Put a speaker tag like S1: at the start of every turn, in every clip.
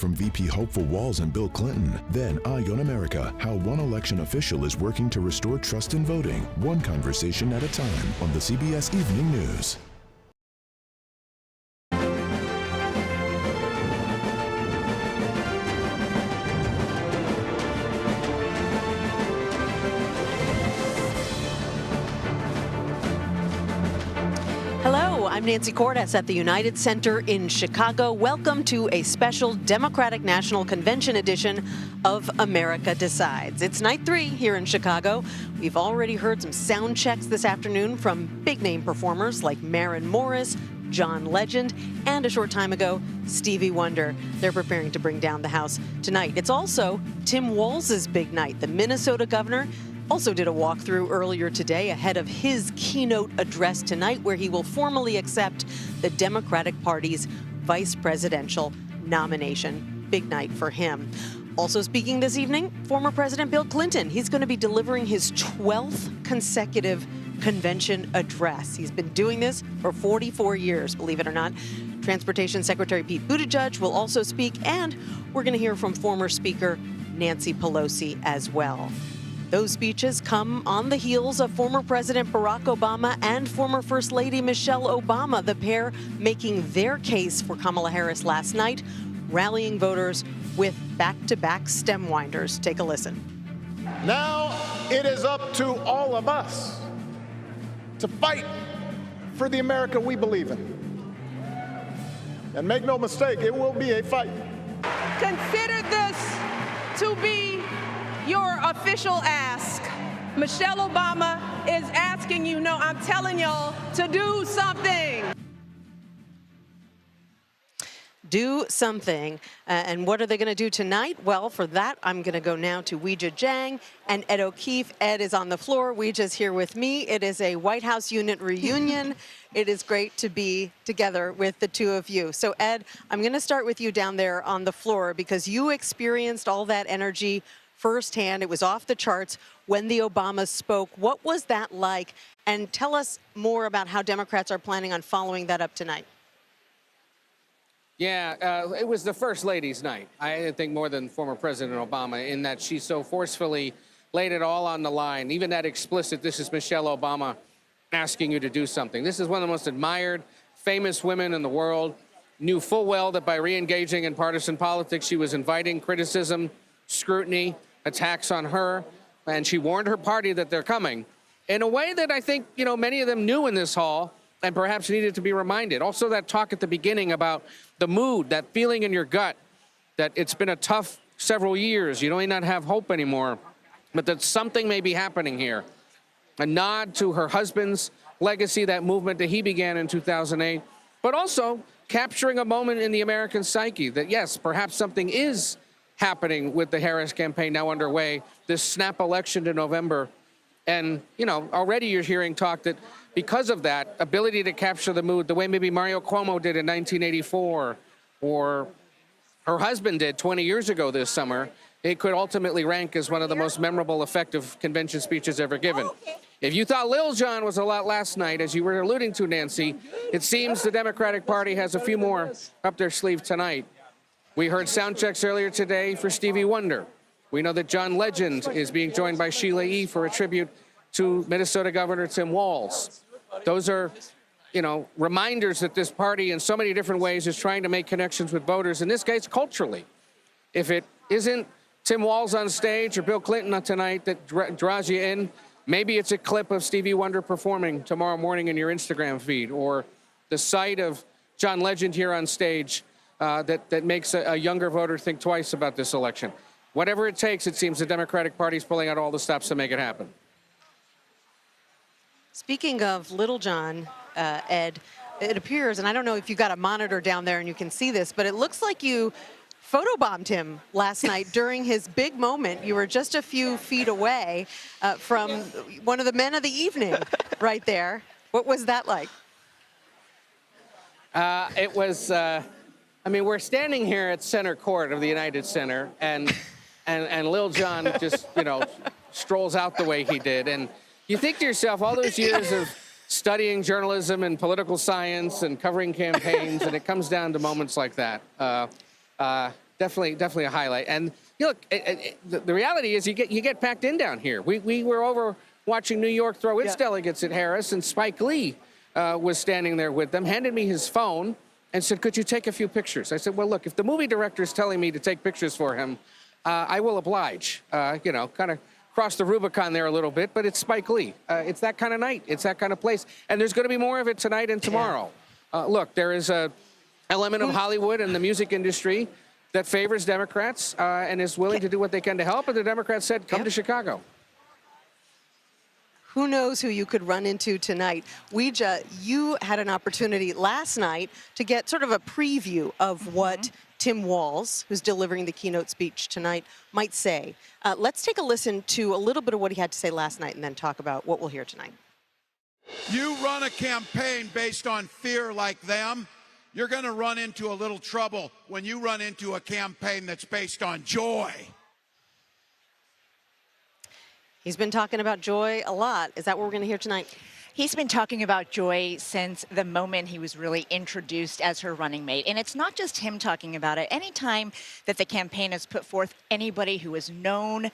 S1: From VP hopeful Walz and Bill Clinton, then Eye on America, how one election official is working to restore trust in voting, one conversation at a time on the CBS Evening News.
S2: I'm Nancy Cordes at the United Center in Chicago. Welcome to a special Democratic National Convention edition of America Decides. It's night 3 here in Chicago. We've already heard some sound checks this afternoon from big-name performers like Maren Morris, John Legend, and a short time ago, Stevie Wonder. They're preparing to bring down the House tonight. It's also Tim Walz's big night. The Minnesota governor also did a walkthrough earlier today ahead of his keynote address tonight, where he will formally accept the Democratic Party's vice presidential nomination. Big night for him. Also speaking this evening, former President Bill Clinton. He's going to be delivering his 12th consecutive convention address. He's been doing this for 44 years, believe it or not. Transportation Secretary Pete Buttigieg will also speak, and we're going to hear from former Speaker Nancy Pelosi as well. Those speeches come on the heels of former President Barack Obama and former First Lady Michelle Obama, the pair making their case for Kamala Harris last night, rallying voters with back-to-back stem winders. Take a listen.
S3: Now it is up to all of us to fight for the America we believe in. And make no mistake, it will be a fight.
S4: Consider this to be your official ask. Michelle Obama is asking you, no, I'm telling y'all to do something.
S2: Do something. And what are they going to do tonight? Well, for that, I'm going to go now to Weijia Jiang and Ed O'Keefe. Ed is on the floor. Weijia's here with me. It is a White House unit reunion. It is great to be together with the two of you. So, Ed, I'm going to start with you down there on the floor because you experienced all that energy firsthand. It was off the charts when the Obamas spoke. What was that like? And tell us more about how Democrats are planning on following that up tonight.
S5: Yeah, it was the First Lady's night. I didn't think more than former President Obama, in that she so forcefully laid it all on the line, even that explicit, this is Michelle Obama asking you to do something. This is one of the most admired, famous women in the world, knew full well that by re-engaging in partisan politics, she was inviting criticism, scrutiny, attacks on her, and she warned her party that they're coming in a way that I think, you know, many of them knew in this hall and perhaps needed to be reminded. Also, that talk at the beginning about the mood, that feeling in your gut that it's been a tough several years. You may not have hope anymore, but that something may be happening here. A nod to her husband's legacy, that movement that he began in 2008, but also capturing a moment in the American psyche that, yes, perhaps something is happening with the Harris campaign now underway, this snap election in November. And, you know, already you're hearing talk that because of that ability to capture the mood, the way maybe Mario Cuomo did in 1984, or her husband did 20 years ago this summer, it could ultimately rank as one of the most memorable, effective convention speeches ever given. If you thought Lil Jon was a lot last night, as you were alluding to, Nancy, it seems the Democratic Party has a few more up their sleeve tonight. We heard sound checks earlier today for Stevie Wonder. We know that John Legend is being joined by Sheila E. for a tribute to Minnesota Governor Tim Walz. Those are, you know, reminders that this party in so many different ways is trying to make connections with voters, in this case, culturally. If it isn't Tim Walz on stage or Bill Clinton tonight that draws you in, maybe it's a clip of Stevie Wonder performing tomorrow morning in your Instagram feed, or the sight of John Legend here on stage that makes a younger voter think twice about this election. Whatever it takes, it seems the Democratic Party is pulling out all the stops to make it happen.
S2: Speaking of Little John, Ed, it appears, and I don't know if you got a monitor down there and you can see this, but it looks like you photobombed him last night during his big moment. You were just a few feet away from one of the men of the evening right there. What was that like?
S5: It was, I mean, we're standing here at center court of the United Center, and Lil Jon just, you know, strolls out the way he did. And you think to yourself, all those years of studying journalism and political science and covering campaigns, and it comes down to moments like that. definitely a highlight. And look, the reality is you get packed in down here. We were over watching New York throw its delegates at Harris, and Spike Lee was standing there with them, handed me his phone, and said, "Could you take a few pictures?" I said, "Well, look, if the movie director is telling me to take pictures for him, I will oblige." Kind of cross the Rubicon there a little bit, but it's Spike Lee. It's that kind of night. It's that kind of place. And there's going to be more of it tonight and tomorrow. Look, there is a element of Hollywood and the music industry that favors Democrats and is willing to do what they can to help. And the Democrats said, come to Chicago.
S2: Who knows who you could run into tonight? You had an opportunity last night to get sort of a preview of what Tim Walz, who's delivering the keynote speech tonight, might say. Let's take a listen to a little bit of what he had to say last night and then talk about what we'll hear tonight.
S6: You run a campaign based on fear like them, you're going to run into a little trouble when you run into a campaign that's based on joy.
S2: He's been talking about joy a lot. Is that what we're going to hear tonight?
S7: He's been talking about joy since the moment he was really introduced as her running mate. And it's not just him talking about it. Anytime that the campaign has put forth anybody who has known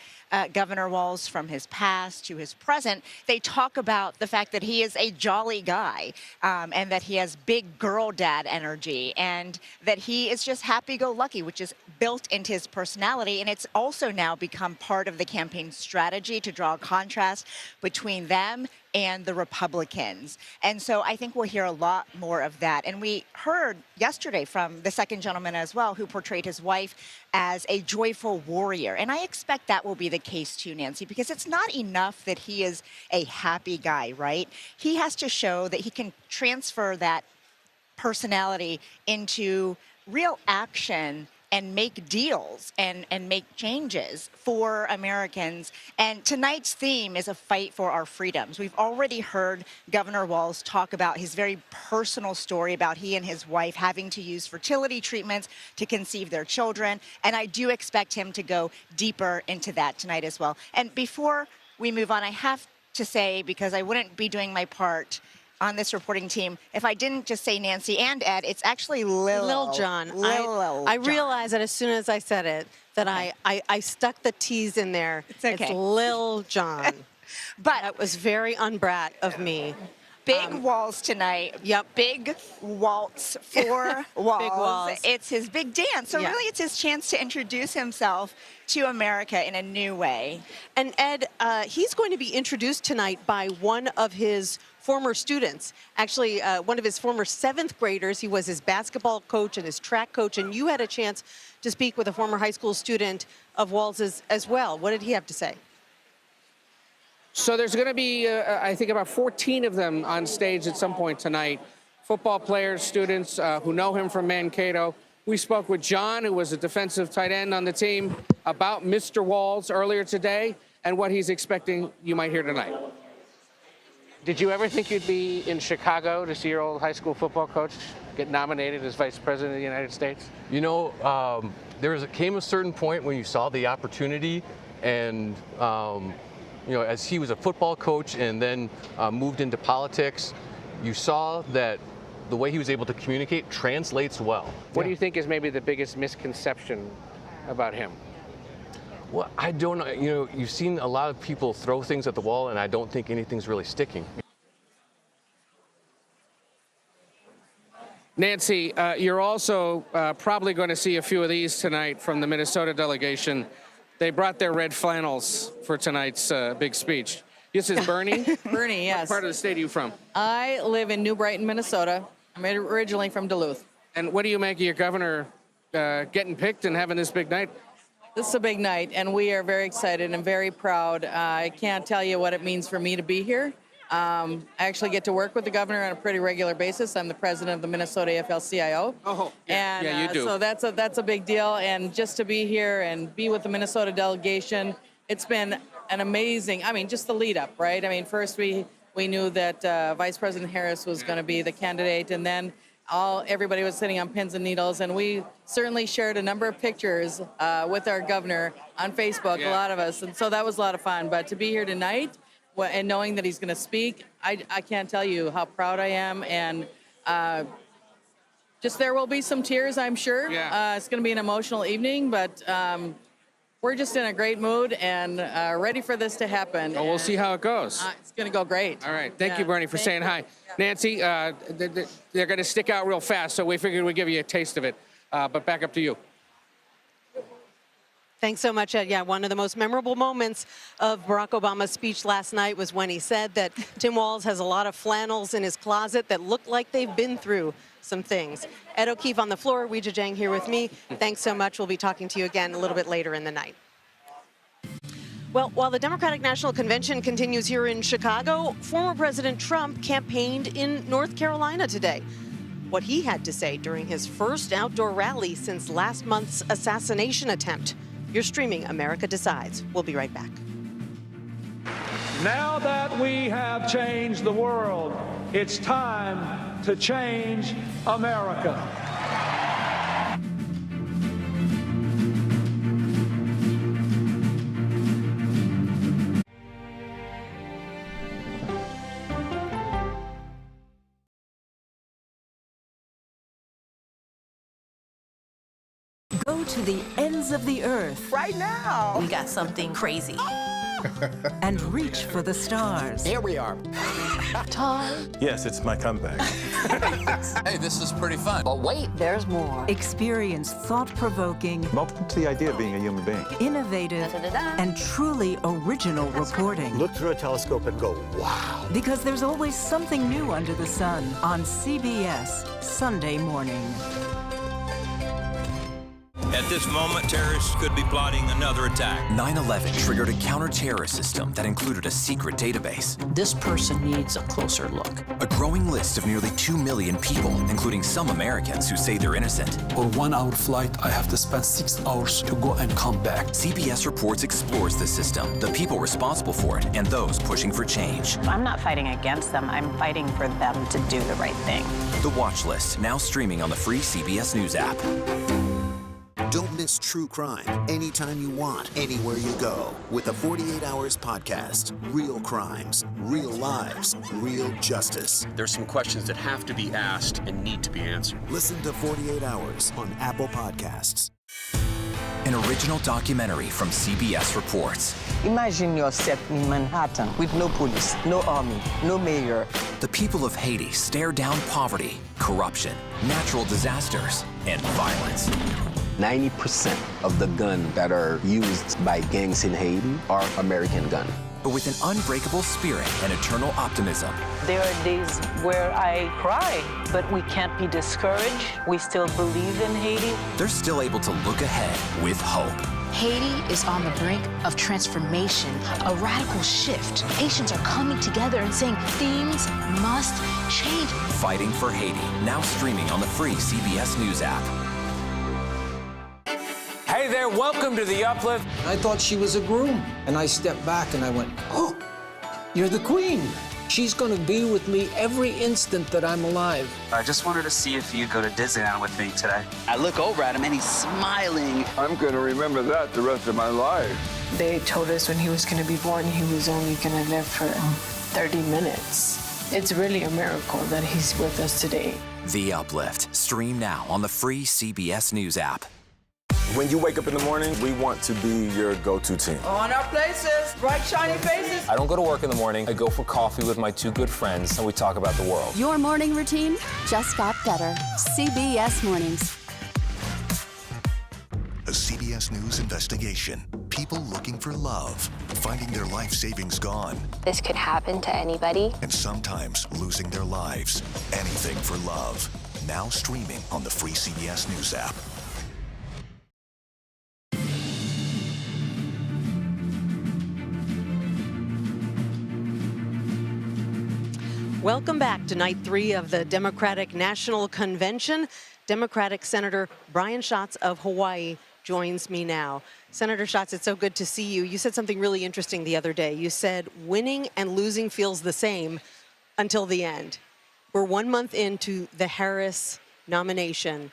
S7: Governor Walz from his past to his present, they talk about the fact that he is a jolly guy and that he has big girl dad energy and that he is just happy-go-lucky, which is built into his personality. And it's also now become part of the campaign strategy to draw a contrast between them and the Republicans. And so I think we'll hear a lot more of that. And we heard yesterday from the second gentleman as well, who portrayed his wife as a joyful warrior. And I expect that will be the case too, Nancy, because it's not enough that he is a happy guy, right? He has to show that he can transfer that personality into real action and make deals and make changes for Americans. And tonight's theme is a fight for our freedoms. We've already heard Governor Walz talk about his very personal story about he and his wife having to use fertility treatments to conceive their children. And I do expect him to go deeper into that tonight as well. And before we move on, I have to say, because I wouldn't be doing my part on this reporting team if I didn't just say Nancy and Ed, it's actually Lil
S2: John.
S7: Lil
S2: I
S7: John.
S2: realized that as soon as I said it, that I stuck the T's in there.
S7: It's okay.
S2: It's Lil John.
S7: But
S2: that was very unbrat of me.
S7: Big Walz tonight.
S2: Yep.
S7: Big waltz for Walz.
S2: Big Walz.
S7: It's his big dance. So really it's his chance to introduce himself to America in a new way.
S2: And Ed, he's going to be introduced tonight by one of his former students. Actually, one of his former 7th graders. He was his basketball coach and his track coach. And you had a chance to speak with a former high school student of Walz's as well. What did he have to say?
S5: So there's going to be, I think, about 14 of them on stage at some point tonight. Football players, students who know him from Mankato. We spoke with John, who was a defensive tight end on the team, about Mr. Walz earlier today and what he's expecting you might hear tonight. Did you ever think you'd be in Chicago to see your old high school football coach get nominated as Vice President of the United States?
S8: You know, came a certain point when you saw the opportunity and you know, as he was a football coach and then moved into politics, you saw that the way he was able to communicate translates well.
S5: What do you think is maybe the biggest misconception about him?
S8: Well, I don't know. You know, you've seen a lot of people throw things at the wall, and I don't think anything's really sticking.
S5: Nancy, you're also probably going to see a few of these tonight from the Minnesota delegation. They brought their red flannels for tonight's big speech. This is Bernie.
S9: Bernie, yes.
S5: What part of the state are you from?
S9: I live in New Brighton, Minnesota. I'm originally from Duluth.
S5: And what do you make of your governor getting picked and having this big night?
S9: This is a big night, and we are very excited and very proud. I can't tell you what it means for me to be here. I actually get to work with the governor on a pretty regular basis. I'm the president of the Minnesota AFL-CIO.
S5: Oh, yeah,
S9: and,
S5: yeah, you do.
S9: So that's a big deal. And just to be here and be with the Minnesota delegation, it's been an amazing, I mean, just the lead up, right? I mean, first we knew that Vice President Harris was going to be the candidate, and then everybody was sitting on pins and needles, and we certainly shared a number of pictures with our governor on Facebook, a lot of us, and so that was a lot of fun. But to be here tonight, and knowing that he's going to speak, I can't tell you how proud I am and just there will be some tears, I'm sure.
S5: Yeah.
S9: It's going to be an emotional evening, but we're just in a great mood and ready for this to happen.
S5: Well, we'll see how it goes.
S9: It's going to go great.
S5: All right. Thank you, Bernie, for saying hi. Nancy, they're going to stick out real fast, so we figured we'd give you a taste of it. But back up to you.
S2: Thanks so much, Ed. Yeah, one of the most memorable moments of Barack Obama's speech last night was when he said that Tim Walz has a lot of flannels in his closet that look like they've been through some things. Ed O'Keefe on the floor, Weijia Jiang here with me. Thanks so much. We'll be talking to you again a little bit later in the night. Well, while the Democratic National Convention continues here in Chicago, former President Trump campaigned in North Carolina today. What he had to say during his first outdoor rally since last month's assassination attempt. You're streaming America Decides. We'll be right back.
S10: Now that we have changed the world, it's time to change America.
S11: Go to the ends of the earth.
S12: Right now.
S11: We got something crazy. And reach for the stars.
S12: Here we are.
S11: Time.
S13: Yes, it's my comeback.
S12: Hey, this is pretty fun. But wait, there's more.
S11: Experience thought-provoking.
S13: Welcome to the idea of being a human being.
S11: Innovative and truly original reporting.
S14: Look through a telescope and go, wow.
S11: Because there's always something new under the sun on CBS Sunday morning.
S15: At this moment, terrorists could be plotting another attack.
S16: 9/11 triggered a counter-terrorist system that included a secret database.
S12: This person needs a closer look.
S16: A growing list of nearly 2 million people, including some Americans who say they're innocent.
S17: For 1 hour flight, I have to spend 6 hours to go and come back.
S16: CBS Reports explores the system, the people responsible for it, and those pushing for change.
S18: I'm not fighting against them. I'm fighting for them to do the right thing.
S16: The Watch List, now streaming on the free CBS News app.
S19: Don't miss true crime anytime you want, anywhere you go. With the 48 Hours podcast. Real crimes, real lives, real justice.
S20: There's some questions that have to be asked and need to be answered.
S19: Listen to 48 Hours on Apple Podcasts.
S16: An original documentary from CBS Reports.
S12: Imagine yourself in Manhattan with no police, no army, no mayor.
S16: The people of Haiti stare down poverty, corruption, natural disasters, and violence.
S21: 90% of the guns that are used by gangs in Haiti are American guns.
S16: But with an unbreakable spirit and eternal optimism.
S18: There are days where I cry, but we can't be discouraged. We still believe in Haiti.
S16: They're still able to look ahead with hope.
S22: Haiti is on the brink of transformation, a radical shift. Nations are coming together and saying things must change.
S16: Fighting for Haiti, now streaming on the free CBS News app.
S23: Hey there, welcome to The Uplift.
S24: I thought she was a groom, and I stepped back and I went, oh, you're the queen. She's gonna be with me every instant that I'm alive.
S25: I just wanted to see if you'd go to Disneyland with me today.
S26: I look over at him and he's smiling.
S27: I'm gonna remember that the rest of my life.
S28: They told us when he was gonna be born, he was only gonna live for 30 minutes. It's really a miracle that he's with us today.
S16: The Uplift, stream now on the free CBS News app.
S13: When you wake up in the morning, we want to be your go-to team.
S9: On our places, bright, shiny faces.
S29: I don't go to work in the morning. I go for coffee with my two good friends, and we talk about the world.
S30: Your morning routine just got better. CBS Mornings.
S19: A CBS News investigation. People looking for love, finding their life savings gone.
S31: This could happen to anybody.
S19: And sometimes losing their lives. Anything for love. Now streaming on the free CBS News app.
S2: Welcome back to night 3 of the Democratic National Convention. Democratic Senator Brian Schatz of Hawaii joins me now. Senator Schatz, it's so good to see you. You said something really interesting the other day. You said winning and losing feels the same until the end. We're 1 month into the Harris nomination.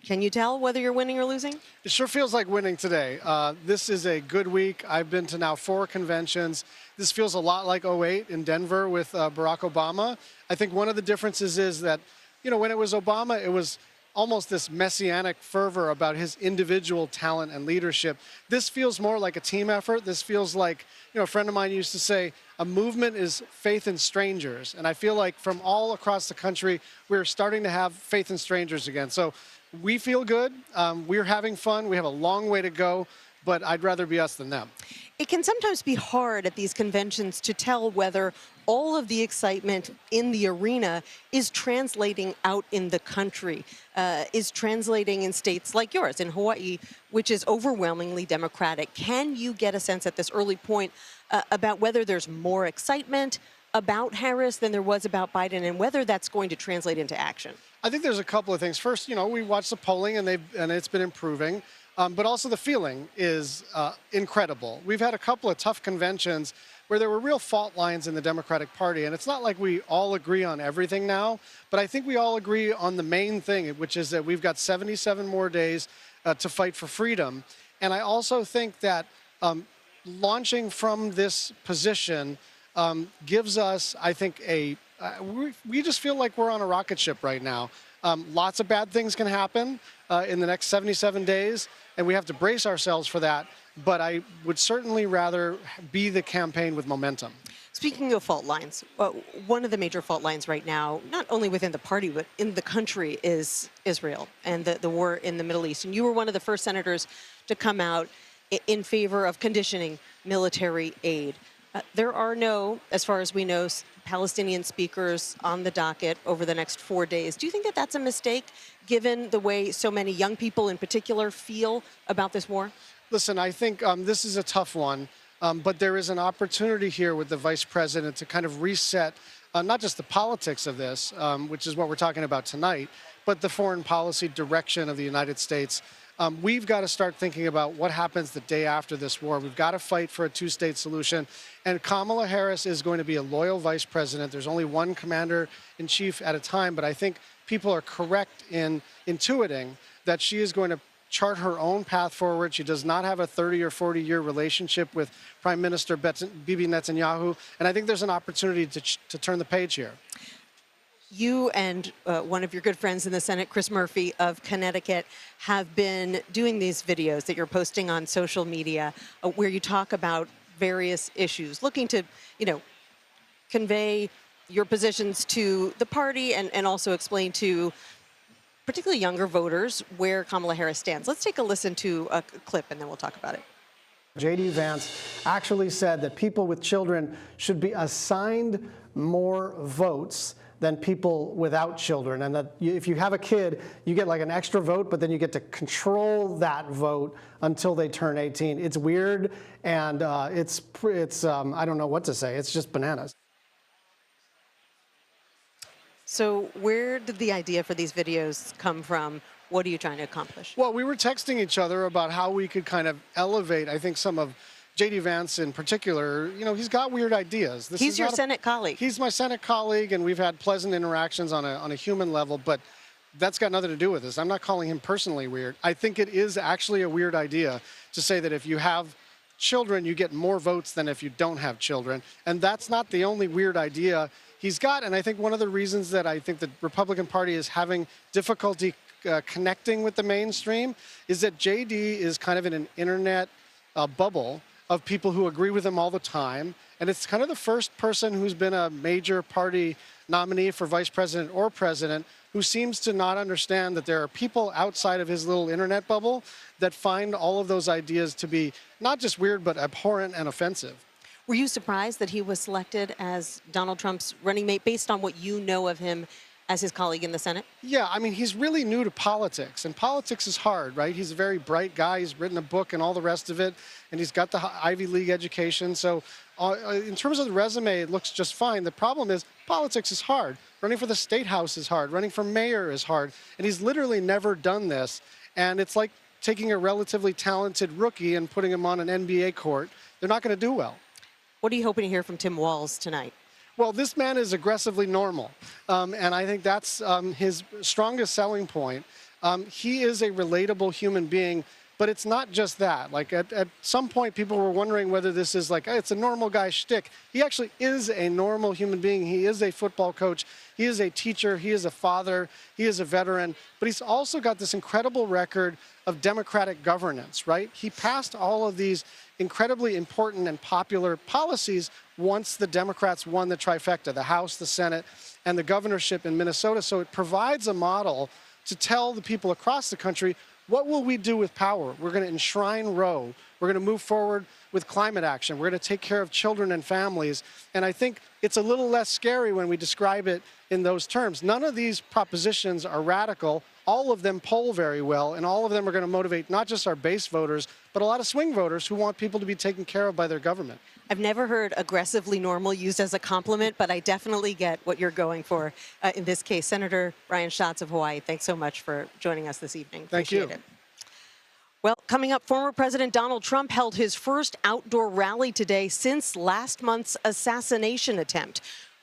S2: Can you tell whether you're winning or losing?
S3: It sure feels like winning today. This is a good week. I've been to now 4 conventions. This feels a lot like 2008 in Denver with Barack Obama. I think one of the differences is that, you know, when it was Obama, it was
S1: almost this messianic fervor about his individual talent and leadership. This feels more like a team effort. This feels like, a friend of mine used to say, a movement is faith in strangers. And I feel like from all across the country, we're starting to have faith in strangers again. So we feel good. We're having fun. We have a long way to go, but I'd rather be us than them.
S2: It can sometimes be hard at these conventions to tell whether all of the excitement in the arena is translating out in the country, is translating in states like yours, in Hawaii, which is overwhelmingly Democratic. Can you get a sense at this early point about whether there's more excitement about Harris than there was about Biden, and whether that's going to translate into action?
S1: I think there's a couple of things. First, we watched the polling, and it's been improving. But also the feeling is incredible. We've had a couple of tough conventions where there were real fault lines in the Democratic Party. And it's not like we all agree on everything now, but I think we all agree on the main thing, which is that we've got 77 more days to fight for freedom. And I also think that launching from this position gives us, I think, we just feel like we're on a rocket ship right now. Lots of bad things can happen in the next 77 days, and we have to brace ourselves for that. But I would certainly rather be the campaign with momentum.
S2: Speaking of fault lines, one of the major fault lines right now, not only within the party, but in the country, is Israel and the war in the Middle East. And you were one of the first senators to come out in favor of conditioning military aid. There are no, as far as we know, Palestinian speakers on the docket over the next 4 days. Do you think that that's a mistake, given the way so many young people in particular feel about this war?
S1: Listen, I think this is a tough one, but there is an opportunity here with the vice president to kind of reset not just the politics of this, which is what we're talking about tonight, but the foreign policy direction of the United States. We've got to start thinking about what happens the day after this war. We've got to fight for a two-state solution. And Kamala Harris is going to be a loyal vice president. There's only one commander-in-chief at a time, but I think people are correct in intuiting that she is going to chart her own path forward. She does not have a 30 or 40-year relationship with Prime Minister Bibi Netanyahu, and I think there's an opportunity to turn the page here.
S2: You and one of your good friends in the Senate, Chris Murphy of Connecticut, have been doing these videos that you're posting on social media where you talk about various issues, looking to, convey your positions to the party and also explain to particularly younger voters where Kamala Harris stands. Let's take a listen to a clip and then we'll talk about it.
S4: J.D. Vance actually said that people with children should be assigned more votes than people without children, and that if you have a kid, you get like an extra vote, but then you get to control that vote until they turn 18. It's weird, and it's I don't know what to say. It's just bananas.
S2: So where did the idea for these videos come from? What are you trying to accomplish?
S1: Well, we were texting each other about how we could kind of elevate, I think, some of J.D. Vance in particular. He's got weird ideas.
S2: He's your Senate colleague.
S1: He's my Senate colleague, and we've had pleasant interactions on a human level, but that's got nothing to do with this. I'm not calling him personally weird. I think it is actually a weird idea to say that if you have children, you get more votes than if you don't have children. And that's not the only weird idea he's got. And I think one of the reasons that I think the Republican Party is having difficulty connecting with the mainstream is that J.D. is kind of in an internet bubble of people who agree with him all the time. And it's kind of the first person who's been a major party nominee for vice president or president who seems to not understand that there are people outside of his little internet bubble that find all of those ideas to be not just weird, but abhorrent and offensive.
S2: Were you surprised that he was selected as Donald Trump's running mate based on what you know of him as his colleague in the Senate?
S1: Yeah, I mean, he's really new to politics, and politics is hard, right? He's a very bright guy. He's written a book and all the rest of it, and he's got the Ivy League education. So in terms of the resume, it looks just fine. The problem is politics is hard. Running for the state house is hard. Running for mayor is hard. And he's literally never done this. And it's like taking a relatively talented rookie and putting him on an NBA court. They're not going to do well.
S2: What are you hoping to hear from Tim Walz tonight?
S1: Well, this man is aggressively normal, and I think that's his strongest selling point. He is a relatable human being, But it's not just that. Like at some point, people were wondering whether this is like, it's a normal guy shtick. He actually is a normal human being. He is a football coach. He is a teacher. He is a father. He is a veteran. But he's also got this incredible record of democratic governance, right? He passed all of these incredibly important and popular policies once the Democrats won the trifecta, the House, the Senate, and the governorship in Minnesota. So it provides a model to tell the people across the country, what will we do with power? We're going to enshrine Roe. We're going to move forward with climate action. We're going to take care of children and families. And I think it's a little less scary when we describe it in those terms. None of these propositions are radical. All of them poll very well, and all of them are going to motivate not just our base voters, but a lot of swing voters who want people to be taken care of by their government.
S2: I've never heard aggressively normal used as a compliment, but I definitely get what you're going for in this case. Senator Brian Schatz of Hawaii, thanks so much for joining us this evening.
S1: Thank you.
S2: Appreciate it. Well, coming up, former President Donald Trump held his first outdoor rally today since last month's assassination attempt.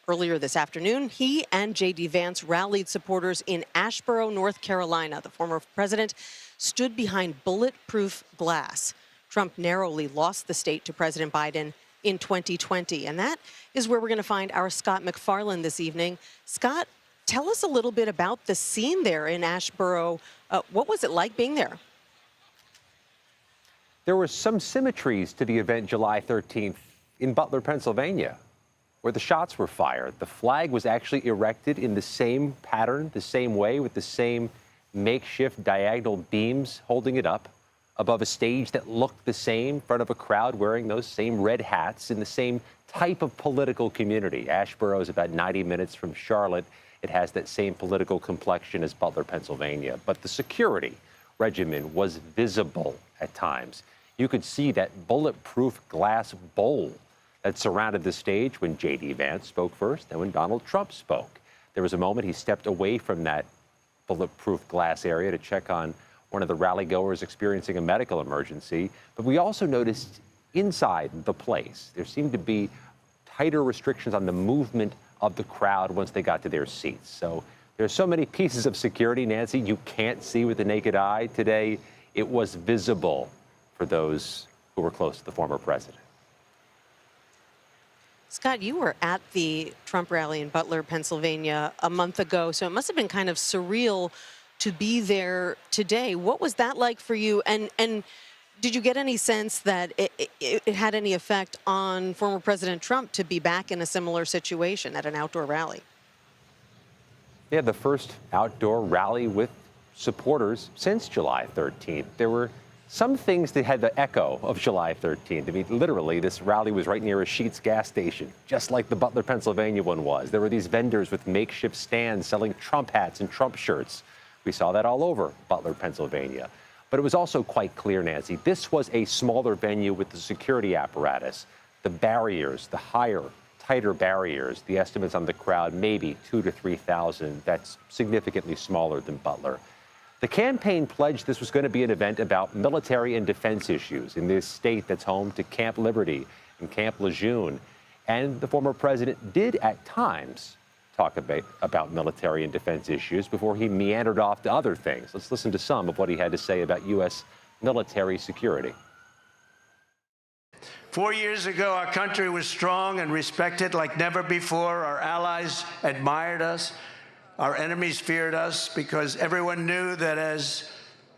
S2: Earlier this afternoon, he and J.D. Vance rallied supporters in Asheboro, North Carolina. The former president stood behind bulletproof glass. Trump narrowly lost the state to President Biden in 2020. And that is where we're going to find our Scott McFarland this evening. Scott, tell us a little bit about the scene there in Asheboro. What was it like being there?
S5: There were some symmetries to the event July 13th in Butler, Pennsylvania, where the shots were fired. The flag was actually erected in the same pattern, the same way, with the same makeshift diagonal beams holding it up above a stage that looked the same in front of a crowd wearing those same red hats in the same type of political community. Asheboro is about 90 minutes from Charlotte. It has that same political complexion as Butler, Pennsylvania. But the security regimen was visible at times. You could see that bulletproof glass bowl that surrounded the stage when J.D. Vance spoke first and when Donald Trump spoke. There was a moment he stepped away from that bulletproof glass area to check on one of the rally goers experiencing a medical emergency. But we also noticed inside the place, there seemed to be tighter restrictions on the movement of the crowd once they got to their seats. So there's so many pieces of security, Nancy, you can't see with the naked eye. Today, it was visible for those who were close to the former president.
S2: Scott, you were at the Trump rally in Butler, Pennsylvania a month ago, so it must have been kind of surreal to be there today. What was that like for you? And did you get any sense that it had any effect on former President Trump to be back in a similar situation at an outdoor rally?
S5: Yeah, the first outdoor rally with supporters since July 13th. There were some things that had the echo of July 13th. I mean, literally, this rally was right near a Sheetz gas station, just like the Butler, Pennsylvania one was. There were these vendors with makeshift stands selling Trump hats and Trump shirts. We saw that all over Butler, Pennsylvania. But it was also quite clear, Nancy, this was a smaller venue with the security apparatus, the barriers, the higher, tighter barriers, the estimates on the crowd, maybe 2,000 to 3,000. That's significantly smaller than Butler. The campaign pledged this was going to be an event about military and defense issues in this state that's home to Camp Liberty and Camp Lejeune. And the former president did at times talk about military and defense issues before he meandered off to other things. Let's listen to some of what he had to say about U.S. military security.
S6: 4 years ago, our country was strong and respected like never before. Our allies admired us. Our enemies feared us because everyone knew that as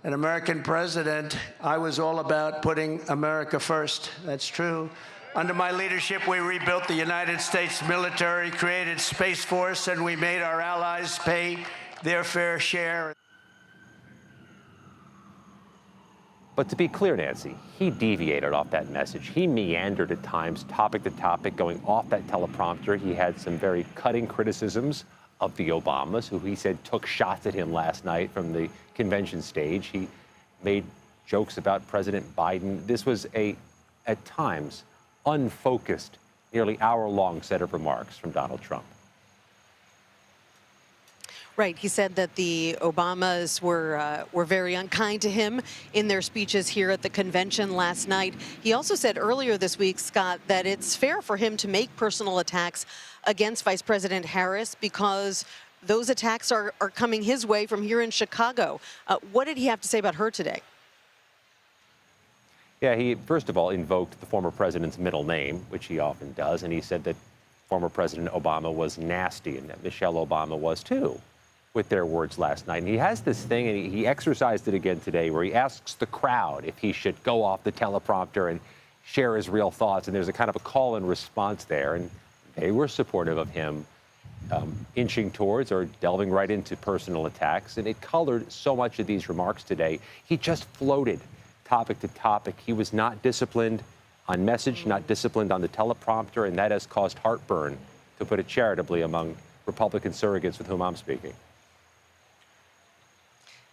S6: an American president, I was all about putting America first. That's true. Under my leadership, we rebuilt the United States military, created Space Force, and we made our allies pay their fair share.
S5: But to be clear, Nancy, he deviated off that message. He meandered at times, topic to topic, going off that teleprompter. He had some very cutting criticisms of the Obamas, who he said took shots at him last night from the convention stage. He made jokes about President Biden. This was at times, unfocused, nearly hour-long set of remarks from Donald Trump.
S2: Right. He said that the Obamas were very unkind to him in their speeches here at the convention last night. He also said earlier this week, Scott, that it's fair for him to make personal attacks against Vice President Harris because those attacks are coming his way from here in Chicago. What did he have to say about her today?
S5: Yeah, he first of all invoked the former president's middle name, which he often does, and he said that former President Obama was nasty and that Michelle Obama was too, with their words last night. And he has this thing, and he exercised it again today, where he asks the crowd if he should go off the teleprompter and share his real thoughts. And there's a kind of a call and response there, and they were supportive of him inching towards or delving right into personal attacks. And it colored so much of these remarks today. He just floated topic to topic. He was not disciplined on message, not disciplined on the teleprompter, and that has caused heartburn, to put it charitably, among Republican surrogates with whom I'm speaking.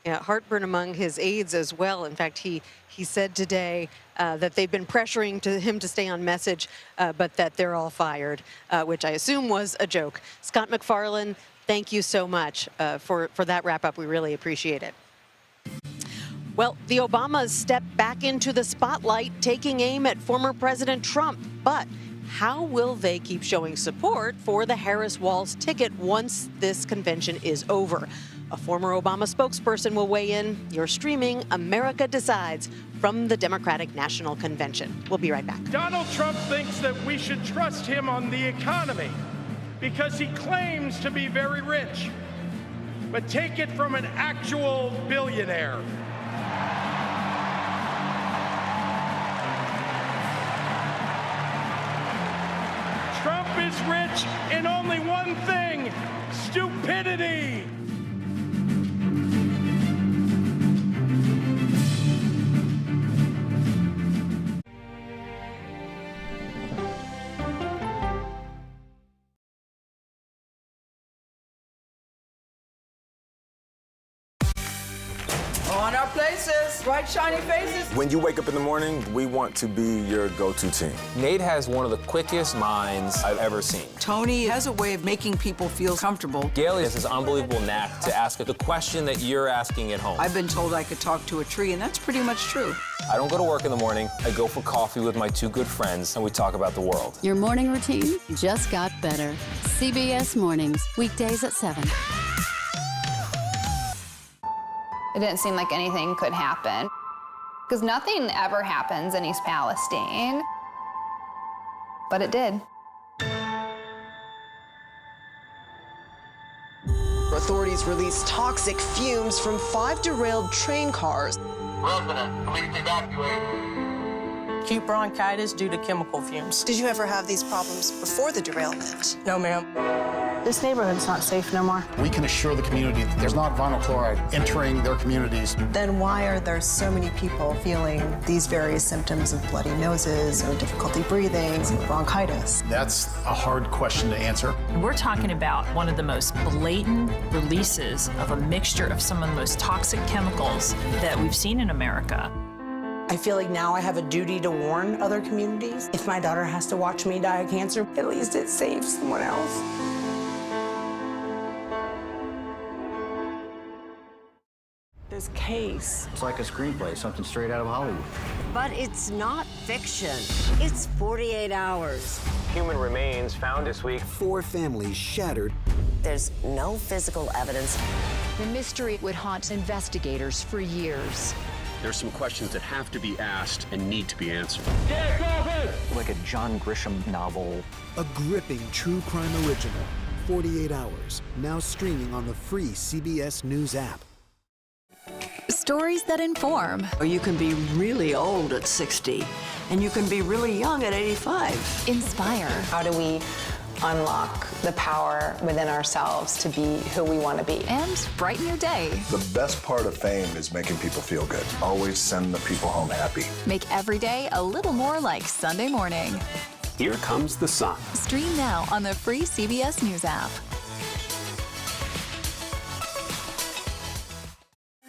S2: Yeah, heartburn among his aides as well. In fact, he said today that they've been pressuring him to stay on message, but that they're all fired, which I assume was a joke. Scott MacFarlane, thank you so much for that wrap-up. We really appreciate it. Well, the Obamas stepped back into the spotlight, taking aim at former President Trump. But how will they keep showing support for the Harris-Walz ticket once this convention is over? A former Obama spokesperson will weigh in. You're streaming America Decides from the Democratic National Convention. We'll be right back.
S7: Donald Trump thinks that we should trust him on the economy because he claims to be very rich. But take it from an actual billionaire. Trump is rich in only one thing: stupidity.
S8: On our places, bright, shiny faces.
S13: When you wake up in the morning, we want to be your go-to team.
S29: Nate has one of the quickest minds I've ever seen.
S8: Tony has a way of making people feel comfortable.
S29: Gail has this unbelievable knack to ask the question that you're asking at home.
S8: I've been told I could talk to a tree, and that's pretty much true.
S29: I don't go to work in the morning. I go for coffee with my two good friends, and we talk about the world.
S30: Your morning routine just got better. CBS Mornings, weekdays at 7.
S31: It didn't seem like anything could happen because nothing ever happens in East Palestine, but it did.
S10: Authorities released toxic fumes from 5 derailed train cars.
S8: Resident, please evacuate. Acute bronchitis due to chemical fumes.
S10: Did you ever have these problems before the derailment?
S8: No, ma'am.
S28: This neighborhood's not safe no more.
S11: We can assure the community that there's not vinyl chloride entering their communities.
S10: Then why are there so many people feeling these various symptoms of bloody noses or difficulty breathing, bronchitis?
S11: That's a hard question to answer.
S12: We're talking about one of the most blatant releases of a mixture of some of the most toxic chemicals that we've seen in America.
S10: I feel like now I have a duty to warn other communities. If my daughter has to watch me die of cancer, at least it saves someone else.
S28: This case.
S14: It's like a screenplay, something straight out of Hollywood.
S15: But it's not fiction. It's 48 hours.
S29: Human remains found this week.
S19: 4 families shattered.
S15: There's no physical evidence.
S22: The mystery would haunt investigators for years.
S17: There's some questions that have to be asked and need to be answered.
S14: Like a John Grisham novel.
S19: A gripping true crime original. 48 hours. Now streaming on the free CBS News app.
S15: Stories that inform.
S10: You can be really old at 60, and you can be really young at 85.
S22: Inspire.
S31: How do we unlock the power within ourselves to be who we want to be?
S22: And brighten your day.
S18: The best part of fame is making people feel good. Always send the people home happy.
S22: Make every day a little more like Sunday morning.
S17: Here comes the sun.
S22: Stream now on the free CBS News app.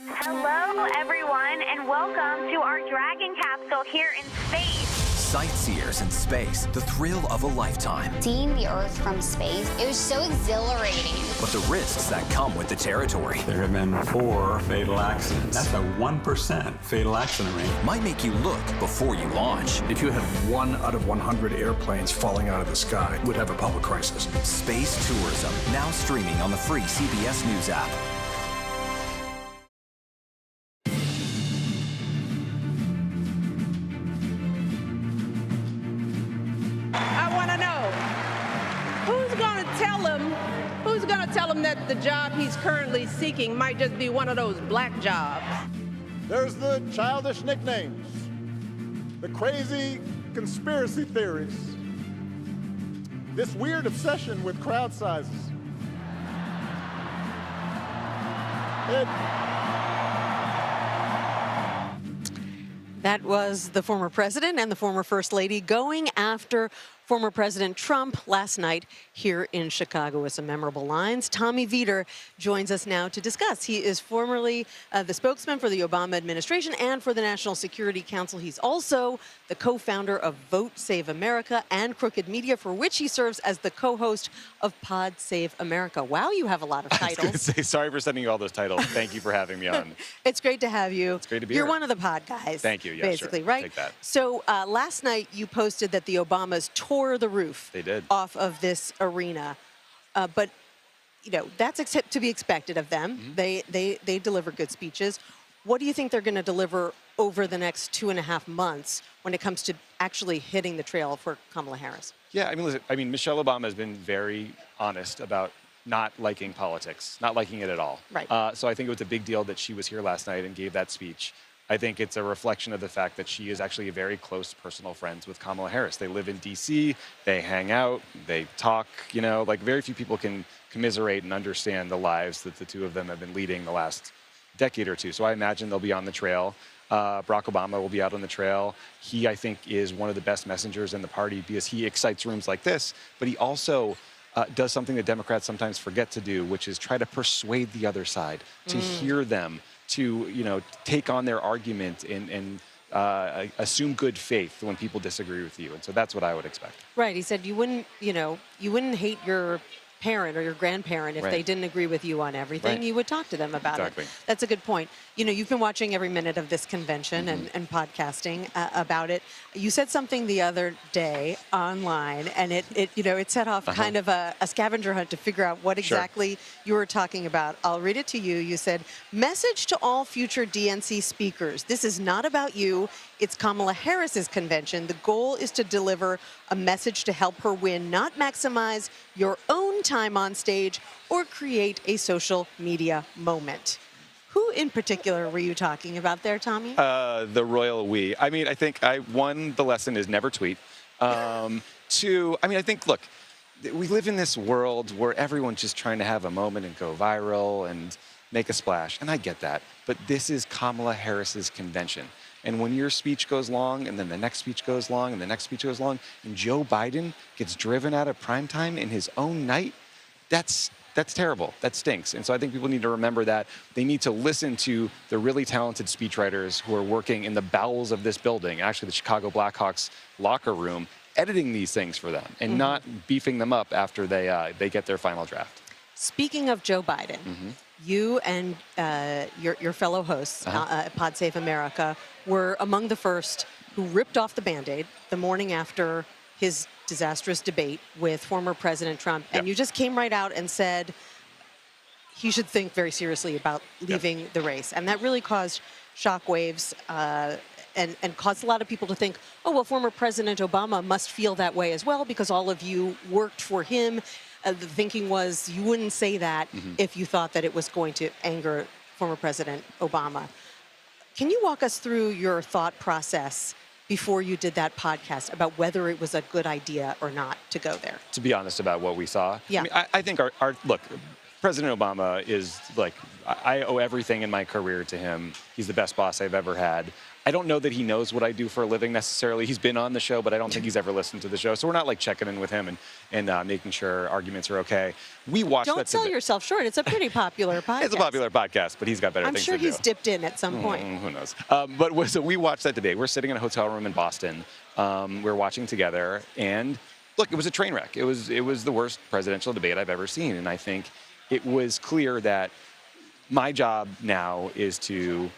S20: Hello, everyone, and welcome to our Dragon capsule here in space.
S16: Sightseers in space, the thrill of a lifetime.
S31: Seeing the Earth from space, it was so exhilarating.
S16: But the risks that come with the territory.
S21: There have been 4 fatal accidents. That's a 1% fatal accident rate.
S16: Might make you look before you launch.
S11: If you had 1 out of 100 airplanes falling out of the sky, we'd have a public crisis.
S16: Space tourism, now streaming on the free CBS News app.
S1: tell him that the job he's currently seeking might just be one of those black jobs?
S3: There's the childish nicknames, the crazy conspiracy theories, this weird obsession with crowd sizes.
S2: That was the former president and the former first lady going after former President Trump last night here in Chicago with some memorable lines. Tommy Vietor joins us now to discuss. He is formerly the spokesman for the Obama administration and for the National Security Council. He's also the co-founder of Vote Save America and Crooked Media, for which he serves as the co-host of Pod Save America. Wow, you have a lot of titles.
S4: I was going to say, sorry for sending you all those titles. Thank you for having me on.
S2: It's great to have you.
S4: It's great to be
S2: You're
S4: here.
S2: one of the pod guys.
S4: Thank you. Yeah,
S2: basically,
S4: sure.
S2: right?
S4: Take that.
S2: So last night you posted that the Obamas tore the roof
S4: They did.
S2: off of this arena. But, you know, that's to be expected of them.
S4: Mm-hmm.
S2: They deliver good speeches. What do you think they're going to deliver over the next 2.5 months when it comes to actually hitting the trail for Kamala Harris?
S4: Yeah, I mean, listen, Michelle Obama has been very honest about not liking politics, not liking it at all.
S2: Right.
S4: So I think it was a big deal that she was here last night and gave that speech. I think it's a reflection of the fact that she is actually very close personal friends with Kamala Harris. They live in D.C., they hang out, they talk, you know, like very few people can commiserate and understand the lives that the two of them have been leading the last decade or two. So I imagine they'll be on the trail. Barack Obama will be out on the trail. He, I think, is one of the best messengers in the party because he excites rooms like this, but he also does something that Democrats sometimes forget to do, which is try to persuade the other side, to hear them, to, you know, take on their argument and assume good faith when people disagree with you. And so that's what I would expect.
S2: Right. He said you wouldn't hate your parent or your grandparent if they didn't agree with you on everything.
S4: Right.
S2: You would talk to them about it. That's a good point. You know, you've been watching every minute of this convention and podcasting about it. You said something the other day online, and it set off kind of a scavenger hunt to figure out what exactly you were talking about. I'll read it to you. You said, "Message to all future DNC speakers. This is not about you. It's Kamala Harris's convention. The goal is to deliver a message to help her win, not maximize your own time on stage or create a social media moment." Who in particular were you talking about there, Tommy?
S4: The royal we. I mean, I think one, the lesson is never tweet. Two, I mean, I think, look, we live in this world where everyone's just trying to have a moment and go viral and make a splash. And I get that. But this is Kamala Harris's convention. And when your speech goes long, and then the next speech goes long, and the next speech goes long, and Joe Biden gets driven out of primetime in his own night, that's terrible. That stinks. And so I think people need to remember that. They need to listen to the really talented speechwriters who are working in the bowels of this building, actually the Chicago Blackhawks locker room, editing these things for them and not beefing them up after they get their final draft.
S2: Speaking of Joe Biden, you and your fellow hosts at Pod Save America were among the first who ripped off the Band-Aid the morning after his disastrous debate with former President Trump. And you just came right out and said he should think very seriously about leaving the race. And that really caused shockwaves and caused a lot of people to think, oh, well, former President Obama must feel that way as well because all of you worked for him. The thinking was you wouldn't say that if you thought that it was going to anger former President Obama. Can you walk us through your thought process before you did that podcast about whether it was a good idea or not to go there?
S4: To be honest about what we saw.
S2: Yeah.
S4: I mean, I think look, President Obama is like, I owe everything in my career to him. He's the best boss I've ever had. I don't know that he knows what I do for a living necessarily. He's been on the show, but I don't think he's ever listened to the show. So we're not like checking in with him and making sure arguments are okay. We watched that.
S2: Don't sell yourself short. It's a pretty popular podcast.
S4: It's a popular podcast, but he's got better things to do.
S2: I'm sure he's dipped in at some point.
S4: Who knows? So we watched that debate. We're sitting in a hotel room in Boston. We're watching together, and look, it was a train wreck. It was the worst presidential debate I've ever seen, and I think it was clear that my job now is to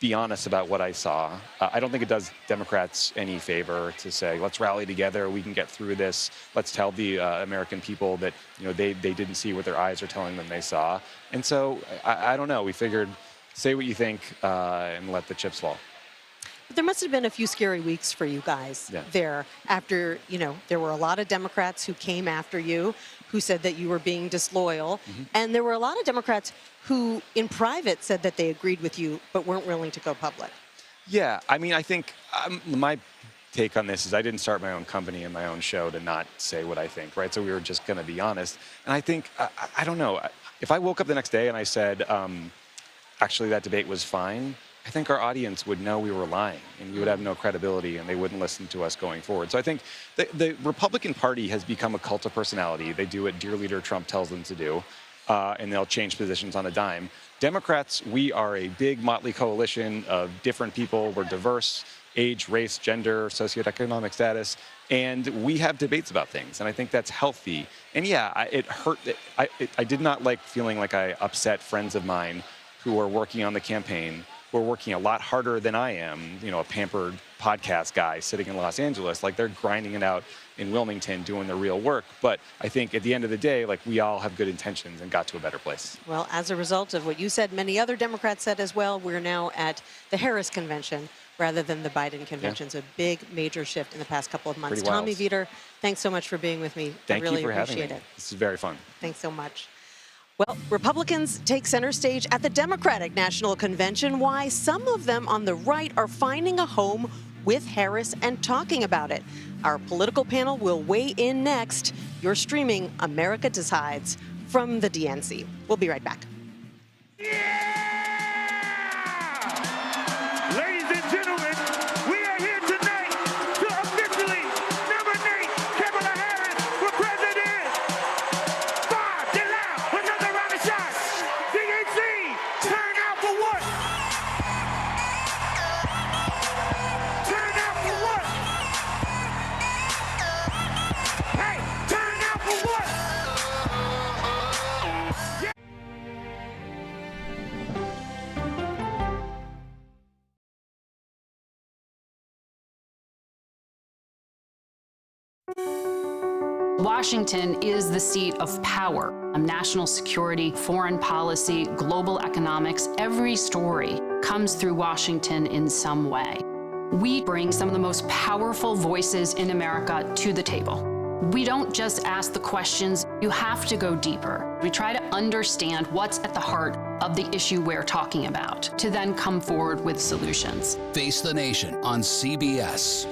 S4: be honest about what I saw. I don't think it does Democrats any favor to say, let's rally together, we can get through this. Let's tell the American people that they didn't see what their eyes are telling them they saw. And so, I don't know, we figured, say what you think and let the chips fall.
S2: But there must have been a few scary weeks for you guys there after, there were a lot of Democrats who came after you, who said that you were being disloyal. And there were a lot of Democrats who in private said that they agreed with you but weren't willing to go public.
S4: Yeah, I mean, I think my take on this is I didn't start my own company and my own show to not say what I think, right? So we were just going to be honest. And I think, I don't know, if I woke up the next day and I said, actually that debate was fine, I think our audience would know we were lying and you would have no credibility and they wouldn't listen to us going forward. So I think the Republican Party has become a cult of personality. They do what dear leader Trump tells them to do, and they'll change positions on a dime. Democrats, we are a big motley coalition of different people. We're diverse, age, race, gender, socioeconomic status, and we have debates about things, and I think that's healthy. And yeah, it hurt. I did not like feeling like I upset friends of mine who are working on the campaign, who are working a lot harder than I am, a pampered podcast guy sitting in Los Angeles. Like, they're grinding it out in Wilmington doing the real work. But I think at the end of the day, we all have good intentions and got to a better place.
S2: Well, as a result of what you said, many other Democrats said as well, we're now at the Harris convention rather than the Biden convention. Yeah. So big, major shift in the past couple of months. Tommy Vietor, thanks so much for being with me.
S4: Thank
S2: I really
S4: you for
S2: appreciate
S4: having me.
S2: it.
S4: This is very fun.
S2: Thanks so much. Well, Republicans take center stage at the Democratic National Convention. Why some of them on the right are finding a home with Harris and talking about it. Our political panel will weigh in next. You're streaming America Decides from the DNC. We'll be right back.
S5: Ladies and gentlemen, we are here tonight to officially nominate Kamala Harris for president. Bob, get loud, another round of shots. DNC, turn out for what? Turn out for what? Hey, turn out for what?
S6: Washington is the seat of power. National security, foreign policy, global economics, every story comes through Washington in some way. We bring some of the most powerful voices in America to the table. We don't just ask the questions, you have to go deeper. We try to understand what's at the heart of the issue we're talking about, to then come forward with solutions.
S7: Face the Nation on CBS.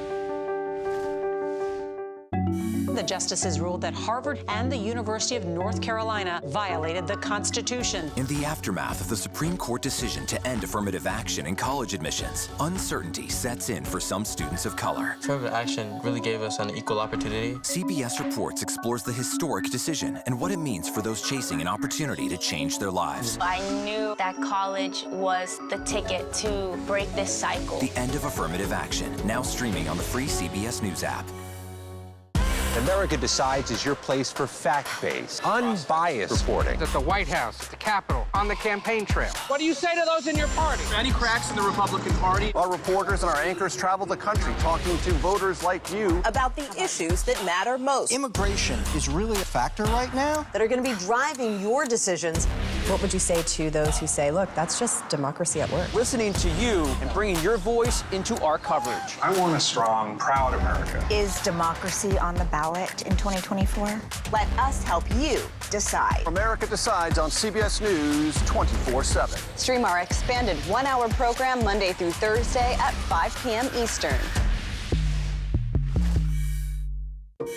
S9: The justices ruled that Harvard and the University of North Carolina violated the Constitution.
S16: In the aftermath of the Supreme Court decision to end affirmative action in college admissions, uncertainty sets in for some students of color.
S13: Affirmative action really gave us an equal opportunity.
S16: CBS Reports explores the historic decision and what it means for those chasing an opportunity to change their lives.
S23: I knew that college was the ticket to break this cycle.
S16: The end of affirmative action, now streaming on the free CBS News app.
S31: America Decides is your place for fact-based, unbiased reporting.
S24: At the White House, at the Capitol, on the campaign trail.
S25: What do you say to those in your party?
S31: Any cracks in the Republican Party?
S18: Our reporters and our anchors travel the country talking to voters like you
S26: about the issues that matter most.
S27: Immigration is really a factor right now
S26: that are going to be driving your decisions.
S30: What would you say to those who say, look, that's just democracy at work?
S31: Listening to you and bringing your voice into our coverage.
S11: I want a strong, proud America.
S32: Is democracy on the ballot in 2024?
S26: Let us help you decide.
S18: America Decides on CBS News 24/7.
S26: Stream our expanded one-hour program Monday through Thursday at 5 p.m. Eastern.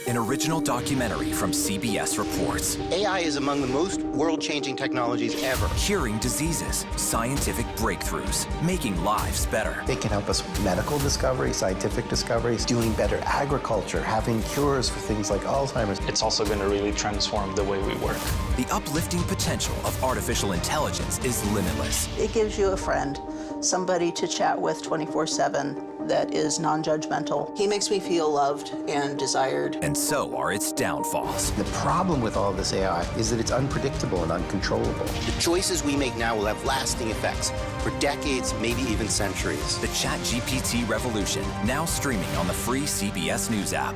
S16: An original documentary from CBS Reports.
S33: AI is among the most world-changing technologies ever.
S16: Curing diseases, scientific breakthroughs, making lives better.
S34: They can help us with medical discoveries, scientific discoveries, doing better agriculture, having cures for things like Alzheimer's.
S13: It's also going to really transform the way we work.
S16: The uplifting potential of artificial intelligence is limitless.
S10: It gives you a friend, somebody to chat with 24/7 that is non-judgmental. He makes me feel loved and desired.
S16: And so are its downfalls.
S34: The problem with all this AI is that it's unpredictable and uncontrollable.
S33: The choices we make now will have lasting effects for decades, maybe even centuries.
S16: The ChatGPT revolution, now streaming on the free CBS News app.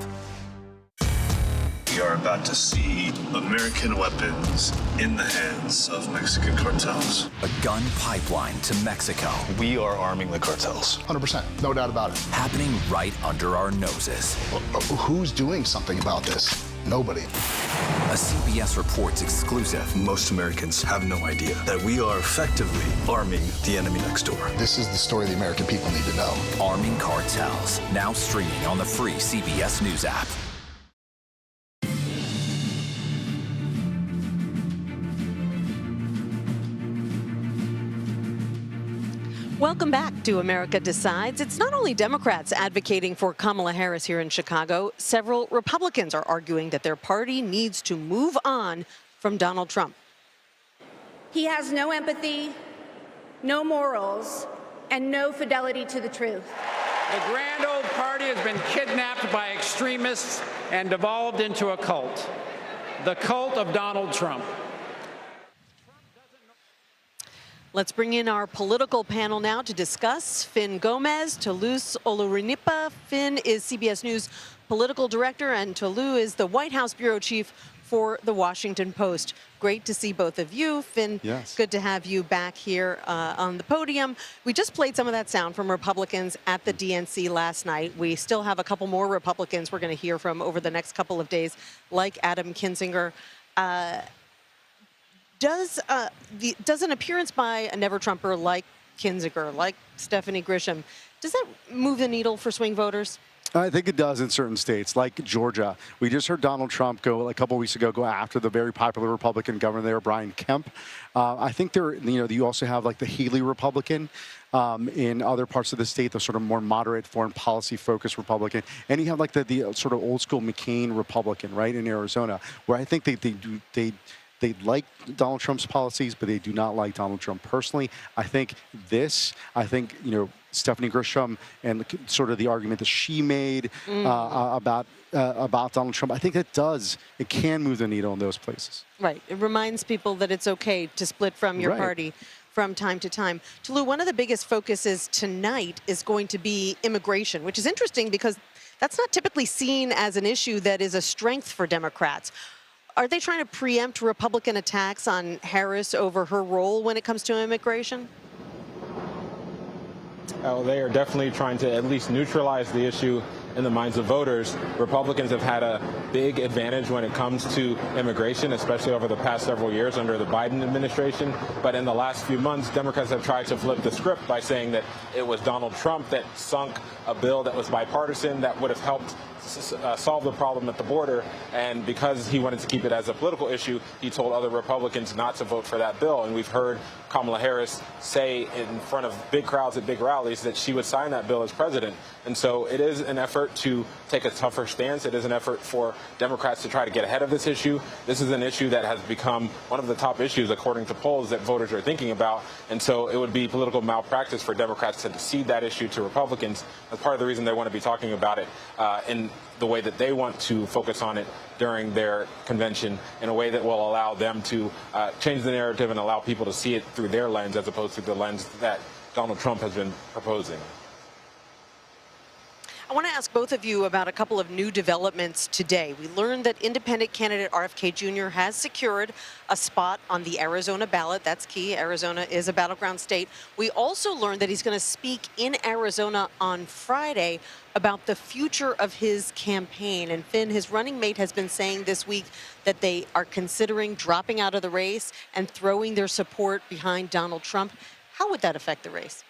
S1: We are about to see American weapons in the hands of Mexican cartels.
S16: A gun pipeline to Mexico.
S1: We are arming the cartels.
S34: 100%, no doubt about it.
S16: Happening right under our noses.
S34: Who's doing something about this? Nobody.
S16: A CBS Reports exclusive.
S1: Most Americans have no idea that we are effectively arming the enemy next door.
S34: This is the story the American people need to know.
S16: Arming cartels. Now streaming on the free CBS News app.
S2: Welcome back to America Decides. It's not only Democrats advocating for Kamala Harris here in Chicago. Several Republicans are arguing that their party needs to move on from Donald Trump.
S3: He has no empathy, no morals, and no fidelity to the truth.
S25: The grand old party has been kidnapped by extremists and devolved into a cult. The cult of Donald Trump.
S2: Let's bring in our political panel now to discuss. Finn Gomez, Toulouse Olorunipa. Finn is CBS News political director, and Toulouse is the White House bureau chief for the Washington Post. Great to see both of you. Finn,
S4: yes.
S2: Good to have you back here on the podium. We just played some of that sound from Republicans at the DNC last night. We still have a couple more Republicans we're going to hear from over the next couple of days, like Adam Kinzinger. Does an appearance by a never-Trumper like Kinzinger, like Stephanie Grisham, does that move the needle for swing voters?
S4: I think it does in certain states, like Georgia. We just heard Donald Trump go a couple weeks ago go after the very popular Republican governor there, Brian Kemp. I think you also have like the Healy Republican in other parts of the state, the sort of more moderate foreign policy focused Republican, and you have like the sort of old school McCain Republican, right, in Arizona, where I think they like Donald Trump's policies, but they do not like Donald Trump personally. I think Stephanie Grisham and sort of the argument that she made about Donald Trump, I think it can move the needle in those places.
S2: Right. It reminds people that it's okay to split from your party from time to time. Toulouse, one of the biggest focuses tonight is going to be immigration, which is interesting because that's not typically seen as an issue that is a strength for Democrats. Are they trying to preempt Republican attacks on Harris over her role when it comes to immigration?
S8: They are definitely trying to at least neutralize the issue in the minds of voters. Republicans have had a big advantage when it comes to immigration, especially over the past several years under the Biden administration. But in the last few months, Democrats have tried to flip the script by saying that it was Donald Trump that sunk a bill that was bipartisan that would have helped solve the problem at the border. And because he wanted to keep it as a political issue, he told other Republicans not to vote for that bill. And we've heard Kamala Harris say in front of big crowds at big rallies that she would sign that bill as president. And so it is an effort to take a tougher stance. It is an effort for Democrats to try to get ahead of this issue. This is an issue that has become one of the top issues, according to polls, that voters are thinking about. And so it would be political malpractice for Democrats to cede that issue to Republicans. That's part of the reason they want to be talking about it in the way that they want to focus on it during their convention, in a way that will allow them to change the narrative and allow people to see it through their lens as opposed to the lens that Donald Trump has been proposing.
S2: I want to ask both of you about a couple of new developments today. We learned that independent candidate RFK Jr. has secured a spot on the Arizona ballot. That's key. Arizona is a battleground state. We also learned that he's going to speak in Arizona on Friday about the future of his campaign. And Finn, his running mate, has been saying this week that they are considering dropping out of the race and throwing their support behind Donald Trump. How would that affect the race?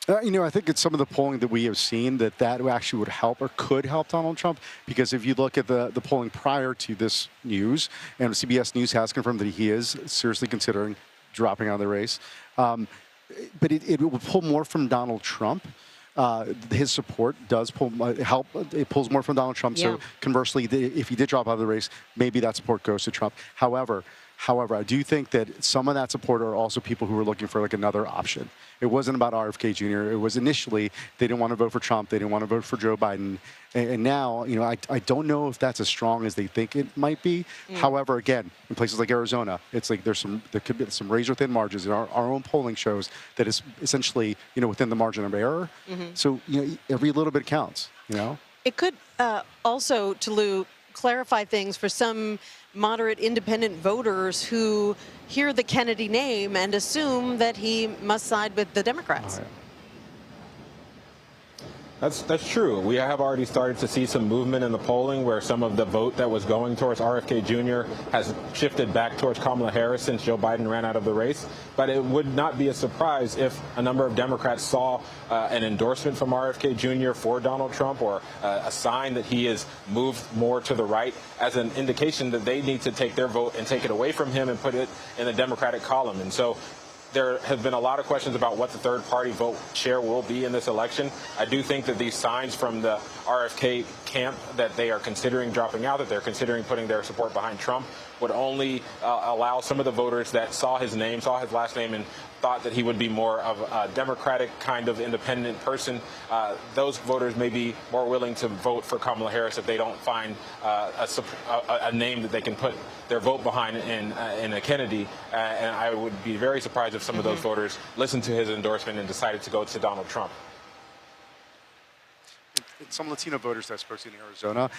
S4: I think it's some of the polling that we have seen that actually would help or could help Donald Trump, because if you look at the polling prior to this news, and CBS News has confirmed that he is seriously considering dropping out of the race, but it will pull more from Donald Trump. His support does help. It pulls more from Donald Trump.
S2: Yeah.
S4: So conversely, if he did drop out of the race, maybe that support goes to Trump. However, I do think that some of that support are also people who are looking for like another option. It wasn't about RFK Jr. It was initially they didn't want to vote for Trump. They didn't want to vote for Joe Biden. And now, I don't know if that's as strong as they think it might be. However, again, in places like Arizona, it's like there could be some razor thin margins. And our own polling shows that it's essentially, within the margin of error. So, every little bit counts,
S2: It could also, Toulouse, clarify things for some moderate independent voters who hear the Kennedy name and assume that he must side with the Democrats.
S4: Oh, yeah.
S8: That's true. We have already started to see some movement in the polling where some of the vote that was going towards RFK Jr. has shifted back towards Kamala Harris since Joe Biden ran out of the race. But it would not be a surprise if a number of Democrats saw an endorsement from RFK Jr. for Donald Trump, or a sign that he has moved more to the right, as an indication that they need to take their vote and take it away from him and put it in the Democratic column. And so there have been a lot of questions about what the third-party vote share will be in this election. I do think that these signs from the RFK camp that they are considering dropping out, that they're considering putting their support behind Trump, would only allow some of the voters that saw his name, saw his last name, and thought that he would be more of a Democratic kind of independent person. Those voters may be more willing to vote for Kamala Harris if they don't find a name that they can put their vote behind in a Kennedy. And I would be very surprised if some of those voters listened to his endorsement and decided to go to Donald Trump.
S4: Some Latino voters that I spoke to in Arizona,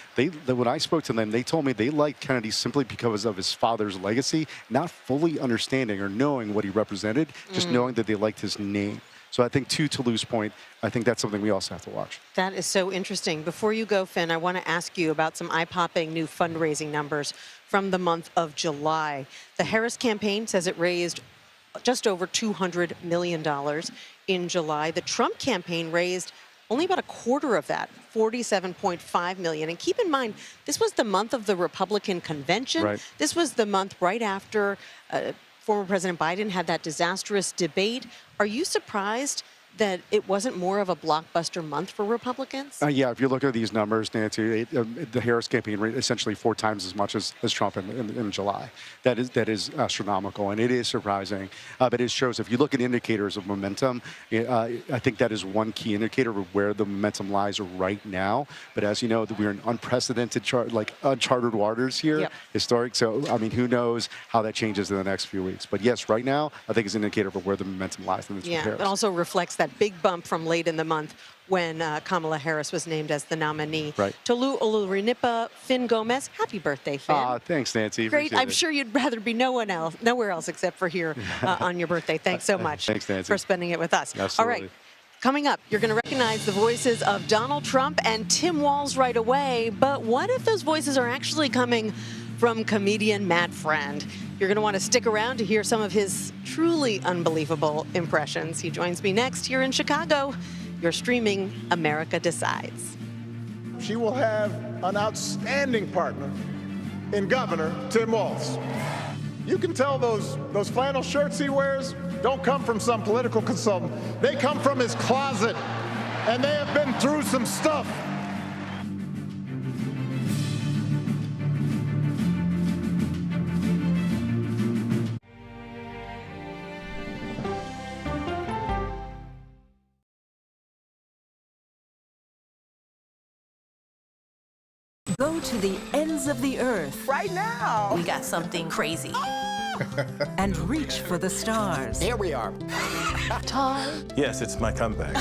S4: when I spoke to them, they told me they liked Kennedy simply because of his father's legacy, not fully understanding or knowing what he represented, just knowing that they liked his name. So I think, to Toulouse's point, I think that's something we also have to watch.
S2: That is so interesting. Before you go, Finn, I want to ask you about some eye-popping new fundraising numbers from the month of July. The Harris campaign says it raised just over $200 million in July. The Trump campaign raised only about a quarter of that, $47.5 million. And keep in mind, this was the month of the Republican convention.
S4: Right.
S2: This was the month right after former President Biden had that disastrous debate. Are you surprised that it wasn't more of a blockbuster month for Republicans?
S4: Yeah, if you look at these numbers, Nancy, the Harris campaign raised essentially 4 times as much as Trump in July. That is astronomical, and it is surprising. But it shows, if you look at indicators of momentum, I think that is one key indicator of where the momentum lies right now. But as you know, we're in unprecedented, uncharted waters here, historic. So, I mean, who knows how that changes in the next few weeks. But yes, right now, I think it's an indicator of where the momentum lies.
S2: Yeah, it also reflects that big bump from late in the month when Kamala Harris was named as the nominee.
S4: Right.
S2: Tolu Olurinipa, Finn Gomez, happy birthday, Finn.
S4: Thanks, Nancy.
S2: Great. I'm sure you'd rather be nowhere else except for here on your birthday. Thanks so much.
S4: Thanks, Nancy,
S2: for spending it with us.
S4: Absolutely.
S2: All right. Coming up, you're going to recognize the voices of Donald Trump and Tim Walz right away. But what if those voices are actually coming from comedian Matt Friend? You're going to want to stick around to hear some of his truly unbelievable impressions. He joins me next here in Chicago. You're streaming America Decides.
S5: She will have an outstanding partner in Governor Tim Walz. You can tell those flannel shirts he wears don't come from some political consultant. They come from his closet, and they have been through some stuff.
S6: Go to the ends of the earth.
S10: Right now.
S6: We got something crazy. And reach for the stars.
S10: Here we are.
S6: Time.
S7: Yes, it's my comeback.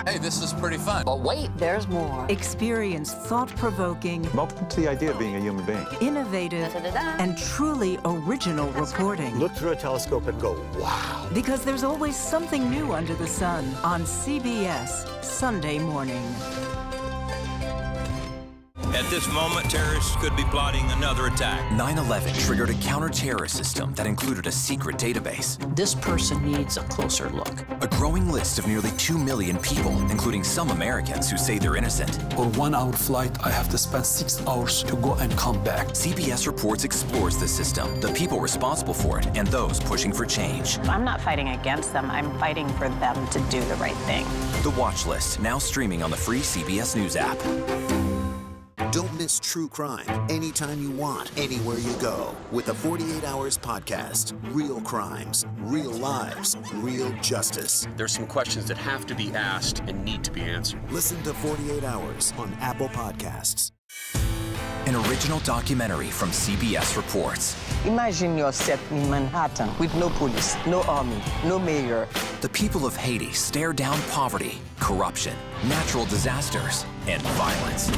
S9: Hey, this is pretty fun.
S6: But wait, there's more. Experience thought-provoking.
S7: I'm open to the idea of being a human being.
S6: Innovative and truly original reporting.
S34: Look through a telescope and go, wow.
S6: Because there's always something new under the sun on CBS Sunday morning.
S12: At this moment, terrorists could be plotting another attack.
S16: 9/11 triggered a counter-terrorist system that included a secret database.
S6: This person needs a closer look.
S16: A growing list of nearly 2 million people, including some Americans who say they're innocent.
S11: On 1 hour flight, I have to spend 6 hours to go and come back.
S16: CBS Reports explores the system, the people responsible for it, and those pushing for change.
S14: I'm not fighting against them. I'm fighting for them to do the right thing.
S16: The Watch List, now streaming on the free CBS News app.
S15: Don't miss true crime anytime you want, anywhere you go. With the 48 Hours podcast. Real crimes, real lives, real justice.
S17: There's some questions that have to be asked and need to be answered.
S15: Listen to 48 Hours on Apple Podcasts.
S16: An original documentary from CBS Reports.
S10: Imagine yourself in Manhattan with no police, no army, no mayor.
S16: The people of Haiti stare down poverty, corruption, natural disasters, and violence.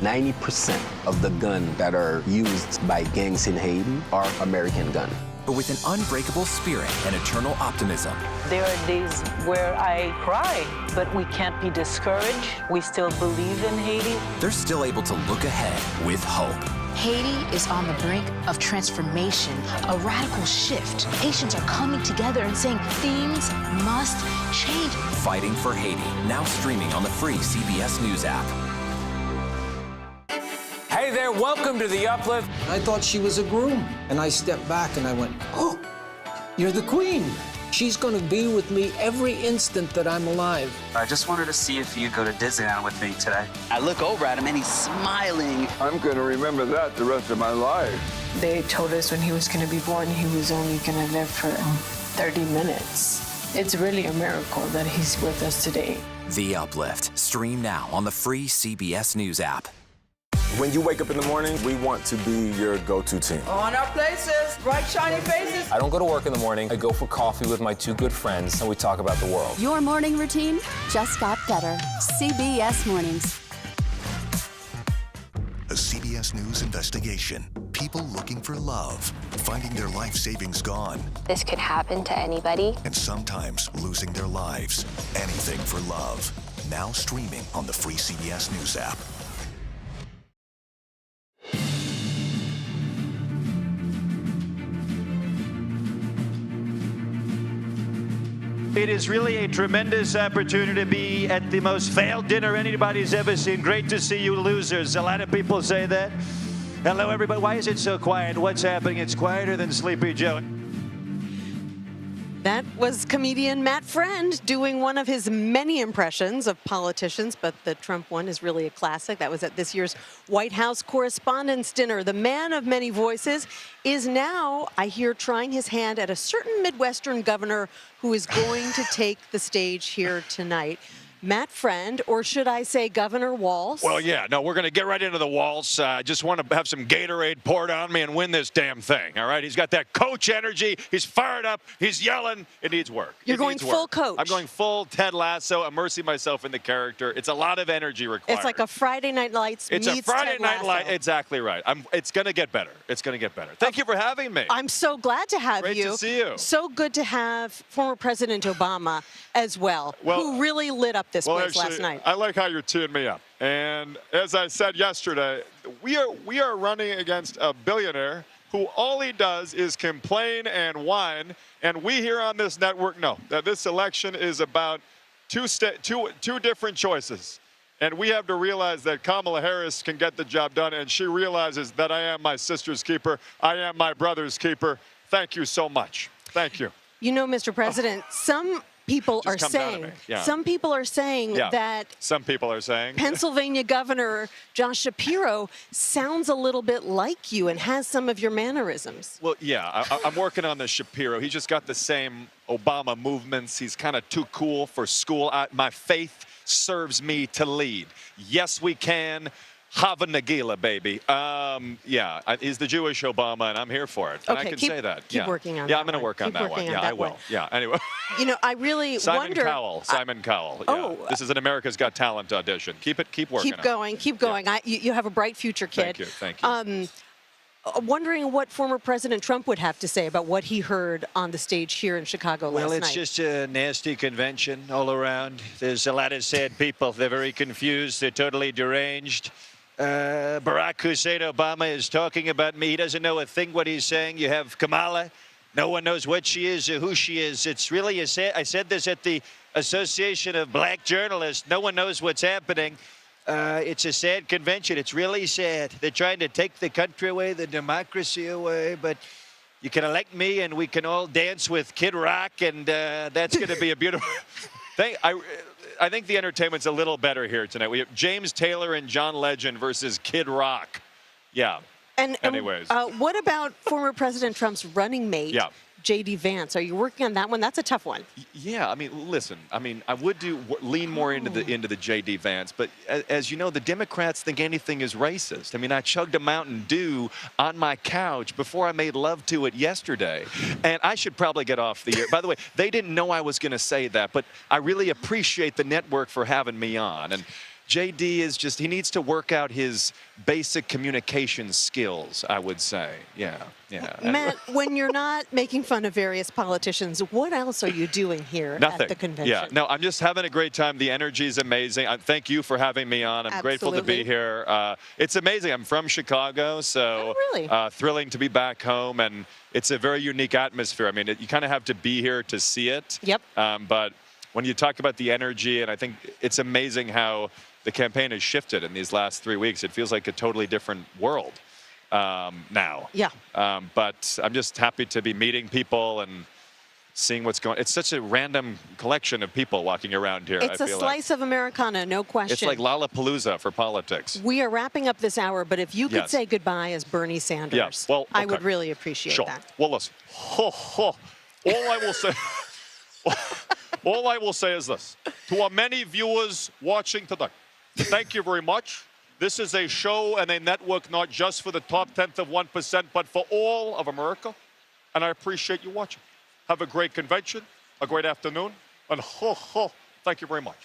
S34: 90% of the guns that are used by gangs in Haiti are American guns.
S16: But with an unbreakable spirit and eternal optimism.
S14: There are days where I cry, but we can't be discouraged. We still believe in Haiti.
S16: They're still able to look ahead with hope.
S18: Haiti is on the brink of transformation, a radical shift. Haitians are coming together and saying things must change.
S16: Fighting for Haiti, now streaming on the free CBS News app.
S19: Hey there, welcome to The Uplift.
S20: I thought she was a groom, and I stepped back and I went, oh, you're the queen. She's going to be with me every instant that I'm alive.
S21: I just wanted to see if you'd go to Disneyland with me today.
S22: I look over at him and he's smiling.
S23: I'm going to remember that the rest of my life.
S24: They told us when he was going to be born, he was only going to live for 30 minutes. It's really a miracle that he's with us today.
S16: The Uplift. Stream now on the free CBS News app.
S26: When you wake up in the morning, we want to be your go-to team.
S27: On our places, bright, shiny faces.
S26: I don't go to work in the morning. I go for coffee with my two good friends, and we talk about the world.
S28: Your morning routine just got better. CBS Mornings.
S29: A CBS News investigation. People looking for love, finding their life savings gone.
S30: This could happen to anybody.
S29: And sometimes losing their lives. Anything for love. Now streaming on the free CBS News app.
S31: It is really a tremendous opportunity to be at the most failed dinner anybody's ever seen. Great to see you losers. A lot of people say that. Hello, everybody. Why is it so quiet? What's happening? It's quieter than Sleepy Joe.
S2: That was comedian Matt Friend doing one of his many impressions of politicians, but the Trump one is really a classic. That was at this year's White House Correspondents' Dinner. The man of many voices is now, I hear, trying his hand at a certain Midwestern governor who is going to take the stage here tonight. Matt Friend, or should I say Governor Walz?
S32: Well, yeah, no, we're going to get right into the Walz. I just want to have some Gatorade poured on me and win this damn thing, all right? He's got that coach energy. He's fired up. He's yelling. It needs work.
S2: You're going full coach.
S32: I'm going full Ted Lasso, immersing myself in the character. It's a lot of energy required.
S2: It's like a Friday Night Lights meets
S32: It's a Friday
S2: Ted
S32: Night
S2: Lasso.
S32: Light. Exactly right. It's going to get better. It's going to get better. Thank you for having me.
S2: I'm so glad to have
S32: Great
S2: you.
S32: to see you.
S2: So good to have former President Obama as well, who really lit up this place last night.
S35: I like how you're teeing me up. And as I said yesterday, we are running against a billionaire who all he does is complain and whine. And we here on this network know that this election is about two different choices. And we have to realize that Kamala Harris can get the job done. And she realizes that I am my sister's keeper. I am my brother's keeper. Thank you so much. Thank you.
S2: You know, Mr. President, some people are saying, that
S32: some people are saying
S2: Pennsylvania Governor Josh Shapiro sounds a little bit like you and has some of your mannerisms.
S32: Well, yeah, I'm working on the Shapiro. He's just got the same Obama movements. He's kind of too cool for school. My faith serves me to lead. Yes, we can. Hava Nagila, baby. Yeah, he's the Jewish Obama, and I'm here for it. And
S2: Okay,
S32: I can
S2: keep-
S32: say that.
S2: keep
S32: yeah.
S2: working on
S32: Yeah,
S2: that
S32: I'm going to
S2: one.
S32: work on
S2: Keep
S32: that one.
S2: working on
S32: Yeah,
S2: that
S32: I will.
S2: one.
S32: Yeah, anyway.
S2: You know, I really
S32: Simon
S2: wonder.
S32: Cowell. Simon Cowell. Yeah.
S2: Oh.
S32: This is an America's Got Talent audition. Keep working
S2: Keep
S32: on
S2: going, keep going. You have a bright future, kid.
S32: Thank you.
S2: Wondering what former President Trump would have to say about what he heard on the stage here in Chicago last night.
S31: Well, it's just a nasty convention all around. There's a lot of sad people. They're very confused. They're totally deranged. Barack Hussein Obama is talking about me. He doesn't know a thing what he's saying. You have Kamala. No one knows what she is or who she is. It's really I said this at the Association of Black Journalists. No one knows what's happening. It's a sad convention. It's really sad. They're trying to take the country away, the democracy away, but you can elect me and we can all dance with Kid Rock, and that's going to be a beautiful thing. I think the entertainment's a little better here tonight. We have James Taylor and John Legend versus Kid Rock. Yeah. Anyways.
S2: What about former President Trump's running mate,
S32: Yeah.
S2: J.D. Vance? Are you working on that one? That's a tough one.
S32: Yeah, I mean, listen. I mean, I would lean more into the J.D. Vance, but as you know, the Democrats think anything is racist. I mean, I chugged a Mountain Dew on my couch before I made love to it yesterday, and I should probably get off the air. By the way, they didn't know I was going to say that, but I really appreciate the network for having me on. And JD is just, he needs to work out his basic communication skills, I would say. Yeah.
S2: Matt, when you're not making fun of various politicians, what else are you doing here at the convention?
S32: Yeah, no, I'm just having a great time. The energy is amazing. Thank you for having me on. I'm grateful to be here. It's amazing. I'm from Chicago, so thrilling to be back home, and it's a very unique atmosphere. I mean, you kind of have to be here to see it.
S2: Yep.
S32: But when you talk about the energy, and I think it's amazing how the campaign has shifted in these last 3 weeks. It feels like a totally different world now.
S2: Yeah.
S32: But I'm just happy to be meeting people and seeing what's going on. It's such a random collection of people walking around here.
S2: It's a slice of Americana, no question.
S32: It's like Lollapalooza for politics.
S2: We are wrapping up this hour, but if you could say goodbye as Bernie Sanders, I would really appreciate that.
S32: Well, listen. All I will say... all I will say is this. To our many viewers watching today, thank you very much. This is a show and a network not just for the top 10th of 1%, but for all of America. And I appreciate you watching. Have a great convention, a great afternoon, and thank you very much.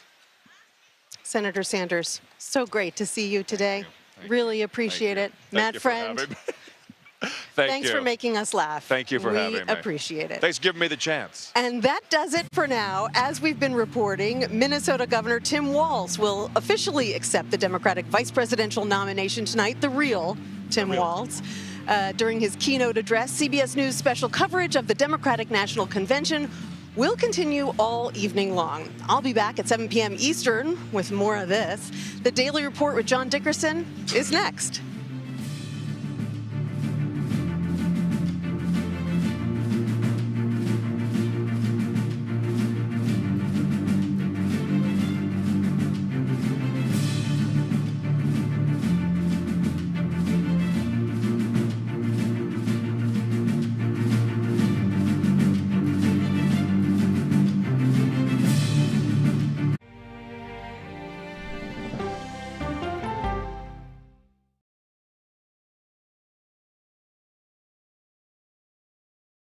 S2: Senator Sanders, so great to see you today. Really appreciate it. Matt Friend. Thanks for making us laugh.
S32: Thank you for having me.
S2: We appreciate it.
S32: Thanks for giving me the chance.
S2: And that does it for now. As we've been reporting, Minnesota Governor Tim Walz will officially accept the Democratic vice presidential nomination tonight, the real Tim Walz. During his keynote address, CBS News special coverage of the Democratic National Convention will continue all evening long. I'll be back at 7 p.m. Eastern with more of this. The Daily Report with John Dickerson is next.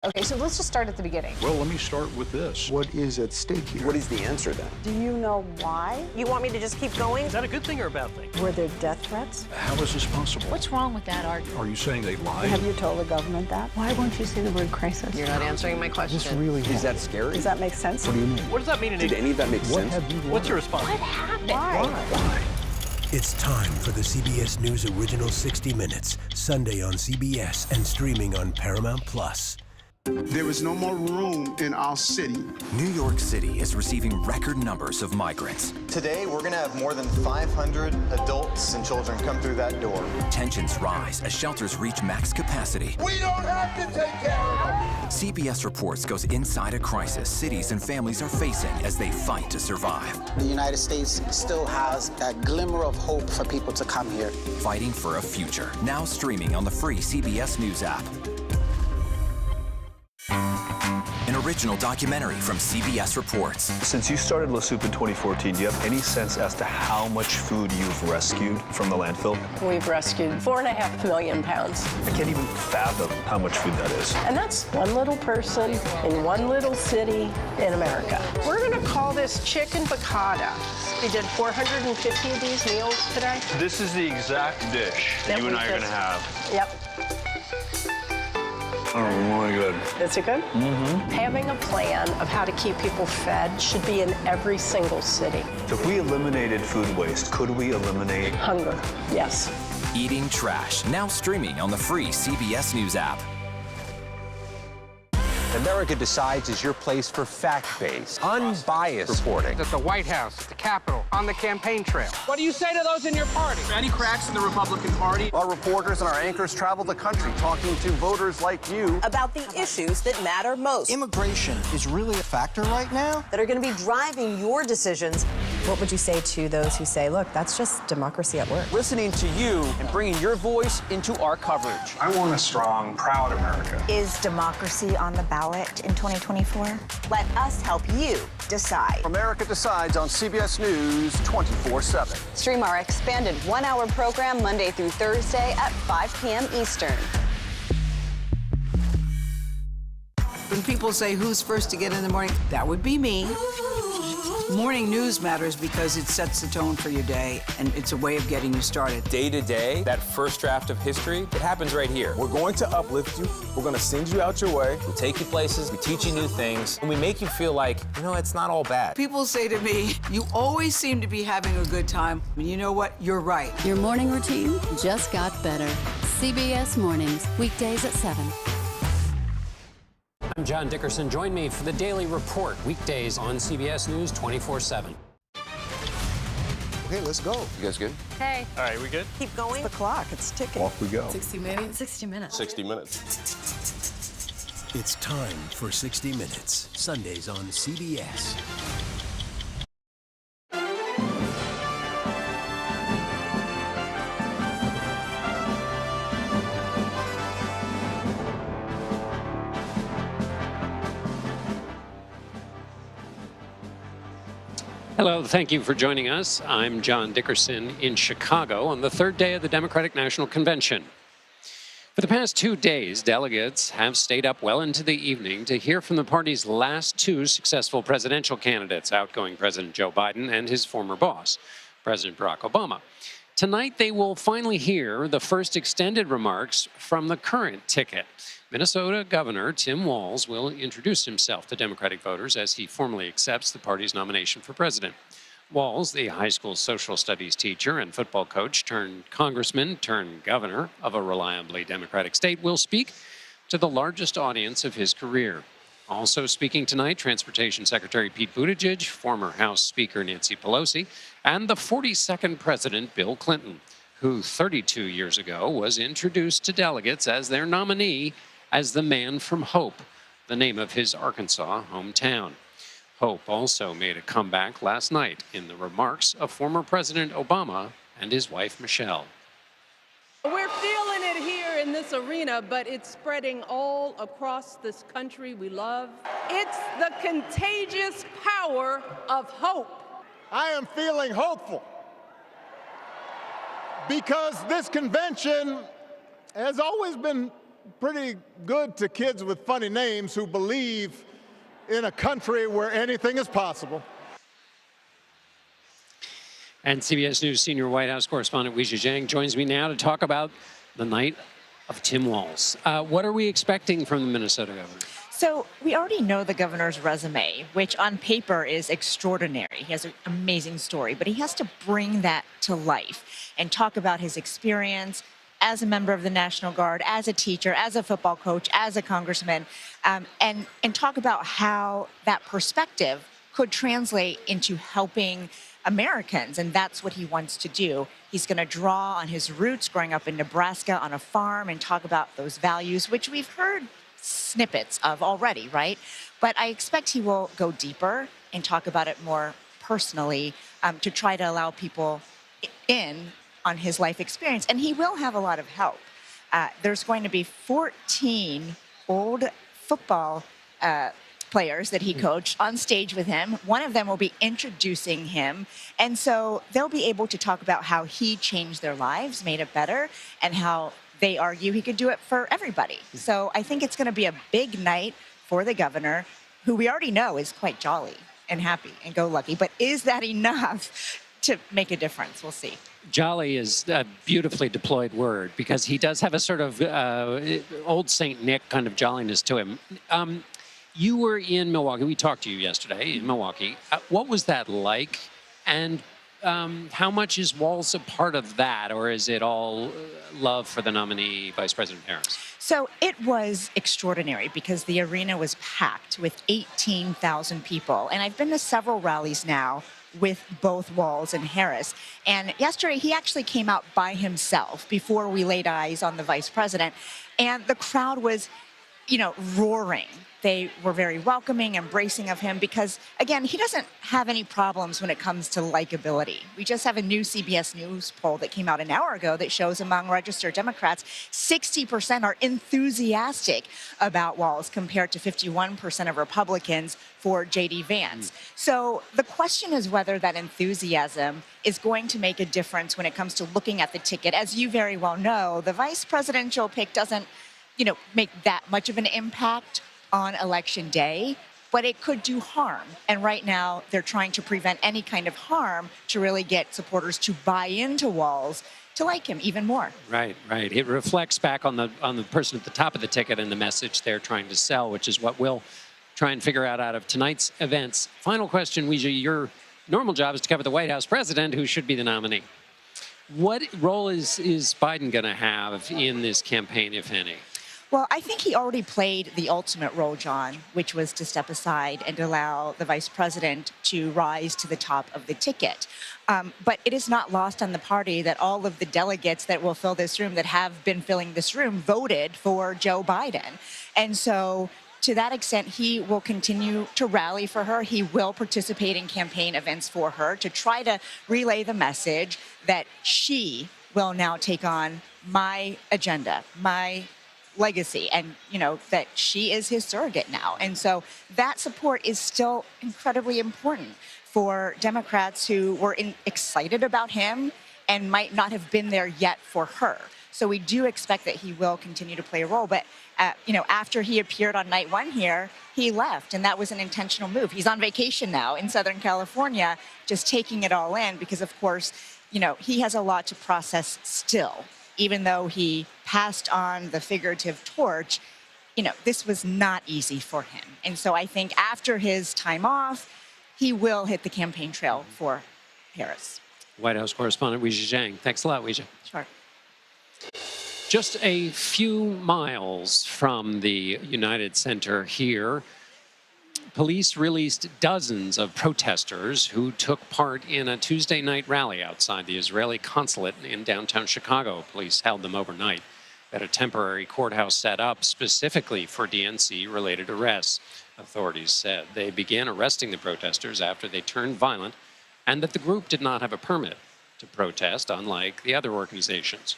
S1: Okay, so let's just start at the beginning.
S3: Well, let me start with this. What is at stake here?
S4: What is the answer then?
S1: Do you know why?
S3: You want me to just keep going? Is that a good thing or a bad thing?
S1: Were there death threats?
S3: How is this possible?
S18: What's wrong with that argument?
S3: Are you saying they lied?
S1: Have you told the government that? Why won't you say the word crisis?
S3: You're not answering my question.
S4: This really is that scary?
S1: Does that make sense?
S3: What do you mean? What does that mean?
S4: Did any of that make sense?
S3: What's your response?
S1: What happened? Why?
S5: It's time for the CBS News Original 60 Minutes, Sunday on CBS and streaming on Paramount+.
S6: There is no more room in our city.
S16: New York City is receiving record numbers of migrants.
S7: Today, we're going to have more than 500 adults and children come through that door.
S16: Tensions rise as shelters reach max capacity.
S7: We don't have to take care of them.
S16: CBS Reports goes inside a crisis cities and families are facing as they fight to survive.
S8: The United States still has that glimmer of hope for people to come here.
S16: Fighting for a future. Now streaming on the free CBS News app. An original documentary from CBS Reports.
S9: Since you started La Soup in 2014, do you have any sense as to how much food you've rescued from the landfill?
S24: We've rescued 4.5 million pounds.
S9: I can't even fathom how much food that is.
S24: And that's one little person in one little city in America. We're going to call this chicken piccata. We did 450 of these meals today.
S9: This is the exact dish that you and I are going to have.
S24: Yep.
S9: Oh, really good.
S24: Is it good?
S9: Mm-hmm.
S24: Having a plan of how to keep people fed should be in every single city.
S9: If we eliminated food waste, could we eliminate
S24: hunger? Yes.
S16: Eating Trash, now streaming on the free CBS News app.
S11: America Decides is your place for fact-based, unbiased reporting.
S12: At the White House, at the Capitol, on the campaign trail. What do you say to those in your party?
S7: Any cracks in the Republican Party? Our reporters and our anchors travel the country talking to voters like you
S13: about the issues that matter most.
S34: Immigration is really a factor right now
S13: that are going to be driving your decisions.
S15: What would you say to those who say, look, that's just democracy at work?
S7: Listening to you and bringing your voice into our coverage.
S17: I want a strong, proud America.
S25: Is democracy on the ballot in 2024?
S13: Let us help you decide.
S7: America Decides on CBS News 24/7.
S13: Stream our expanded one-hour program Monday through Thursday at 5 p.m. Eastern.
S10: When people say who's first to get in the morning, that would be me.
S14: Morning news matters because it sets the tone for your day, and it's a way of getting you started.
S11: Day to day, that first draft of history, it happens right here.
S19: We're going to uplift you. We're going to send you out your way.
S11: We take you places, we teach you new things, and we make you feel like, it's not all bad.
S14: People say to me, you always seem to be having a good time. And you know what? You're right.
S20: Your morning routine just got better. CBS Mornings, weekdays at 7.
S21: I'm John Dickerson. Join me for the Daily Report, weekdays on CBS News 24/7.
S19: Okay, let's go.
S4: You guys good?
S1: Hey.
S3: All right, we good?
S1: Keep going. It's the clock. It's ticking.
S19: Off we go.
S20: 60 minutes. 60 minutes.
S19: 60 minutes.
S5: It's time for 60 Minutes, Sundays on CBS.
S21: Hello, thank you for joining us. I'm John Dickerson in Chicago on the third day of the Democratic National Convention. For the past 2 days, delegates have stayed up well into the evening to hear from the party's last two successful presidential candidates, outgoing President Joe Biden and his former boss, President Barack Obama. Tonight, they will finally hear the first extended remarks from the current ticket. Minnesota Governor Tim Walz will introduce himself to Democratic voters as he formally accepts the party's nomination for president. Walz, the high school social studies teacher and football coach turned congressman turned governor of a reliably Democratic state, will speak to the largest audience of his career. Also speaking tonight, Transportation Secretary Pete Buttigieg, former House Speaker Nancy Pelosi, and the 42nd President Bill Clinton, who 32 years ago was introduced to delegates as their nominee as the Man from Hope, the name of his Arkansas hometown. Hope also made a comeback last night in the remarks of former President Obama and his wife, Michelle.
S22: We're feeling it here in this arena, but it's spreading all across this country we love. It's the contagious power of hope.
S23: I am feeling hopeful because this convention has always been pretty good to kids with funny names who believe in a country where anything is possible.
S21: And CBS News senior White House correspondent Weijia Jiang joins me now to talk about the night of Tim Walz. What are we expecting from the Minnesota governor?
S25: So we already know the governor's resume, which on paper is extraordinary. He has an amazing story, but he has to bring that to life and talk about his experience as a member of the National Guard, as a teacher, as a football coach, as a congressman, and talk about how that perspective could translate into helping Americans, and that's what he wants to do. He's going to draw on his roots growing up in Nebraska on a farm and talk about those values, which we've heard snippets of already, right? But I expect he will go deeper and talk about it more personally to try to allow people in on his life experience, and he will have a lot of help. There's going to be 14 old football players that he coached on stage with him. One of them will be introducing him, and so they'll be able to talk about how he changed their lives, made it better, and how they argue he could do it for everybody. So I think it's going to be a big night for the governor, who we already know is quite jolly and happy and go lucky, but is that enough to make a difference? We'll see.
S21: Jolly is a beautifully deployed word because he does have a sort of old St. Nick kind of jolliness to him. You were in Milwaukee. We talked to you yesterday in Milwaukee. What was that like? And how much is Walz a part of that, or is it all love for the nominee, Vice President Harris?
S25: So it was extraordinary because the arena was packed with 18,000 people. And I've been to several rallies now with both Walz and Harris. And yesterday, he actually came out by himself before we laid eyes on the vice president. And the crowd was, roaring. They were very welcoming, embracing of him because, again, he doesn't have any problems when it comes to likability. We just have a new CBS News poll that came out an hour ago that shows among registered Democrats, 60% are enthusiastic about Walz compared to 51% of Republicans for J.D. Vance. So the question is whether that enthusiasm is going to make a difference when it comes to looking at the ticket. As you very well know, the vice presidential pick doesn't, make that much of an impact on election day. but it could do harm. And right now, they're trying to prevent any kind of harm to really get supporters to buy into Walz to like him even more.
S21: Right. It reflects back on the person at the top of the ticket and the message they're trying to sell, which is what we'll try and figure out of tonight's events. Final question, Weijia, your normal job is to cover the White House president, who should be the nominee. What role is Biden going to have in this campaign, if any?
S25: Well, I think he already played the ultimate role, John, which was to step aside and allow the vice president to rise to the top of the ticket. But it is not lost on the party that all of the delegates that will fill this room, that have been filling this room, voted for Joe Biden. And so to that extent, he will continue to rally for her. He will participate in campaign events for her to try to relay the message that she will now take on my agenda, my legacy, and, that she is his surrogate now. And so that support is still incredibly important for Democrats who were excited about him and might not have been there yet for her. So we do expect that he will continue to play a role. But, after he appeared on night one here, he left, and that was an intentional move. He's on vacation now in Southern California, just taking it all in because, of course, he has a lot to process still. Even though he passed on the figurative torch, this was not easy for him. And so I think after his time off, he will hit the campaign trail for Paris.
S21: White House correspondent Weijia Jiang. Thanks a lot, Weijia.
S25: Sure.
S21: Just a few miles from the United Center here, police released dozens of protesters who took part in a Tuesday night rally outside the Israeli consulate in downtown Chicago. Police held them overnight at a temporary courthouse set up specifically for DNC-related arrests. Authorities said they began arresting the protesters after they turned violent and that the group did not have a permit to protest, unlike the other organizations.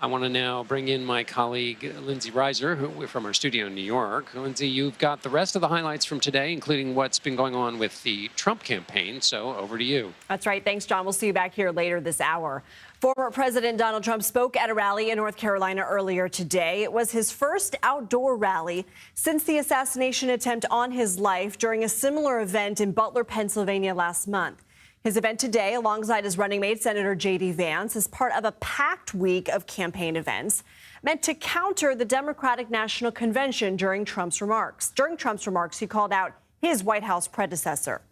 S21: I want to now bring in my colleague, Lindsay Reiser, from our studio in New York. Lindsay, you've got the rest of the highlights from today, including what's been going on with the Trump campaign. So over to you.
S2: That's right. Thanks, John. We'll see you back here later this hour. Former President Donald Trump spoke at a rally in North Carolina earlier today. It was his first outdoor rally since the assassination attempt on his life during a similar event in Butler, Pennsylvania last month. His event today, alongside his running mate, Senator J.D. Vance, is part of a packed week of campaign events meant to counter the Democratic National Convention during Trump's remarks. During Trump's remarks, he called out his White House predecessor.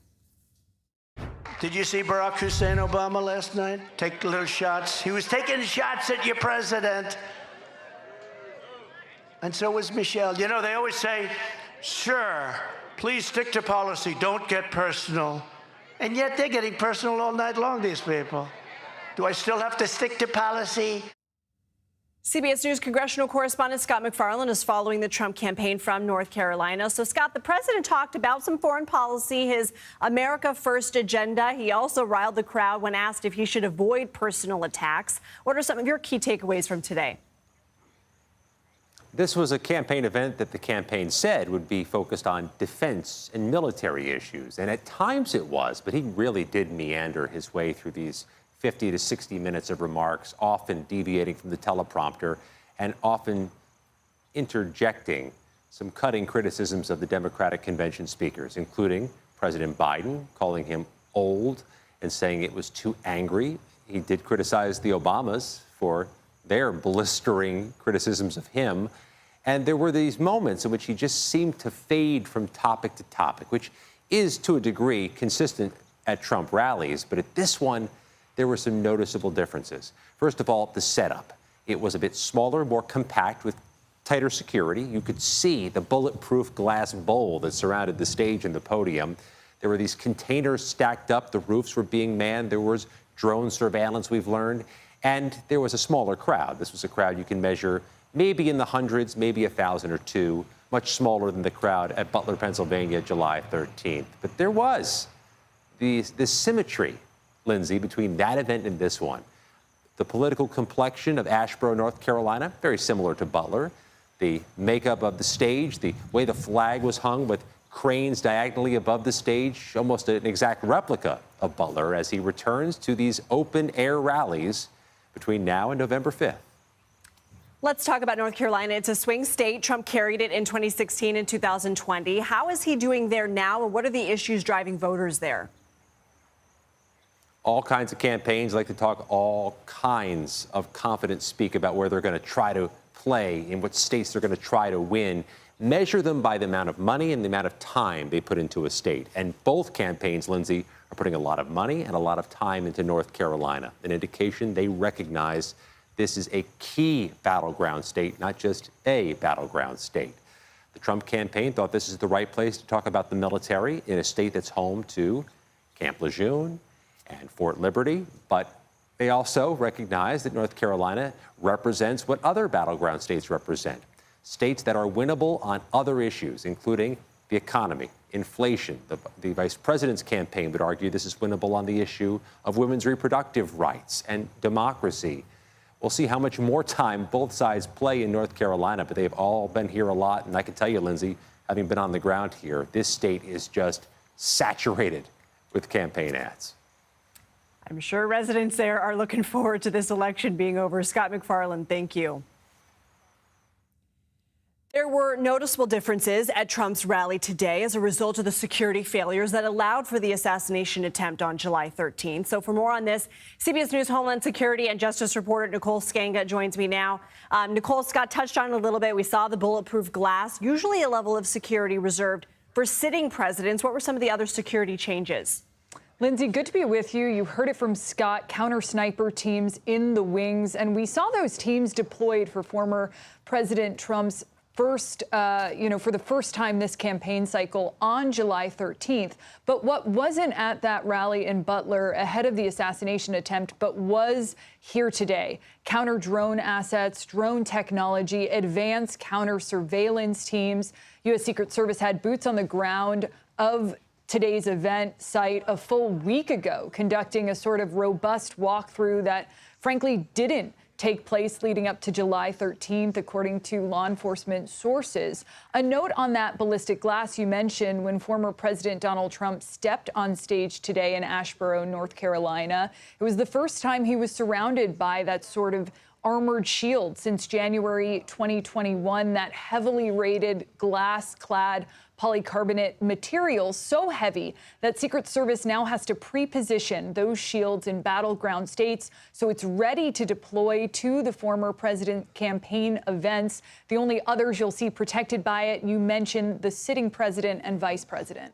S6: Did you see Barack Hussein Obama last night? Take little shots. He was taking shots at your president. And so was Michelle. They always say, sure, please stick to policy, don't get personal. And yet they're getting personal all night long, these people. Do I still have to stick to policy?
S2: CBS News congressional correspondent Scott MacFarlane is following the Trump campaign from North Carolina. So, Scott, the president talked about some foreign policy, his America First agenda. He also riled the crowd when asked if he should avoid personal attacks. What are some of your key takeaways from today?
S11: This was a campaign event that the campaign said would be focused on defense and military issues. And at times it was, but he really did meander his way through these 50 to 60 minutes of remarks, often deviating from the teleprompter and often interjecting some cutting criticisms of the Democratic convention speakers, including President Biden, calling him old and saying it was too angry. He did criticize the Obamas for their blistering criticisms of him. And there were these moments in which he just seemed to fade from topic to topic, which is to a degree consistent at Trump rallies. But at this one, there were some noticeable differences. First of all, the setup. It was a bit smaller, more compact, with tighter security. You could see the bulletproof glass bowl that surrounded the stage and the podium. There were these containers stacked up. The roofs were being manned. There was drone surveillance, we've learned. And there was a smaller crowd. This was a crowd you can measure maybe in the hundreds, maybe 1,000 or two, much smaller than the crowd at Butler, Pennsylvania, July 13th. But there was this symmetry, Lindsay, between that event and this one. The political complexion of Asheboro, North Carolina, very similar to Butler. The makeup of the stage, the way the flag was hung with cranes diagonally above the stage, almost an exact replica of Butler as he returns to these open-air rallies between now and November 5th.
S2: Let's talk about North Carolina. It's a swing state. Trump carried it in 2016 and 2020. How is he doing there now, and what are the issues driving voters there?
S11: All kinds of campaigns like to talk all kinds of confident speak about where they're going to try to play, in what states they're going to try to win. Measure them by the amount of money and the amount of time they put into a state. And both campaigns, Lindsay, are putting a lot of money and a lot of time into North Carolina, an indication they recognize this is a key battleground state, not just a battleground state. The Trump campaign thought this is the right place to talk about the military in a state that's home to Camp Lejeune and Fort Liberty, but they also recognize that North Carolina represents what other battleground states represent, states that are winnable on other issues, including the economy, inflation. The vice president's campaign would argue this is winnable on the issue of women's reproductive rights and democracy. We'll see how much more time both sides play in North Carolina, but they've all been here a lot. And I can tell you, Lindsay, having been on the ground here, this state is just saturated with campaign ads.
S2: I'm sure residents there are looking forward to this election being over. Scott McFarland, thank you. There were noticeable differences at Trump's rally today as a result of the security failures that allowed for the assassination attempt on July 13th. So for more on this, CBS News Homeland Security and Justice reporter Nicole Skanga joins me now. Nicole, Scott touched on it a little bit. We saw the bulletproof glass, usually a level of security reserved for sitting presidents. What were some of the other security changes?
S8: Lindsay, good to be with you. You heard it from Scott, counter sniper teams in the wings. And we saw those teams deployed for former President Trump's for the first time this campaign cycle on July 13th. But what wasn't at that rally in Butler ahead of the assassination attempt, but was here today, counter drone assets, drone technology, advanced counter surveillance teams. U.S. Secret Service had boots on the ground of today's event site a full week ago, conducting a sort of robust walkthrough that frankly didn't take place leading up to July 13th, according to law enforcement sources. A note on that ballistic glass you mentioned: when former President Donald Trump stepped on stage today in Asheboro, North Carolina, it was the first time he was surrounded by that sort of armored shield since January 2021, that heavily rated glass-clad polycarbonate material, so heavy that Secret Service now has to pre-position those shields in battleground states so it's ready to deploy to the former president campaign events. The only others you'll see protected by it, you mentioned the sitting president and vice president.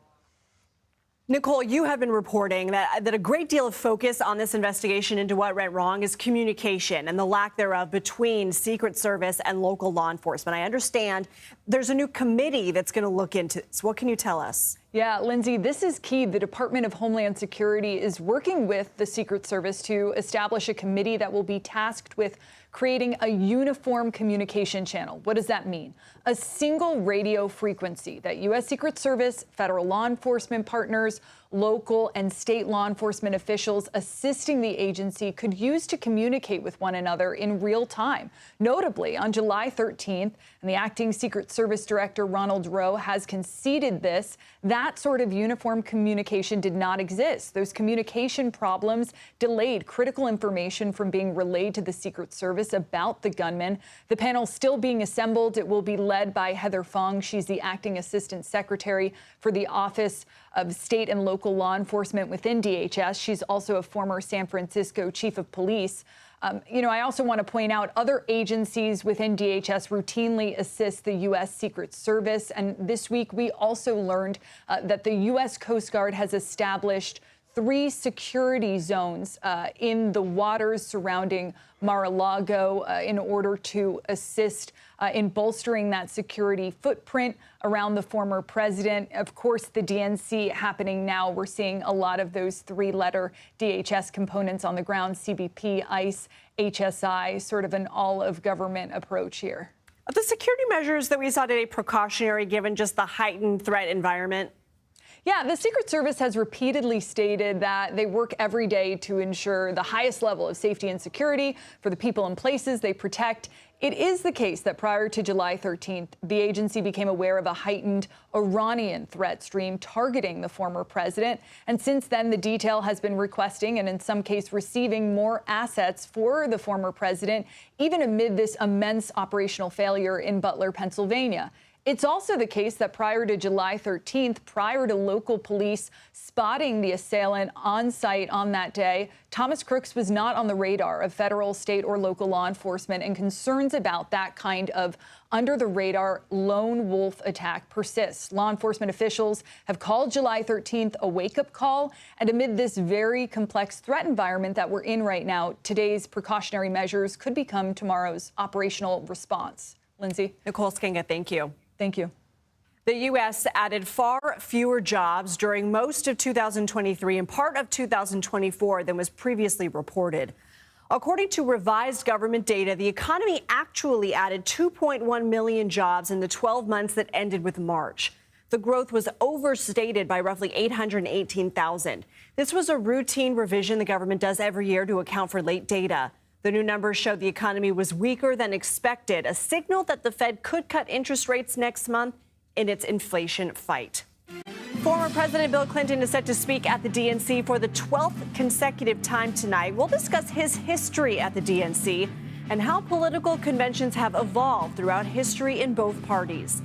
S2: Nicole, you have been reporting that a great deal of focus on this investigation into what went wrong is communication and the lack thereof between Secret Service and local law enforcement. I understand there's a new committee that's going to look into this. What can you tell us?
S8: Yeah, Lindsay, this is key. The Department of Homeland Security is working with the Secret Service to establish a committee that will be tasked with creating a uniform communication channel. What does that mean? A single radio frequency that U.S. Secret Service, federal law enforcement partners, local and state law enforcement officials assisting the agency could use to communicate with one another in real time. Notably, on July 13th, and the acting Secret Service Director Ronald Rowe has conceded this, that sort of uniform communication did not exist. Those communication problems delayed critical information from being relayed to the Secret Service about the gunman. The panel still being assembled. It will be led by Heather Fong. She's the acting assistant secretary for the Office of State and Local Law Enforcement within DHS. She's also a former San Francisco chief of police. I also want to point out other agencies within DHS routinely assist the U.S. Secret Service. And this week, we also learned that the U.S. Coast Guard has established 3 security zones in the waters surrounding Mar-a-Lago in order to assist in bolstering that security footprint around the former president. Of course, the DNC happening now. We're seeing a lot of those 3-letter DHS components on the ground: CBP, ICE, HSI, sort of an all-of-government approach here.
S2: Are the security measures that we saw today precautionary given just the heightened threat environment?
S8: Yeah, the Secret Service has repeatedly stated that they work every day to ensure the highest level of safety and security for the people and places they protect. It is the case that prior to July 13th, the agency became aware of a heightened Iranian threat stream targeting the former president. And since then, the detail has been requesting and in some case receiving more assets for the former president, even amid this immense operational failure in Butler, Pennsylvania. It's also the case that prior to July 13th, prior to local police spotting the assailant on site on that day, Thomas Crooks was not on the radar of federal, state, or local law enforcement, and concerns about that kind of under-the-radar lone wolf attack persists. Law enforcement officials have called July 13th a wake-up call, and amid this very complex threat environment that we're in right now, today's precautionary measures could become tomorrow's operational response. Lindsay.
S2: Nicole Skinga, thank you.
S8: Thank you.
S2: The U.S. added far fewer jobs during most of 2023 and part of 2024 than was previously reported. According to revised government data, the economy actually added 2.1 million jobs in the 12 months that ended with March. The growth was overstated by roughly 818,000. This was a routine revision the government does every year to account for late data. The new numbers showed the economy was weaker than expected, a signal that the Fed could cut interest rates next month in its inflation fight. Former President Bill Clinton is set to speak at the DNC for the 12th consecutive time tonight. We'll discuss his history at the DNC and how political conventions have evolved throughout history in both parties.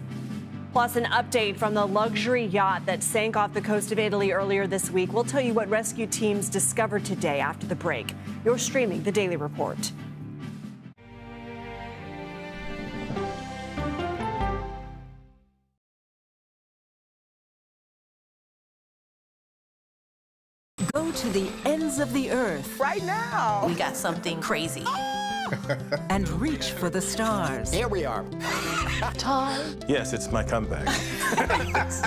S2: Plus, an update from the luxury yacht that sank off the coast of Italy earlier this week. We'll tell you what rescue teams discovered today after the break. You're streaming The Daily Report.
S9: Go to the ends of the earth.
S1: Right now.
S9: We got something crazy. And reach for the stars.
S12: Here we are.
S9: Time.
S19: Yes, it's my comeback.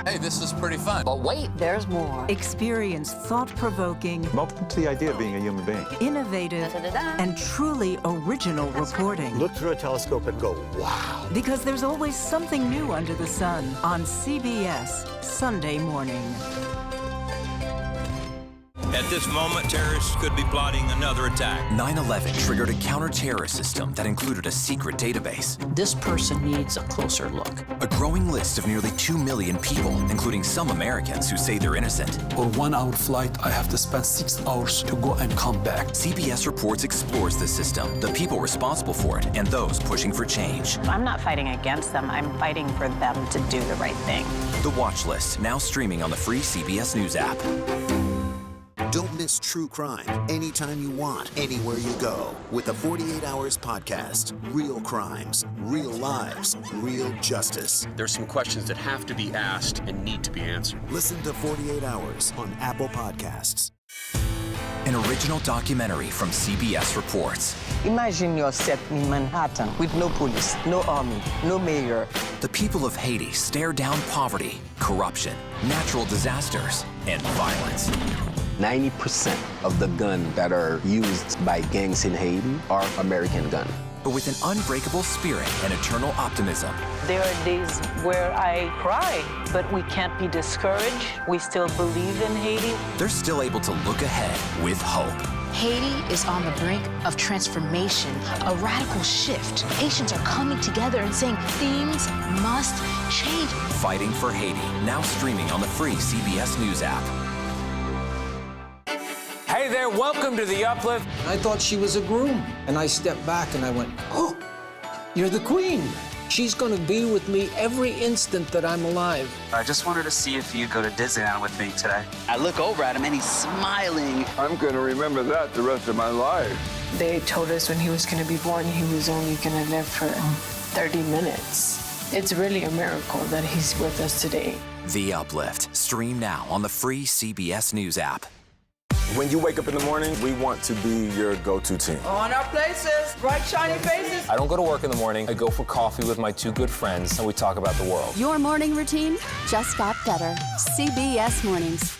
S12: Hey, this is pretty fun. But wait, there's more.
S9: Experience thought-provoking.
S19: I'm open to the idea of being a human being.
S9: Innovative and truly original reporting.
S16: Look through a telescope and go, wow.
S9: Because there's always something new under the sun on CBS Sunday morning.
S18: At this moment, terrorists could be plotting another attack.
S24: 9/11 triggered a counter-terrorist system that included a secret database.
S9: This person needs a closer look.
S24: A growing list of nearly 2 million people, including some Americans who say they're innocent.
S26: For 1 hour flight, I have to spend 6 hours to go and come back.
S24: CBS Reports explores the system, the people responsible for it, and those pushing for change.
S27: I'm not fighting against them. I'm fighting for them to do the right thing.
S24: The Watch List, now streaming on the free CBS News app.
S28: Don't miss true crime anytime you want, anywhere you go. With the 48 Hours podcast. Real crimes, real lives, real justice.
S29: There's some questions that have to be asked and need to be answered.
S28: Listen to 48 Hours on Apple Podcasts.
S24: An original documentary from CBS Reports.
S30: Imagine yourself in Manhattan with no police, no army, no mayor.
S24: The people of Haiti stare down poverty, corruption, natural disasters, and violence.
S4: 90% of the guns that are used by gangs in Haiti are American guns.
S24: But with an unbreakable spirit and eternal optimism.
S27: There are days where I cry, but we can't be discouraged. We still believe in Haiti.
S24: They're still able to look ahead with hope.
S31: Haiti is on the brink of transformation, a radical shift. Haitians are coming together and saying things must change.
S24: Fighting for Haiti, now streaming on the free CBS News app.
S32: Hey there, welcome to The Uplift.
S33: I thought she was a groom, and I stepped back and I went, oh, you're the queen. She's gonna be with me every instant that I'm alive.
S34: I just wanted to see if you'd go to Disneyland with me today.
S35: I look over at him and he's smiling.
S36: I'm gonna remember that the rest of my life.
S37: They told us when he was gonna be born, he was only gonna live for 30 minutes. It's really a miracle that he's with us today.
S24: The Uplift, stream now on the free CBS News app.
S19: When you wake up in the morning, we want to be your go-to team.
S14: On our places, bright, shiny faces.
S26: I don't go to work in the morning. I go for coffee with my 2 good friends, and we talk about the world.
S20: Your morning routine just got better. CBS Mornings.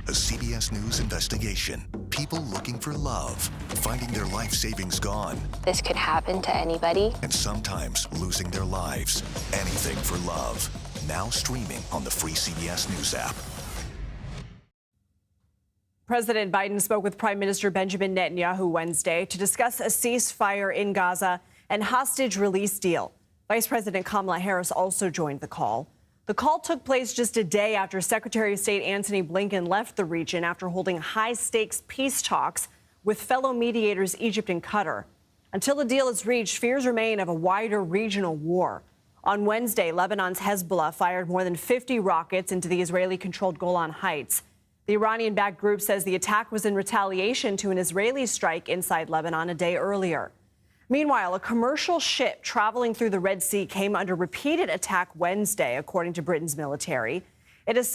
S38: A CBS News investigation. People looking for love, finding their life savings gone.
S39: This could happen to anybody.
S38: And sometimes losing their lives. Anything for love. Now streaming on the free CBS News app.
S1: President Biden spoke with Prime Minister Benjamin Netanyahu Wednesday to discuss a ceasefire in Gaza and hostage release deal. Vice President Kamala Harris also joined the call. The call took place just a day after Secretary of State Antony Blinken left the region after holding high-stakes peace talks with fellow mediators Egypt and Qatar. Until the deal is reached, fears remain of a wider regional war. On Wednesday, Lebanon's Hezbollah fired more than 50 rockets into the Israeli-controlled Golan Heights. The Iranian-backed group says the attack was in retaliation to an Israeli strike inside Lebanon a day earlier. Meanwhile, a commercial ship traveling through the Red Sea came under repeated attack Wednesday, according to Britain's military. It is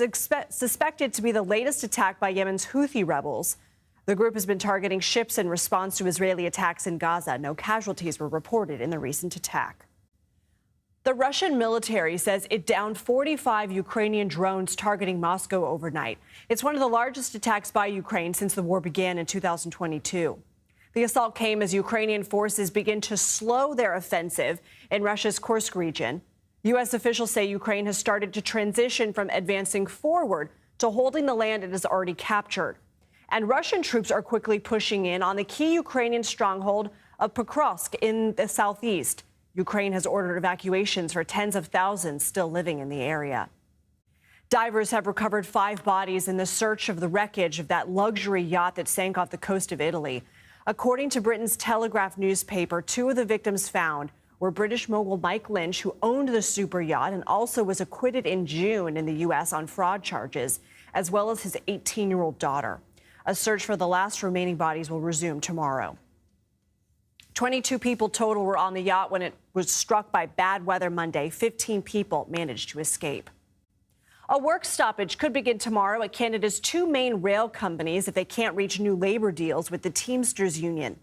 S1: suspected to be the latest attack by Yemen's Houthi rebels. The group has been targeting ships in response to Israeli attacks in Gaza. No casualties were reported in the recent attack. The Russian military says it downed 45 Ukrainian drones targeting Moscow overnight. It's one of the largest attacks by Ukraine since the war began in 2022. The assault came as Ukrainian forces begin to slow their offensive in Russia's Kursk region. U.S. officials say Ukraine has started to transition from advancing forward to holding the land it has already captured. And Russian troops are quickly pushing in on the key Ukrainian stronghold of Pokrovsk in the southeast. Ukraine has ordered evacuations for tens of thousands still living in the area. Divers have recovered 5 bodies in the search of the wreckage of that luxury yacht that sank off the coast of Italy. According to Britain's Telegraph newspaper, 2 of the victims found were British mogul Mike Lynch, who owned the super yacht and also was acquitted in June in the U.S. on fraud charges, as well as his 18-year-old daughter. A search for the last remaining bodies will resume tomorrow. 22 people total were on the yacht when it was struck by bad weather Monday. 15 people managed to escape. A work stoppage could begin tomorrow at Canada's 2 main rail companies if they can't reach new labor deals with the Teamsters Union.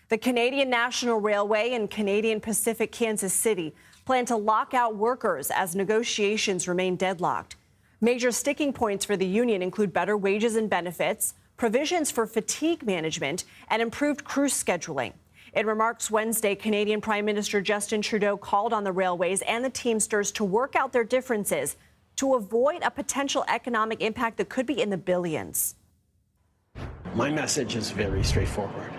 S1: The Canadian National Railway and Canadian Pacific Kansas City plan to lock out workers as negotiations remain deadlocked. Major sticking points for the union include better wages and benefits, provisions for fatigue management, and improved crew scheduling. In remarks Wednesday, Canadian Prime Minister Justin Trudeau called on the railways and the Teamsters to work out their differences to avoid a potential economic impact that could be in the billions.
S2: My message is very straightforward.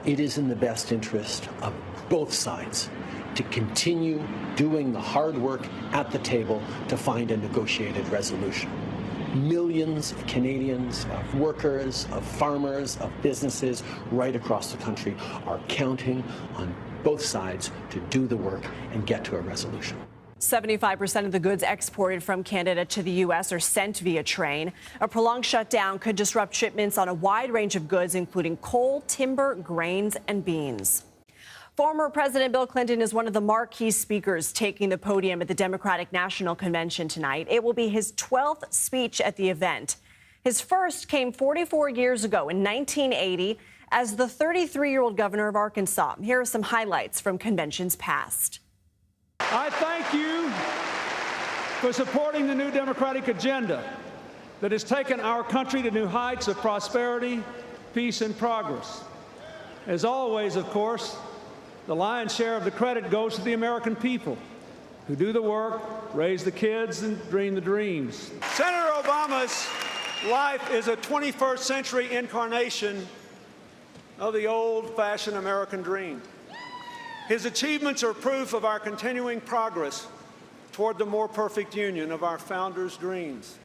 S2: It is in the best interest of both sides to continue doing the hard work at the table to find a negotiated resolution. Millions of Canadians, of workers, of farmers, of businesses right across the country are counting on both sides to do the work and get to a resolution.
S1: 75% of the goods exported from Canada to the U.S. are sent via train. A prolonged shutdown could disrupt shipments on a wide range of goods, including coal, timber, grains, and beans. Former President Bill Clinton is one of the marquee speakers taking the podium at the Democratic National Convention tonight. It will be his 12th speech at the event. His first came 44 years ago in 1980 as the 33-year-old governor of Arkansas. Here are some highlights from conventions past.
S3: I thank you for supporting the new Democratic agenda that has taken our country to new heights of prosperity, peace, and progress. As always, of course, the lion's share of the credit goes to the American people who do the work, raise the kids, and dream the dreams. Senator Obama's life is a 21st century incarnation of the old-fashioned American dream. His achievements are proof of our continuing progress toward the more perfect union of our founders' dreams.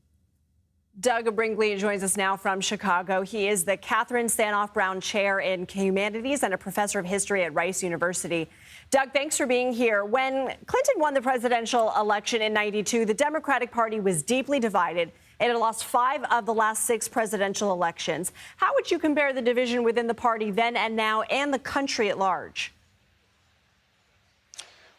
S1: Doug Brinkley joins us now from Chicago. He is the Catherine Sanoff Brown Chair in Humanities and a professor of history at Rice University. Doug, thanks for being here. When Clinton won the presidential election in '92, the Democratic Party was deeply divided. It had lost 5 of the last 6 presidential elections. How would you compare the division within the party then and now and the country at large?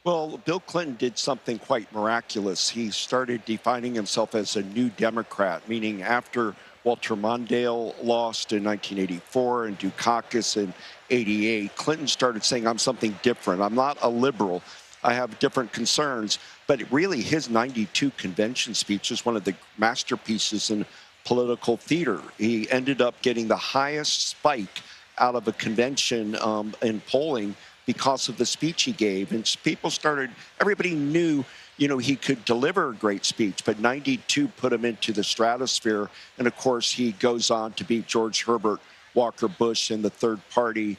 S5: Well, Bill Clinton did something quite miraculous. He started defining himself as a new Democrat, meaning after Walter Mondale lost in 1984 and Dukakis in '88, Clinton started saying, I'm something different. I'm not a liberal. I have different concerns. But really, his '92 convention speech is one of the masterpieces in political theater. He ended up getting the highest spike out of a convention in polling because of the speech he gave. And people started, everybody knew he could deliver a great speech, but 92 put him into the stratosphere. And of course, he goes on to beat George Herbert Walker Bush and the third party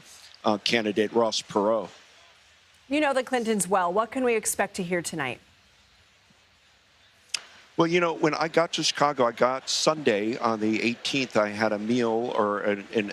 S5: candidate, Ross Perot.
S1: You know the Clintons well. What can we expect to hear tonight?
S5: Well, when I got to Chicago, I got Sunday on the 18th. I had a meal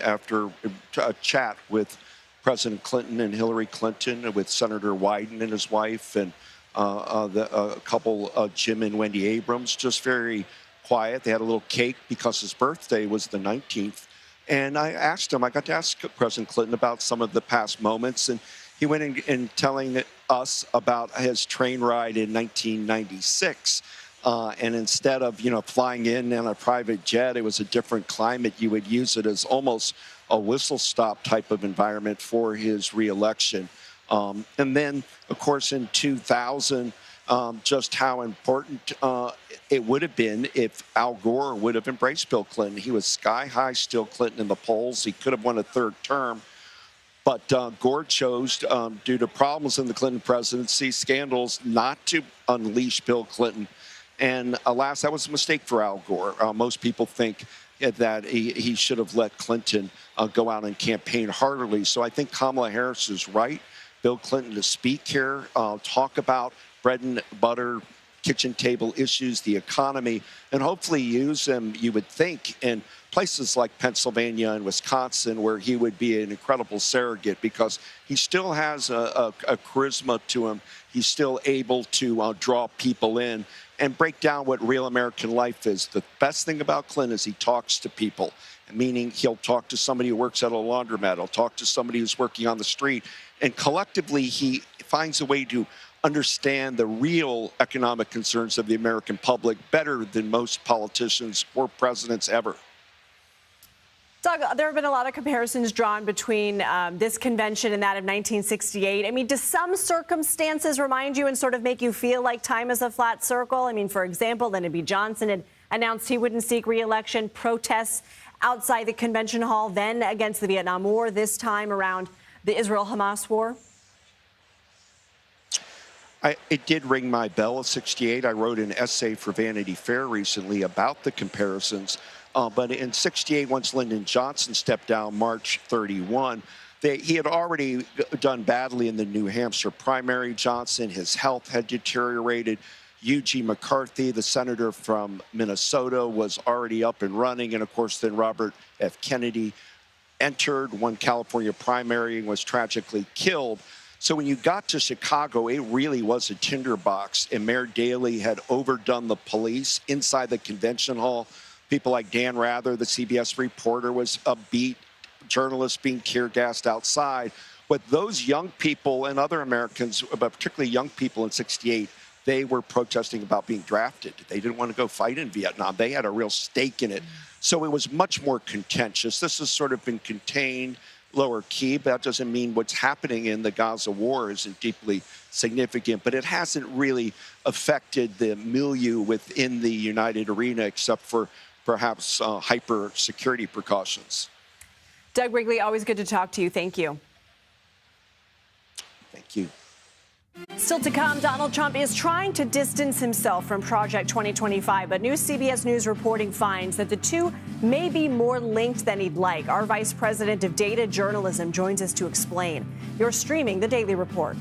S5: after a chat with President Clinton and Hillary Clinton, with Senator Wyden and his wife, and a couple, Jim and Wendy Abrams, just very quiet. They had a little cake because his birthday was the 19th. And I got to ask President Clinton about some of the past moments. And he went in telling us about his train ride in 1996. And instead of, flying in a private jet, it was a different climate. You would use it as almost a whistle-stop type of environment for his reelection. And then, of course, in 2000, just how important it would have been if Al Gore would have embraced Bill Clinton. He was sky-high still Clinton in the polls. He could have won a third term. But Gore chose, due to problems in the Clinton presidency, scandals, not to unleash Bill Clinton. And alas, that was a mistake for Al Gore. Most people think that he should have let Clinton go out and campaign heartily. So I think Kamala Harris is right. Bill Clinton to speak here, talk about bread and butter, kitchen table issues, the economy, and hopefully use them, you would think, in places like Pennsylvania and Wisconsin, where he would be an incredible surrogate because he still has a charisma to him. He's still able to draw people in and break down what real American life is. The best thing about Clinton is he talks to people, meaning he'll talk to somebody who works at a laundromat. He'll talk to somebody who's working on the street. And collectively, he finds a way to understand the real economic concerns of the American public better than most politicians or presidents ever.
S1: Doug, there have been a lot of comparisons drawn between this convention and that of 1968. I mean, do some circumstances remind you and sort of make you feel like time is a flat circle? I mean, for example, Lyndon B. Johnson had announced he wouldn't seek re-election, protests outside the convention hall, then against the Vietnam War, this time around the Israel-Hamas war.
S5: It did ring my bell of 68. I wrote an essay for Vanity Fair recently about the comparisons. But in 68, once Lyndon Johnson stepped down March 31, he had already done badly in the New Hampshire primary. Johnson, his health had deteriorated. Eugene McCarthy, the senator from Minnesota, was already up and running. And of course, then Robert F. Kennedy entered, won California primary, and was tragically killed. So when you got to Chicago, it really was a tinderbox. And Mayor Daley had overdone the police inside the convention hall. People like Dan Rather, the CBS reporter, was upbeat. Journalists being tear-gassed outside. But those young people and other Americans, but particularly young people in 68, they were protesting about being drafted. They didn't want to go fight in Vietnam. They had a real stake in it. So it was much more contentious. This has sort of been contained, lower key, but that doesn't mean what's happening in the Gaza war isn't deeply significant. But it hasn't really affected the milieu within the United Arena, except for perhaps hyper security precautions.
S1: Doug Wrigley, always good to talk to you. Thank you.
S5: Thank you.
S1: Still to come, Donald Trump is trying to distance himself from Project 2025, but new CBS News reporting finds that the two may be more linked than he'd like. Our Vice President of Data Journalism joins us to explain. You're streaming The Daily Report.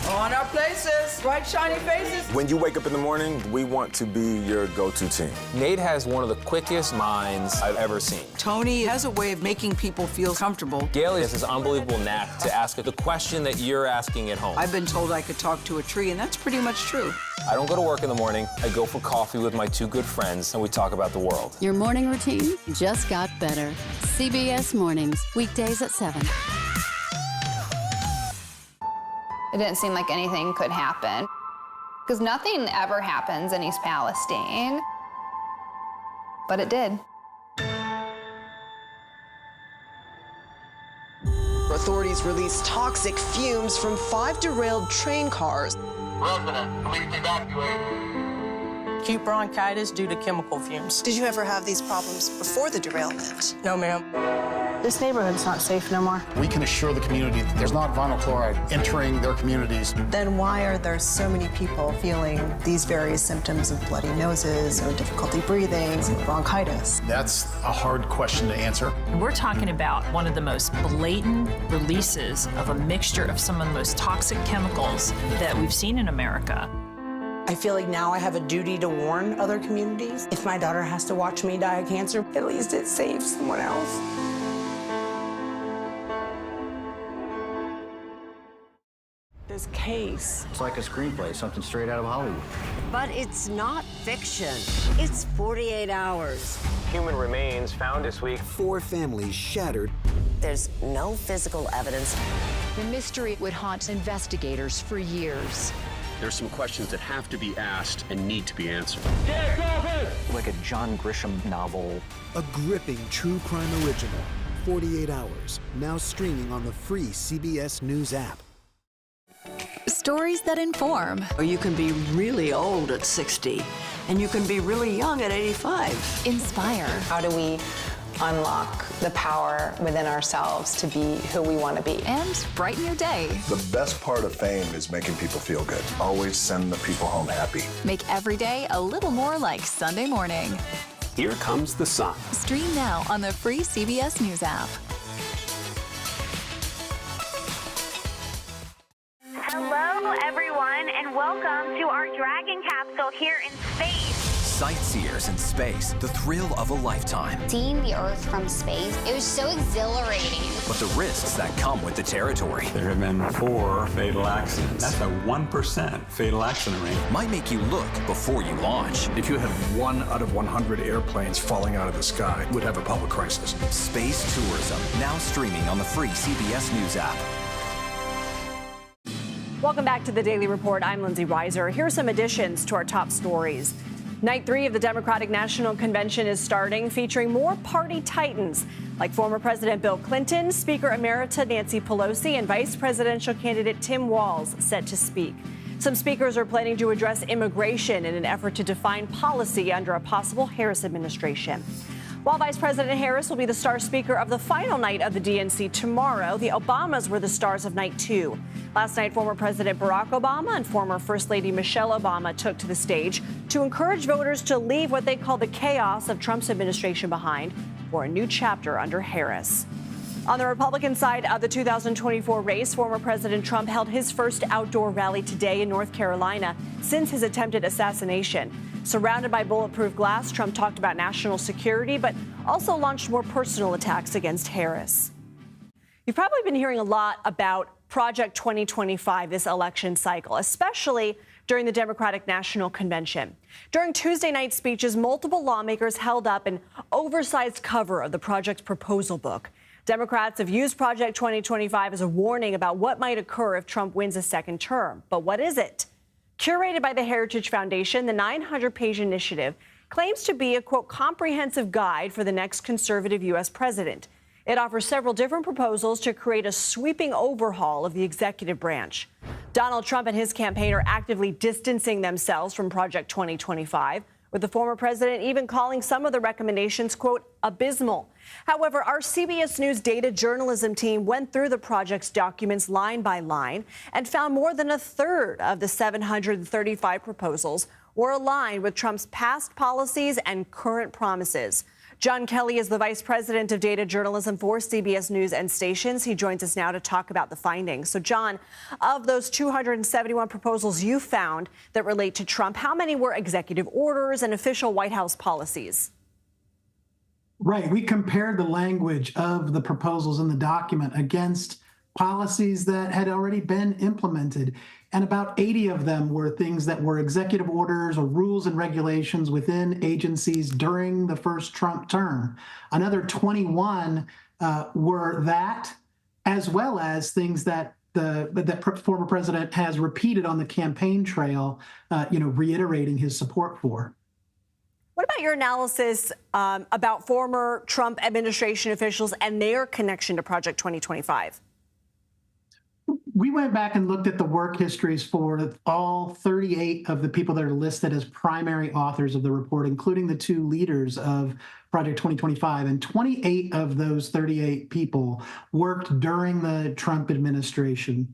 S14: On our places, bright, shiny faces.
S19: When you wake up in the morning, we want to be your go-to team.
S26: Nate has one of the quickest minds I've ever seen.
S14: Tony has a way of making people feel comfortable.
S26: Gail has this unbelievable knack to ask the question that you're asking at home.
S14: I've been told I could talk to a tree, and that's pretty much true.
S26: I don't go to work in the morning. I go for coffee with my two good friends, and we talk about the world.
S20: Your morning routine just got better. CBS Mornings, weekdays at 7.
S6: It didn't seem like anything could happen, because nothing ever happens in East Palestine, but it did.
S7: Authorities released toxic fumes from 5 derailed train cars.
S8: Resident, please evacuate.
S4: acute bronchitis due to chemical fumes.
S7: Did you ever have these problems before the derailment?
S4: No, ma'am.
S31: This neighborhood's not safe no more.
S8: We can assure the community that there's not vinyl chloride entering their communities.
S7: Then why are there so many people feeling these various symptoms of bloody noses or difficulty breathing or bronchitis?
S8: That's a hard question to answer.
S31: We're talking about one of the most blatant releases of a mixture of some of the most toxic chemicals that we've seen in America.
S9: I feel like now I have a duty to warn other communities. If my daughter has to watch me die of cancer, at least it saves someone else.
S10: This case.
S11: It's like a screenplay, something straight out of Hollywood.
S12: But it's not fiction. It's 48 hours.
S32: Human remains found this week.
S13: 4 families shattered.
S12: There's no physical evidence.
S31: The mystery would haunt investigators for years.
S15: There's some questions that have to be asked and need to be answered.
S16: Like a John Grisham novel.
S38: A gripping true crime original. 48 hours. Now streaming on the free CBS News app.
S17: Stories that inform.
S18: Or you can be really old at 60, and you can be really young at 85.
S17: Inspire.
S6: How do we unlock the power within ourselves to be who we want to be?
S17: And brighten your day.
S21: The best part of fame is making people feel good. Always send the people home happy.
S17: Make every day a little more like Sunday morning.
S15: Here comes the sun.
S17: Stream now on the free CBS News app.
S22: Hello, everyone, and welcome to our Dragon capsule here in space.
S24: Sightseers in space, the thrill of a lifetime.
S23: Seeing the Earth from space, it was so exhilarating.
S24: But the risks that come with the territory.
S25: There have been 4 fatal accidents. That's a 1% fatal accident rate.
S24: Might make you look before you launch.
S28: If you had 1 out of 100 airplanes falling out of the sky, we'd have a public crisis.
S24: Space tourism, now streaming on the free CBS News app.
S1: Welcome back to the Daily Report. I'm Lindsay Reiser. Here are some additions to our top stories. Night 3 of the Democratic National Convention is starting, featuring more party titans like former President Bill Clinton, Speaker Emerita Nancy Pelosi, and Vice Presidential candidate Tim Walz set to speak. Some speakers are planning to address immigration in an effort to define policy under a possible Harris administration. While Vice President Harris will be the star speaker of the final night of the DNC tomorrow, the Obamas were the stars of night 2. Last night, former President Barack Obama and former First Lady Michelle Obama took to the stage to encourage voters to leave what they call the chaos of Trump's administration behind for a new chapter under Harris. On the Republican side of the 2024 race, former President Trump held his first outdoor rally today in North Carolina since his attempted assassination. Surrounded by bulletproof glass, Trump talked about national security, but also launched more personal attacks against Harris. You've probably been hearing a lot about Project 2025 this election cycle, especially during the Democratic National Convention. During Tuesday night speeches, multiple lawmakers held up an oversized cover of the project's proposal book. Democrats have used Project 2025 as a warning about what might occur if Trump wins a second term. But what is it? Curated by the Heritage Foundation, the 900-page initiative claims to be a, quote, comprehensive guide for the next conservative U.S. president. It offers several different proposals to create a sweeping overhaul of the executive branch. Donald Trump and his campaign are actively distancing themselves from Project 2025, with the former president even calling some of the recommendations, quote, abysmal. However, our CBS News data journalism team went through the project's documents line by line and found more than a third of the 735 proposals were aligned with Trump's past policies and current promises. John Kelly is the vice president of data journalism for CBS News and Stations. He joins us now to talk about the findings. So, John, of those 271 proposals you found that relate to Trump, how many were executive orders and official White House policies?
S29: Right. We compared the language of the proposals in the document against policies that had already been implemented. And about 80 of them were things that were executive orders or rules and regulations within agencies during the first Trump term. Another 21 were that, as well as things that the former president has repeated on the campaign trail, reiterating his support for.
S1: What about your analysis about former Trump administration officials and their connection to Project 2025?
S29: We went back and looked at the work histories for all 38 of the people that are listed as primary authors of the report, including the two leaders of Project 2025. And 28 of those 38 people worked during the Trump administration,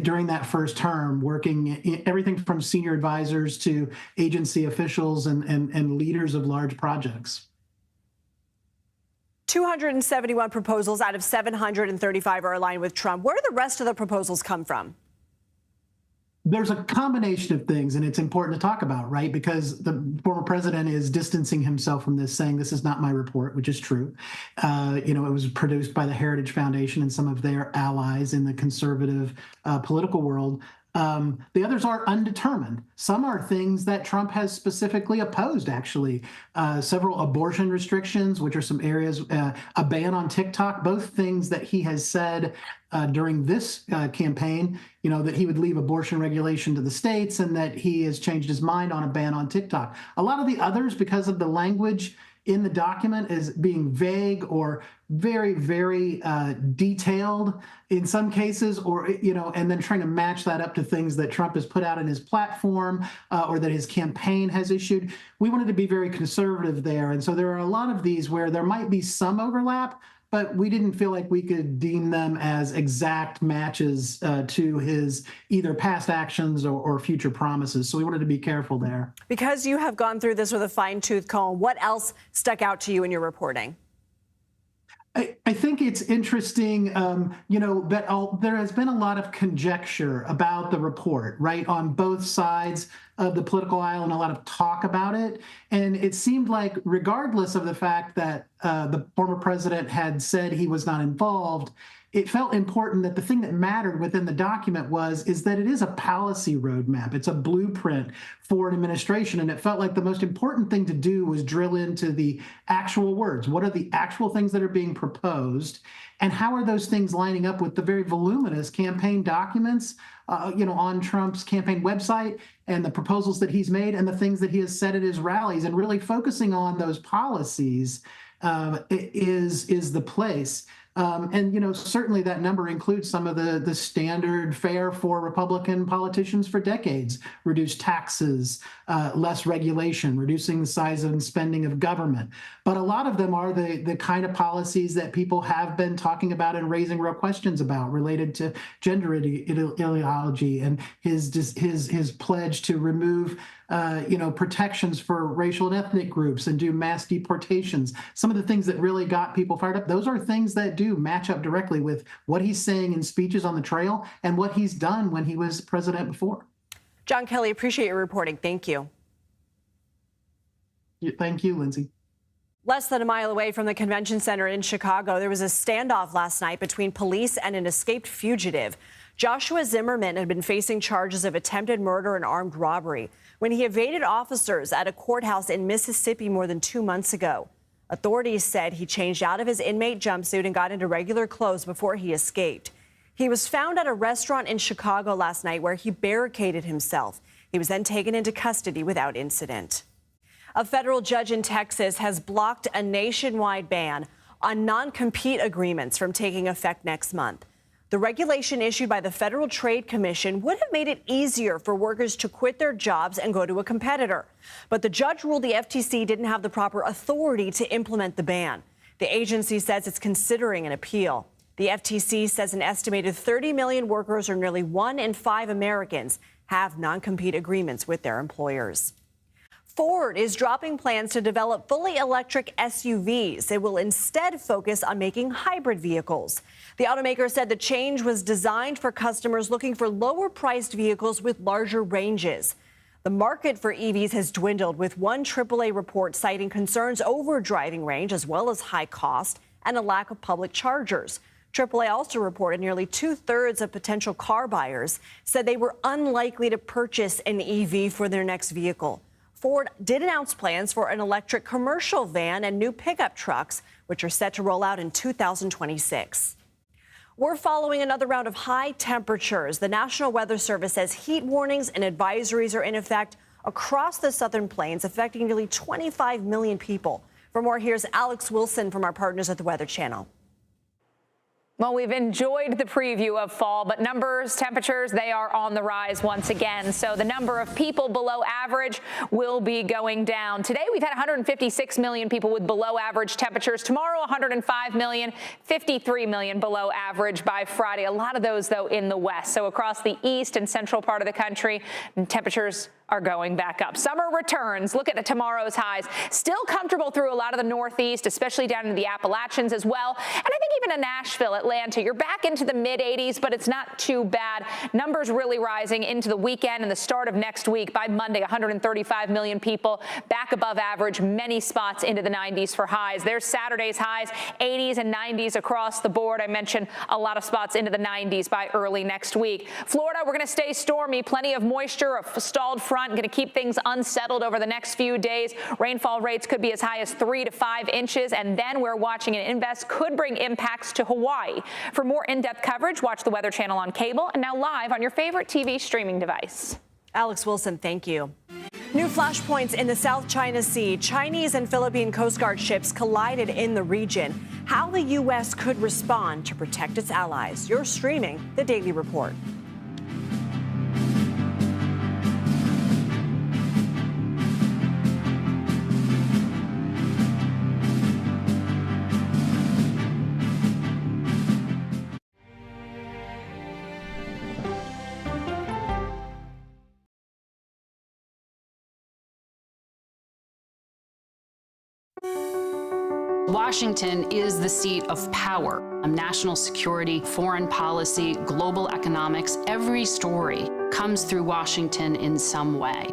S29: during that first term, working everything from senior advisors to agency officials and leaders of large projects.
S1: 271 proposals out of 735 are aligned with Trump. Where do the rest of the proposals come from?
S29: There's a combination of things, and it's important to talk about, right? Because the former president is distancing himself from this, saying this is not my report, which is true. It was produced by the Heritage Foundation and some of their allies in the conservative political world. The others are undetermined. Some are things that Trump has specifically opposed, actually. Several abortion restrictions, which are some areas, a ban on TikTok, both things that he has said during this campaign, that he would leave abortion regulation to the states and that he has changed his mind on a ban on TikTok. A lot of the others, because of the language in the document is being vague or very, very detailed in some cases, or, and then trying to match that up to things that Trump has put out in his platform or that his campaign has issued. We wanted to be very conservative there. And so there are a lot of these where there might be some overlap, but we didn't feel like we could deem them as exact matches to his either past actions or future promises. So we wanted to be careful there.
S1: Because you have gone through this with a fine-tooth comb, what else stuck out to you in your reporting?
S29: I think it's interesting, that there has been a lot of conjecture about the report, right, on both sides of the political aisle and a lot of talk about it. And it seemed like regardless of the fact that the former president had said he was not involved, it felt important that the thing that mattered within the document is that it is a policy roadmap. It's a blueprint for an administration. And it felt like the most important thing to do was drill into the actual words. What are the actual things that are being proposed? And how are those things lining up with the very voluminous campaign documents, on Trump's campaign website and the proposals that he's made and the things that he has said at his rallies, and really focusing on those policies is the place. Certainly that number includes some of the standard fare for Republican politicians for decades: reduced taxes, less regulation, reducing the size and spending of government. But a lot of them are the kind of policies that people have been talking about and raising real questions about, related to gender ideology and his pledge to remove protections for racial and ethnic groups and do mass deportations. Some of the things that really got people fired up, those are things that do match up directly with what he's saying in speeches on the trail and what he's done when he was president before.
S1: John Kelly, appreciate your reporting. Thank you.
S29: Thank you, Lindsay.
S1: Less than a mile away from the convention center in Chicago, there was a standoff last night between police and an escaped fugitive. Joshua Zimmerman had been facing charges of attempted murder and armed robbery when he evaded officers at a courthouse in Mississippi more than 2 months ago. Authorities said he changed out of his inmate jumpsuit and got into regular clothes before he escaped. He was found at a restaurant in Chicago last night where he barricaded himself. He was then taken into custody without incident. A federal judge in Texas has blocked a nationwide ban on non-compete agreements from taking effect next month. The regulation issued by the Federal Trade Commission would have made it easier for workers to quit their jobs and go to a competitor. But the judge ruled the FTC didn't have the proper authority to implement the ban. The agency says it's considering an appeal. The FTC says an estimated 30 million workers, or nearly 1 in 5 Americans, have non-compete agreements with their employers. Ford is dropping plans to develop fully electric SUVs. It will instead focus on making hybrid vehicles. The automaker said the change was designed for customers looking for lower-priced vehicles with larger ranges. The market for EVs has dwindled, with one AAA report citing concerns over driving range as well as high cost and a lack of public chargers. AAA also reported nearly 2/3 of potential car buyers said they were unlikely to purchase an EV for their next vehicle. Ford did announce plans for an electric commercial van and new pickup trucks, which are set to roll out in 2026. We're following another round of high temperatures. The National Weather Service says heat warnings and advisories are in effect across the southern plains, affecting nearly 25 million people. For more, here's Alex Wilson from our partners at the Weather Channel.
S2: Well, we've enjoyed the preview of fall, but numbers, temperatures, they are on the rise once again. So the number of people below average will be going down. Today, we've had 156 million people with below average temperatures. Tomorrow, 105 million, 53 million below average by Friday. A lot of those, though, in the west. So across the east and central part of the country, temperatures are going back up. Summer returns. Look at tomorrow's highs. Still comfortable through a lot of the Northeast, especially down in the Appalachians as well. And I think even in Nashville, Atlanta, you're back into the mid-80s, but it's not too bad. Numbers really rising into the weekend and the start of next week. By Monday, 135 million people back above average, many spots into the 90s for highs. There's Saturday's highs, 80s and 90s across the board. I mentioned a lot of spots into the 90s by early next week. Florida, we're going to stay stormy. Plenty of moisture, a stalled front, going to keep things unsettled over the next few days. Rainfall rates could be as high as 3 to 5 inches, and then we're watching an invest could bring impacts to Hawaii. For more in-depth coverage, watch the Weather Channel on cable and now live on your favorite TV streaming device.
S1: Alex Wilson, thank you. New flashpoints in the South China Sea. Chinese and Philippine Coast Guard ships collided in the region. How the U.S. could respond to protect its allies. You're streaming The Daily Report.
S31: Washington is the seat of power. National security, foreign policy, global economics, every story comes through Washington in some way.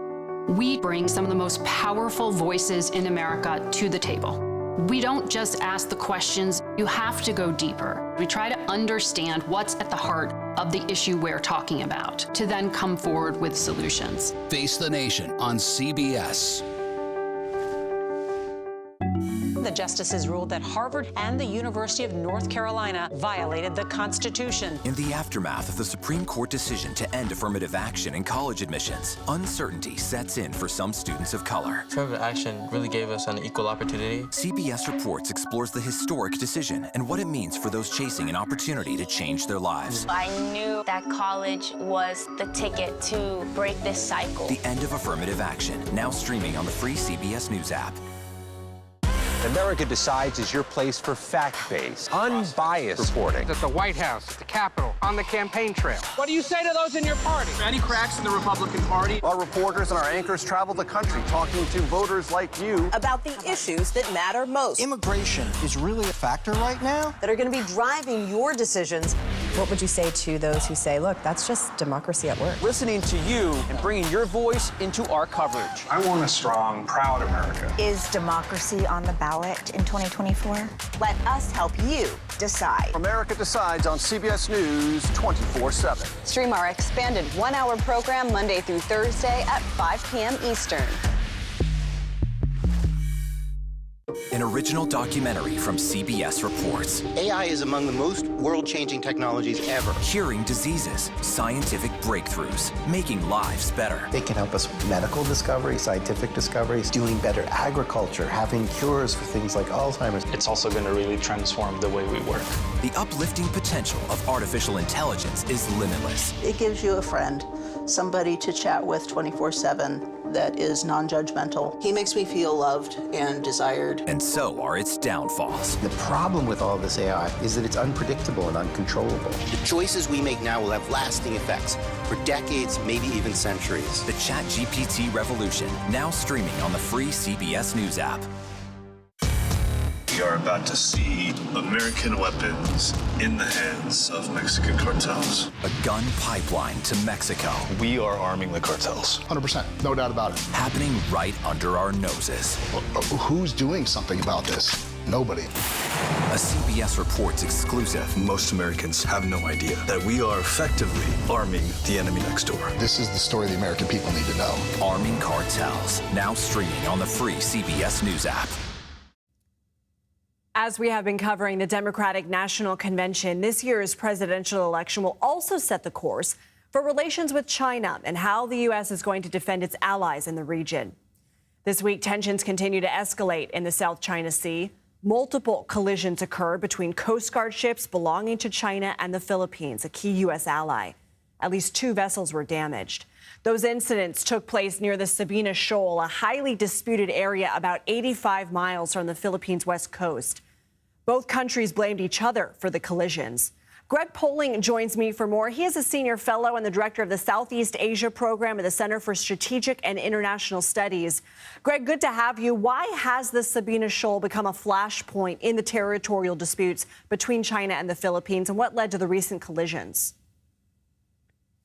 S31: We bring some of the most powerful voices in America to the table. We don't just ask the questions, you have to go deeper. We try to understand what's at the heart of the issue we're talking about, to then come forward with solutions.
S3: Face the Nation on CBS.
S4: The justices ruled that Harvard and the University of North Carolina violated the Constitution.
S24: In the aftermath of the Supreme Court decision to end affirmative action in college admissions, uncertainty sets in for some students of color.
S5: Affirmative action really gave us an equal opportunity.
S24: CBS Reports explores the historic decision and what it means for those chasing an opportunity to change their lives.
S23: I knew that college was the ticket to break this cycle.
S24: The end of affirmative action, now streaming on the free CBS News app.
S7: America Decides is your place for fact-based, unbiased reporting.
S8: At the White House, at the Capitol, on the campaign trail.
S7: What do you say to those in your party?
S8: Any cracks in the Republican Party?
S21: Our reporters and our anchors travel the country talking to voters like you
S9: about the issues that matter most.
S14: Immigration is really a factor right now
S9: that are going to be driving your decisions.
S19: What would you say to those who say, look, that's just democracy at work?
S7: Listening to you and bringing your voice into our coverage.
S21: I want a strong, proud America.
S20: Is democracy on the ballot in 2024?
S9: Let us help you decide.
S21: America Decides on CBS News 24/7.
S9: Stream our expanded one-hour program Monday through Thursday at 5 p.m. Eastern.
S24: An original documentary from CBS Reports.
S26: AI is among the most world-changing technologies ever.
S24: Curing diseases, scientific breakthroughs, making lives better.
S27: They can help us with medical discoveries, scientific discoveries, doing better agriculture, having cures for things like Alzheimer's.
S5: It's also going to really transform the way we work.
S24: The uplifting potential of artificial intelligence is limitless.
S9: It gives you a friend, somebody to chat with 24/7 that is non-judgmental. He makes me feel loved and desired.
S24: And so are its downfalls.
S27: The problem with all this AI is that it's unpredictable and uncontrollable.
S26: The choices we make now will have lasting effects for decades, maybe even centuries.
S24: The ChatGPT revolution, now streaming on the free CBS News app.
S30: We are about to see American weapons in the hands of Mexican cartels.
S24: A gun pipeline to Mexico.
S21: We are arming the cartels.
S28: 100%, no doubt about it.
S24: Happening right under our noses.
S28: Who's doing something about this? Nobody.
S24: A CBS Reports exclusive.
S21: Most Americans have no idea that we are effectively arming the enemy next door.
S28: This is the story the American people need to know.
S24: Arming cartels, now streaming on the free CBS News app.
S1: As we have been covering the Democratic National Convention, this year's presidential election will also set the course for relations with China and how the U.S. is going to defend its allies in the region. This week, tensions continue to escalate in the South China Sea. Multiple collisions occurred between Coast Guard ships belonging to China and the Philippines, a key U.S. ally. At least 2 vessels were damaged. Those incidents took place near the Sabina Shoal, a highly disputed area about 85 miles from the Philippines' west coast. Both countries blamed each other for the collisions. Greg Poling joins me for more. He is a senior fellow and the director of the Southeast Asia program at the Center for Strategic and International Studies. Greg, good to have you. Why has the Sabina Shoal become a flashpoint in the territorial disputes between China and the Philippines, and what led to the recent collisions?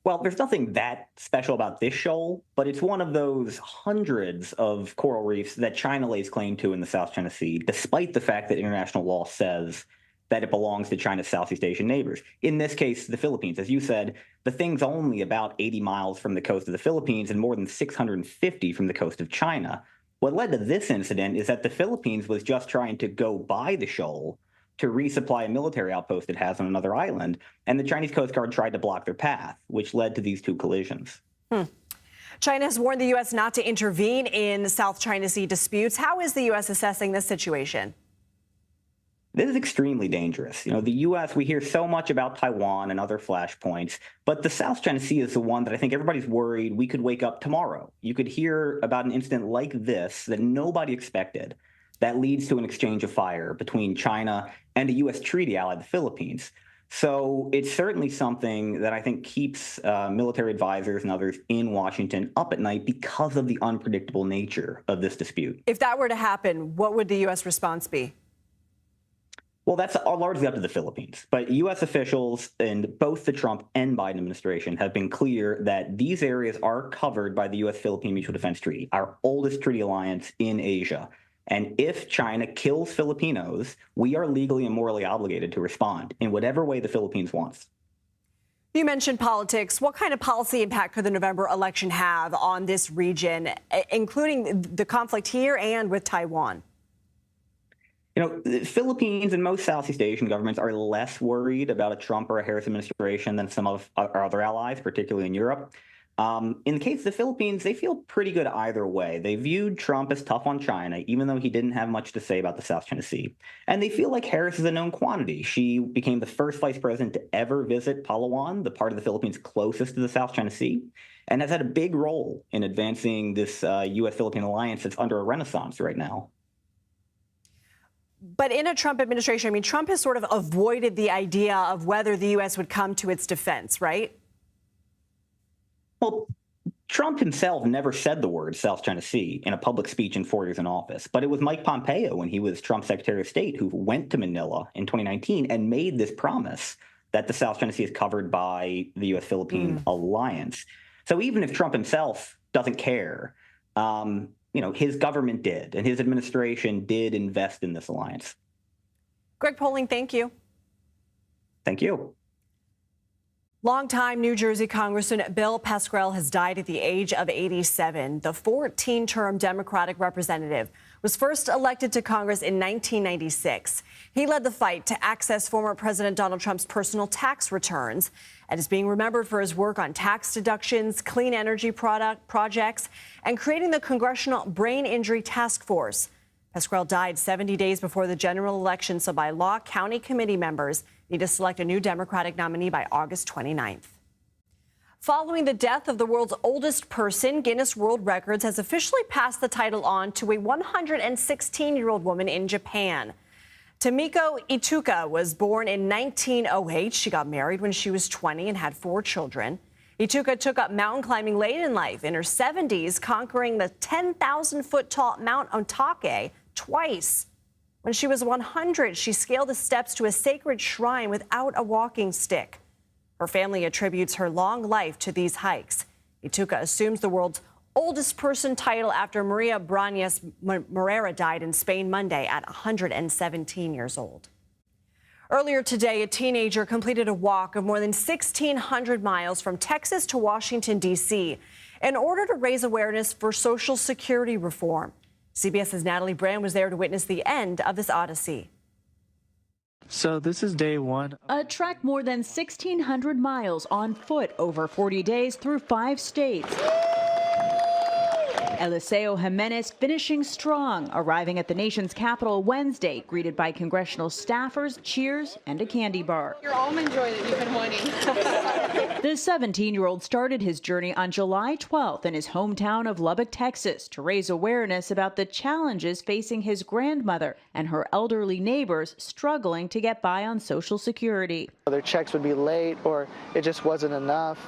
S6: Well, there's nothing that special about this shoal, but it's one of those hundreds of coral reefs that China lays claim to in the South China Sea, despite the fact that international law says that it belongs to China's Southeast Asian neighbors. In this case, the Philippines. As you said, the thing's only about 80 miles from the coast of the Philippines and more than 650 from the coast of China. What led to this incident is that the Philippines was just trying to go by the shoal to resupply a military outpost it has on another island, and the Chinese Coast Guard tried to block their path, which led to these 2 collisions.
S1: China has warned the U.S. not to intervene in South China Sea disputes. How is the U.S. assessing this situation?
S6: This is extremely dangerous. You know, the U.S., we hear so much about Taiwan and other flashpoints, but the South China Sea is the one that I think everybody's worried we could wake up tomorrow. You could hear about an incident like this that nobody expected that leads to an exchange of fire between China and a U.S. treaty ally, the Philippines. So it's certainly something that I think keeps military advisors and others in Washington up at night because of the unpredictable nature of this dispute.
S1: If that were to happen, what would the U.S. response be?
S6: Well, that's largely up to the Philippines. But U.S. officials in both the Trump and Biden administration have been clear that these areas are covered by the U.S.-Philippine Mutual Defense Treaty, our oldest treaty alliance in Asia. And if China kills Filipinos, we are legally and morally obligated to respond in whatever way the Philippines wants.
S1: You mentioned politics. What kind of policy impact could the November election have on this region, including the conflict here and with Taiwan?
S6: You know, the Philippines and most Southeast Asian governments are less worried about a Trump or a Harris administration than some of our other allies, particularly in Europe. In the case of the Philippines, they feel pretty good either way. They viewed Trump as tough on China, even though he didn't have much to say about the South China Sea. And they feel like Harris is a known quantity. She became the first vice president to ever visit Palawan, the part of the Philippines closest to the South China Sea, and has had a big role in advancing this U.S.-Philippine alliance that's under a renaissance right now.
S1: But in a Trump administration, I mean, Trump has sort of avoided the idea of whether the U.S. would come to its defense, right?
S6: Well, Trump himself never said the word South China Sea in a public speech in 4 years in office. But it was Mike Pompeo, when he was Trump's Secretary of State, who went to Manila in 2019 and made this promise that the South China Sea is covered by the U.S.-Philippine alliance. So even if Trump himself doesn't care, you know, his government did, and his administration did invest in this alliance.
S1: Greg Poling, thank you.
S6: Thank you.
S1: Longtime New Jersey Congressman Bill Pascrell has died at the age of 87. The 14-term Democratic representative was first elected to Congress in 1996. He led the fight to access former President Donald Trump's personal tax returns and is being remembered for his work on tax deductions, clean energy projects, and creating the Congressional Brain Injury Task Force. Pascrell died 70 days before the general election, so by law, county committee members need to select a new Democratic nominee by August 29th. Following the death of the world's oldest person, Guinness World Records has officially passed the title on to a 116-year-old woman in Japan. Tomiko Ituka was born in 1908. She got married when she was 20 and had 4 children. Ituka took up mountain climbing late in life, in her 70s, conquering the 10,000-foot tall Mount Ontake twice. When she was 100, she scaled the steps to a sacred shrine without a walking stick. Her family attributes her long life to these hikes. Ituka assumes the world's oldest person title after Maria Brañas Morera died in Spain Monday at 117 years old. Earlier today, a teenager completed a walk of more than 1,600 miles from Texas to Washington, D.C., in order to raise awareness for Social Security reform. CBS's Natalie Brand was there to witness the end of this odyssey.
S10: So this is day one.
S11: A trek more than 1,600 miles on foot over 40 days through 5 states. Eliseo Jimenez finishing strong, arriving at the nation's capital Wednesday, greeted by congressional staffers, cheers, and a candy bar.
S2: Your almond joy that you've been wanting.
S11: The 17-year-old started his journey on July 12th in his hometown of Lubbock, Texas, to raise awareness about the challenges facing his grandmother and her elderly neighbors struggling to get by on Social Security.
S10: Their checks would be late or it just wasn't enough.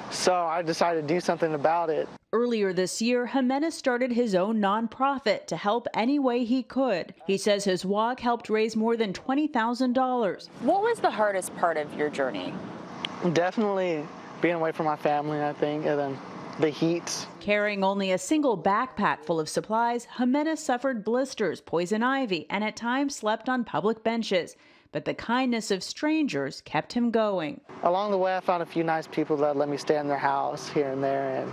S10: So I decided to do something about it.
S11: Earlier this year, Jimenez started his own nonprofit to help any way he could. He says his walk helped raise more than $20,000.
S12: What was the hardest part of your journey?
S10: Definitely being away from my family, I think, and then the heat.
S11: Carrying only a single backpack full of supplies, Jimenez suffered blisters, poison ivy, and at times slept on public benches. But the kindness of strangers kept him going.
S10: Along the way, I found a few nice people that let me stay in their house here and there, and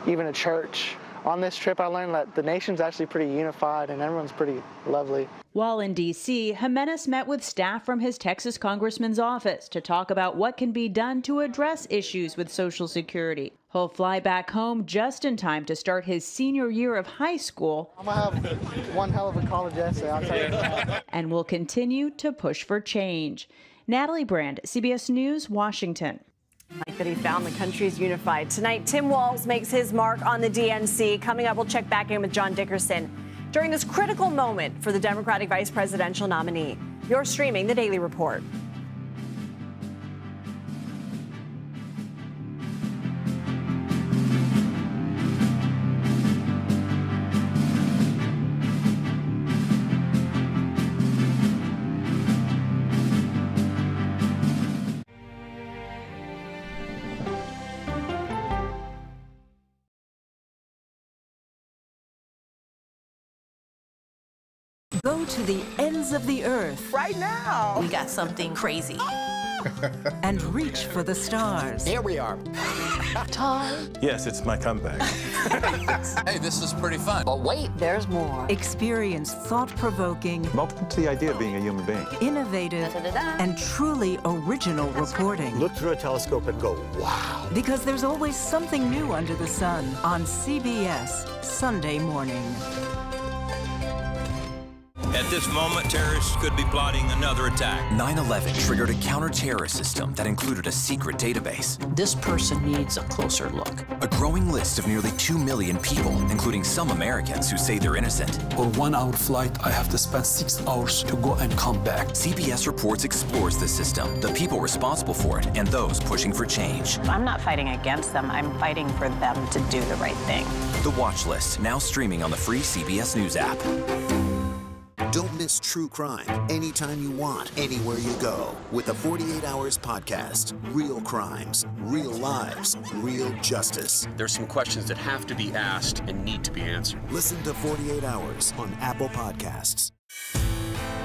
S10: even a church. On this trip, I learned that the nation's actually pretty unified and everyone's pretty lovely.
S11: While in D.C., Jimenez met with staff from his Texas congressman's office to talk about what can be done to address issues with Social Security. He'll fly back home just in time to start his senior year of high school.
S10: I'm gonna have one hell of a college essay, I'll tell you that.
S11: And will continue to push for change. Natalie Brand, CBS News, Washington.
S1: Like that he found the country's unified. Tonight, Tim Walz makes his mark on the DNC. Coming up, we'll check back in with John Dickerson during this critical moment for the Democratic vice presidential nominee. You're streaming The Daily Report.
S13: Go to the ends of the earth.
S15: Right now.
S13: We got something crazy. And reach for the stars.
S15: Here we are. Time.
S21: Yes, it's my comeback.
S3: Hey, this is pretty fun.
S15: But wait, there's more.
S13: Experience thought-provoking,
S21: Welcome to the idea of being a human being.
S13: innovative, and truly original reporting.
S21: Look through a telescope and go, wow.
S13: Because there's always something new under the sun on CBS Sunday morning.
S16: At this moment, terrorists could be plotting another attack.
S24: 9/11 triggered a counter-terrorist system that included a secret database.
S15: This person needs a closer look.
S24: A growing list of nearly 2 million people, including some Americans who say they're innocent.
S17: For 1 hour flight, I have to spend 6 hours to go and come back.
S24: CBS Reports explores the system, the people responsible for it, and those pushing for change.
S4: I'm not fighting against them. I'm fighting for them to do the right thing.
S24: The Watch List, now streaming on the free CBS News app.
S18: Don't miss true crime anytime you want, anywhere you go. With the 48 Hours podcast. Real crimes, real lives, real justice.
S22: There's some questions that have to be asked and need to be answered.
S18: Listen to 48 Hours on Apple Podcasts.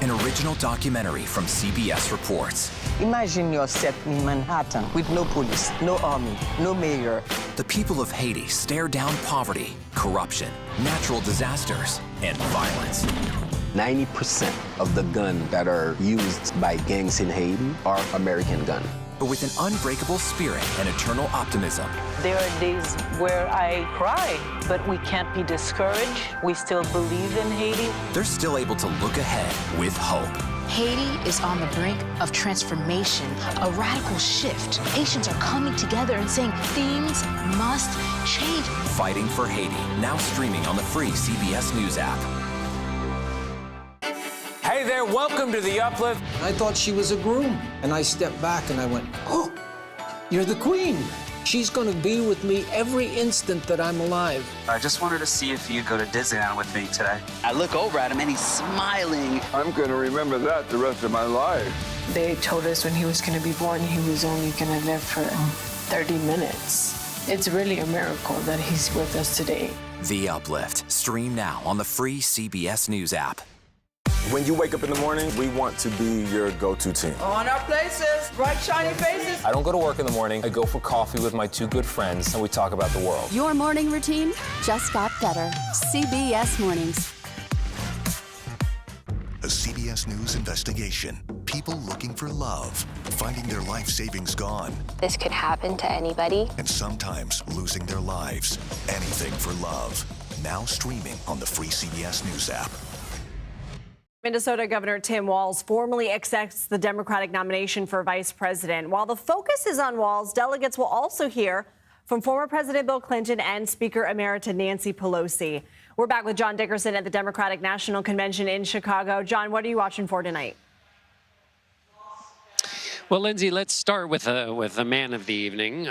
S24: An original documentary from CBS Reports.
S15: Imagine yourself in Manhattan with no police, no army, no mayor.
S24: The people of Haiti stare down poverty, corruption, natural disasters, and violence.
S25: 90% of the guns that are used by gangs in Haiti are American guns.
S24: But with an unbreakable spirit and eternal optimism.
S4: There are days where I cry, but we can't be discouraged. We still believe in Haiti.
S24: They're still able to look ahead with hope.
S29: Haiti is on the brink of transformation, a radical shift. Nations are coming together and saying things must change.
S24: Fighting for Haiti, now streaming on the free CBS News app.
S31: Hey there, welcome to The Uplift.
S32: I thought she was a groom, and I stepped back and I went, oh, you're the queen. She's gonna be with me every instant that I'm alive.
S33: I just wanted to see if you'd go to Disneyland with me today.
S26: I look over at him and he's smiling.
S34: I'm gonna remember that the rest of my life.
S35: They told us when he was gonna be born, he was only gonna live for 30 minutes. It's really a miracle that he's with us today.
S24: The Uplift, stream now on the free CBS News app.
S21: When you wake up in the morning, we want to be your go-to team.
S31: On our places, bright, shiny faces.
S36: I don't go to work in the morning. I go for coffee with my 2 good friends, and we talk about the world.
S37: Your morning routine just got better. CBS Mornings.
S18: A CBS News investigation.
S1: people looking for love, finding their life savings gone.
S2: This could happen to anybody.
S1: And sometimes losing their lives. Anything for love. Now streaming on the free CBS News app.
S5: Minnesota Governor Tim Walz formally accepts the Democratic nomination for vice president. While the focus is on Walz, delegates will also hear from former President Bill Clinton and Speaker Emerita Nancy Pelosi. We're back with John Dickerson at the Democratic National Convention in Chicago. John, what are you watching for tonight?
S6: Well, Lindsay, let's start with the man of the evening,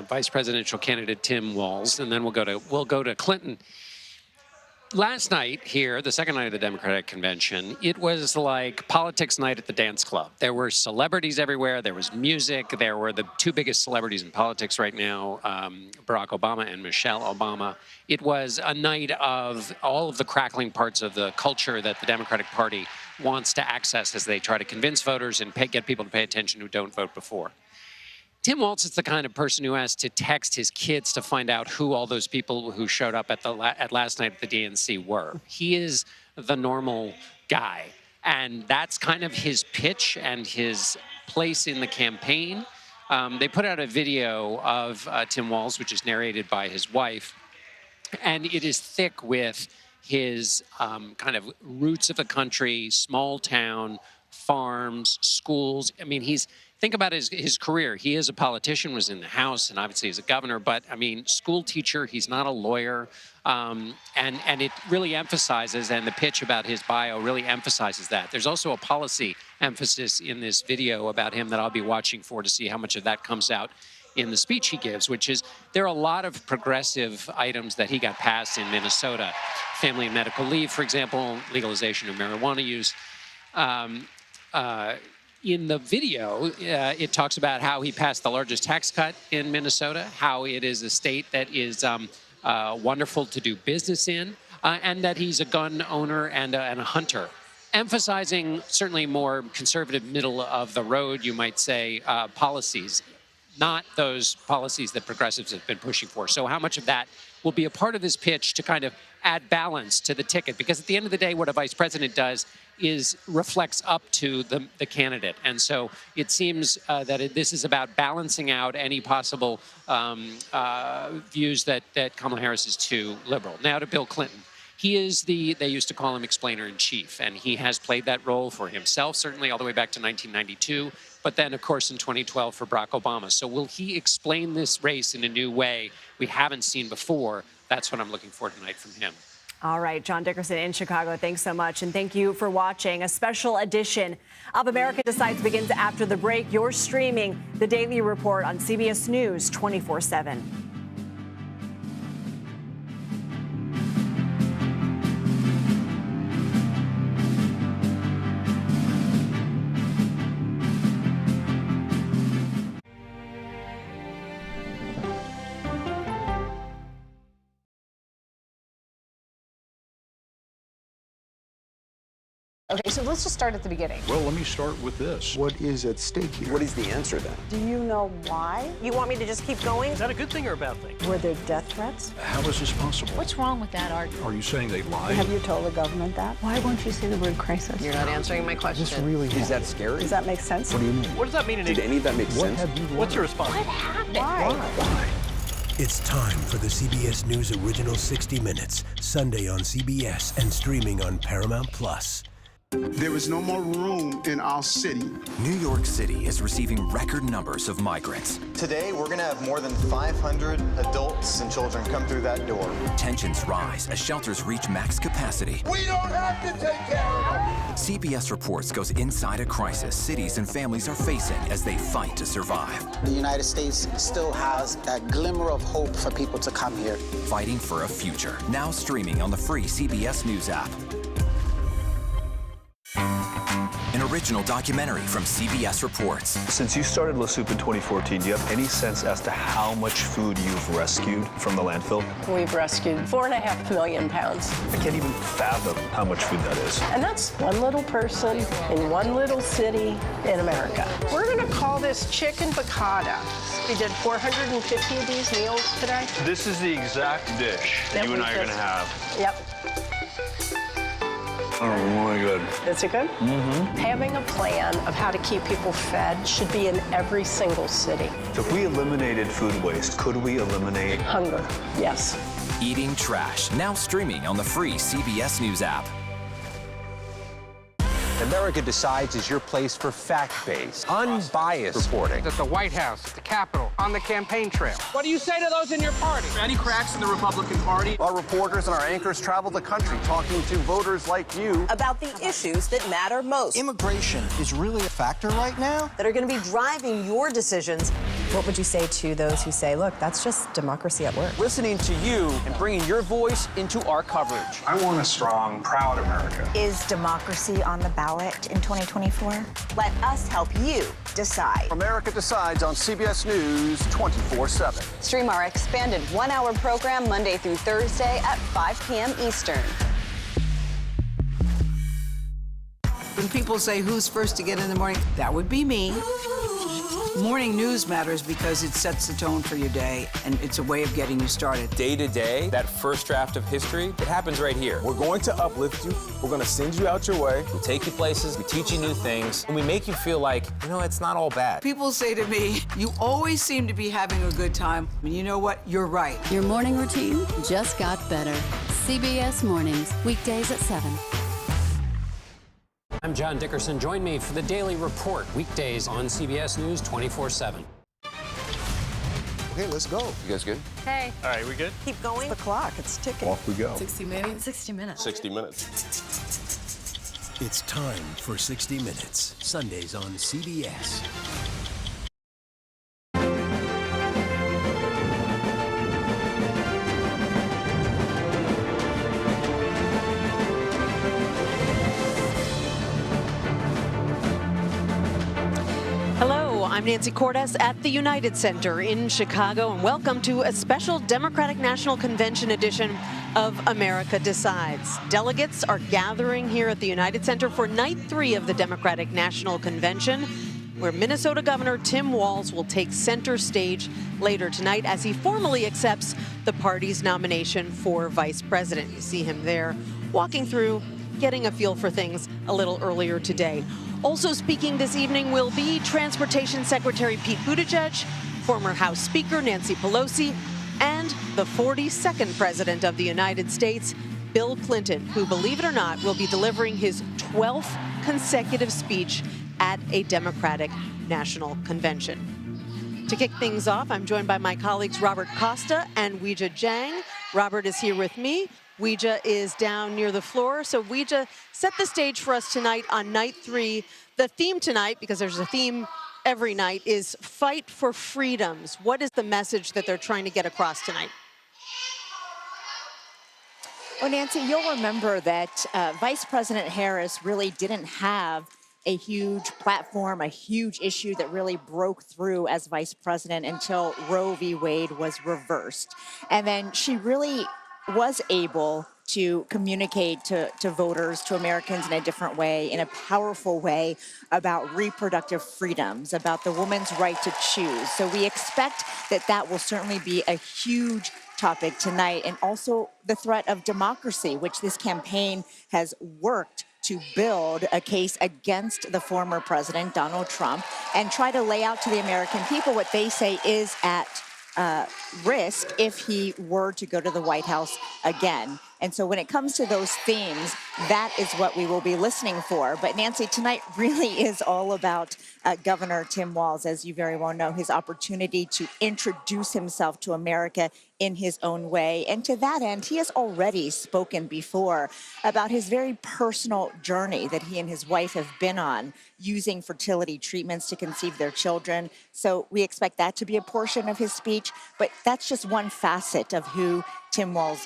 S6: vice presidential candidate Tim Walz, and then we'll go to Clinton. Last night here, the second night of the Democratic Convention, it was like politics night at the dance club. There were celebrities everywhere. There was music. There were the two biggest celebrities in politics right now, Barack Obama and Michelle Obama. It was a night of all of the crackling parts of the culture that the Democratic Party wants to access as they try to convince voters and get people to pay attention who don't vote before. Tim Walz is the kind of person who has to text his kids to find out who all those people who showed up at last night at the DNC were. He is the normal guy, and that's kind of his pitch and his place in the campaign. They put out a video of Tim Walz, which is narrated by his wife, and it is thick with his kind of roots of the country, small town, farms, schools. I mean, think about his career. He is a politician, was in the House, and obviously he's a governor, but I mean, school teacher, he's not a lawyer. And it really emphasizes, and the pitch about his bio really emphasizes that. There's also a policy emphasis in this video about him that I'll be watching for to see how much of that comes out in the speech he gives, which is there are a lot of progressive items that he got passed in Minnesota. Family and medical leave, for example, legalization of marijuana use. In the video, it talks about how he passed the largest tax cut in Minnesota, how it is a state that is wonderful to do business in, and that he's a gun owner and a hunter, emphasizing certainly more conservative, middle of the road, you might say, policies, not those policies that progressives have been pushing for. So how much of that will be a part of his pitch to kind of add balance to the ticket? Because at the end of the day, what a vice president does is reflects up to the candidate. And so it seems that this is about balancing out any possible views that Kamala Harris is too liberal. Now to Bill Clinton. He is they used to call him explainer-in-chief, and he has played that role for himself, certainly all the way back to 1992, but then, of course, in 2012 for Barack Obama. So will he explain this race in a new way we haven't seen before? That's what I'm looking for tonight from him.
S5: All right, John Dickerson in Chicago, thanks so much. And thank you for watching. A special edition of America Decides begins after the break. You're streaming The Daily Report on CBS News 24/7.
S7: Okay, so let's just start at the beginning.
S8: Well, let me start with this. What is at stake here?
S26: What is the answer then?
S7: Do you know why?
S9: You want me to just keep going?
S8: Is that a good thing or a bad thing?
S7: Were there death threats?
S8: How is this possible?
S29: What's wrong with that argument?
S8: Are you saying they lied?
S7: Have you told the government that? Why won't you say the word crisis?
S9: You're not answering my question.
S26: Is that scary?
S7: Does that make sense?
S8: What do you mean? What does that mean in
S26: Did any of that make sense?
S8: What's your response?
S9: What happened?
S7: Why?
S10: It's time for the CBS News Original 60 Minutes, Sunday on CBS and streaming on Paramount Plus.
S11: There is no more room in our city.
S24: New York City is receiving record numbers of migrants.
S12: Today, we're going to have more than 500 adults and children come through that door.
S24: Tensions rise as shelters reach max capacity.
S11: We don't have to take care of them.
S24: CBS Reports goes inside a crisis cities and families are facing as they fight to survive.
S14: The United States still has that glimmer of hope for people to come here.
S24: Fighting for a future. Now streaming on the free CBS News app. An original documentary from CBS Reports.
S19: Since you started La Soup in 2014, do you have any sense as to how much food you've rescued from the landfill?
S7: We've rescued 4.5 million pounds.
S19: I can't even fathom how much food that is.
S7: And that's one little person in one little city in America. We're going to call this chicken piccata. We did 450 of these meals today.
S19: This is the exact dish that you and I are going to have.
S7: Yep.
S19: Oh, really good.
S7: Is it good?
S19: Mm-hmm.
S7: Having a plan of how to keep people fed should be in every single city.
S19: So if we eliminated food waste, could we eliminate
S7: hunger? Yes.
S24: Eating Trash, now streaming on the free CBS News app.
S3: America Decides is your place for fact-based, unbiased reporting.
S31: At the White House, at the Capitol, on the campaign trail. What do you say to those in your party?
S4: Any cracks in the Republican Party?
S12: Our reporters and our anchors travel the country talking to voters like you
S9: about the issues that matter most.
S12: Immigration is really a factor right now
S9: that are going to be driving your decisions.
S13: What would you say to those who say, look, that's just democracy at work?
S3: Listening to you and bringing your voice into our coverage.
S21: I want a strong, proud America.
S13: Is democracy on the ballot in 2024?
S9: Let us help you decide.
S12: America Decides on CBS News 24/7.
S2: Stream our expanded one-hour program Monday through Thursday at 5 p.m. Eastern.
S15: When people say who's first to get in the morning, that would be me. Morning news matters because it sets the tone for your day, and it's a way of getting you started.
S36: Day to day, that first draft of history, it happens right here.
S21: We're going to uplift you. We're going to send you out your way.
S36: We take you places, we teach you new things, and we make you feel like, you know, it's not all bad.
S15: People say to me, you always seem to be having a good time. And you know what? You're right.
S37: Your morning routine just got better. CBS Mornings, weekdays at 7.
S6: I'm John Dickerson. Join me for the Daily Report, weekdays on CBS News 24/7.
S21: Okay, let's go.
S3: You guys good?
S9: Hey.
S8: All right, we good?
S9: Keep going.
S15: The clock, it's ticking.
S21: Off we go.
S37: 60 minutes. 60 minutes.
S21: 60 minutes.
S10: It's time for 60 Minutes, Sundays on CBS.
S5: I'm Nancy Cordes at the United Center in Chicago, and welcome to a special Democratic National Convention edition of America Decides. Delegates are gathering here at the United Center for night 3 of the Democratic National Convention, where Minnesota Governor Tim Walz will take center stage later tonight as he formally accepts the party's nomination for vice president. You see him there walking through, getting a feel for things a little earlier today. Also speaking this evening will be Transportation Secretary Pete Buttigieg, former House Speaker Nancy Pelosi, and the 42nd President of the United States, Bill Clinton, who, believe it or not, will be delivering his 12th consecutive speech at a Democratic National Convention. To kick things off, I'm joined by my colleagues Robert Costa and Weijia Jiang. Robert is here with me. Weijia is down near the floor. So Weijia, set the stage for us tonight on night 3. The theme tonight, because there's a theme every night, is Fight for Freedoms. What is the message that they're trying to get across tonight?
S16: Well, Nancy, you'll remember that Vice President Harris really didn't have a huge platform, a huge issue that really broke through as vice president until Roe v. Wade was reversed. And then she really was able to communicate to voters, to Americans in a different way, in a powerful way about reproductive freedoms, about the woman's right to choose. So we expect that that will certainly be a huge topic tonight, and also the threat of democracy, which this campaign has worked to build a case against the former president, Donald Trump, and try to lay out to the American people what they say is at risk if he were to go to the White House again. And so when it comes to those themes, that is what we will be listening for. But Nancy, tonight really is all about Governor Tim Walz, as you very well know, his opportunity to introduce himself to America in his own way. And to that end, he has already spoken before about his very personal journey that he and his wife have been on, using fertility treatments to conceive their children. So we expect that to be a portion of his speech, but that's just one facet of who Tim Walz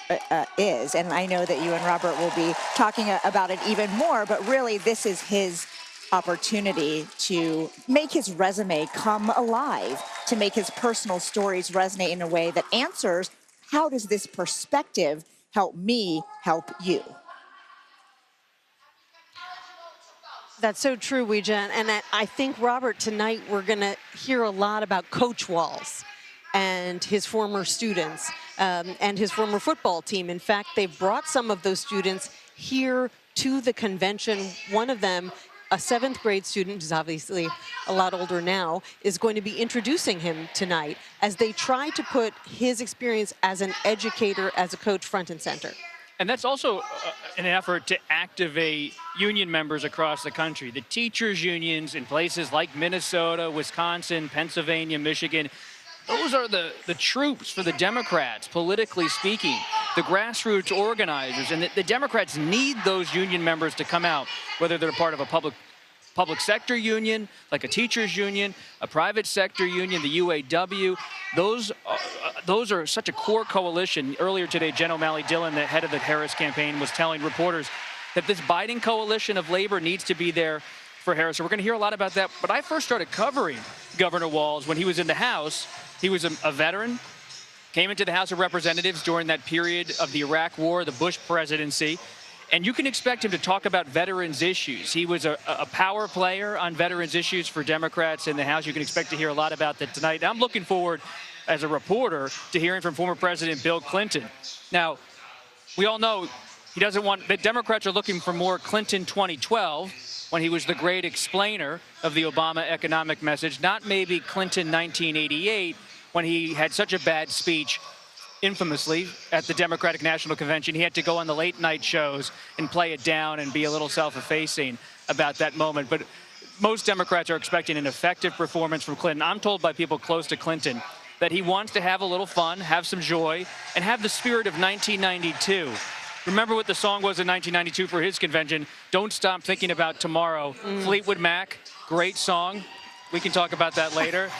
S16: is. And I know that you and Robert will be talking about it even more, but really this is his opportunity to make his resume come alive, to make his personal stories resonate in a way that answers, how does this perspective help me help you?
S5: That's so true, Weijia. And I think, Robert, tonight we're going to hear a lot about Coach Walz and his former students and his former football team. In fact, they've brought some of those students here
S1: to the convention. One of them, a 7th grade student who's obviously a lot older now, is going to be introducing him tonight as they try to put his experience as an educator, as a coach, front and center.
S11: And that's also an effort to activate union members across the country. The teachers' unions in places like Minnesota, Wisconsin, Pennsylvania, Michigan, those are the troops for the Democrats, politically speaking, the grassroots organizers. And the Democrats need those union members to come out, whether they're part of a public sector union, like a teachers union, a private sector union, the UAW. Those are such a core coalition. Earlier today, Jen O'Malley Dillon, the head of the Harris campaign, was telling reporters that this Biden coalition of labor needs to be there for Harris. So we're going to hear a lot about that. But I first started covering Governor Walz when he was in the House. He was a veteran, came into the House of Representatives during that period of the Iraq War, the Bush presidency. And you can expect him to talk about veterans issues. He was a power player on veterans issues for Democrats in the House. You can expect to hear a lot about that tonight. I'm looking forward, as a reporter, to hearing from former President Bill Clinton. Now, we all know he doesn't want, the Democrats are looking for more Clinton 2012, when he was the great explainer of the Obama economic message, not maybe Clinton 1988, when he had such a bad speech infamously at the Democratic National Convention. He had to go on the late night shows and play it down and be a little self-effacing about that moment. But most Democrats are expecting an effective performance from Clinton. I'm told by people close to Clinton that he wants to have a little fun, have some joy, and have the spirit of 1992. Remember what the song was in 1992 for his convention, Don't Stop Thinking About Tomorrow. Fleetwood Mac, great song. We can talk about that later.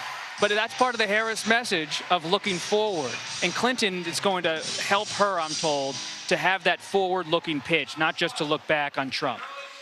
S11: But that's part of the Harris message of looking forward. And Clinton is going to help her, I'm told, to have that forward-looking pitch, not just to look back on Trump.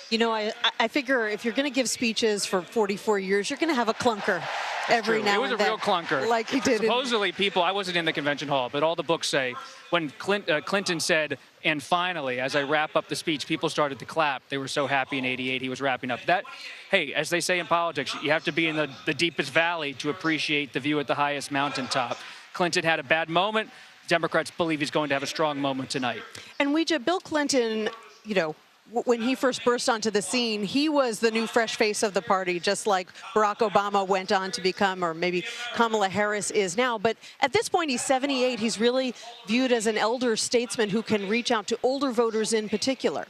S1: You know, I figure if you're going to give speeches for 44 years, you're going to have a clunker every now and then.
S11: It was a real clunker.
S1: Like he did.
S11: Supposedly, people, I wasn't in the convention hall, but all the books say when Clinton said, and finally, as I wrap up the speech, people started to clap. They were so happy in '88 he was wrapping up. That, hey, as they say in politics, you have to be in the deepest valley to appreciate the view at the highest mountaintop. Clinton had a bad moment. Democrats believe he's going to have a strong moment tonight.
S1: And Bill Clinton, you know, when he first burst onto the scene, he was the new fresh face of the party, just like Barack Obama went on to become, or maybe Kamala Harris is now. But at this point, he's 78. He's really viewed as an elder statesman who can reach out to older voters in particular.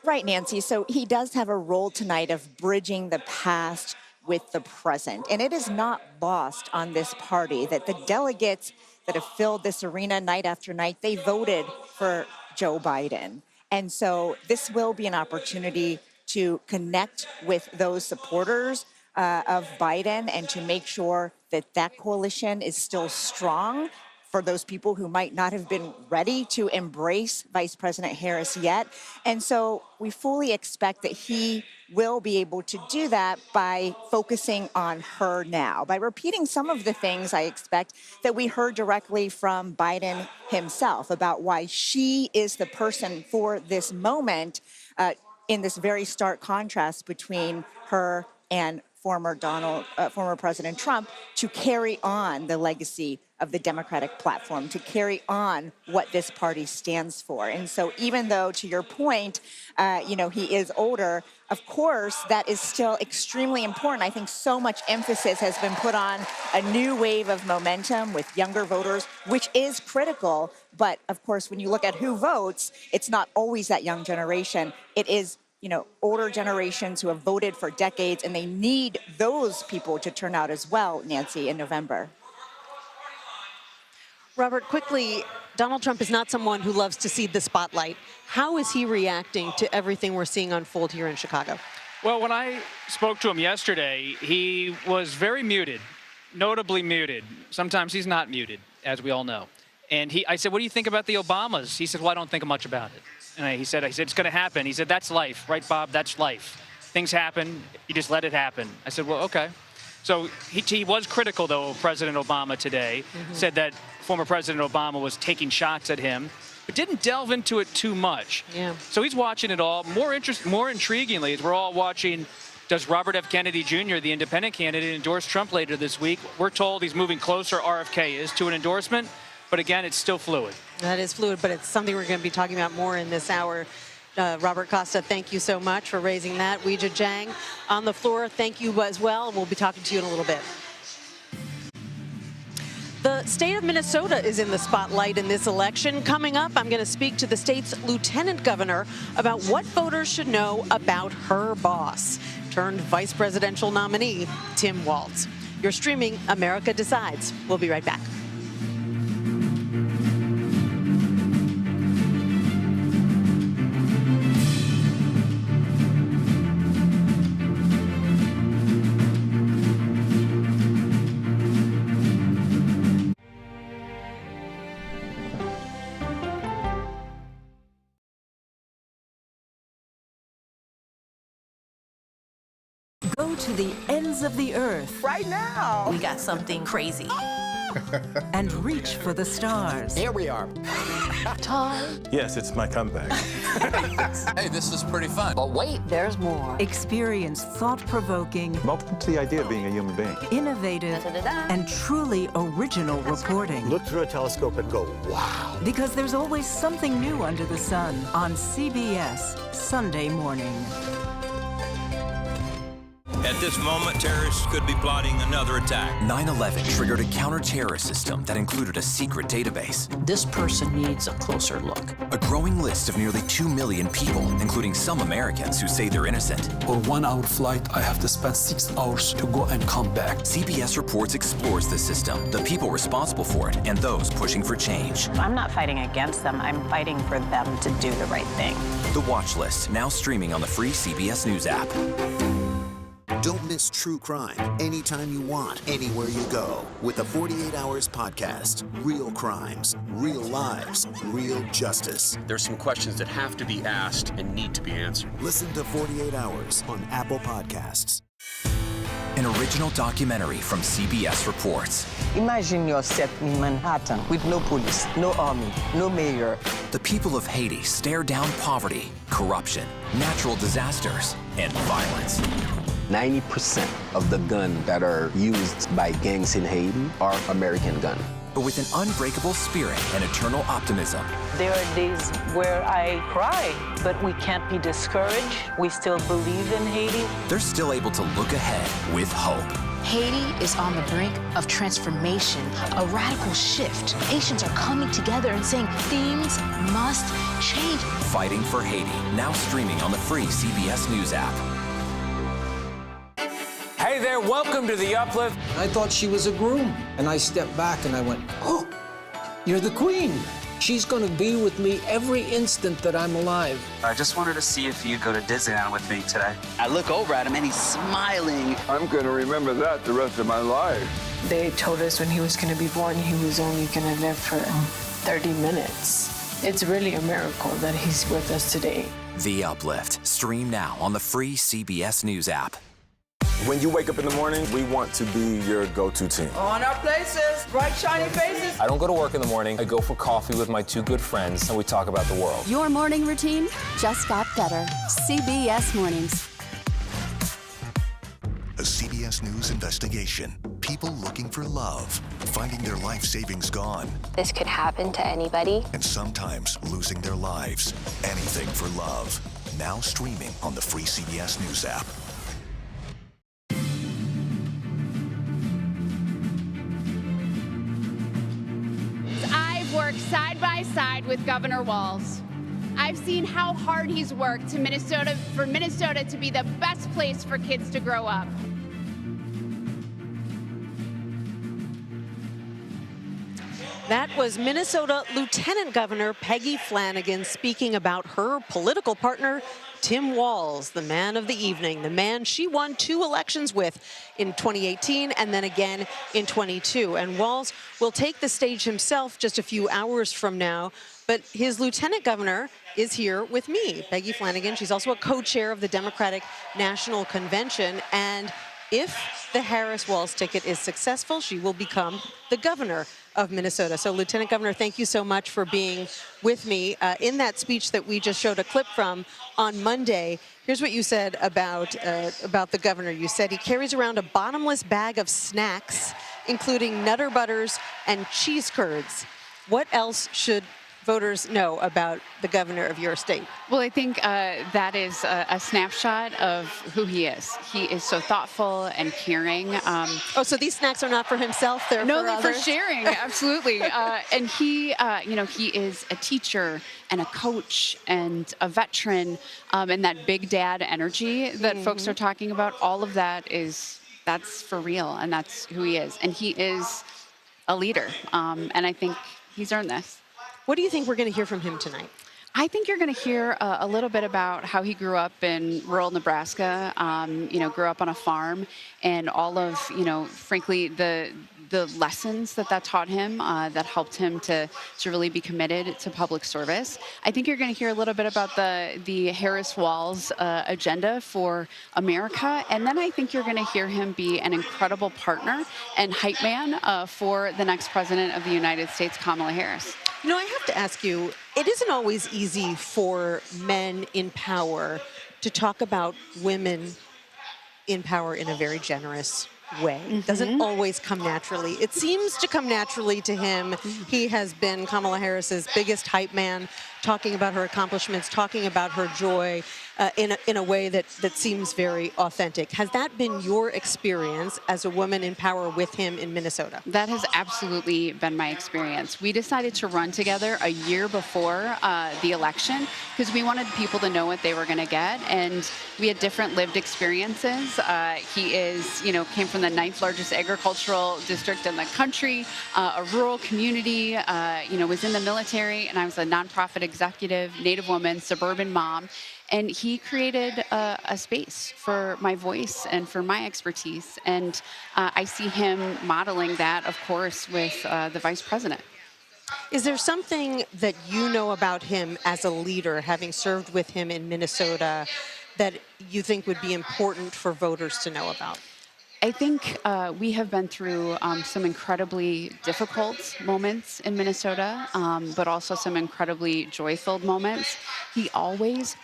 S16: Right, Nancy. So he does have a role tonight of bridging the past with the present. And it is not lost on this party that the delegates that have filled this arena night after night, they voted for Joe Biden. And so this will be an opportunity to connect with those supporters of Biden and to make sure that that coalition is still strong for those people who might not have been ready to embrace Vice President Harris yet. And so we fully expect that he will be able to do that by focusing on her now, by repeating some of the things I expect that we heard directly from Biden himself about why she is the person for this moment, in this very stark contrast between her and former President Trump, to carry on the legacy of the Democratic platform, to carry on what this party stands for. And so even though, to your point, he is older, of course, that is still extremely important. I think so much emphasis has been put on a new wave of momentum with younger voters, which is critical. But of course, when you look at who votes, it's not always that young generation. It is older generations who have voted for decades, and they need those people to turn out as well, Nancy, in November.
S1: Robert, quickly, Donald Trump is not someone who loves to see the spotlight. How is he reacting to everything we're seeing unfold here in Chicago?
S11: Well, when I spoke to him yesterday, he was very muted, notably muted. Sometimes he's not muted, as we all know. And I said, what do you think about the Obamas? He said, well, I don't think much about it. And I said, it's going to happen. He said, that's life, right, Bob? That's life. Things happen. You just let it happen. I said, well, okay. So he was critical, though, of President Obama today, said that former President Obama was taking shots at him, but didn't delve into it too much.
S1: Yeah.
S11: So he's watching it all. More intriguingly, as we're all watching, does Robert F. Kennedy Jr., the independent candidate, endorse Trump later this week? We're told he's moving closer, RFK is, to an endorsement. But again, it's still fluid.
S1: That is fluid, but it's something we're going to be talking about more in this hour. Robert Costa, thank you so much for raising that. Weijia Jiang on the floor, thank you as well. We'll be talking to you in a little bit. The state of Minnesota is in the spotlight in this election. Coming up, I'm going to speak to the state's lieutenant governor about what voters should know about her boss, turned vice presidential nominee, Tim Walz. You're streaming America Decides. We'll be right back.
S14: Go to the ends of the earth.
S9: Right now.
S14: We got something crazy. And reach for the stars.
S21: Here we are.
S14: Time.
S21: Yes, it's my comeback.
S24: Hey, this is pretty fun.
S14: But wait, there's more. Experience thought-provoking,
S21: Welcome to the idea of being a human being.
S14: innovative, and truly original reporting.
S10: Look through a telescope and go, wow.
S14: Because there's always something new under the sun on CBS Sunday morning.
S17: At this moment, terrorists could be plotting another attack.
S24: 9/11 triggered a counter-terrorist system that included a secret database.
S14: This person needs a closer look.
S24: A growing list of nearly 2 million people, including some Americans who say they're innocent.
S18: For 1 hour flight, I have to spend 6 hours to go and come back.
S24: CBS Reports explores the system, the people responsible for it, and those pushing for change.
S19: I'm not fighting against them. I'm fighting for them to do the right thing.
S24: The Watch List, now streaming on the free CBS News app.
S20: Don't miss true crime anytime you want, anywhere you go. With the 48 Hours podcast. Real crimes, real lives, real justice.
S22: There's some questions that have to be asked and need to be answered.
S20: Listen to 48 Hours on Apple Podcasts.
S24: An original documentary from CBS Reports.
S23: Imagine yourself in Manhattan with no police, no army, no mayor.
S24: The people of Haiti stare down poverty, corruption, natural disasters, and violence.
S25: 90% of the guns that are used by gangs in Haiti are American guns.
S24: But with an unbreakable spirit and eternal optimism.
S19: There are days where I cry, but we can't be discouraged. We still believe in Haiti.
S24: They're still able to look ahead with hope.
S26: Haiti is on the brink of transformation, a radical shift. Nations are coming together and saying things must change.
S24: Fighting for Haiti, now streaming on the free CBS News app.
S36: Hey there, welcome to The Uplift.
S27: I thought she was a groom, and I stepped back and I went, oh, you're the queen. She's gonna be with me every instant that I'm alive.
S28: I just wanted to see if you'd go to Disneyland with me today.
S29: I look over at him and he's smiling.
S30: I'm gonna remember that the rest of my life.
S32: They told us when he was gonna be born, he was only gonna live for 30 minutes. It's really a miracle that he's with us today.
S24: The Uplift, stream now on the free CBS News app.
S21: When you wake up in the morning, we want to be your go-to team.
S33: On our places, bright, shiny faces.
S36: I don't go to work in the morning. I go for coffee with my 2 good friends, and we talk about the world.
S37: Your morning routine just got better. CBS Mornings.
S34: A CBS News investigation. People looking for love, finding their life savings gone.
S35: This could happen to anybody.
S34: And sometimes losing their lives. Anything for love. Now streaming on the free CBS News app.
S38: I've worked side by side with Governor Walz. I've seen how hard he's worked for Minnesota to be the best place for kids to grow up.
S1: That was Minnesota Lieutenant Governor Peggy Flanagan speaking about her political partner, Tim Walz, the man of the evening, the man she won 2 elections with in 2018 and then again in 22. And Walz will take the stage himself just a few hours from now. But his lieutenant governor is here with me, Peggy Flanagan. She's also a co-chair of the Democratic National Convention. And if the Harris-Walz ticket is successful, she will become the governor of Minnesota. So, Lieutenant Governor, thank you so much for being with me. In that speech that we just showed a clip from on Monday, here's what you said about the governor. You said he carries around a bottomless bag of snacks, including Nutter Butters and cheese curds. What else should voters know about the governor of your state?
S38: Well, I think that is a snapshot of who he is. He is so thoughtful and caring.
S1: Oh, so these snacks are not for himself; they're
S38: no,
S1: for
S38: they're
S1: others?
S38: for sharing. Absolutely. And he, he is a teacher and a coach and a veteran, and that big dad energy that folks are talking about. All of that's for real, and that's who he is. And he is a leader, and I think he's earned this.
S1: What do you think we're going to hear from him tonight?
S38: I think you're going to hear a little bit about how he grew up in rural Nebraska, grew up on a farm, and all of, frankly, the lessons that taught him that helped him to really be committed to public service. I think you're going to hear a little bit about the Harris-Walz agenda for America, and then I think you're going to hear him be an incredible partner and hype man for the next president of the United States, Kamala Harris.
S1: I have to ask you, it isn't always easy for men in power to talk about women in power in a very generous way. It doesn't always come naturally. It seems to come naturally to him. He has been Kamala Harris's biggest hype man, talking about her accomplishments, talking about her joy in a way that seems very authentic. Has that been your experience as a woman in power with him in Minnesota?
S38: That has absolutely been my experience. We decided to run together a year before the election because we wanted people to know what they were going to get, and we had different lived experiences. He came from the 9th largest agricultural district in the country, a rural community, was in the military, and I was a nonprofit executive, Native woman, suburban mom. And he created a space for my voice and for my expertise. And I see him modeling that, of course, with the vice president.
S1: Is there something that you know about him as a leader, having served with him in Minnesota, that you think would be important for voters to know about?
S38: I think we have been through some incredibly difficult moments in Minnesota, but also some incredibly joy-filled moments. He always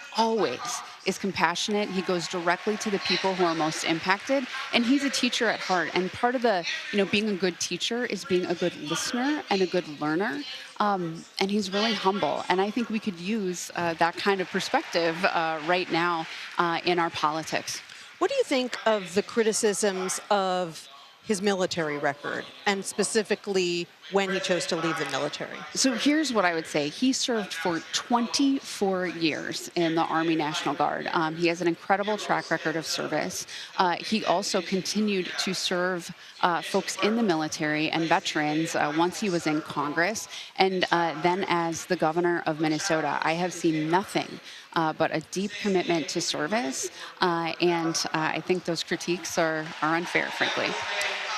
S38: is compassionate. He goes directly to the people who are most impacted, and he's a teacher at heart. And part of the, being a good teacher is being a good listener and a good learner. And he's really humble. And I think we could use that kind of perspective right now in our politics.
S1: What do you think of the criticisms of his military record, and specifically when he chose to leave the military?
S38: So here's what I would say. He served for 24 years in the Army National Guard. He has an incredible track record of service. He also continued to serve folks in the military and veterans once he was in Congress, and then as the governor of Minnesota. I have seen nothing but a deep commitment to service, and I think those critiques are unfair, frankly.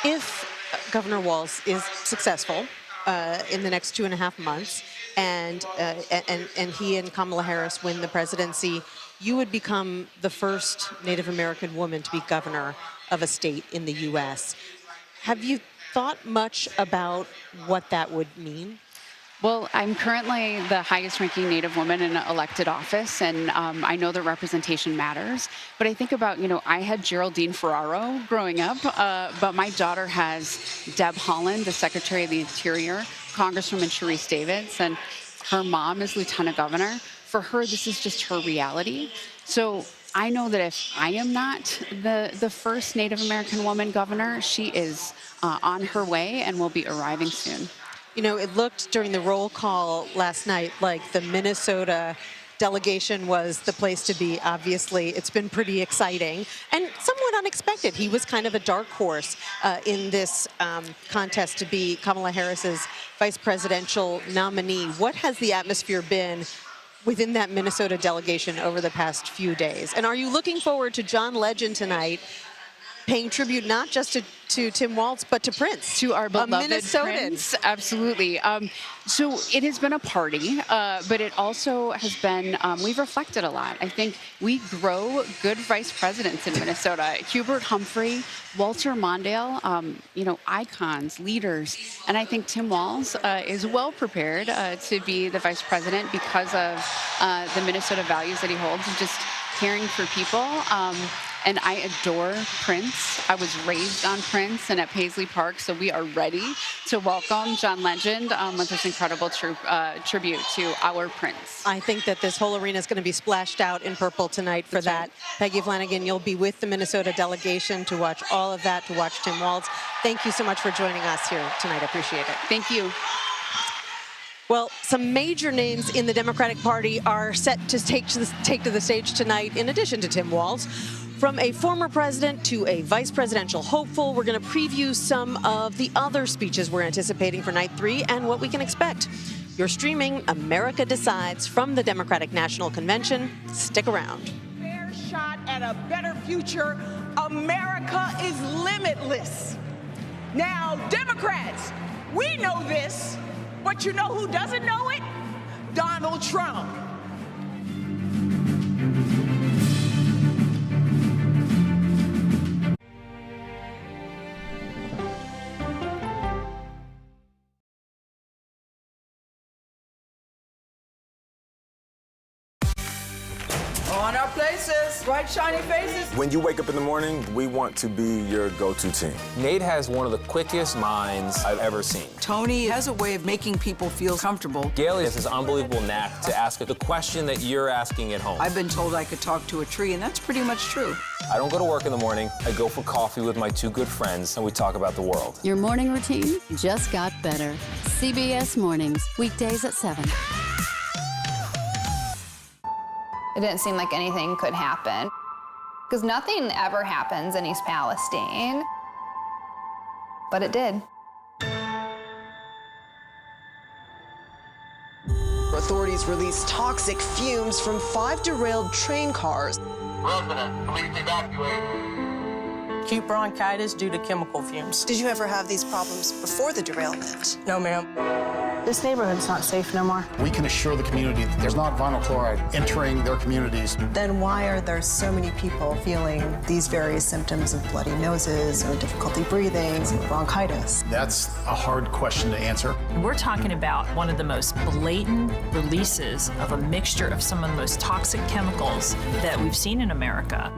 S1: If Governor Walz is successful in the next 2.5 months, and he and Kamala Harris win the presidency, you would become the first Native American woman to be governor of a state in the U.S. Have you thought much about what that would mean?
S38: Well, I'm currently the highest ranking Native woman in an elected office, and I know that representation matters. But I think about, I had Geraldine Ferraro growing up, but my daughter has Deb Haaland, the Secretary of the Interior, Congresswoman Sharice Davids, and her mom is Lieutenant Governor. For her, this is just her reality. So I know that if I am not the first Native American woman governor, she is on her way and will be arriving soon.
S1: It looked during the roll call last night like the Minnesota delegation was the place to be. Obviously, it's been pretty exciting and somewhat unexpected. He was kind of a dark horse in this contest to be Kamala Harris's vice presidential nominee. What has the atmosphere been within that Minnesota delegation over the past few days? And are you looking forward to John Legend tonight, paying tribute not just to Tim Walz, but to Prince,
S38: to our beloved
S1: Minnesotan?
S38: Prince? Absolutely. So it has been a party, but it also has been, we've reflected a lot. I think we grow good vice presidents in Minnesota. Hubert Humphrey, Walter Mondale, icons, leaders. And I think Tim Walz is well prepared to be the vice president because of the Minnesota values that he holds, and just caring for people. And I adore Prince. I was raised on Prince and at Paisley Park, so we are ready to welcome John Legend with this incredible tribute to our Prince.
S1: I think that this whole arena is going to be splashed out in purple tonight for that. Peggy Flanagan, you'll be with the Minnesota delegation to watch all of that, to watch Tim Walz. Thank you so much for joining us here tonight. I appreciate it.
S38: Thank you.
S1: Well, some major names in the Democratic Party are set to take to the stage tonight, in addition to Tim Walz. From a former president to a vice presidential hopeful, we're going to preview some of the other speeches we're anticipating for night 3 and what we can expect. You're streaming America Decides from the Democratic National Convention. Stick around.
S33: Fair shot at a better future. America is limitless. Now, Democrats, we know this, but you know who doesn't know it? Donald Trump. On our places, bright, shiny faces.
S21: When you wake up in the morning, we want to be your go-to team.
S36: Nate has one of the quickest minds I've ever seen.
S33: Tony has a way of making people feel comfortable.
S36: Gail has this unbelievable knack to ask the question that you're asking at home.
S33: I've been told I could talk to a tree, and that's pretty much true.
S36: I don't go to work in the morning. I go for coffee with my 2 good friends, and we talk about the world.
S37: Your morning routine just got better. CBS Mornings, weekdays at 7.
S35: It didn't seem like anything could happen, because nothing ever happens in East Palestine, but it did.
S2: Authorities released toxic fumes from 5 derailed train cars.
S3: Resident, please evacuate.
S33: Acute bronchitis due to chemical fumes.
S2: Did you ever have these problems before the derailment?
S33: No, ma'am. This neighborhood's not safe no more.
S4: We can assure the community that there's not vinyl chloride entering their communities.
S2: Then why are there so many people feeling these various symptoms of bloody noses or difficulty breathing, bronchitis?
S4: That's a hard question to answer.
S5: We're talking about one of the most blatant releases of a mixture of some of the most toxic chemicals that we've seen in America.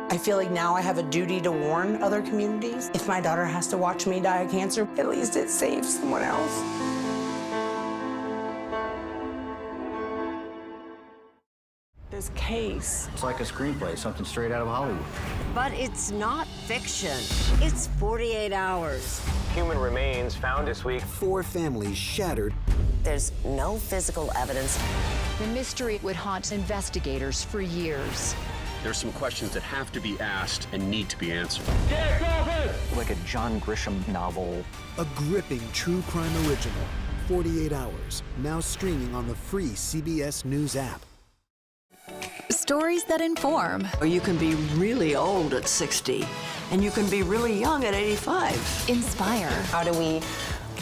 S6: I feel like now I have a duty to warn other communities. If my daughter has to watch me die of cancer, at least it saves someone else. This case.
S7: It's like a screenplay, something straight out of Hollywood.
S8: But it's not fiction. It's 48 hours.
S7: Human remains found this week.
S20: 4 families shattered.
S8: There's no physical evidence.
S26: The mystery would haunt investigators for years.
S22: There's some questions that have to be asked and need to be answered.
S7: Like a John Grisham novel.
S20: A gripping true crime original. 48 Hours. Now streaming on the free CBS News app.
S9: Stories that inform.
S2: You can be really old at 60, and you can be really young at 85.
S26: Inspire.
S35: How do we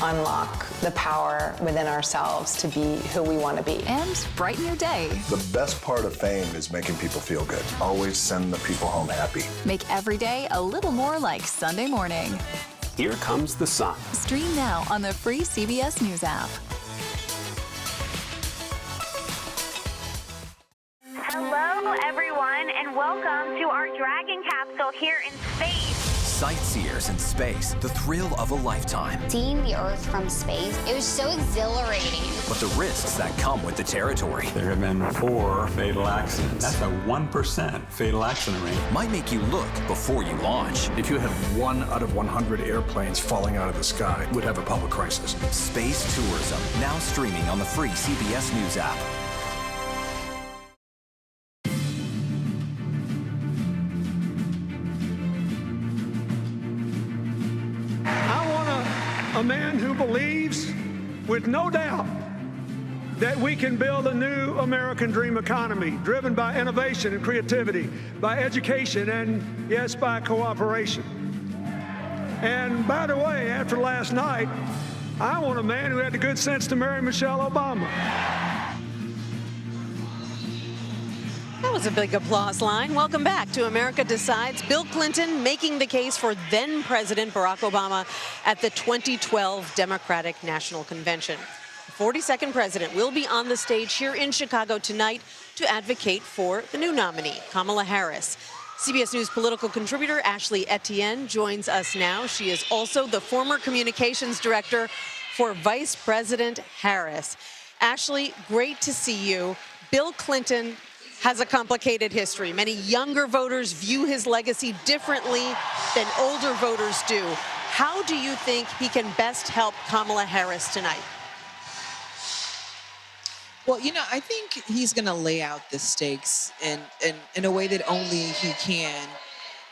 S35: unlock the power within ourselves to be who we want to be?
S26: And brighten your day.
S21: The best part of fame is making people feel good. Always send the people home happy.
S26: Make every day a little more like Sunday morning.
S22: Here comes the sun.
S26: Stream now on the free CBS News app.
S10: Hello, everyone, and welcome to our Dragon capsule here in space.
S24: Sightseers in space, the thrill of a lifetime.
S35: Seeing the Earth from space, it was so exhilarating.
S24: But the risks that come with the territory.
S11: There have been 4 fatal accidents. That's a 1% fatal accident rate.
S24: Might make you look before you launch.
S4: If you had 1 out of 100 airplanes falling out of the sky, we'd have a public crisis.
S24: Space tourism, now streaming on the free CBS News app.
S12: A man who believes with no doubt that we can build a new American dream economy driven by innovation and creativity, by education, and yes, by cooperation. And by the way, after last night, I want a man who had the good sense to marry Michelle Obama.
S1: That was a big applause line. Welcome back to America Decides. Bill Clinton making the case for then President Barack Obama at the 2012 Democratic National Convention. The 42nd president will be on the stage here in Chicago tonight to advocate for the new nominee, Kamala Harris. CBS News political contributor Ashley Etienne joins us now. She is also the former communications director for Vice President Harris. Ashley, great to see you. Bill Clinton has a complicated history. Many younger voters view his legacy differently than older voters do. How do you think he can best help Kamala Harris tonight?
S13: Well, I think he's going to lay out the stakes in a way that only he can.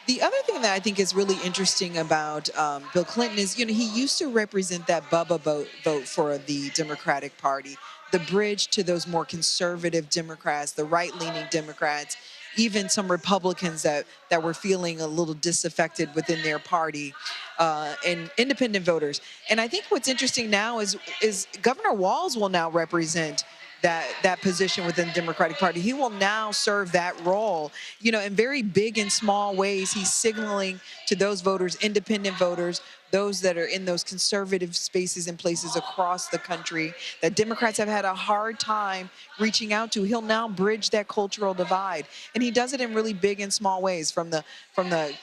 S13: The other thing that I think is really interesting about Bill Clinton is, he used to represent that Bubba vote for the Democratic Party, the bridge to those more conservative Democrats, the right-leaning Democrats, even some Republicans that were feeling a little disaffected within their party, and independent voters. And I think what's interesting now is Governor Walz will now represent that position within the Democratic Party. He will now serve that role, in very big and small ways. He's signaling to those voters, independent voters, those that are in those conservative spaces and places across the country that Democrats have had a hard time reaching out to. He'll now bridge that cultural divide. And he does it in really big and small ways, from the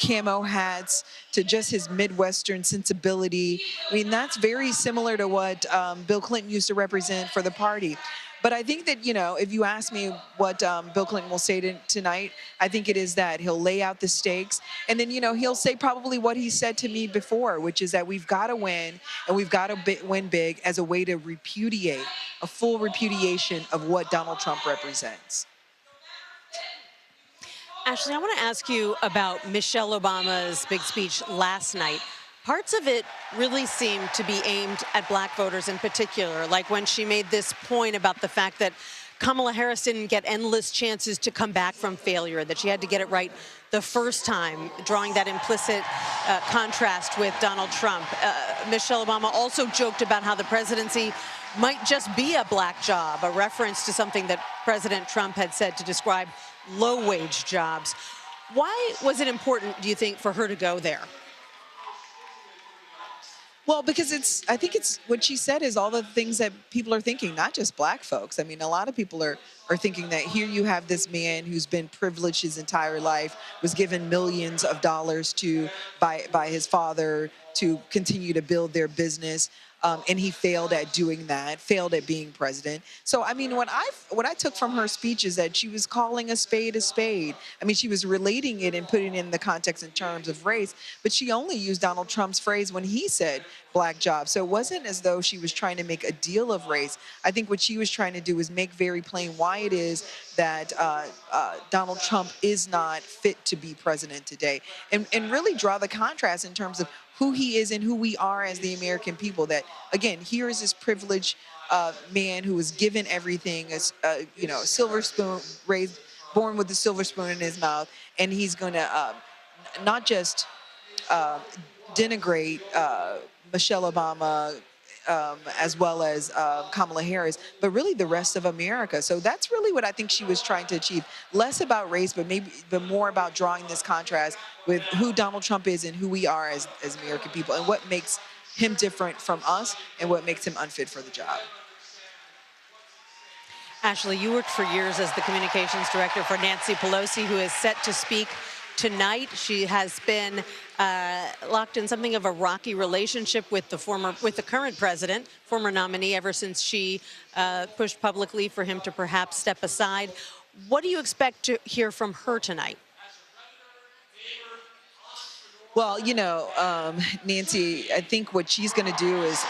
S13: camo hats to just his Midwestern sensibility. I mean, that's very similar to what Bill Clinton used to represent for the party. But I think that, if you ask me what Bill Clinton will say tonight, I think it is that he'll lay out the stakes. And then, he'll say probably what he said to me before, which is that we've got to win, and we've got to win big as a way to repudiate, a full repudiation of what Donald Trump represents.
S1: Ashley, I want to ask you about Michelle Obama's big speech last night. Parts of it really seemed to be aimed at black voters in particular, like when she made this point about the fact that Kamala Harris didn't get endless chances to come back from failure, that she had to get it right the first time, drawing that implicit contrast with Donald Trump. Michelle Obama also joked about how the presidency might just be a black job, a reference to something that President Trump had said to describe low-wage jobs. Why was it important, do you think, for her to go there?
S13: Well, because I think it's what she said is all the things that people are thinking, not just black folks. I mean, a lot of people are thinking that here you have this man who's been privileged his entire life, was given millions of dollars by his father to continue to build their business. And he failed at doing that, failed at being president. So, I mean, what I took from her speech is that she was calling a spade a spade. I mean, she was relating it and putting it in the context in terms of race, but she only used Donald Trump's phrase when he said black jobs. So it wasn't as though she was trying to make a deal of race. I think what she was trying to do is make very plain why it is that Donald Trump is not fit to be president today, and really draw the contrast in terms of who he is and who we are as the American people. That, again, here is this privileged man who was given everything, as a silver spoon, born with a silver spoon in his mouth, and he's going to not just denigrate Michelle Obama as well as Kamala Harris, but really the rest of America. So that's really what I think she was trying to achieve. Less about race, but more about drawing this contrast with who Donald Trump is and who we are as American people, and what makes him different from us and what makes him unfit for the job.
S1: Ashley, you worked for years as the communications director for Nancy Pelosi, who is set to speak tonight. She has been locked in something of a rocky relationship with the current president, former nominee, ever since she pushed publicly for him to perhaps step aside. What do you expect to hear from her tonight?
S13: Well, Nancy, I think what she's going to do is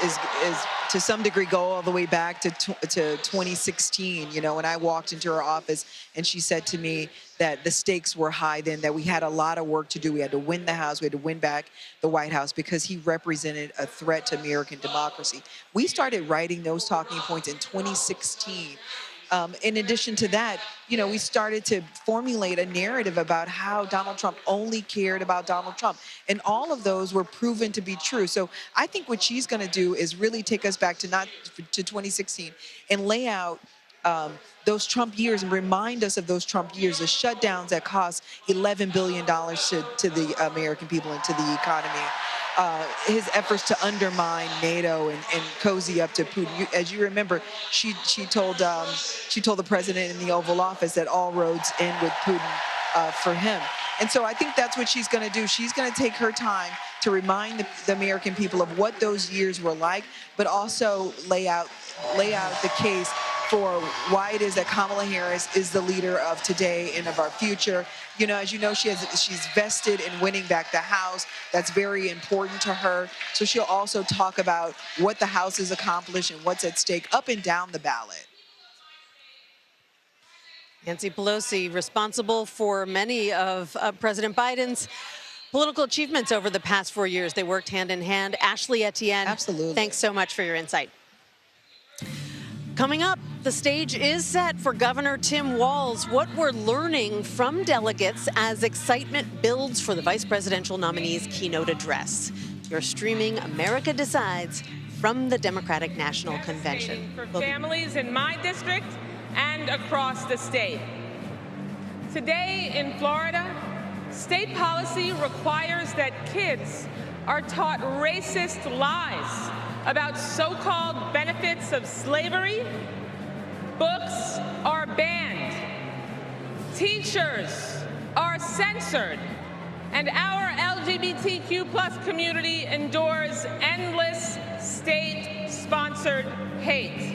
S13: to some degree go all the way back to 2016. When I walked into her office and she said to me that the stakes were high then, that we had a lot of work to do. We had to win the House. We had to win back the White House because he represented a threat to American democracy. We started writing those talking points in 2016. In addition to that, we started to formulate a narrative about how Donald Trump only cared about Donald Trump. And all of those were proven to be true. So I think what she's going to do is really take us back to 2016 and lay out those Trump years and remind us of those Trump years, the shutdowns that cost $11 billion to the American people and to the economy. His efforts to undermine NATO and cozy up to Putin. As you remember, she told the president in the Oval Office that all roads end with Putin for him. And so I think that's what she's going to do. She's going to take her time to remind the American people of what those years were like, but also lay out the case for why it is that Kamala Harris is the leader of today and of our future. You know, as you know, she's vested in winning back the House. That's very important to her. So she'll also talk about what the House has accomplished and what's at stake up and down the ballot.
S1: Nancy Pelosi, responsible for many of President Biden's political achievements over the past 4 years. They worked hand in hand. Ashley Etienne,
S13: absolutely.
S1: Thanks so much for your insight. Coming up, the stage is set for Governor Tim Walz. What we're learning from delegates as excitement builds for the vice presidential nominee's keynote address. You're streaming America Decides from the Democratic National Convention.
S14: For families in my district and across the state. Today in Florida, state policy requires that kids are taught racist lies about so-called benefits of slavery. Books are banned. Teachers are censored. And our LGBTQ+ community endures endless state-sponsored hate.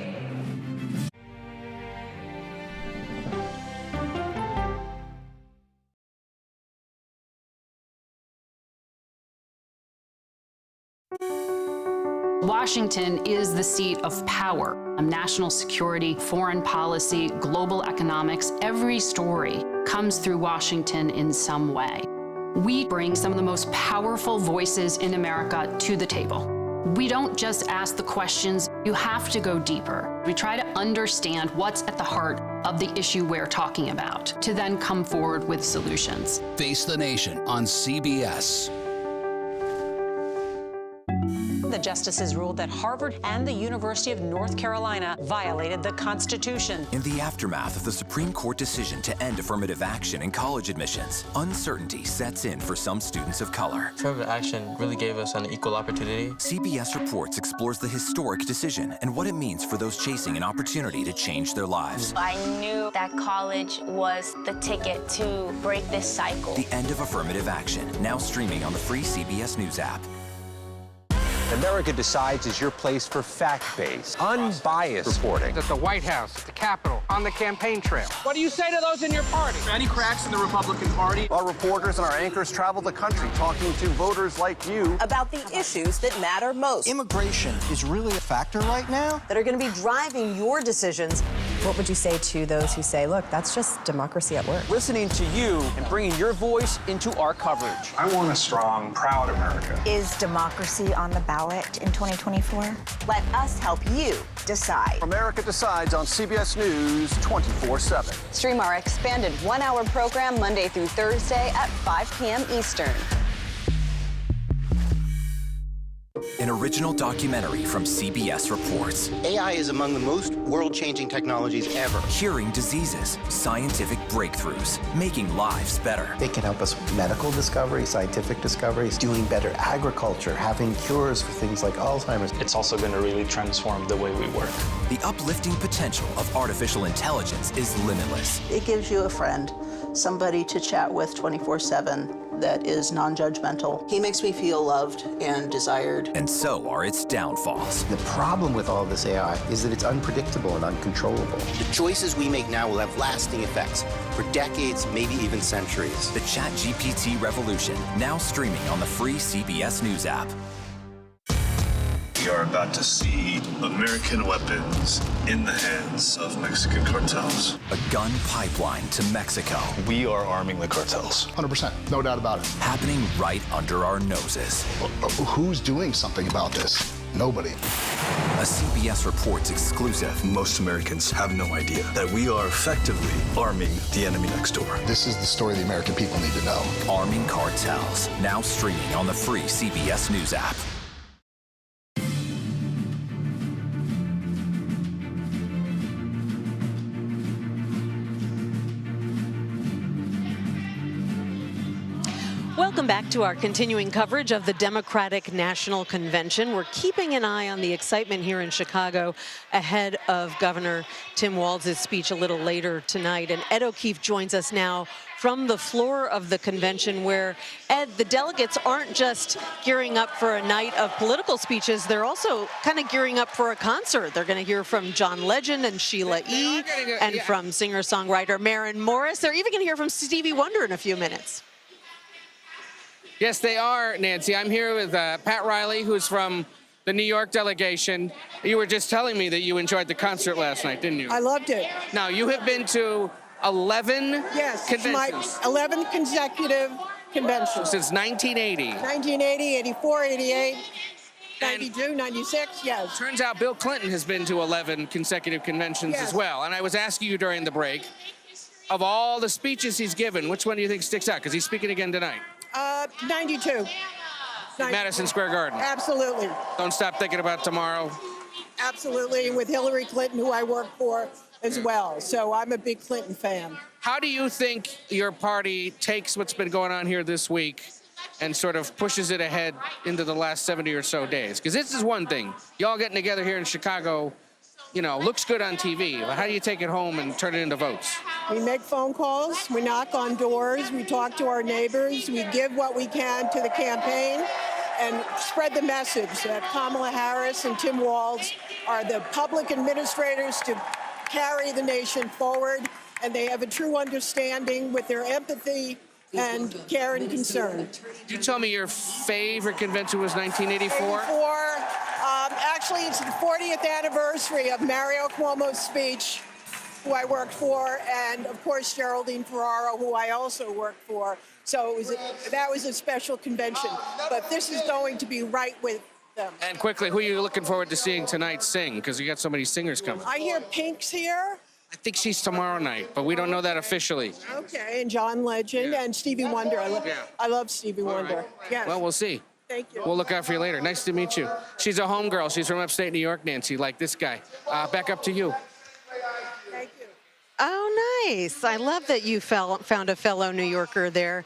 S15: Washington is the seat of power. National security, foreign policy, global economics, every story comes through Washington in some way. We bring some of the most powerful voices in America to the table. We don't just ask the questions, you have to go deeper. We try to understand what's at the heart of the issue we're talking about, to then come forward with solutions.
S16: Face the Nation on CBS.
S17: The justices ruled that Harvard and the University of North Carolina violated the Constitution.
S24: In the aftermath of the Supreme Court decision to end affirmative action in college admissions, uncertainty sets in for some students of color.
S18: Affirmative action really gave us an equal opportunity.
S24: CBS Reports explores the historic decision and what it means for those chasing an opportunity to change their lives.
S19: I knew that college was the ticket to break this cycle.
S24: The end of affirmative action, now streaming on the free CBS News app.
S23: America Decides is your place for fact-based, unbiased reporting.
S25: At the White House, at the Capitol, on the campaign trail.
S27: What do you say to those in your party?
S21: Any cracks in the Republican Party? Our reporters and our anchors travel the country talking to voters like you
S28: about the issues that matter most.
S29: Immigration is really a factor right now
S28: that are going to be driving your decisions.
S2: What would you say to those who say, look, that's just democracy at work?
S23: Listening to you and bringing your voice into our coverage.
S21: I want a strong, proud America.
S30: Is democracy on the ballot in 2024?
S28: Let us help you decide.
S21: America Decides on CBS News 24/7.
S28: Stream our expanded one-hour program Monday through Thursday at 5 p.m. Eastern.
S24: An original documentary from CBS Reports.
S31: AI is among the most world-changing technologies ever.
S24: Curing diseases, scientific breakthroughs, making lives better.
S31: They can help us with medical discoveries, scientific discoveries, doing better agriculture, having cures for things like Alzheimer's.
S18: It's also going to really transform the way we work.
S24: The uplifting potential of artificial intelligence is limitless.
S28: It gives you a friend, somebody to chat with 24/7 that is non-judgmental. He makes me feel loved and desired.
S24: And so are its downfalls.
S31: The problem with all this AI is that it's unpredictable and uncontrollable. The choices we make now will have lasting effects for decades, maybe even centuries.
S24: The ChatGPT revolution, now streaming on the free CBS News app.
S32: We are about to see American weapons in the hands of Mexican cartels.
S24: A gun pipeline to Mexico.
S21: We are arming the cartels.
S4: 100%, no doubt about it.
S24: Happening right under our noses.
S4: Who's doing something about this? Nobody.
S24: A CBS Reports exclusive.
S21: Most Americans have no idea that we are effectively arming the enemy next door.
S4: This is the story the American people need to know.
S24: Arming cartels, now streaming on the free CBS News app.
S1: Welcome Welcome back to our continuing coverage of the Democratic National Convention. We're keeping an eye on the excitement here in Chicago ahead of Governor Tim Walz's speech a little later tonight. And Ed O'Keefe joins us now from the floor of the convention where, Ed, the delegates aren't just gearing up for a night of political speeches, they're also kind of gearing up for a concert. They're going to hear from John Legend and Sheila E. and from singer-songwriter Maren Morris. They're even going to hear from Stevie Wonder in a few minutes.
S25: Yes, they are, Nancy. I'm here with Pat Riley, who's from the New York delegation. You were just telling me that you enjoyed the concert last night, didn't you?
S3: I loved it.
S25: Now, you have been to 11 conventions.
S3: My 11 consecutive conventions.
S25: Since 1980.
S3: 1980, 84, 88, 92, 96, yes.
S25: Turns out Bill Clinton has been to 11 consecutive conventions as well. And I was asking you during the break, of all the speeches he's given, which one do you think sticks out? Because he's speaking again tonight.
S3: 92.
S25: Madison Square Garden.
S3: Absolutely.
S25: Don't stop thinking about tomorrow.
S3: Absolutely, with Hillary Clinton, who I work for as well. So I'm a big Clinton fan.
S25: How do you think your party takes what's been going on here this week and sort of pushes it ahead into the last 70 or so days? Because this is one thing. Y'all getting together here in Chicago, you know, looks good on TV. But how do you take it home and turn it into votes?
S3: We make phone calls, we knock on doors, we talk to our neighbors, we give what we can to the campaign and spread the message that Kamala Harris and Tim Walz are the public administrators to carry the nation forward, and they have a true understanding with their empathy and care and concern.
S25: You tell me your favorite convention was 1984?
S3: Actually, it's the 40th anniversary of Mario Cuomo's speech, who I worked for, and of course Geraldine Ferraro, who I also worked for. So that was a special convention. But this is going to be right with them.
S25: And quickly, who are you looking forward to seeing tonight sing? Because you got so many singers coming.
S3: I hear Pink's here.
S25: I think she's tomorrow night, but we don't know that officially.
S3: Okay, and John Legend and Stevie Wonder. I love Stevie Wonder.
S25: Right.
S3: Yes.
S25: Well, we'll see.
S3: Thank you.
S25: We'll look out for you later. Nice to meet you. She's a homegirl. She's from upstate New York, Nancy, like this guy. Back up to you.
S3: Thank you.
S1: Oh, nice. I love that you found a fellow New Yorker there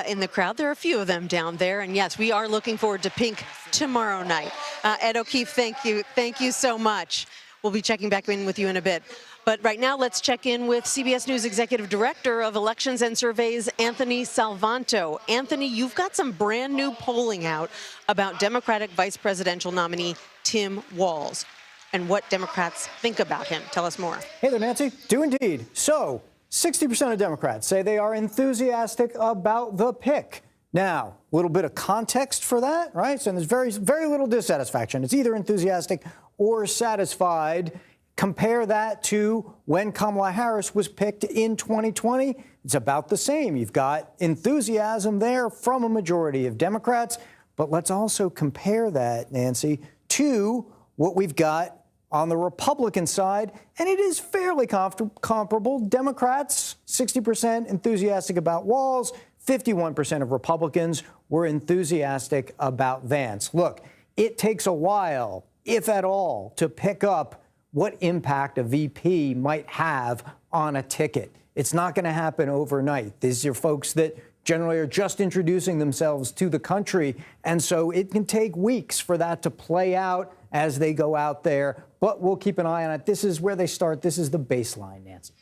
S1: in the crowd. There are a few of them down there. And yes, we are looking forward to Pink tomorrow night. Ed O'Keefe, thank you. Thank you so much. We'll be checking back in with you in a bit. But right now, let's check in with CBS News Executive Director of Elections and Surveys, Anthony Salvanto. Anthony, you've got some brand new polling out about Democratic Vice Presidential nominee Tim Walz and what Democrats think about him. Tell us more.
S5: Hey there, Nancy. Do indeed. So, 60% of Democrats say they are enthusiastic about the pick. Now, a little bit of context for that, right? So there's very little dissatisfaction. It's either enthusiastic or satisfied. Compare that to when Kamala Harris was picked in 2020. It's about the same. You've got enthusiasm there from a majority of Democrats. But let's also compare that, Nancy, to what we've got on the Republican side. And it is fairly comparable. Democrats, 60% enthusiastic about Walz. 51% of Republicans were enthusiastic about Vance. Look, it takes a while, if at all, to pick up what impact a VP might have on a ticket. It's not going to happen overnight. These are folks that generally are just introducing themselves to the country, and so it can take weeks for that to play out as they go out there. But we'll keep an eye on it. This is where they start. This is the baseline, Nancy.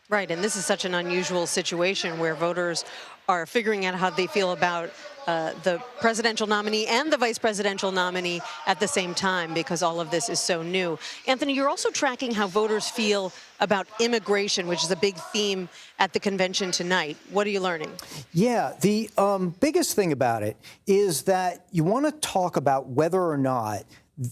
S1: Right, and this is such an unusual situation where voters are figuring out how they feel about the presidential nominee and the vice presidential nominee at the same time, because all of this is so new. Anthony, you're also tracking how voters feel about immigration, which is a big theme at the convention tonight. What are you learning?
S5: Yeah, the biggest thing about it is that you want to talk about whether or not,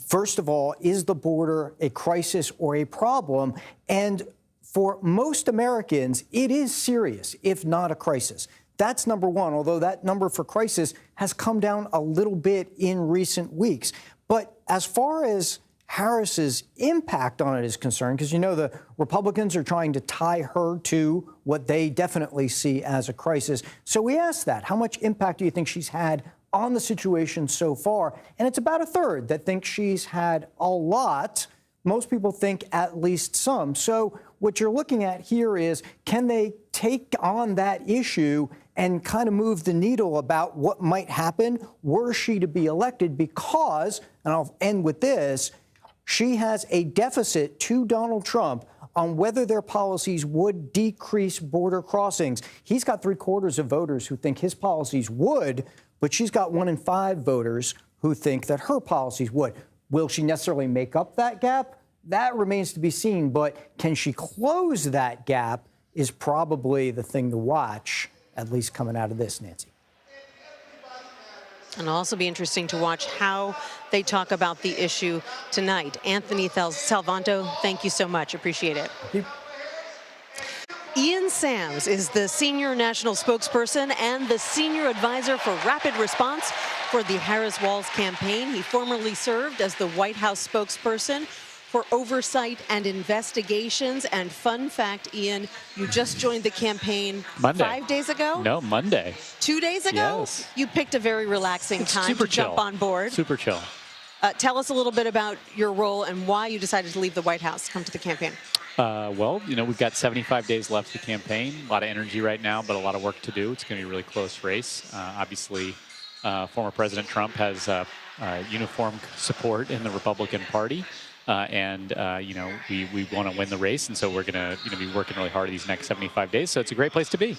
S5: first of all, is the border a crisis or a problem? And for most Americans, it is serious, if not a crisis. That's number one, although that number for crisis has come down a little bit in recent weeks. But as far as Harris's impact on it is concerned, because you know the Republicans are trying to tie her to what they definitely see as a crisis. So we asked that. How much impact do you think she's had on the situation so far? And it's about a third that think she's had a lot. Most people think at least some. So what you're looking at here is, can they take on that issue and kind of move the needle about what might happen were she to be elected because, and I'll end with this, she has a deficit to Donald Trump on whether their policies would decrease border crossings. He's got 3/4 of voters who think his policies would, but she's got 1 in 5 voters who think that her policies would. Will she necessarily make up that gap? That remains to be seen, but can she close that gap is probably the thing to watch, at least coming out of this, Nancy.
S1: And it'll also be interesting to watch how they talk about the issue tonight. Anthony Salvanto, thank you so much. Appreciate it. Ian Sams is the senior national spokesperson and the senior advisor for rapid response for the Harris-Walz campaign. He formerly served as the White House spokesperson for oversight and investigations. And fun fact, Ian, you just joined the campaign
S6: Monday.
S1: 5 days ago?
S6: No, Monday.
S1: 2 days ago?
S6: Yes.
S1: You picked a very relaxing time to jump on board.
S6: Super chill.
S1: Tell us a little bit about your role and why you decided to leave the White House to come to the campaign.
S6: Well, you know, we've got 75 days left of the campaign. A lot of energy right now, but a lot of work to do. It's going to be a really close race. Obviously, former President Trump has uniform support in the Republican Party. You know, we want to win the race, and so we're going to be working really hard these next 75 days. So it's a great place to be.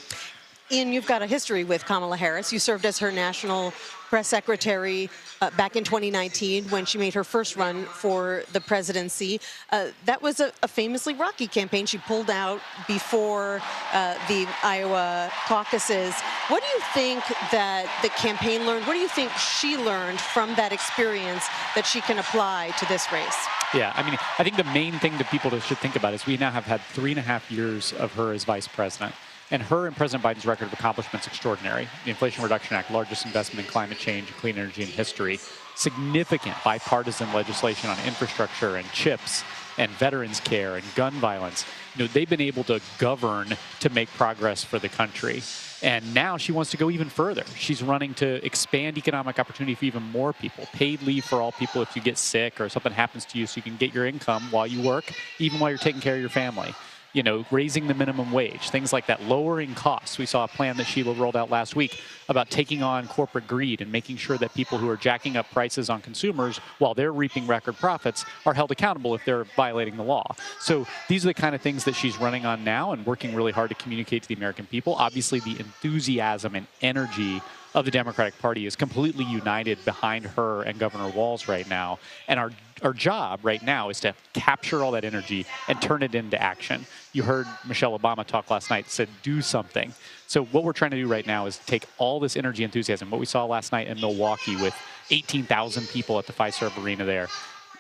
S1: Ian, you've got a history with Kamala Harris. You served as her national press secretary back in 2019 when she made her first run for the presidency. That was a famously rocky campaign. She pulled out before the Iowa caucuses. What do you think that the campaign learned? What do you think she learned from that experience that she can apply to this race?
S6: Yeah, I mean, I think the main thing that people should think about is we now have had 3.5 years of her as vice president. And her and President Biden's record of accomplishments extraordinary. The Inflation Reduction Act, largest investment in climate change and clean energy in history. Significant bipartisan legislation on infrastructure and chips and veterans care and gun violence. You know, they've been able to govern to make progress for the country. And now she wants to go even further. She's running to expand economic opportunity for even more people. Paid leave for all people if you get sick or something happens to you so you can get your income while you work, even while you're taking care of your family. You know, raising the minimum wage, things like that, lowering costs. We saw a plan that Sheila rolled out last week about taking on corporate greed and making sure that people who are jacking up prices on consumers while they're reaping record profits are held accountable if they're violating the law. So these are the kind of things that she's running on now and working really hard to communicate to the American people. Obviously, the enthusiasm and energy of the Democratic Party is completely united behind her and Governor Walz right now. And our job right now is to capture all that energy and turn it into action. You heard Michelle Obama talk last night, said do something. So what we're trying to do right now is take all this energy, enthusiasm, what we saw last night in Milwaukee with 18,000 people at the Fiserv Arena there,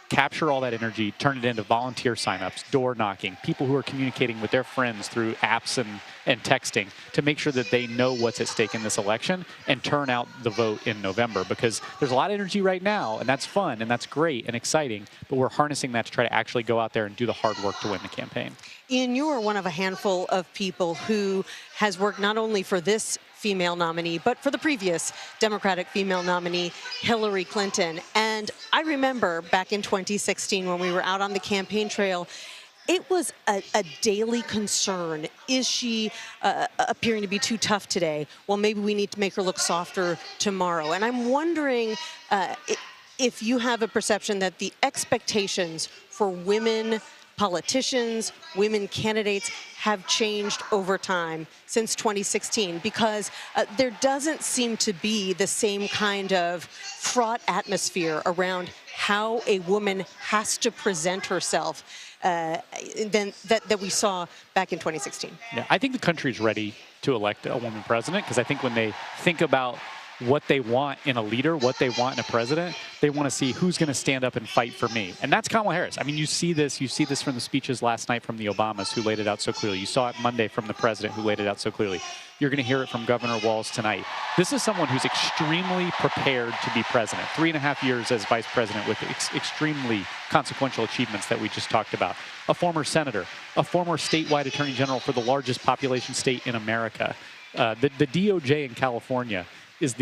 S6: capture all that energy, turn it into volunteer signups, door knocking, people who are communicating with their friends through apps and texting to make sure that they know what's at stake in this election and turn out the vote in November. Because there's a lot of energy right now, and that's fun, and that's great and exciting, but we're harnessing that to try to actually go out there and do the hard work to win the campaign.
S1: Ian, you are one of a handful of people who has worked not only for this female nominee, but for the previous Democratic female nominee, Hillary Clinton. And I remember back in 2016 when we were out on the campaign trail, it was a daily concern. Is she appearing to be too tough today? Well, maybe we need to make her look softer tomorrow. And I'm wondering if you have a perception that the expectations for women politicians, women candidates have changed over time since 2016, because there doesn't seem to be the same kind of fraught atmosphere around how a woman has to present herself that we saw back in 2016.
S6: Yeah, I think the country's ready to elect a woman president, because I think when they think about what they want in a leader, what they want in a president, they want to see who's going to stand up and fight for me. And that's Kamala Harris. I mean, you see this from the speeches last night from the Obamas, who laid it out so clearly. You saw it Monday from the president, who laid it out so clearly. You're going to hear it from Governor Walz tonight. This is someone who's extremely prepared to be president. 3.5 years as vice president with extremely consequential achievements that we just talked about. A former senator, a former statewide attorney general for the largest population state in America. The DOJ in California is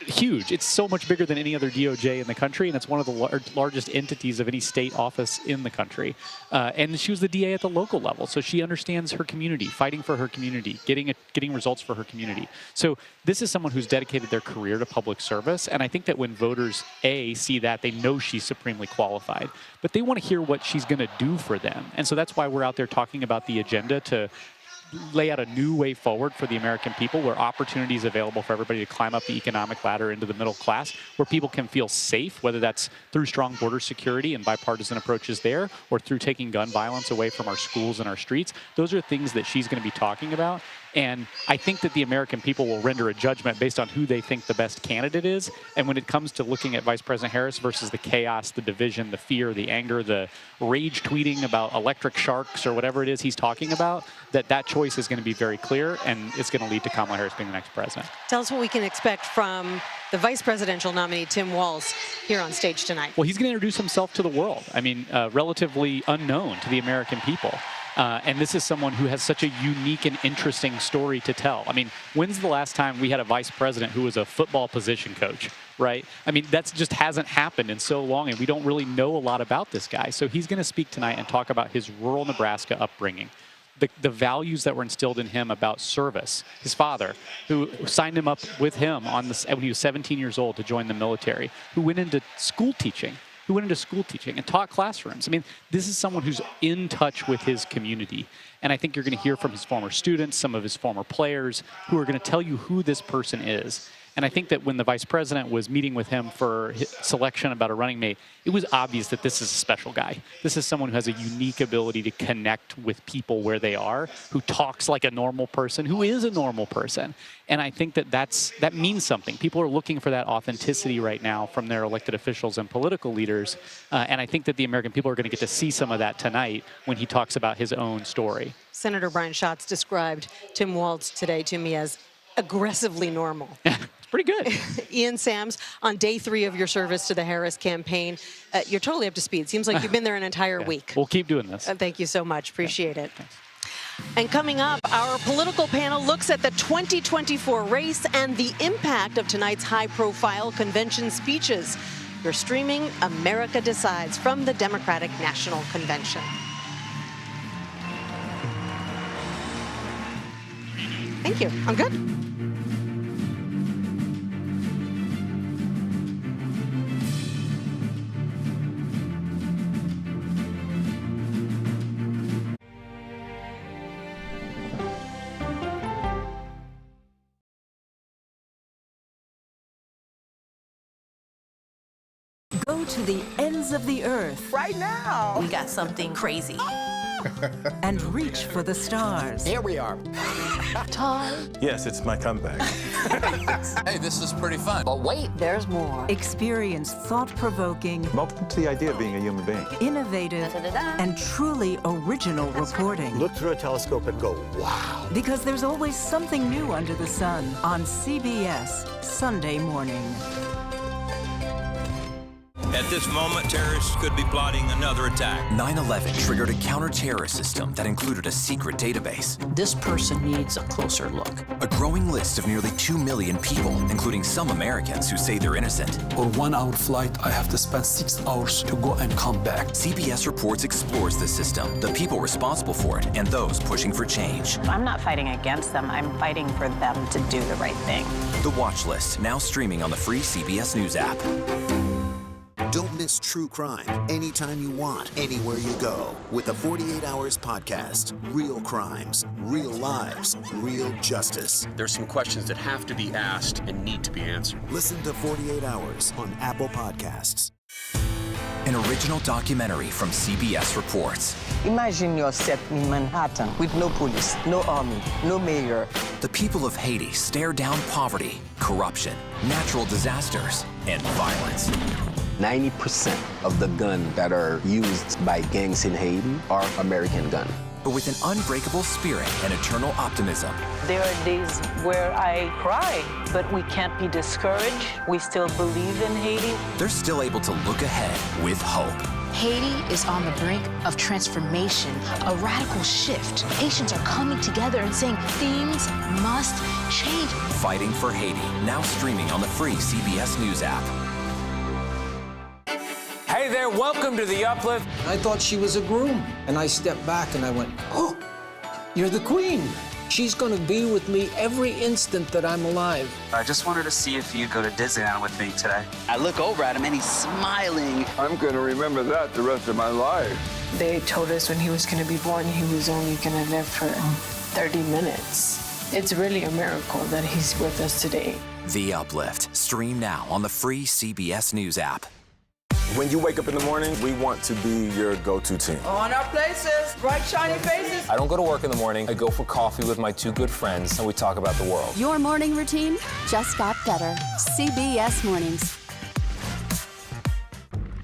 S6: huge. It's so much bigger than any other DOJ in the country, and it's one of the largest entities of any state office in the country. And she was the DA at the local level, so she understands her community, fighting for her community, getting results for her community. So this is someone who's dedicated their career to public service, and I think that when voters, see that, they know she's supremely qualified. But they want to hear what she's going to do for them. And so that's why we're out there talking about the agenda to lay out a new way forward for the American people, where opportunity is available for everybody to climb up the economic ladder into the middle class, where people can feel safe, whether that's through strong border security and bipartisan approaches there, or through taking gun violence away from our schools and our streets. Those are things that she's going to be talking about. And I think that the American people will render a judgment based on who they think the best candidate is. And when it comes to looking at Vice President Harris versus the chaos, the division, the fear, the anger, the rage tweeting about electric sharks or whatever it is he's talking about, that choice is going to be very clear, and it's going to lead to Kamala Harris being the next president.
S1: Tell us what we can expect from the vice presidential nominee, Tim Walz, here on stage tonight.
S6: Well, he's going to introduce himself to the world. I mean, relatively unknown to the American people. And this is someone who has such a unique and interesting story to tell. I mean, when's the last time we had a vice president who was a football position coach, right? I mean, that just hasn't happened in so long, and we don't really know a lot about this guy. So he's going to speak tonight and talk about his rural Nebraska upbringing, the values that were instilled in him about service. His father, who signed him up with him when he was 17 years old to join the military, who went into school teaching and taught classrooms. I mean, this is someone who's in touch with his community. And I think you're going to hear from his former students, some of his former players, who are going to tell you who this person is. And I think that when the vice president was meeting with him for his selection about a running mate, it was obvious that this is a special guy. This is someone who has a unique ability to connect with people where they are, who talks like a normal person, who is a normal person. And I think that that means something. People are looking for that authenticity right now from their elected officials and political leaders. And I think that the American people are going to get to see some of that tonight when he talks about his own story.
S1: Senator Brian Schatz described Tim Walz today to me as aggressively normal.
S6: Pretty good.
S1: Ian Sams, on day 3 of your service to the Harris campaign, you're totally up to speed. Seems like you've been there an entire week.
S6: We'll keep doing this.
S1: Thank you so much. Appreciate it. And coming up, our political panel looks at the 2024 race and the impact of tonight's high-profile convention speeches. You're streaming America Decides from the Democratic National Convention. Thank you. I'm good.
S7: Go to the ends of the earth.
S8: Right now.
S7: We got something crazy. And reach for the stars.
S8: Here we are.
S7: Time.
S9: Yes, it's my comeback.
S8: Hey, this is pretty fun. But wait, there's more.
S7: Experience thought-provoking.
S9: I'm open to the idea of being a human being.
S7: Innovative and truly original reporting.
S9: Look through a telescope and go, wow.
S7: Because there's always something new under the sun on CBS Sunday morning.
S10: At this moment, terrorists could be plotting another attack.
S24: 9/11 triggered a counter-terrorist system that included a secret database.
S8: This person needs a closer look.
S24: A growing list of nearly 2 million people, including some Americans who say they're innocent.
S11: On 1-hour flight, I have to spend 6 hours to go and come back.
S24: CBS Reports explores the system, the people responsible for it, and those pushing for change.
S12: I'm not fighting against them. I'm fighting for them to do the right thing.
S24: The Watch List, now streaming on the free CBS News app.
S13: Don't miss true crime anytime you want, anywhere you go. With the 48 Hours podcast. Real crimes, real lives, real justice.
S14: There's some questions that have to be asked and need to be answered.
S13: Listen to 48 Hours on Apple Podcasts.
S24: An original documentary from CBS Reports.
S8: Imagine yourself in Manhattan with no police, no army, no mayor.
S24: The people of Haiti stare down poverty, corruption, natural disasters, and violence.
S31: 90% of the guns that are used by gangs in Haiti are American guns.
S24: But with an unbreakable spirit and eternal optimism.
S12: There are days where I cry, but we can't be discouraged. We still believe in Haiti.
S24: They're still able to look ahead with hope.
S2: Haiti is on the brink of transformation, a radical shift. Haitians are coming together and saying things must change.
S24: Fighting for Haiti, now streaming on the free CBS News app.
S15: Hey there, welcome to The Uplift.
S16: I thought she was a groom, and I stepped back and I went, oh, you're the queen. She's going to be with me every instant that I'm alive.
S18: I just wanted to see if you'd go to Disneyland with me today.
S17: I look over at him and he's smiling.
S19: I'm going to remember that the rest of my life.
S20: They told us when he was going to be born, he was only going to live for 30 minutes. It's really a miracle that he's with us today.
S24: The Uplift. Stream now on the free CBS News app.
S22: When you wake up in the morning, we want to be your go-to team.
S23: On our places, bright, shiny faces.
S26: I don't go to work in the morning. I go for coffee with my two good friends, and we talk about the world.
S27: Your morning routine just got better. CBS Mornings.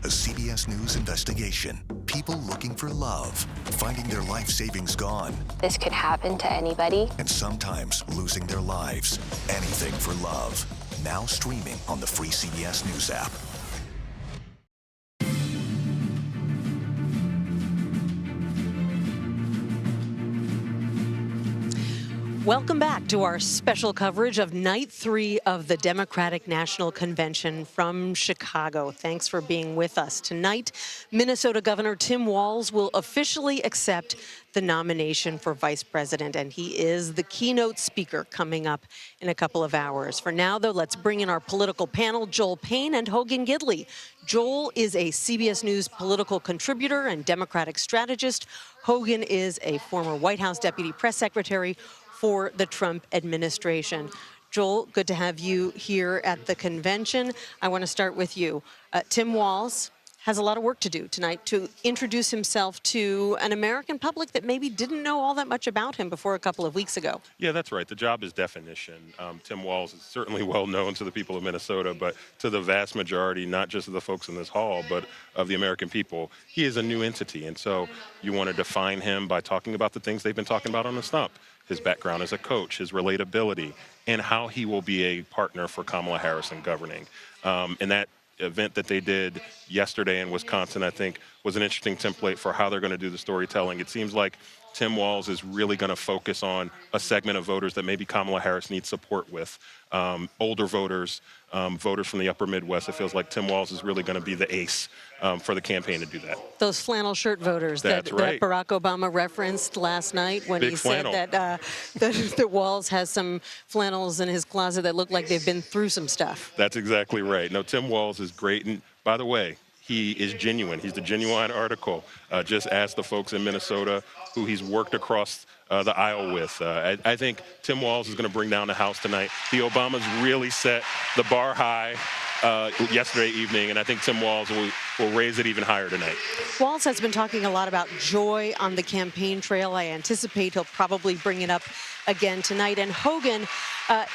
S29: A CBS News investigation. People looking for love, finding their life savings gone.
S30: This could happen to anybody.
S29: And sometimes losing their lives. Anything for love. Now streaming on the free CBS News app.
S1: Welcome back to our special coverage of Night 3 of the Democratic National Convention from Chicago. Thanks for being with us. Tonight, Minnesota Governor Tim Walz will officially accept the nomination for vice president, and he is the keynote speaker coming up in a couple of hours. For now, though, let's bring in our political panel, Joel Payne and Hogan Gidley. Joel is a CBS News political contributor and Democratic strategist. Hogan is a former White House deputy press secretary for the Trump administration. Joel, good to have you here at the convention. I want to start with you. Tim Walz has a lot of work to do tonight to introduce himself to an American public that maybe didn't know all that much about him before a couple of weeks ago.
S33: Yeah, that's right. The job is definition. Tim Walz is certainly well known to the people of Minnesota, but to the vast majority, not just of the folks in this hall, but of the American people, he is a new entity. And so you want to define him by talking about the things they've been talking about on the stump. His background as a coach, his relatability, and how he will be a partner for Kamala Harris in governing. And that event that they did yesterday in Wisconsin, I think, was an interesting template for how they're going to do the storytelling. It seems like Tim Walz is really going to focus on a segment of voters that maybe Kamala Harris needs support with. Older voters, voters from the upper Midwest. It feels like Tim Walz is really going to be the ace for the campaign to do that.
S1: Those flannel shirt voters that Barack Obama referenced last night when he said that Walz has some flannels in his closet that look like they've been through some stuff.
S33: That's exactly right. No, Tim Walz is great. And by the way, he is genuine. He's the genuine article. Just ask the folks in Minnesota who he's worked across the aisle with. I think Tim Walz is going to bring down the House tonight. The Obamas really set the bar high yesterday evening, and I think Tim Walz will raise it even higher tonight.
S1: Walz has been talking a lot about joy on the campaign trail. I anticipate he'll probably bring it up again tonight. And Hogan,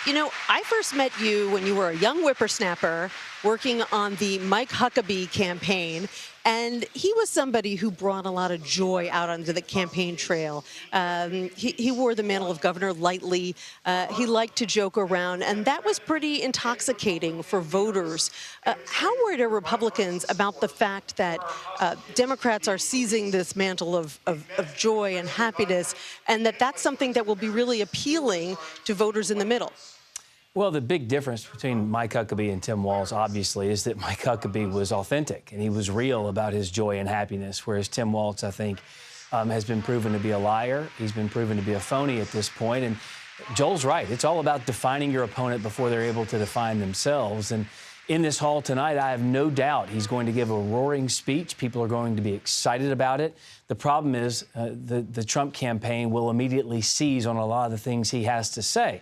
S1: you know, I first met you when you were a young whippersnapper working on the Mike Huckabee campaign. And he was somebody who brought a lot of joy out onto the campaign trail. He wore the mantle of governor lightly. He liked to joke around, and that was pretty intoxicating for voters. How worried are Republicans about the fact that Democrats are seizing this mantle of joy and happiness, and that that's something that will be really appealing to voters in the middle?
S34: Well, the big difference between Mike Huckabee and Tim Walz, obviously, is that Mike Huckabee was authentic and he was real about his joy and happiness, whereas Tim Walz, I think, has been proven to be a liar. He's been proven to be a phony at this point. And Joel's right. It's all about defining your opponent before they're able to define themselves. And in this hall tonight, I have no doubt he's going to give a roaring speech. People are going to be excited about it. The problem is the Trump campaign will immediately seize on a lot of the things he has to say.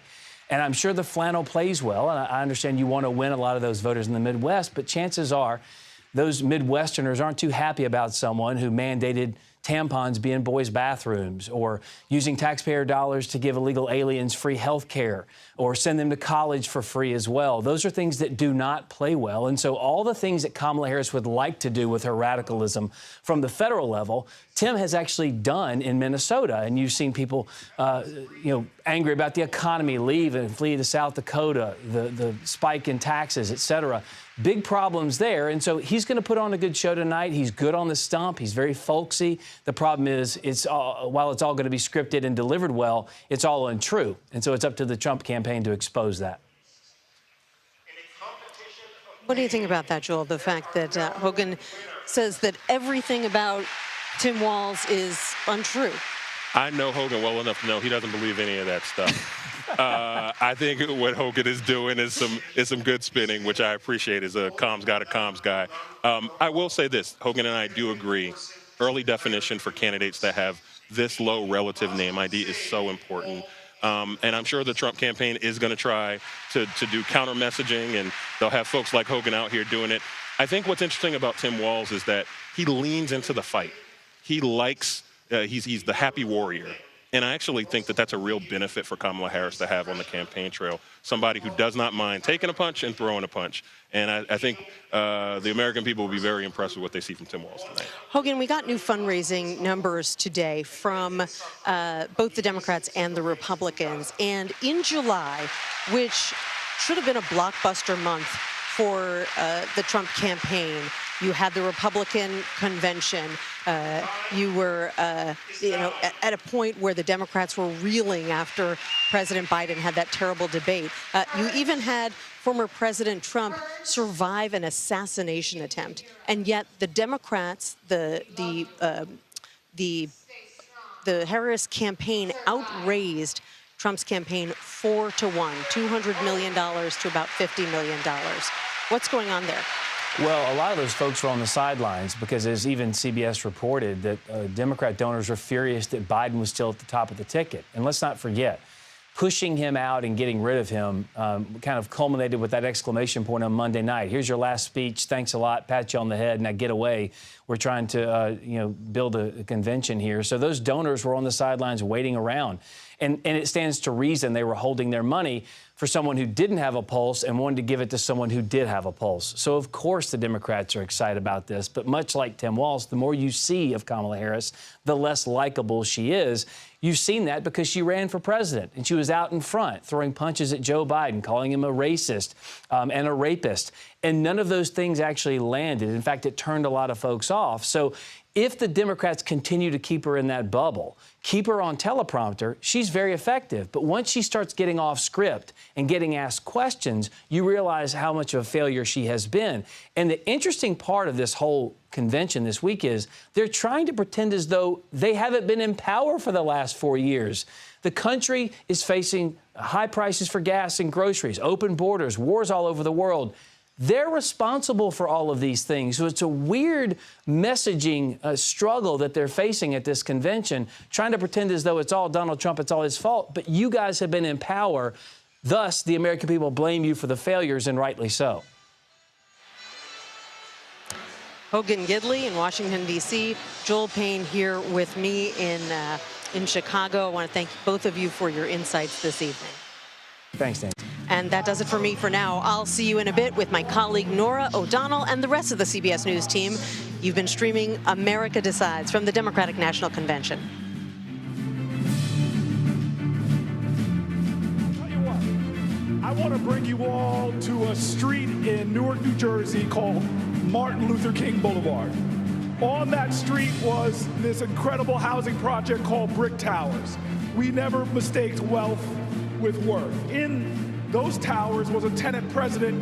S34: And I'm sure the flannel plays well, and I understand you want to win a lot of those voters in the Midwest, but chances are those Midwesterners aren't too happy about someone who mandated tampons be in boys' bathrooms, or using taxpayer dollars to give illegal aliens free health care, or send them to college for free as well. Those are things that do not play well. And so all the things that Kamala Harris would like to do with her radicalism from the federal level, Tim has actually done in Minnesota. And you've seen people, angry about the economy, leave and flee to South Dakota, the spike in taxes, et cetera. big problems there. And so he's going to put on a good show tonight. He's good on the stump. He's very folksy. The problem is, while it's all going to be scripted and delivered well, it's all untrue. And so it's up to the Trump campaign to expose that.
S1: What do you think about that, Joel? The fact that Hogan says that everything about Tim Walz is untrue.
S33: I know Hogan well enough to know he doesn't believe any of that stuff. I think what Hogan is doing is some good spinning, which I appreciate as a comms guy. I will say this: Hogan and I do agree. Early definition for candidates that have this low relative name ID is so important. And I'm sure the Trump campaign is going to try to do counter messaging, and they'll have folks like Hogan out here doing it. I think what's interesting about Tim Walz is that he leans into the fight. He likes, he's the happy warrior. And I actually think that that's a real benefit for Kamala Harris to have on the campaign trail, somebody who does not mind taking a punch and throwing a punch. And I think the American people will be very impressed with what they see from Tim Walz tonight.
S1: Hogan, we got new fundraising numbers today from both the Democrats and the Republicans. And in July, which should have been a blockbuster month for the Trump campaign, you had the Republican convention. You were, at a point where the Democrats were reeling after President Biden had that terrible debate. You even had former President Trump survive an assassination attempt, and yet the Democrats, the Harris campaign outraised Trump's campaign 4-1, $200 million to about $50 million. What's going on there?
S34: Well, a lot of those folks were on the sidelines because, as even CBS reported, that Democrat donors were furious that Biden was still at the top of the ticket. And let's not forget, pushing him out and getting rid of him kind of culminated with that exclamation point on Monday night. Here's your last speech. Thanks a lot. Pat you on the head. Now get away. We're trying to, build a convention here. So those donors were on the sidelines waiting around. And it stands to reason they were holding their money for someone who didn't have a pulse and wanted to give it to someone who did have a pulse. So, of course, the Democrats are excited about this. But much like Tim Walz, the more you see of Kamala Harris, the less likable she is. You've seen that because she ran for president, and she was out in front throwing punches at Joe Biden, calling him a racist and a rapist. And none of those things actually landed. In fact, it turned a lot of folks off. So if the Democrats continue to keep her in that bubble, keep her on teleprompter, she's very effective. But once she starts getting off script and getting asked questions, you realize how much of a failure she has been. And the interesting part of this whole convention this week is they're trying to pretend as though they haven't been in power for the last 4 years. The country is facing high prices for gas and groceries, open borders, wars all over the world. They're responsible for all of these things. So it's a weird messaging struggle that they're facing at this convention, trying to pretend as though it's all Donald Trump, it's all his fault. But you guys have been in power. Thus, the American people blame you for the failures, and rightly so.
S1: Hogan Gidley in Washington, D.C., Joel Payne here with me in Chicago. I want to thank both of you for your insights this evening.
S34: Thanks, Dan.
S1: And that does it for me for now. I'll see you in a bit with my colleague Norah O'Donnell and the rest of the CBS News team. You've been streaming America Decides from the Democratic National Convention.
S3: I want to bring you all to a street in Newark, New Jersey called Martin Luther King Boulevard. On that street was this incredible housing project called Brick Towers. We never mistaked wealth with worth. In those towers was a tenant president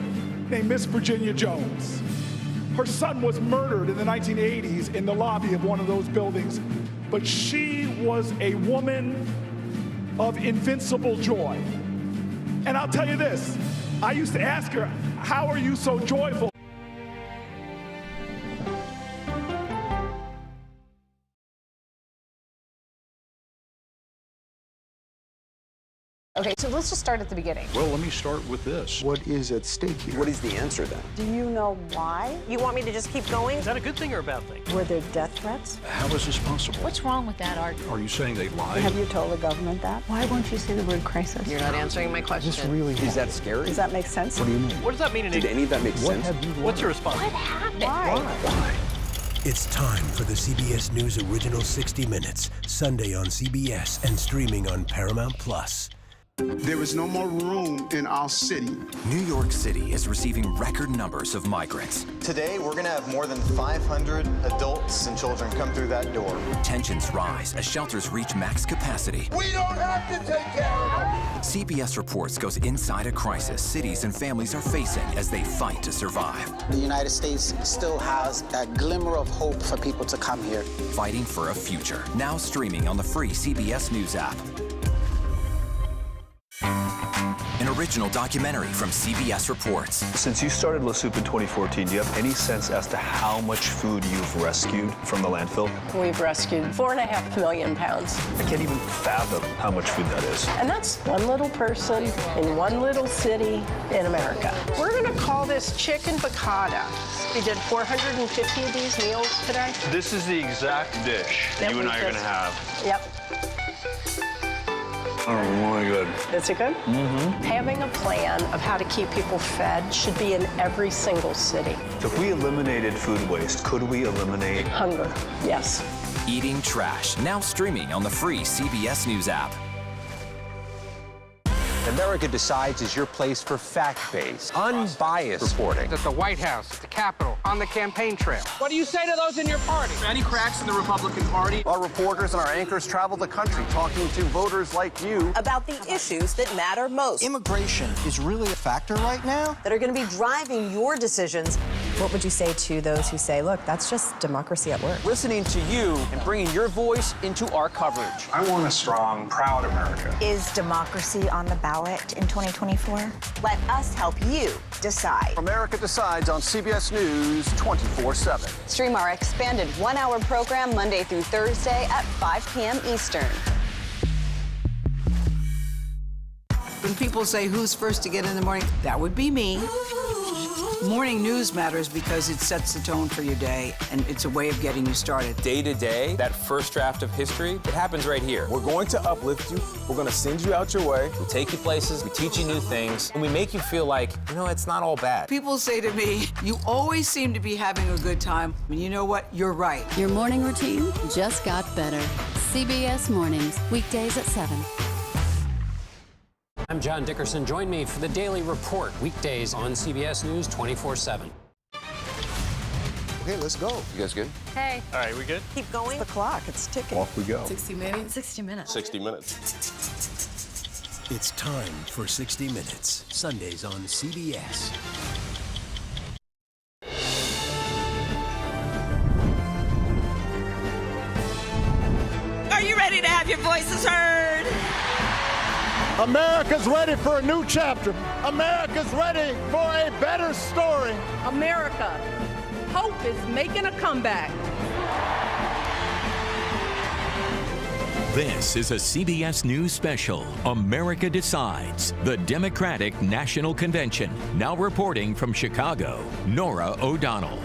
S3: named Miss Virginia Jones. Her son was murdered in the 1980s in the lobby of one of those buildings, but she was a woman of invincible joy. And I'll tell you this, I used to ask her, how are you so joyful?
S4: Okay, so let's just start at the beginning.
S5: Well, let me start with this. What is at stake here?
S22: What is the answer then?
S4: Do you know why?
S6: You want me to just keep going?
S5: Is that a good thing or a bad thing?
S4: Were there death threats?
S5: How is this possible?
S2: What's wrong with that argument?
S5: Are you saying they lied?
S4: Have you told the government that? Why won't you say the word crisis?
S6: You're not answering my question.
S5: This really
S22: Is that scary?
S4: Does that make sense?
S5: What do you mean?
S6: What does that mean in
S22: Did any of that make sense?
S5: What's your response?
S6: What happened?
S4: Why?
S7: It's time for the CBS News Original 60 Minutes, Sunday on CBS and streaming on Paramount+.
S8: There is no more room in our city.
S24: New York City is receiving record numbers of migrants.
S9: Today, we're going to have more than 500 adults and children come through that door.
S24: Tensions rise as shelters reach max capacity.
S10: We don't have to take care of them.
S24: CBS Reports goes inside a crisis cities and families are facing as they fight to survive.
S11: The United States still has that glimmer of hope for people to come here.
S24: Fighting for a future. Now streaming on the free CBS News app. An original documentary from CBS Reports.
S5: Since you started La Soup in 2014, do you have any sense as to how much food you've rescued from the landfill?
S6: We've rescued 4.5 million pounds.
S5: I can't even fathom how much food that is.
S6: And that's one little person in one little city in America. We're going to call this chicken piccata. We did 450 of these meals today.
S5: This is the exact dish that you and I are going to have.
S6: Yep.
S5: Oh, really good.
S6: Is it good? Mm-hmm. Having a plan of how to keep people fed should be in every single city.
S5: So if we eliminated food waste, could we eliminate
S6: hunger? Yes.
S24: Eating Trash, now streaming on the free CBS News app.
S12: America Decides is your place for fact-based, unbiased reporting.
S13: At the White House, at the Capitol, on the campaign trail. What do you say to those in your party?
S12: Any cracks in the Republican Party? Our reporters and our anchors travel the country talking to voters like you
S14: about the issues that matter most.
S12: Immigration is really a factor right now
S14: that are going to be driving your decisions.
S15: What would you say to those who say, look, that's just democracy at work?
S12: Listening to you and bringing your voice into our coverage.
S16: I want a strong, proud America.
S15: Is democracy on the ballot in 2024?
S14: Let us help you decide.
S12: America Decides on CBS News 24/7.
S14: Stream our expanded one-hour program Monday through Thursday at 5 p.m. Eastern.
S23: When people say who's first to get in the morning, that would be me. Morning news matters because it sets the tone for your day, and it's a way of getting you started.
S26: Day to day, that first draft of history, it happens right here.
S22: We're going to uplift you. We're going to send you out your way.
S26: We take you places, we teach you new things, and we make you feel like, you know, it's not all bad.
S23: People say to me, you always seem to be having a good time. And you know what? You're right.
S27: Your morning routine just got better. CBS Mornings, weekdays at 7.
S21: I'm John Dickerson. Join me for the Daily Report, weekdays on CBS News 24/7.
S22: Okay, let's go. You guys good?
S6: Hey.
S5: All right, we good?
S14: Keep going.
S15: The clock, it's ticking.
S22: Off we go.
S15: 60 minutes. 60 minutes.
S5: 60 minutes.
S7: It's time for 60 Minutes, Sundays on CBS.
S23: Are you ready to have your voices heard?
S3: America's ready for a new chapter. America's ready for a better story.
S23: America, hope is making a comeback.
S25: This is a CBS News special, America Decides, the Democratic National Convention. Now reporting from Chicago, Norah O'Donnell.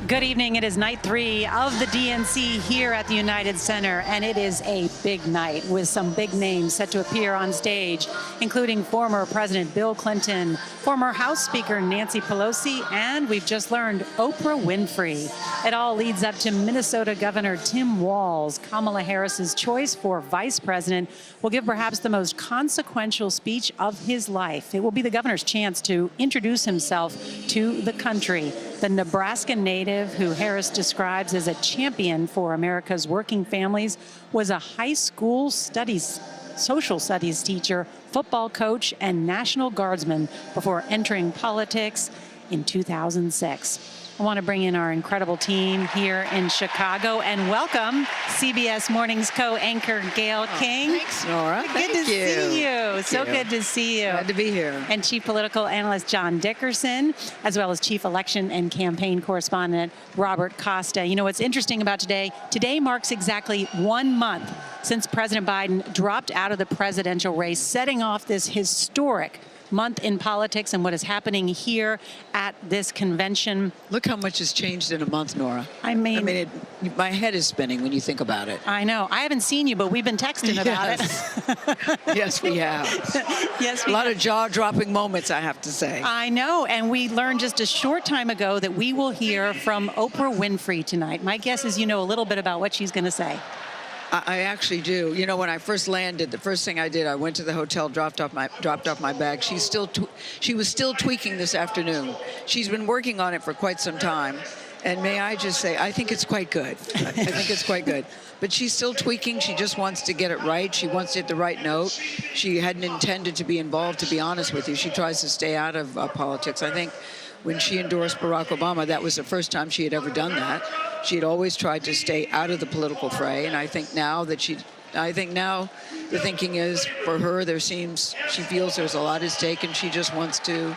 S28: Good evening. It is night 3 of the DNC here at the United Center, and it is a big night with some big names set to appear on stage, including former President Bill Clinton, former House Speaker Nancy Pelosi, and we've just learned Oprah Winfrey. It all leads up to Minnesota Governor Tim Walz. Kamala Harris's choice for vice president will give perhaps the most consequential speech of his life. It will be the governor's chance to introduce himself to the country. The Nebraska native, who Harris describes as a champion for America's working families, was a high school social studies teacher, football coach, and National Guardsman before entering politics in 2006. I want to bring in our incredible team here in Chicago and welcome CBS Mornings co-anchor Gayle King.
S23: Thanks, Nora.
S28: Good to see you. So good to see you.
S23: Glad to be here.
S28: And Chief Political Analyst John Dickerson, as well as Chief Election and Campaign Correspondent Robert Costa. You know what's interesting about today? Today marks exactly 1 month since President Biden dropped out of the presidential race, setting off this historic month in politics and what is happening here at this convention.
S23: Look how much has changed in a month, Nora.
S28: I mean,
S23: my head is spinning when you think about it.
S28: I know. I haven't seen you, but we've been texting about it.
S23: Yes, we have.
S28: Yes,
S23: a lot of jaw-dropping moments, I have to say.
S28: I know, and we learned just a short time ago that we will hear from Oprah Winfrey tonight. My guess is you know a little bit about what she's going to say.
S23: I actually do. You know, when I first landed, the first thing I did, I went to the hotel, dropped off my bag. She was still tweaking this afternoon. She's been working on it for quite some time. And may I just say, I think it's quite good. I think it's quite good. But she's still tweaking. She just wants to get it right. She wants to hit the right note. She hadn't intended to be involved, to be honest with you. She tries to stay out of politics. I think when she endorsed Barack Obama, that was the first time she had ever done that. She had always tried to stay out of the political fray. And I think now the thinking is, for her, she feels there's a lot at stake, and she just wants to,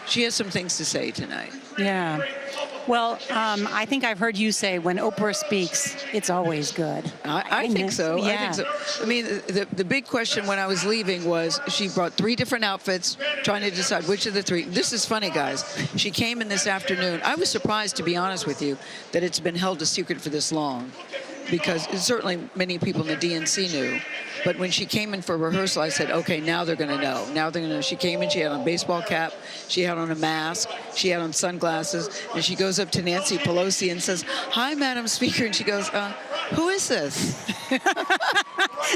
S23: she has some things to say tonight.
S28: Yeah. Well, I think I've heard you say when Oprah speaks, it's always good.
S23: I think so.
S28: Yeah.
S23: I think so. I mean, the big question when I was leaving was she brought 3 different outfits, trying to decide which of the 3. This is funny, guys. She came in this afternoon. I was surprised, to be honest with you, that it's been held a secret for this long, because certainly many people in the DNC knew. But when she came in for rehearsal, I said, okay, now they're going to know. Now they're going to know. She came in, she had on a baseball cap, she had on a mask, she had on sunglasses, and she goes up to Nancy Pelosi and says, "Hi, Madam Speaker." And she goes, "Who is this?"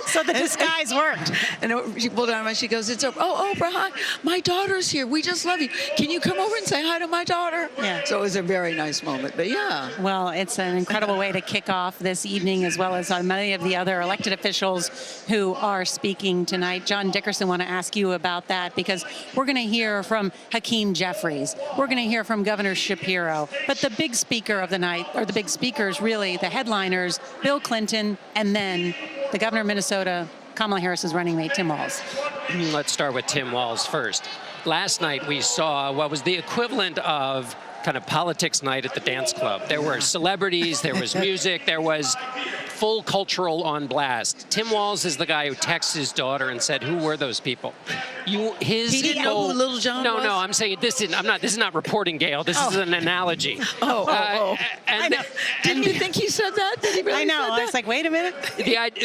S28: So the disguise worked.
S23: And she pulled out and she goes, "It's Oprah." "Oh, Oprah, hi. My daughter's here. We just love you. Can you come over and say hi to my daughter?"
S28: Yeah.
S23: So it was a very nice moment. But yeah.
S28: Well, it's an incredible way to kick off this evening, as well as many of the other elected officials who are speaking tonight. John Dickerson, want to ask you about that, because we're going to hear from Hakeem Jeffries. We're going to hear from Governor Shapiro. But the big speaker of the night, or the big speakers, really, the headliners, Bill Clinton, and then the governor of Minnesota, Kamala Harris's running mate, Tim Walz.
S21: Let's start with Tim Walz first. Last night we saw what was the equivalent of kind of politics night at the dance club. There were celebrities, there was music, there was full cultural on blast. Tim Walz is the guy who texted his daughter and said, "Who were those people?"
S23: He didn't know who Little John was?
S21: No, I'm saying this is not reporting, Gail. This is an analogy.
S23: I know. Didn't you think he said that? Did he really
S28: I know.
S23: Said that?
S28: I was like, wait a minute.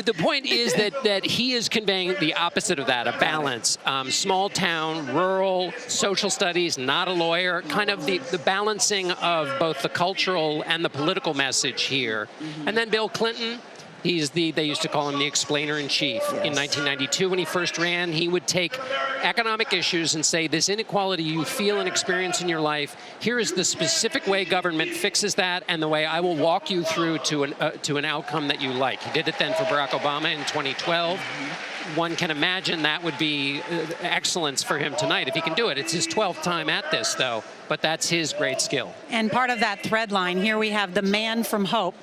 S21: The point is that he is conveying the opposite of that, a balance. Small town, rural, social studies, not a lawyer, kind of the balancing of both the cultural and the political message here. Mm-hmm. And then Bill Clinton. They used to call him the explainer-in-chief. Yes. In 1992, when he first ran, he would take economic issues and say, this inequality you feel and experience in your life, here is the specific way government fixes that and the way I will walk you through to an outcome that you like. He did it then for Barack Obama in 2012. Mm-hmm. One can imagine that would be excellence for him tonight if he can do it. It's his 12th time at this, though, but that's his great skill.
S28: And part of that thread line, here we have the man from Hope,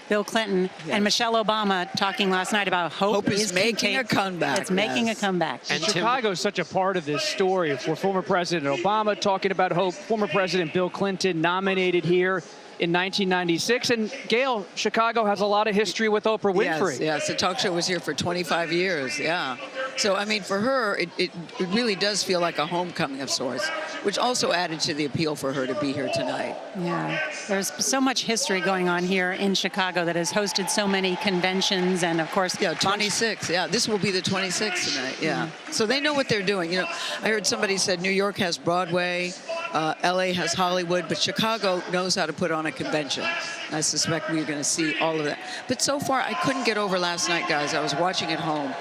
S28: Bill Clinton, and Michelle Obama talking last night about hope
S23: is making a comeback.
S28: It's making a comeback.
S1: And Chicago is such a part of this story. For former President Obama talking about hope, former President Bill Clinton nominated here in 1996. And Gail, Chicago has a lot of history with Oprah Winfrey.
S23: Yes, the talk show was here for 25 years, yeah. So, I mean, for her, it really does feel like a homecoming of sorts, which also added to the appeal for her to be here tonight.
S28: Yeah, there's so much history going on here in Chicago that has hosted so many conventions, and of course...
S23: Yeah, 26, yeah. This will be the 26th tonight, yeah. Mm-hmm. So they know what they're doing. You know, I heard somebody said New York has Broadway, LA has Hollywood, but Chicago knows how to put on a convention. I suspect we're going to see all of that. But so far, I couldn't get over last night, guys. I was watching at home.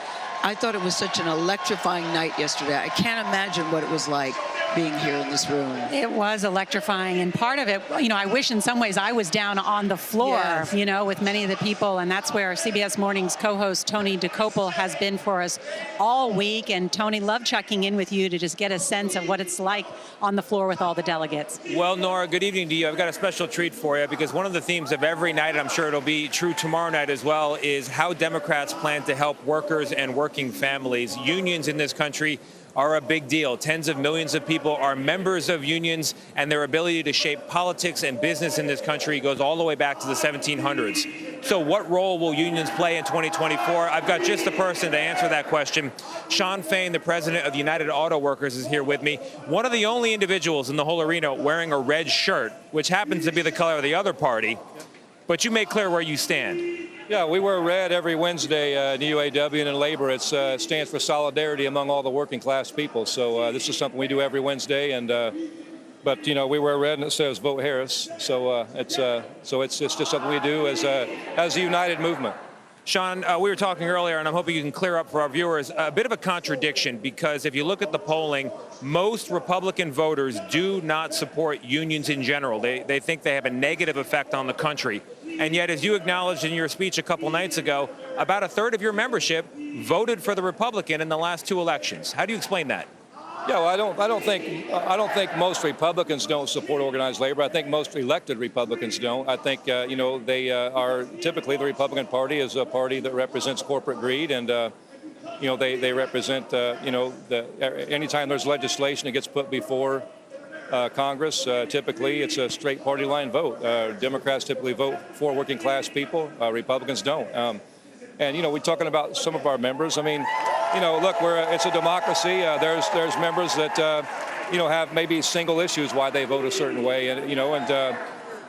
S23: I thought it was such an electrifying night yesterday. I can't imagine what it was like being here in this room.
S28: It was electrifying, and part of it, you know, I wish in some ways I was down on the floor, yes, you know, with many of the people, and that's where CBS Mornings co-host Tony DeCopel has been for us all week. And Tony, love checking in with you to just get a sense of what it's like on the floor with all the delegates.
S2: Well, Nora, good evening to you. I've got a special treat for you, because one of the themes of every night, and I'm sure it'll be true tomorrow night as well, is how Democrats plan to help workers and working families. Unions in this country are a big deal. Tens of millions of people are members of unions, and their ability to shape politics and business in this country goes all the way back to the 1700s. So what role will unions play in 2024? I've got just the person to answer that question. Sean Fain, the president of United Auto Workers, is here with me. One of the only individuals in the whole arena wearing a red shirt, which happens to be the color of the other party. But you make clear where you stand.
S4: Yeah, we wear red every Wednesday in the UAW, and in labor it stands for solidarity among all the working class people. So this is something we do every Wednesday, and but you know, we wear red and it says vote Harris. So it's just something we do as a united movement.
S2: Sean, we were talking earlier, and I'm hoping you can clear up for our viewers a bit of a contradiction, because if you look at the polling, most Republican voters do not support unions in general. They think they have a negative effect on the country. And yet, as you acknowledged in your speech a couple nights ago, about a third of your membership voted for the Republican in the last 2 elections. How do you explain that?
S4: Yeah, well, I don't think most Republicans don't support organized labor. I think most elected Republicans don't. I think they are typically, the Republican Party is a party that represents corporate greed, and they represent anytime there's legislation that gets put before Congress, typically it's a straight party line vote. Democrats typically vote for working class people. Republicans don't. And we're talking about some of our members. I mean, look, it's a democracy. There's members that have maybe single issues why they vote a certain way,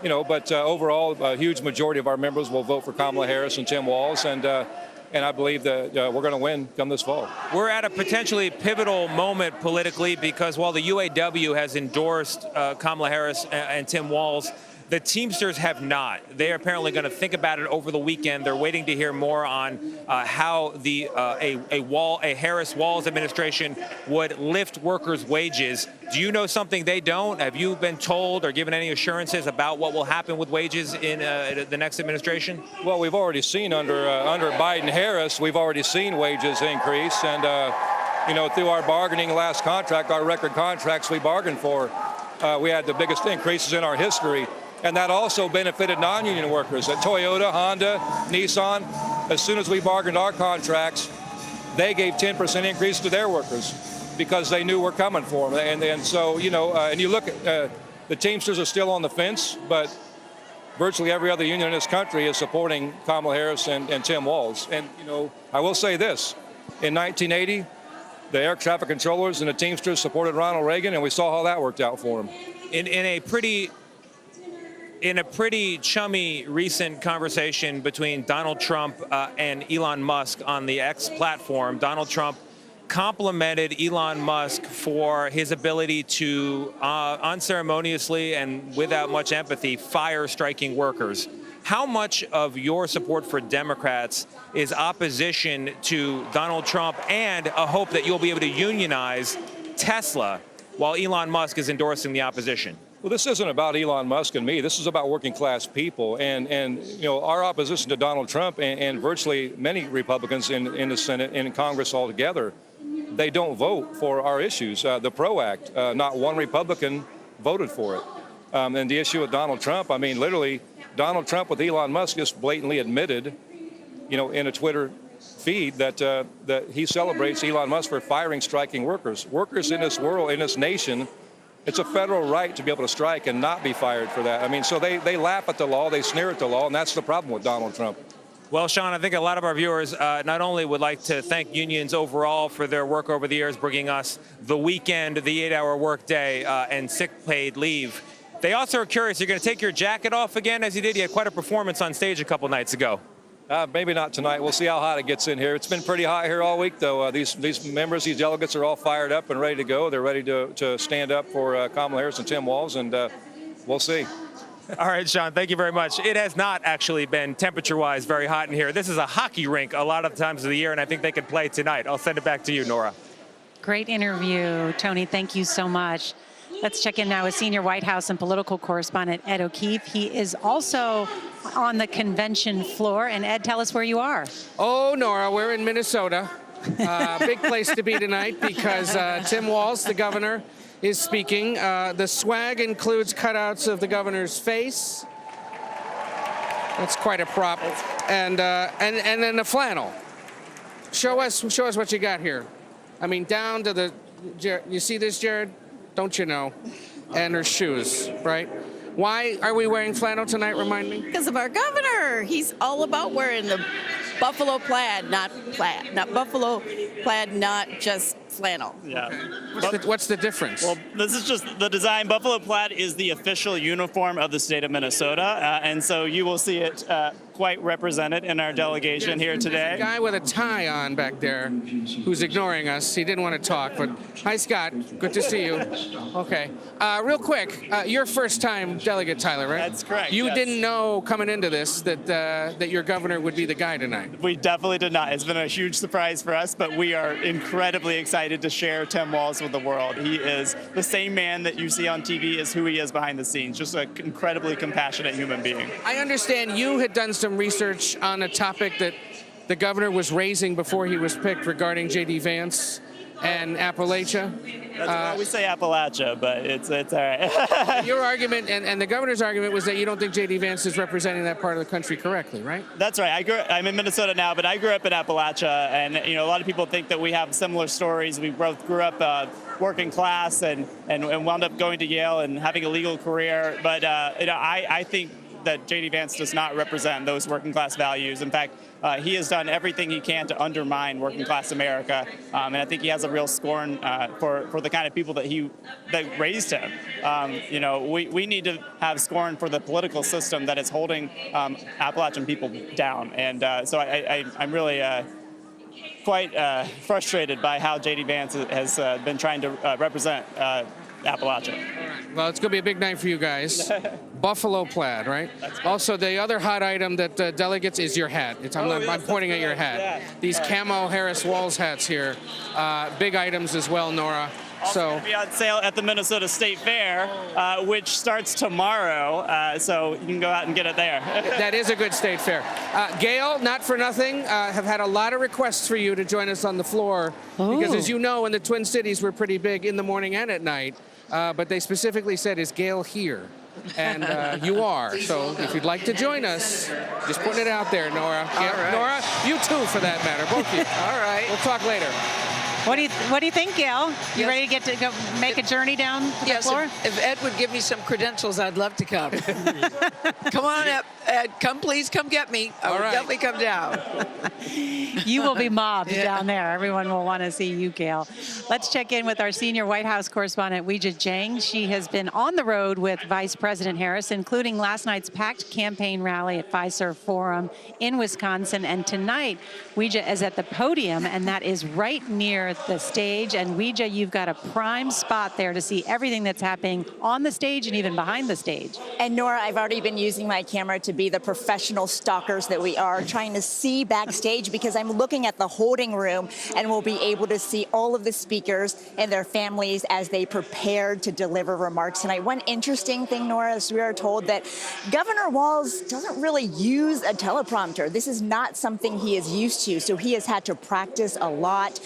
S4: but overall, a huge majority of our members will vote for Kamala Harris and Tim Walz, and I believe that we're going to win come this fall.
S2: We're at a potentially pivotal moment politically, because while the UAW has endorsed Kamala Harris and Tim Walz, the Teamsters have not. They are apparently going to think about it over the weekend. They're waiting to hear more on how a Harris-Walz administration would lift workers' wages. Do you know something they don't? Have you been told or given any assurances about what will happen with wages in the next administration?
S4: Well, we've already seen under Biden-Harris, we've already seen wages increase, and through our bargaining last contract, our record contracts we bargained for, we had the biggest increases in our history. And that also benefited non-union workers at Toyota, Honda, Nissan. As soon as we bargained our contracts, they gave 10% increase to their workers because they knew we're coming for them. And so, and you look at the Teamsters are still on the fence, but virtually every other union in this country is supporting Kamala Harris and Tim Walz. And, I will say this. In 1980, the air traffic controllers and the Teamsters supported Ronald Reagan, and we saw how that worked out for them.
S2: In a pretty chummy recent conversation between Donald Trump and Elon Musk on the X platform, Donald Trump complimented Elon Musk for his ability to unceremoniously and without much empathy fire striking workers. How much of your support for Democrats is opposition to Donald Trump and a hope that you'll be able to unionize Tesla while Elon Musk is endorsing the opposition?
S4: Well, this isn't about Elon Musk and me. This is about working class people. And our opposition to Donald Trump and virtually many Republicans in the Senate and in Congress altogether, they don't vote for our issues. The PRO Act, not one Republican voted for it. And the issue with Donald Trump, I mean, literally, Donald Trump with Elon Musk just blatantly admitted, in a Twitter feed that he celebrates Elon Musk for firing striking workers. Workers in this world, in this nation, it's a federal right to be able to strike and not be fired for that. I mean, so they laugh at the law, they sneer at the law, and that's the problem with Donald Trump.
S2: Well, Sean, I think a lot of our viewers not only would like to thank unions overall for their work over the years, bringing us the weekend, the 8-hour workday, and sick paid leave. They also are curious, you're going to take your jacket off again as you did? You had quite a performance on stage a couple nights ago.
S4: Maybe not tonight. We'll see how hot it gets in here. It's been pretty hot here all week, though. These members, these delegates are all fired up and ready to go. They're ready to stand up for Kamala Harris and Tim Walz, and we'll see.
S2: All right, Sean, thank you very much. It has not actually been temperature-wise very hot in here. This is a hockey rink a lot of times of the year, and I think they could play tonight. I'll send it back to you, Nora.
S28: Great interview, Tony. Thank you so much. Let's check in now with senior White House and political correspondent Ed O'Keefe. He is also on the convention floor. And Ed, tell us where you are.
S13: Oh, Nora, we're in Minnesota. Big place to be tonight because Tim Walz, the governor, is speaking. The swag includes cutouts of the governor's face. That's quite a prop. And then the flannel. Show us what you got here. I mean, down to the. You see this, Jared? Don't you know? And her shoes, right? Why are we wearing flannel tonight, remind me?
S8: Because of our governor. He's all about wearing the buffalo plaid, not plaid. Not buffalo plaid, not just flannel.
S9: Yeah.
S13: What's the difference?
S9: Well, this is just the design. Buffalo plaid is the official uniform of the state of Minnesota, and so you will see it quite represented in our delegation here today.
S13: A guy with a tie on back there who's ignoring us. He didn't want to talk, but hi, Scott. Good to see you. Okay. Real quick, your first time delegate, Tyler, right?
S9: That's correct.
S13: You
S9: yes.
S13: didn't know coming into this that your governor would be the guy tonight.
S9: We definitely did not. It's been a huge surprise for us, but we are incredibly excited to share Tim Walz with the world. He is the same man that you see on TV as who he is behind the scenes, just an incredibly compassionate human being.
S13: I understand you had done some research on a topic that the governor was raising before he was picked regarding J.D. Vance and Appalachia.
S9: That's why we say Appalachia, but it's all right.
S13: Your argument and the governor's argument was that you don't think J.D. Vance is representing that part of the country correctly, right?
S9: That's right. I'm in Minnesota now, but I grew up in Appalachia, and a lot of people think that we have similar stories. We both grew up working class and wound up going to Yale and having a legal career. But I think that J.D. Vance does not represent those working class values. In fact, he has done everything he can to undermine working class America, and I think he has a real scorn for the kind of people that raised him. We need to have scorn for the political system that is holding Appalachian people down, and so I'm really quite frustrated by how J.D. Vance has been trying to represent Appalachia.
S13: Well, it's going to be a big night for you guys. Buffalo plaid, right? Also, the other hot item that delegates is your hat. I'm pointing at your hat.
S9: Yeah.
S13: These camo Harris Walz hats here, big items as well, Nora.
S9: Also going to be on sale at the Minnesota State Fair, which starts tomorrow, so you can go out and get it there.
S13: That is a good state fair. Gail, not for nothing, have had a lot of requests for you to join us on the floor, because as you know, in the Twin Cities, we're pretty big in the morning and at night, but they specifically said, is Gail here? And you are. So if you'd like to join us, just putting it out there, Nora.
S23: All right.
S13: Nora, you too, for that matter, both of you.
S23: All right.
S13: We'll talk later.
S28: What do you think, Gail? You ready to go make a journey down the floor?
S23: If Ed would give me some credentials, I'd love to come. Come on up, Ed. Please come get me. I will definitely come down.
S28: You will be mobbed down there. Everyone will want to see you, Gail. Let's check in with our senior White House correspondent, Weijia Jiang. She has been on the road with Vice President Harris, including last night's packed campaign rally at Fiserv Forum in Wisconsin. And tonight, Weijia is at the podium, and that is right near the stage. And Weijia, you've got a prime spot there to see everything that's happening on the stage and even behind the stage.
S10: And Nora, I've already been using my camera to be the professional stalkers that we are, trying to see backstage, because I'm looking at the holding room and we'll be able to see all of the speakers and their families as they prepared to deliver remarks tonight. One interesting thing, Nora, is we are told that Governor Walz doesn't really use a teleprompter. This is not something he is used to, so he has had to practice a lot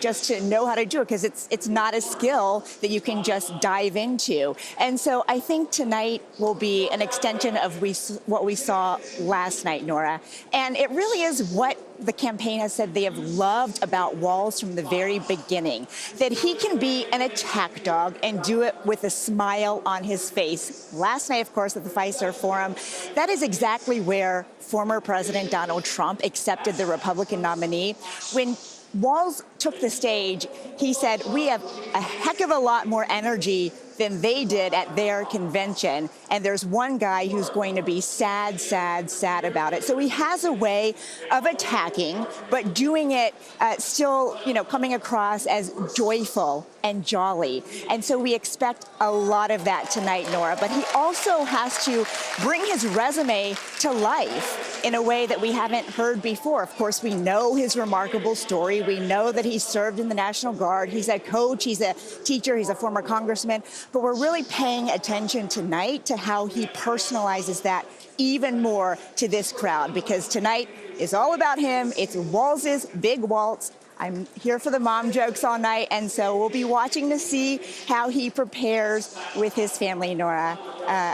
S10: just to know how to do it, because it's not a skill that you can just dive into. And so I think tonight will be an extension of what we saw last night, Nora. And it really is what the campaign has said they have loved about Walz from the very beginning, that he can be an attack dog and do it with a smile on his face. Last night, of course, at the Fiserv Forum, that is exactly where former President Donald Trump accepted the Republican nominee. When Walz took the stage, he said, we have a heck of a lot more energy than they did at their convention. And there's one guy who's going to be sad, sad, sad about it. So he has a way of attacking, but doing it still, coming across as joyful and jolly. And so we expect a lot of that tonight, Nora. But he also has to bring his resume to life in a way that we haven't heard before. Of course, we know his remarkable story. We know that he served in the National Guard. He's a coach. He's a teacher. He's a former congressman. But we're really paying attention tonight to how he personalizes that even more to this crowd, because tonight is all about him. It's Walz's big waltz. I'm here for the mom jokes all night, and so we'll be watching to see how he prepares with his family, Nora,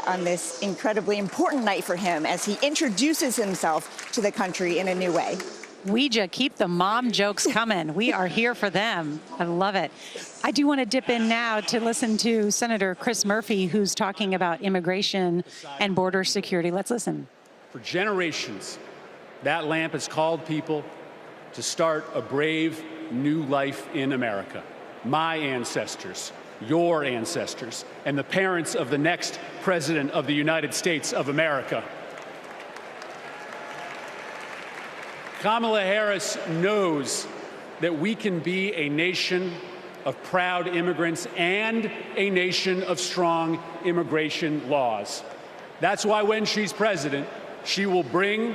S10: on this incredibly important night for him as he introduces himself to the country in a new way.
S28: Weijia, keep the mom jokes coming. We are here for them. I love it. I do want to dip in now to listen to Senator Chris Murphy, who's talking about immigration and border security. Let's listen.
S11: For generations, that lamp has called people to start a brave new life in America. My ancestors, your ancestors, and the parents of the next President of the United States of America. Kamala Harris knows that we can be a nation of proud immigrants and a nation of strong immigration laws. That's why when she's president, she will bring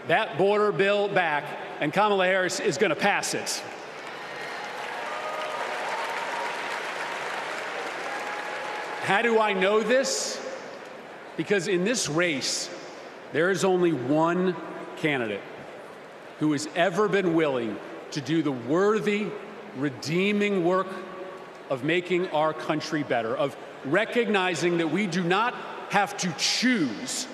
S11: that border bill back, and Kamala Harris is going to pass it. How do I know this? Because in this race, there is only one candidate who has ever been willing to do the worthy, redeeming work of making our country better, of recognizing that we do not have to choose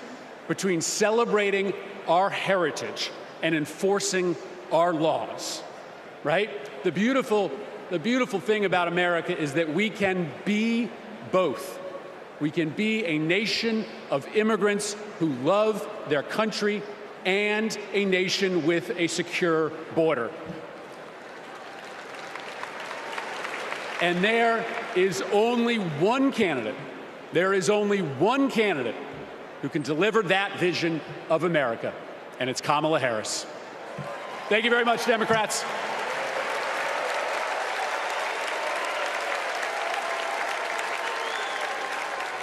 S11: between celebrating our heritage and enforcing our laws, right? The beautiful thing about America is that we can be both. We can be a nation of immigrants who love their country and a nation with a secure border. And there is only one candidate. There is only one candidate who can deliver that vision of America, and it's Kamala Harris. Thank you very much, Democrats.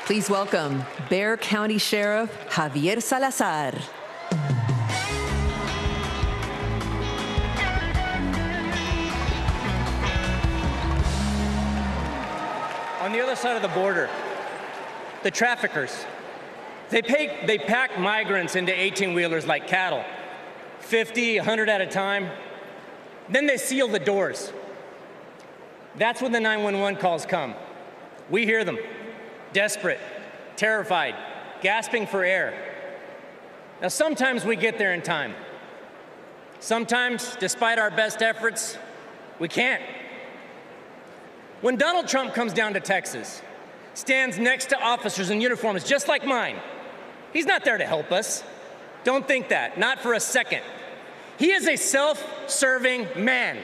S12: Please welcome Bexar County Sheriff Javier Salazar.
S16: On the other side of the border, the traffickers, they pack migrants into 18-wheelers like cattle, 50, 100 at a time. Then they seal the doors. That's when the 911 calls come. We hear them, desperate, terrified, gasping for air. Now, sometimes we get there in time. Sometimes, despite our best efforts, we can't. When Donald Trump comes down to Texas, stands next to officers in uniforms just like mine, he's not there to help us. Don't think that, not for a second. He is a self-serving man.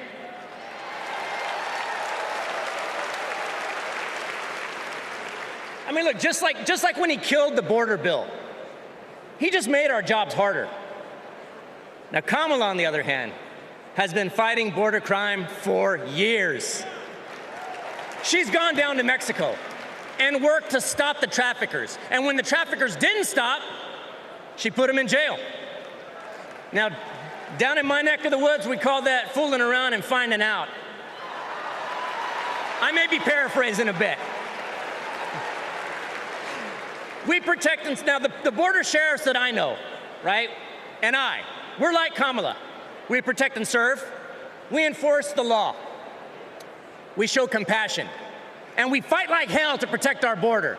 S16: I mean, look, just like when he killed the border bill, he just made our jobs harder. Now, Kamala, on the other hand, has been fighting border crime for years. She's gone down to Mexico and worked to stop the traffickers. And when the traffickers didn't stop, she put them in jail. Now, down in my neck of the woods, we call that fooling around and finding out. I may be paraphrasing a bit. We protect them. Now, the border sheriffs that I know, right, and we're like Kamala. We protect and serve. We enforce the law. We show compassion. And we fight like hell to protect our border.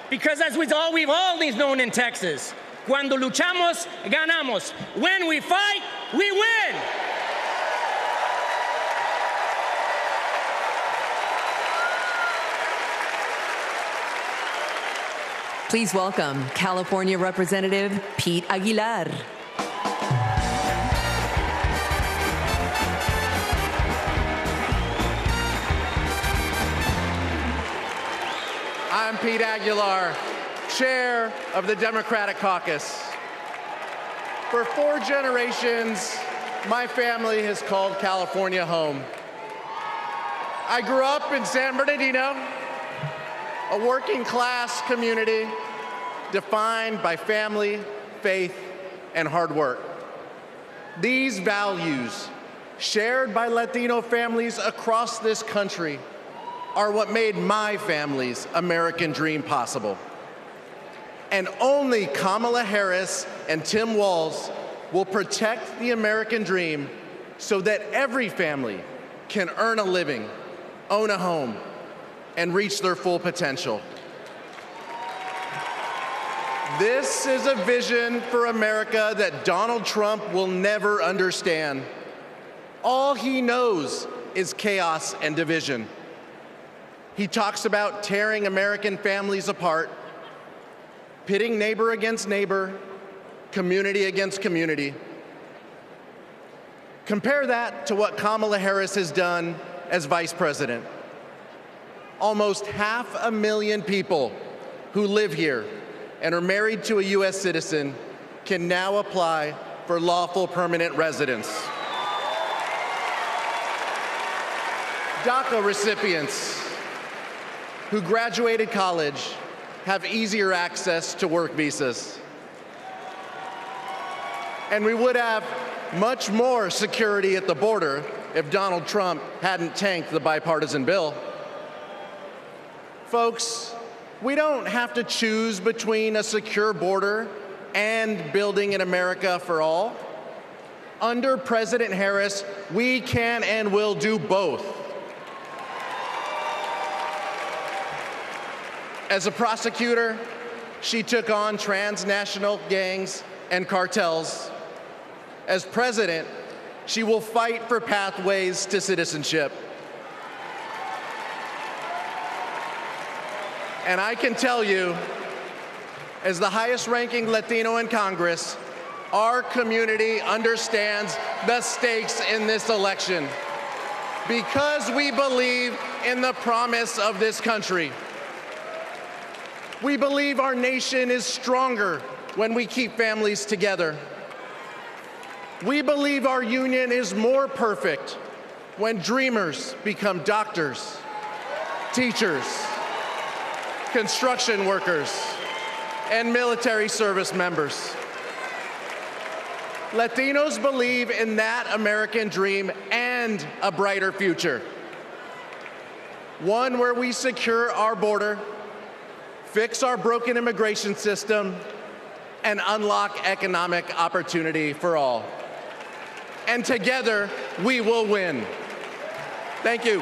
S16: Because as we've always known in Texas, cuando luchamos, ganamos. When we fight, we win.
S12: Please welcome California Representative Pete Aguilar.
S17: I'm Pete Aguilar, chair of the Democratic Caucus. For 4 generations, my family has called California home. I grew up in San Bernardino, a working-class community defined by family, faith, and hard work. These values, shared by Latino families across this country, are what made my family's American dream possible. And only Kamala Harris and Tim Walz will protect the American dream so that every family can earn a living, own a home, and reach their full potential. This is a vision for America that Donald Trump will never understand. All he knows is chaos and division. He talks about tearing American families apart, pitting neighbor against neighbor, community against community. Compare that to what Kamala Harris has done as vice president. Almost 500,000 people who live here and are married to a U.S. citizen can now apply for lawful permanent residents. DACA recipients who graduated college have easier access to work visas. And we would have much more security at the border if Donald Trump hadn't tanked the bipartisan bill. Folks, we don't have to choose between a secure border and building an America for all. Under President Harris, we can and will do both. As a prosecutor, she took on transnational gangs and cartels. As president, she will fight for pathways to citizenship. And I can tell you, as the highest-ranking Latino in Congress, our community understands the stakes in this election because we believe in the promise of this country. We believe our nation is stronger when we keep families together. We believe our union is more perfect when dreamers become doctors, teachers, construction workers, and military service members. Latinos believe in that American dream and a brighter future. One where we secure our border, fix our broken immigration system, and unlock economic opportunity for all. And together, we will win. Thank you.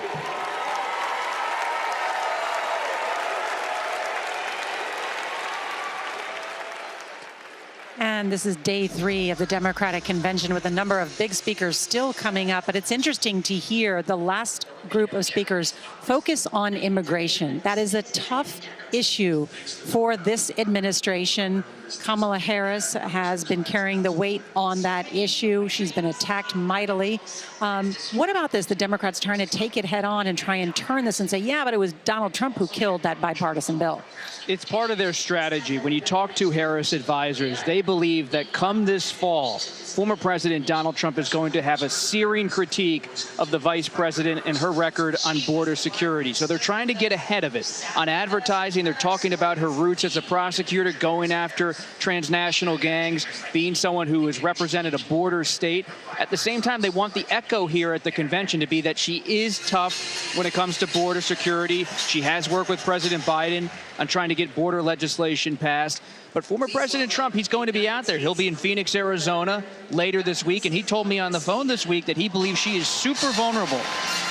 S28: And this is day 3 of the Democratic Convention with a number of big speakers still coming up. But it's interesting to hear the last group of speakers focus on immigration. That is a tough issue for this administration. Kamala Harris has been carrying the weight on that issue. She's been attacked mightily. What about this? The Democrats trying to take it head on and try and turn this and say, yeah, but it was Donald Trump who killed that bipartisan bill.
S1: It's part of their strategy. When you talk to Harris advisors, they believe that come this fall, former President Donald Trump is going to have a searing critique of the vice president and her record on border security. So they're trying to get ahead of it. On advertising, they're talking about her roots as a prosecutor, going after transnational gangs, being someone who has represented a border state. At the same time, they want the echo here at the convention to be that she is tough when it comes to border security. She has worked with President Biden on trying to get border legislation passed. But former President Trump, he's going to be out there. He'll be in Phoenix, Arizona later this week. And he told me on the phone this week that he believes she is super vulnerable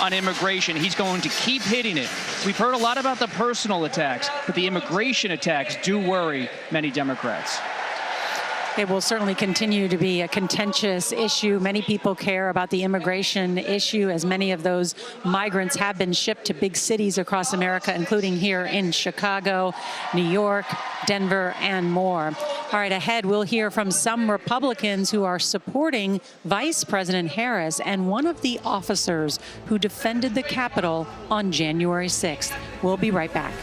S1: on immigration. He's going to keep hitting it. We've heard a lot about the personal attacks, but the immigration attacks do worry many Democrats.
S28: It will certainly continue to be a contentious issue. Many people care about the immigration issue, as many of those migrants have been shipped to big cities across America, including here in Chicago, New York, Denver, and more. All right, ahead, we'll hear from some Republicans who are supporting Vice President Harris and one of the officers who defended the Capitol on January 6th. We'll be right back.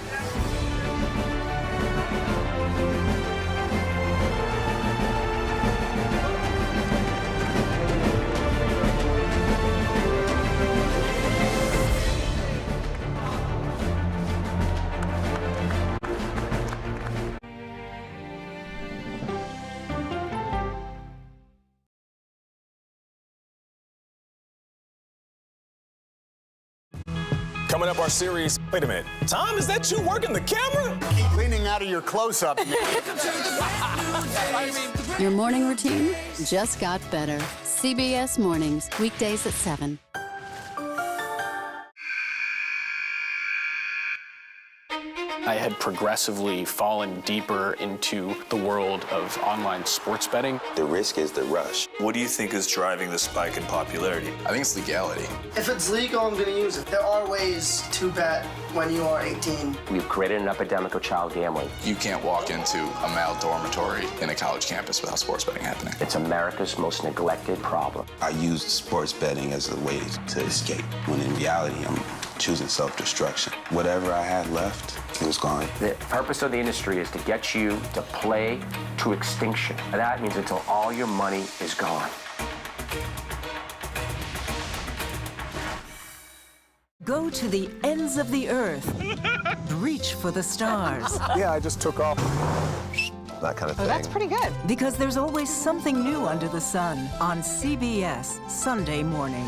S22: Coming up, our series. Wait a minute. Tom, is that you working the camera?
S6: Keep leaning out of your close-up.
S14: Your morning routine just got better. CBS Mornings, weekdays at 7.
S18: I had progressively fallen deeper into the world of online sports betting.
S22: The risk is the rush. What do you think is driving the spike in popularity? I think it's legality.
S19: If it's legal, I'm going to use it. There are ways to bet when you are 18.
S20: We've created an epidemic of child gambling.
S22: You can't walk into a male dormitory in a college campus without sports betting happening.
S20: It's America's most neglected problem.
S24: I used sports betting as a way to escape, when in reality, I'm
S3: choosing self-destruction. Whatever I had left, it was gone.
S20: The purpose of the industry is to get you to play to extinction. And that means until all your money is gone.
S5: Go to the ends of the earth. Reach for the stars.
S3: Yeah, I just took off. That kind of thing.
S5: Oh, that's pretty good. Because there's always something new under the sun on CBS Sunday morning.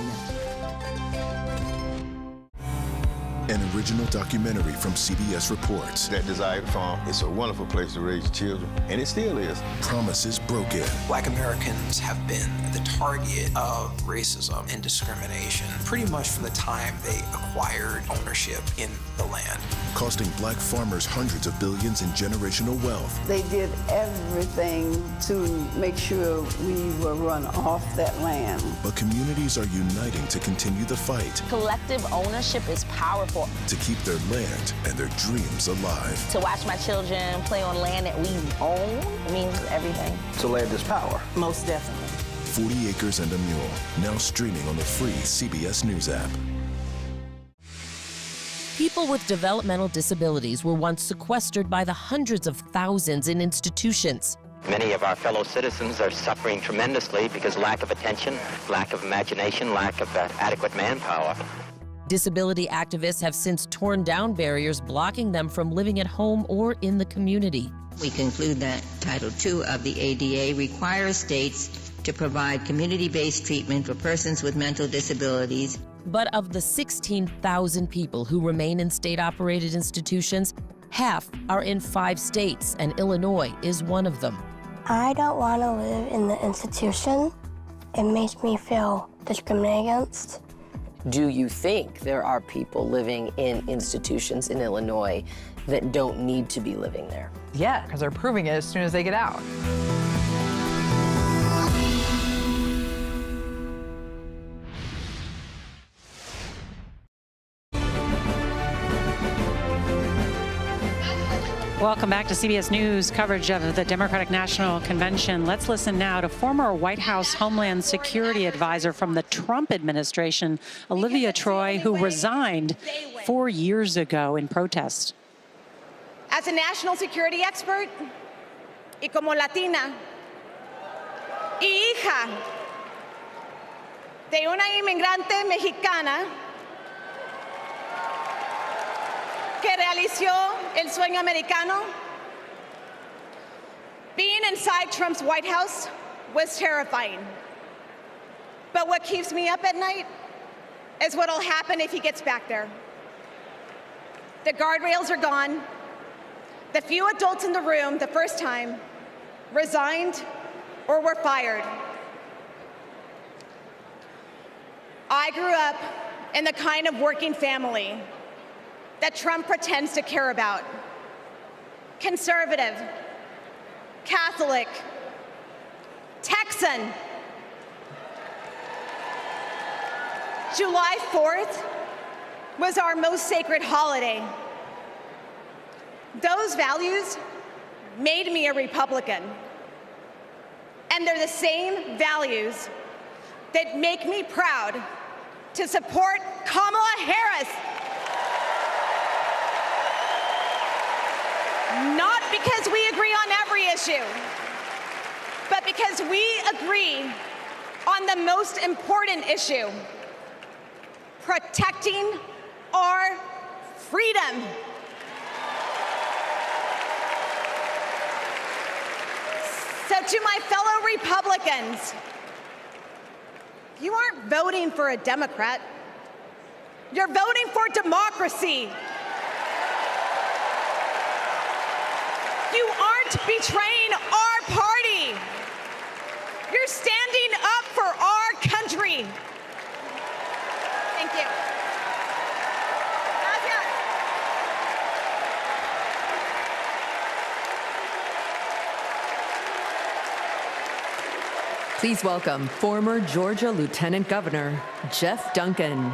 S7: An original documentary from CBS Reports.
S15: That desired farm, it's a wonderful place to raise children, and it still is.
S7: Promises broken.
S24: Black Americans have been the target of racism and discrimination pretty much from the time they acquired ownership in the land.
S7: Costing black farmers hundreds of billions in generational wealth.
S25: They did everything to make sure we were run off that land.
S7: But communities are uniting to continue the fight.
S26: Collective ownership is powerful.
S7: To keep their land and their dreams alive.
S26: To watch my children play on land that we own means everything.
S15: So land is power.
S25: Most definitely.
S7: 40 Acres and a Mule, now streaming on the free CBS News app.
S27: People with developmental disabilities were once sequestered by the hundreds of thousands in institutions.
S29: Many of our fellow citizens are suffering tremendously because lack of attention, lack of imagination, lack of adequate manpower.
S27: Disability activists have since torn down barriers blocking them from living at home or in the community.
S30: We conclude that Title II of the ADA requires states to provide community-based treatment for persons with mental disabilities.
S27: But of the 16,000 people who remain in state-operated institutions, half are in 5 states, and Illinois is one of them.
S31: I don't want to live in the institution. It makes me feel discriminated against.
S32: Do you think there are people living in institutions in Illinois that don't need to be living there?
S33: Yeah, because they're proving it as soon as they get out.
S28: Welcome back to CBS News coverage of the Democratic National Convention. Let's listen now to former White House Homeland Security Advisor from the Trump administration, Olivia Troy, who resigned 4 years ago in protest.
S34: As a national security expert y como latina y hija de una inmigrante mexicana que realizó el sueño americano, being inside Trump's White House was terrifying. But what keeps me up at night is what'll happen if he gets back there. The guardrails are gone. The few adults in the room the first time resigned or were fired. I grew up in the kind of working family that Trump pretends to care about. Conservative, Catholic, Texan. July 4th was our most sacred holiday. Those values made me a Republican. And they're the same values that make me proud to support Kamala Harris. Not because we agree on every issue, but because we agree on the most important issue, protecting our freedom. So to my fellow Republicans, you aren't voting for a Democrat. You're voting for democracy. You aren't betraying our party. You're standing up for our country. Thank you. Gracias.
S12: Please welcome former Georgia Lieutenant Governor Jeff Duncan.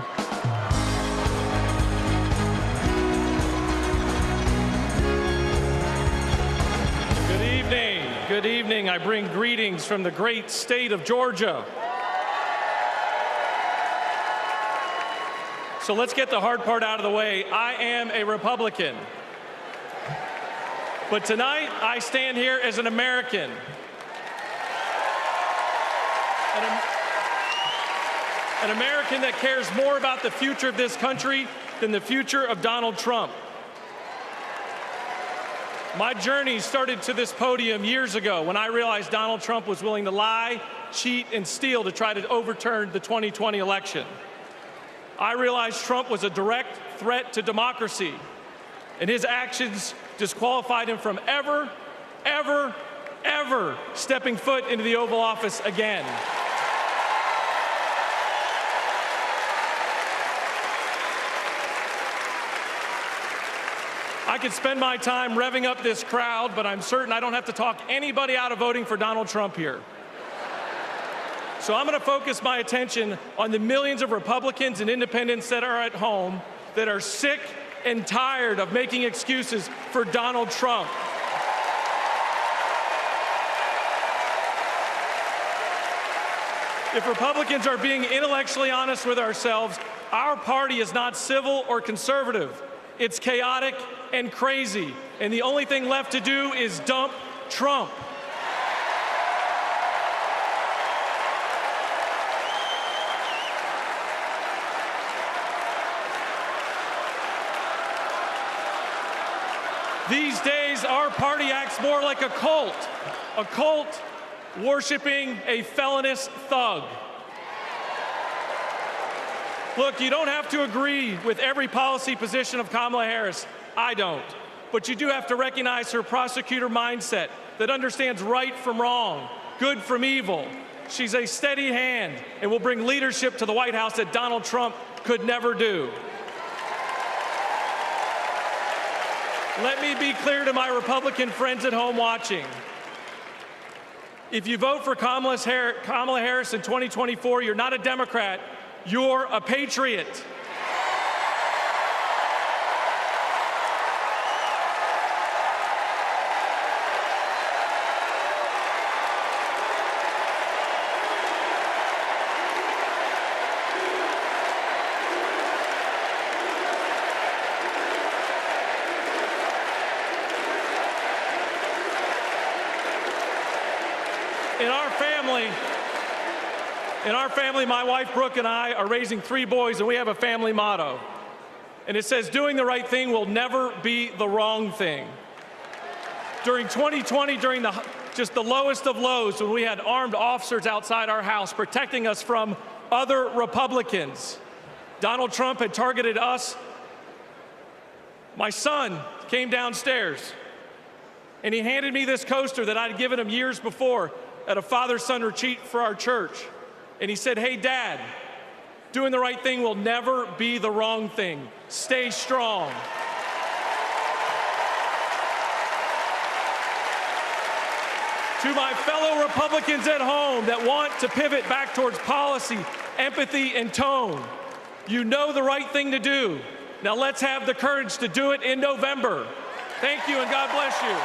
S35: Good evening. I bring greetings from the great state of Georgia. So let's get the hard part out of the way. I am a Republican. But tonight, I stand here as an American. An American that cares more about the future of this country than the future of Donald Trump. My journey started to this podium years ago when I realized Donald Trump was willing to lie, cheat, and steal to try to overturn the 2020 election. I realized Trump was a direct threat to democracy, and his actions disqualified him from ever stepping foot into the Oval Office again. I could spend my time revving up this crowd, but I'm certain I don't have to talk anybody out of voting for Donald Trump here. So I'm going to focus my attention on the millions of Republicans and independents that are at home that are sick and tired of making excuses for Donald Trump. If Republicans are being intellectually honest with ourselves, our party is not civil or conservative. It's chaotic and crazy, and the only thing left to do is dump Trump. These days, our party acts more like a cult worshiping a felonious thug. Look, you don't have to agree with every policy position of Kamala Harris. I don't. But you do have to recognize her prosecutor mindset that understands right from wrong, good from evil. She's a steady hand and will bring leadership to the White House that Donald Trump could never do. Let me be clear to my Republican friends at home watching. If you vote for Kamala Harris in 2024, you're not a Democrat, you're a patriot. In our family, my wife Brooke and I are raising 3 boys, and we have a family motto. And it says, doing the right thing will never be the wrong thing. During 2020, during just the lowest of lows, when we had armed officers outside our house protecting us from other Republicans, Donald Trump had targeted us. My son came downstairs, and he handed me this coaster that I'd given him years before at a father-son retreat for our church. And he said, hey, Dad, doing the right thing will never be the wrong thing. Stay strong. To my fellow Republicans at home that want to pivot back towards policy, empathy, and tone, you know the right thing to do. Now let's have the courage to do it in November. Thank you, and God bless you.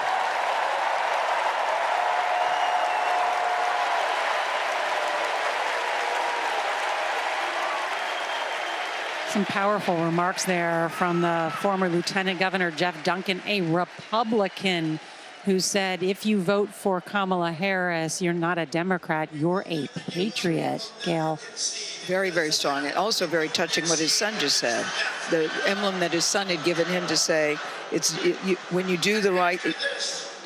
S28: Some powerful remarks there from the former Lieutenant Governor Jeff Duncan, a Republican, who said, if you vote for Kamala Harris, you're not a Democrat, you're a patriot. Gail.
S1: Very, very strong, and also very touching what his son just said. The emblem that his son had given him to say, when you do the right,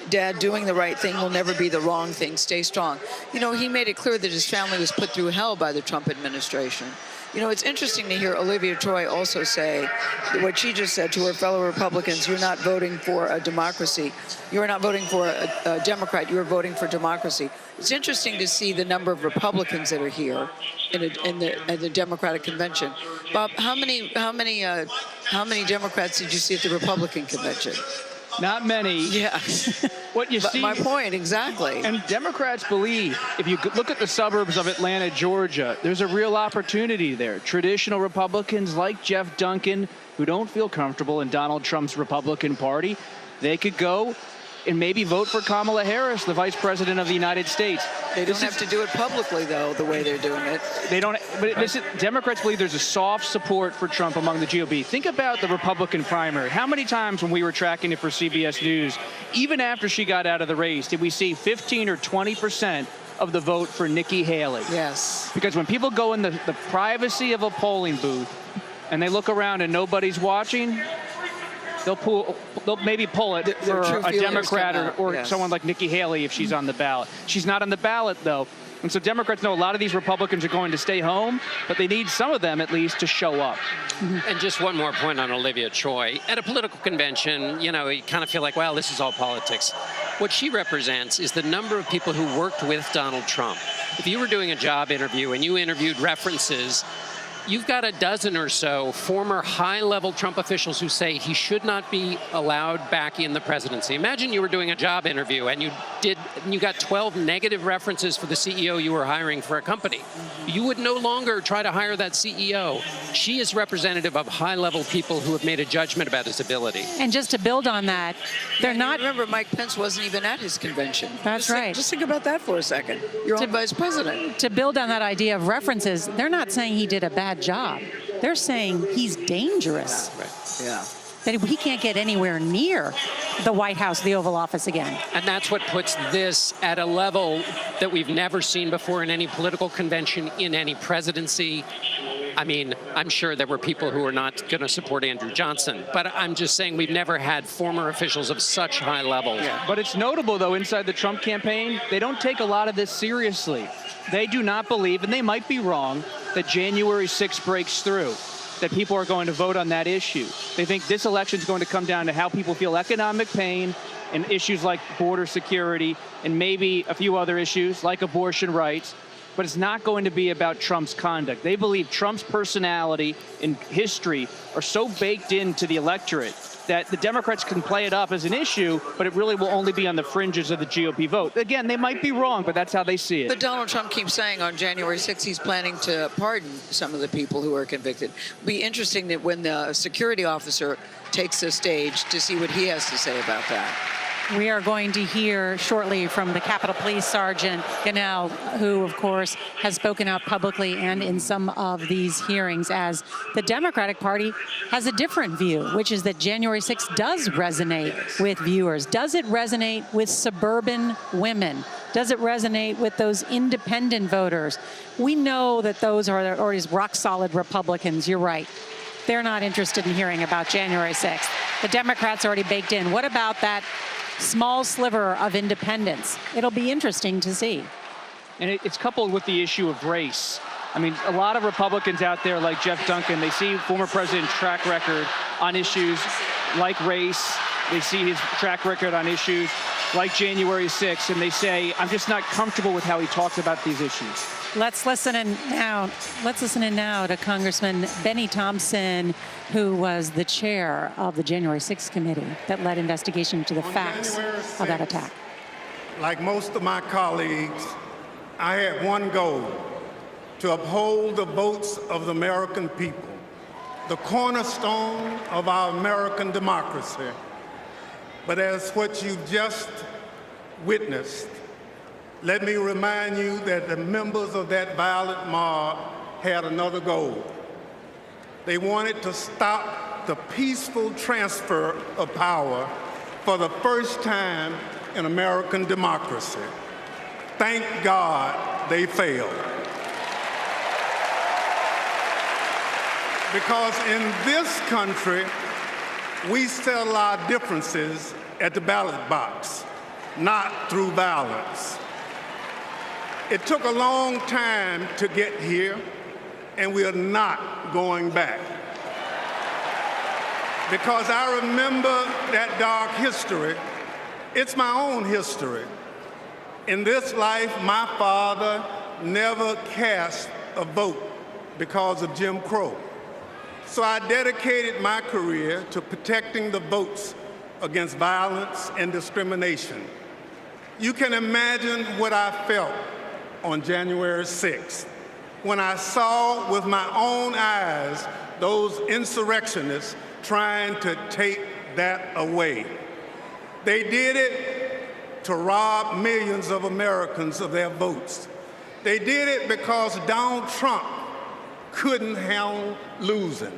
S1: Dad, doing the right thing will never be the wrong thing. Stay strong. You know, he made it clear that his family was put through hell by the Trump administration. You know, it's interesting to hear Olivia Troy also say what she just said to her fellow Republicans. You're not voting for a democracy. You're not voting for a Democrat. You're voting for democracy. It's interesting to see the number of Republicans that are here in the Democratic convention. Bob, how many Democrats did you see at the Republican convention?
S2: Not many.
S1: Yeah.
S2: What you see.
S1: My point, exactly.
S2: And Democrats believe, if you look at the suburbs of Atlanta, Georgia, there's a real opportunity there. Traditional Republicans like Jeff Duncan, who don't feel comfortable in Donald Trump's Republican Party, they could go and maybe vote for Kamala Harris, the Vice President of the United States.
S1: They don't have to do it publicly, though, the way they're doing it.
S2: They don't. But listen, Democrats believe there's a soft support for Trump among the GOP. Think about the Republican primary. How many times when we were tracking it for CBS News, even after she got out of the race, did we see 15 or 20% of the vote for Nikki Haley?
S1: Yes.
S2: Because when people go in the privacy of a polling booth and they look around and nobody's watching, they'll maybe pull it for a Democrat or someone like Nikki Haley if she's on the ballot. She's not on the ballot, though. And so Democrats know a lot of these Republicans are going to stay home, but they need some of them at least to show up.
S4: And just one more point on Olivia Choi. At a political convention, you kind of feel like, well, this is all politics. What she represents is the number of people who worked with Donald Trump. If you were doing a job interview and you interviewed references, you've got a dozen or so former high-level Trump officials who say he should not be allowed back in the presidency. Imagine you were doing a job interview and you got 12 negative references for the CEO you were hiring for a company. You would no longer try to hire that CEO. She is representative of high-level people who have made a judgment about his ability.
S28: And just to build on that, they're not...
S1: Remember, Mike Pence wasn't even at his convention.
S28: That's right.
S1: Just think about that for a second. Your own vice president.
S28: To build on that idea of references, they're not saying he did a bad job. They're saying he's dangerous.
S1: Yeah.
S28: That he can't get anywhere near the White House, the Oval Office again.
S4: And that's what puts this at a level that we've never seen before in any political convention, in any presidency. I mean, I'm sure there were people who are not going to support Andrew Johnson, but I'm just saying we've never had former officials of such high level.
S2: Yeah. But it's notable, though, inside the Trump campaign, they don't take a lot of this seriously. They do not believe, and they might be wrong, that January 6th breaks through, that people are going to vote on that issue. They think this election is going to come down to how people feel economic pain and issues like border security and maybe a few other issues like abortion rights. But it's not going to be about Trump's conduct. They believe Trump's personality and history are so baked into the electorate that the Democrats can play it up as an issue, but it really will only be on the fringes of the GOP vote. Again, they might be wrong, but that's how they see it.
S1: But Donald Trump keeps saying on January 6th he's planning to pardon some of the people who are convicted. It'll be interesting that when the security officer takes the stage to see what he has to say about that.
S28: We are going to hear shortly from the Capitol Police Sergeant Ganell, who, of course, has spoken out publicly and in some of these hearings as the Democratic Party has a different view, which is that January 6th does resonate with viewers. Does it resonate with suburban women? Does it resonate with those independent voters? We know that those are already rock-solid Republicans. You're right. They're not interested in hearing about January 6th. The Democrats already baked in. What about that small sliver of independence? It'll be interesting to see.
S2: And it's coupled with the issue of race. I mean, a lot of Republicans out there like Jeff Duncan, they see former president's track record on issues like race. They see his track record on issues like January 6th, and they say, I'm just not comfortable with how he talks about these issues.
S28: Let's listen in now to Congressman Benny Thompson, who was the chair of the January 6th committee that led investigation into the facts of that attack.
S6: Like most of my colleagues, I had one goal: to uphold the votes of the American people, the cornerstone of our American democracy. But as what you've just witnessed, let me remind you that the members of that violent mob had another goal. They wanted to stop the peaceful transfer of power for the first time in American democracy. Thank God they failed. Because in this country, we settle our differences at the ballot box, not through violence. It took a long time to get here, and we are not going back. Because I remember that dark history. It's my own history. In this life, my father never cast a vote because of Jim Crow. So I dedicated my career to protecting the votes against violence and discrimination. You can imagine what I felt on January 6th when I saw with my own eyes those insurrectionists trying to take that away. They did it to rob millions of Americans of their votes. They did it because Donald Trump couldn't handle losing.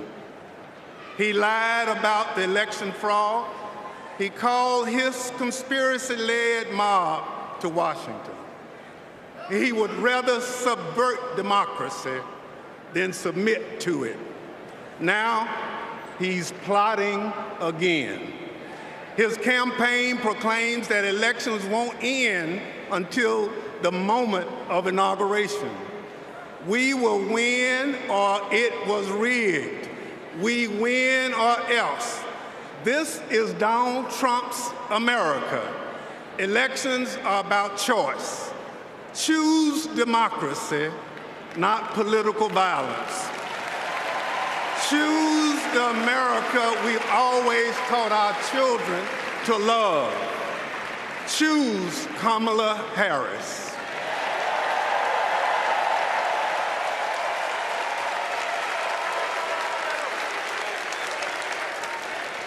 S6: He lied about the election fraud. He called his conspiracy-led mob to Washington. He would rather subvert democracy than submit to it. Now, he's plotting again. His campaign proclaims that elections won't end until the moment of inauguration. We will win or it was rigged. We win or else. This is Donald Trump's America. Elections are about choice. Choose democracy, not political violence. Choose the America we've always taught our children to love. Choose Kamala Harris.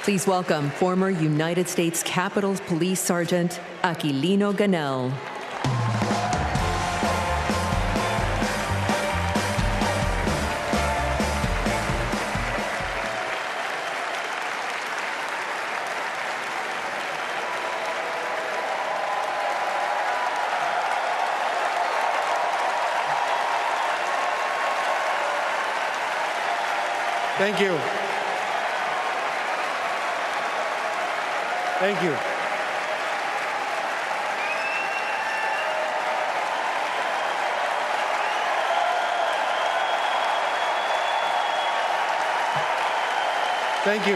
S12: Please welcome former United States Capitol Police Sergeant Aquilino Ganell.
S3: Thank you. Thank you. Thank you.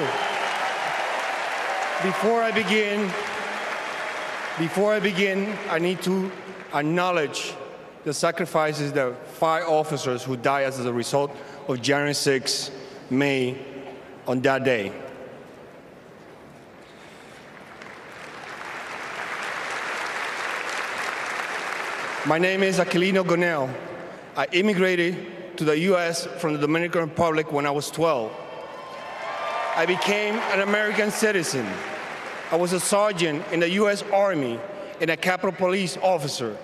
S3: Before I begin, I need to acknowledge the sacrifices that 5 officers who died as a result of January 6 made on that day. My name is Aquilino Ganell. I immigrated to the U.S. from the Dominican Republic when I was 12. I became an American citizen. I was a sergeant in the U.S. Army and a Capitol Police officer.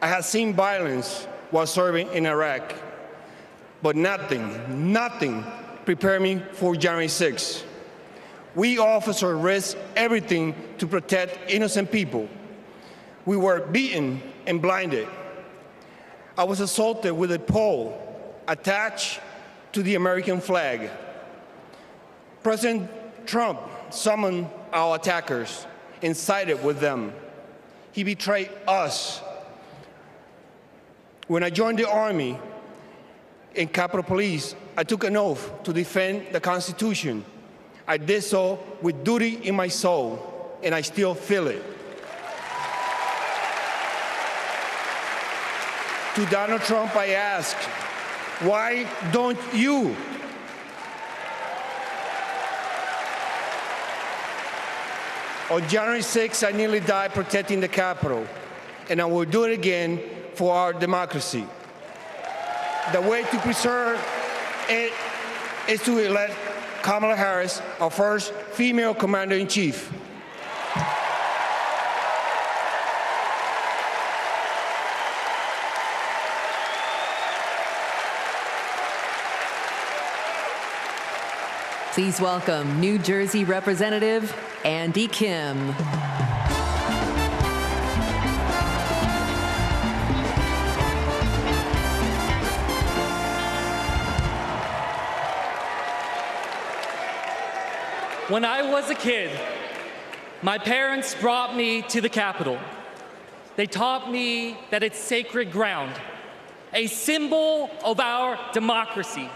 S3: I had seen violence while serving in Iraq, but nothing prepared me for January 6. We officers risked everything to protect innocent people. We were beaten and blinded. I was assaulted with a pole attached to the American flag. President Trump summoned our attackers and sided with them. He betrayed us. When I joined the Army and Capitol Police, I took an oath to defend the Constitution. I did so with duty in my soul, and I still feel it. To Donald Trump, I ask, why don't you? On January 6, I nearly died protecting the Capitol, and I will do it again for our democracy. The way to preserve it is to elect Kamala Harris, our first female commander-in-chief.
S12: Please welcome New Jersey Representative Andy Kim.
S8: When I was a kid, my parents brought me to the Capitol. They taught me that it's sacred ground, a symbol of our democracy.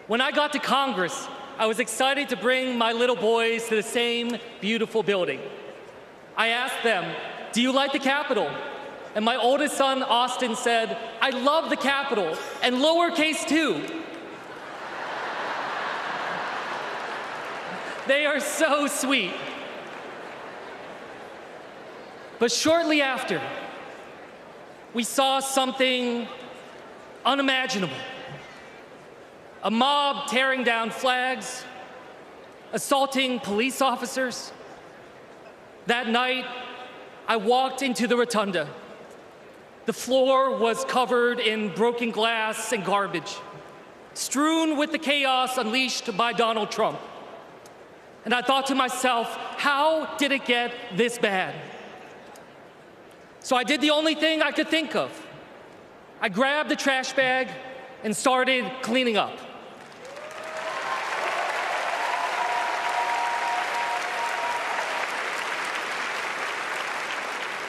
S8: When I got to Congress, I was excited to bring my little boys to the same beautiful building. I asked them, "Do you like the Capitol?" And my oldest son, Austin, said, "I love the Capitol, and lowercase too." They are so sweet. But shortly after, we saw something unimaginable. A mob tearing down flags, assaulting police officers. That night, I walked into the rotunda. The floor was covered in broken glass and garbage, strewn with the chaos unleashed by Donald Trump. And I thought to myself, how did it get this bad? So I did the only thing I could think of. I grabbed the trash bag and started cleaning up.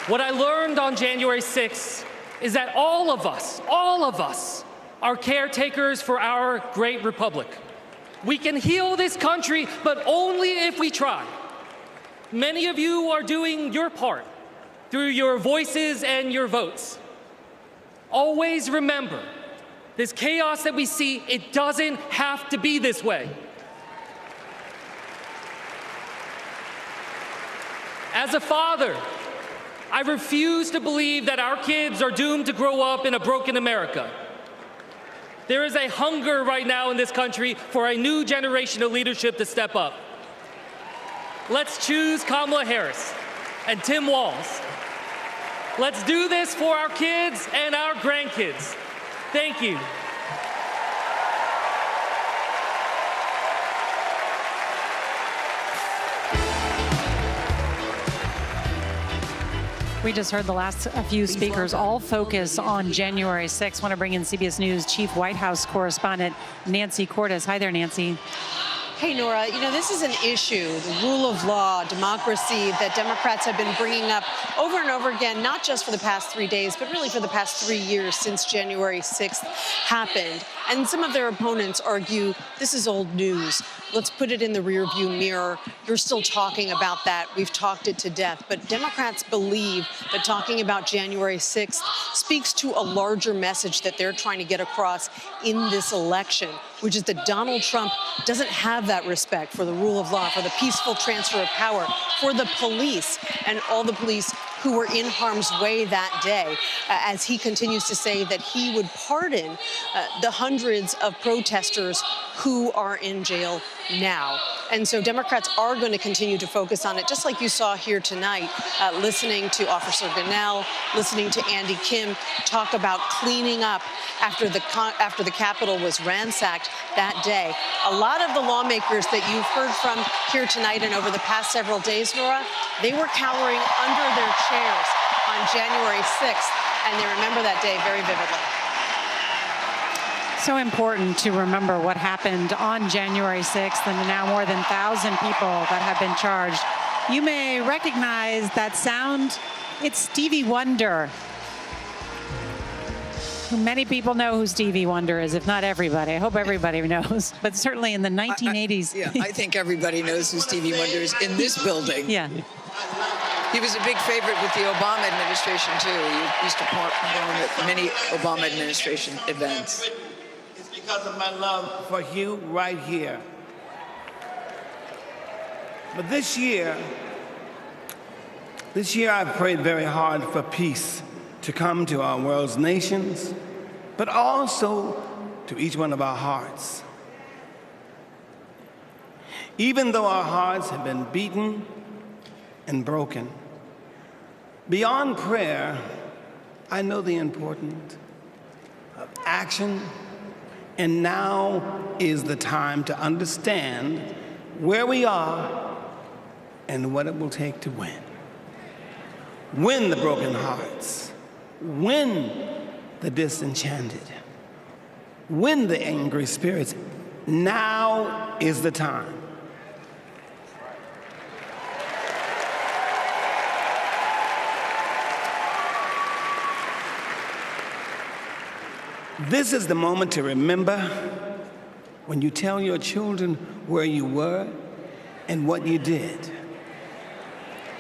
S8: What I learned on January 6th is that all of us are caretakers for our great republic. We can heal this country, but only if we try. Many of you are doing your part through your voices and your votes. Always remember, this chaos that we see, it doesn't have to be this way. As a father, I refuse to believe that our kids are doomed to grow up in a broken America. There is a hunger right now in this country for a new generation of leadership to step up. Let's choose Kamala Harris and Tim Walz. Let's do this for our kids and our grandkids. Thank you.
S28: We just heard the last few speakers all focus on January 6th. I want to bring in CBS News Chief White House correspondent Nancy Cordes. Hi there, Nancy.
S5: Hey, Nora, you know, this is an issue, the rule of law, democracy, that Democrats have been bringing up over and over again, not just for the past 3 days, but really for the past 3 years since January 6th happened. And some of their opponents argue this is old news. Let's put it in the rearview mirror. You're still talking about that. We've talked it to death. But Democrats believe that talking about January 6th speaks to a larger message that they're trying to get across in this election, which is that Donald Trump doesn't have that respect for the rule of law, for the peaceful transfer of power, for the police and all the police who were in harm's way that day, as he continues to say that he would pardon the hundreds of protesters who are in jail now. And so Democrats are going to continue to focus on it, just like you saw here tonight, listening to Officer Gonell, listening to Andy Kim talk about cleaning up after the Capitol was ransacked that day. A lot of the lawmakers that you've heard from here tonight and over the past several days, Nora, they were cowering under their chairs on January 6th, and they remember that day very vividly.
S28: So important to remember what happened on January 6th and the now more than 1,000 people that have been charged. You may recognize that sound. It's Stevie Wonder. Many people know who Stevie Wonder is, if not everybody. I hope everybody knows. But certainly in the 1980s.
S1: I think everybody knows who Stevie Wonder is in this building.
S28: Yeah.
S1: He was a big favorite with the Obama administration, too. He used to perform at many Obama administration events.
S9: It's because of my love for you right here. But this year I've prayed very hard for peace to come to our world's nations, but also to each one of our hearts. Even though our hearts have been beaten and broken, beyond prayer, I know the importance of action, and now is the time to understand where we are and what it will take to win. Win the broken hearts. Win the disenchanted. Win the angry spirits. Now is the time. This is the moment to remember when you tell your children where you were and what you did.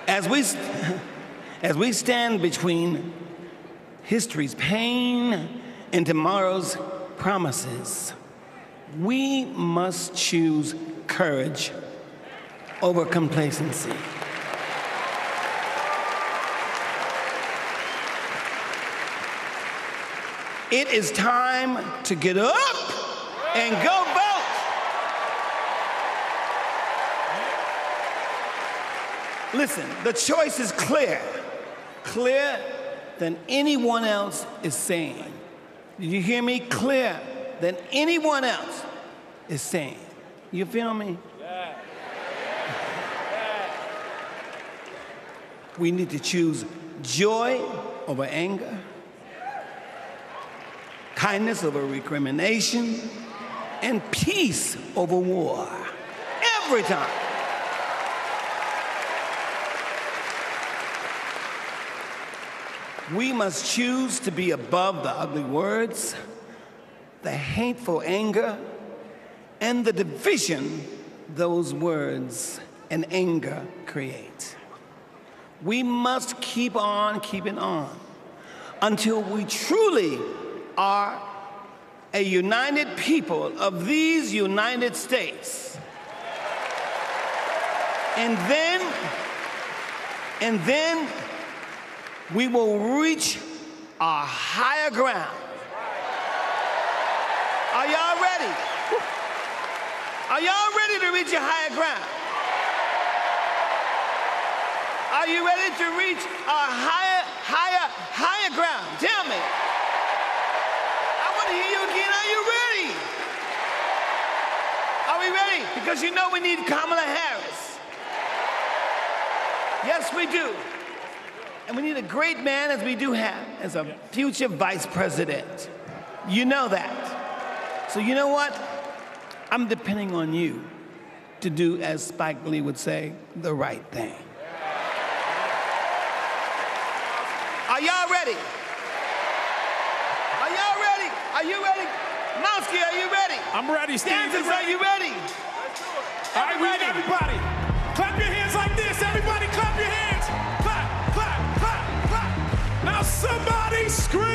S9: As we stand between history's pain and tomorrow's promises, we must choose courage over complacency. It is time to get up and go vote. Listen, the choice is clear. clearer than anyone else is saying. Did you hear me? Clearer than anyone else is saying. You feel me? Yeah. We need to choose joy over anger, kindness over recrimination, and peace over war. Every time. We must choose to be above the ugly words, the hateful anger, and the division those words and anger create. We must keep on keeping on until we truly are a united people of these United States. And then we will reach our higher ground. Are y'all ready? Are y'all ready to reach your higher ground? Are you ready to reach our higher ground? Tell me. I want to hear you again. Are you ready? Are we ready? Because you know we need Kamala Harris. Yes, we do. And we need a great man, as we do have, as a future vice president. You know that. So you know what? I'm depending on you to do, as Spike Lee would say, the right thing. Are y'all ready? Are y'all ready? Are you ready? Mowski, are you ready?
S35: I'm ready, Steve.
S9: Kansas, are you ready?
S35: All right, we need everybody. Clap your hands like this. Everybody clap your hands. Clap, clap, clap, clap. Now somebody scream.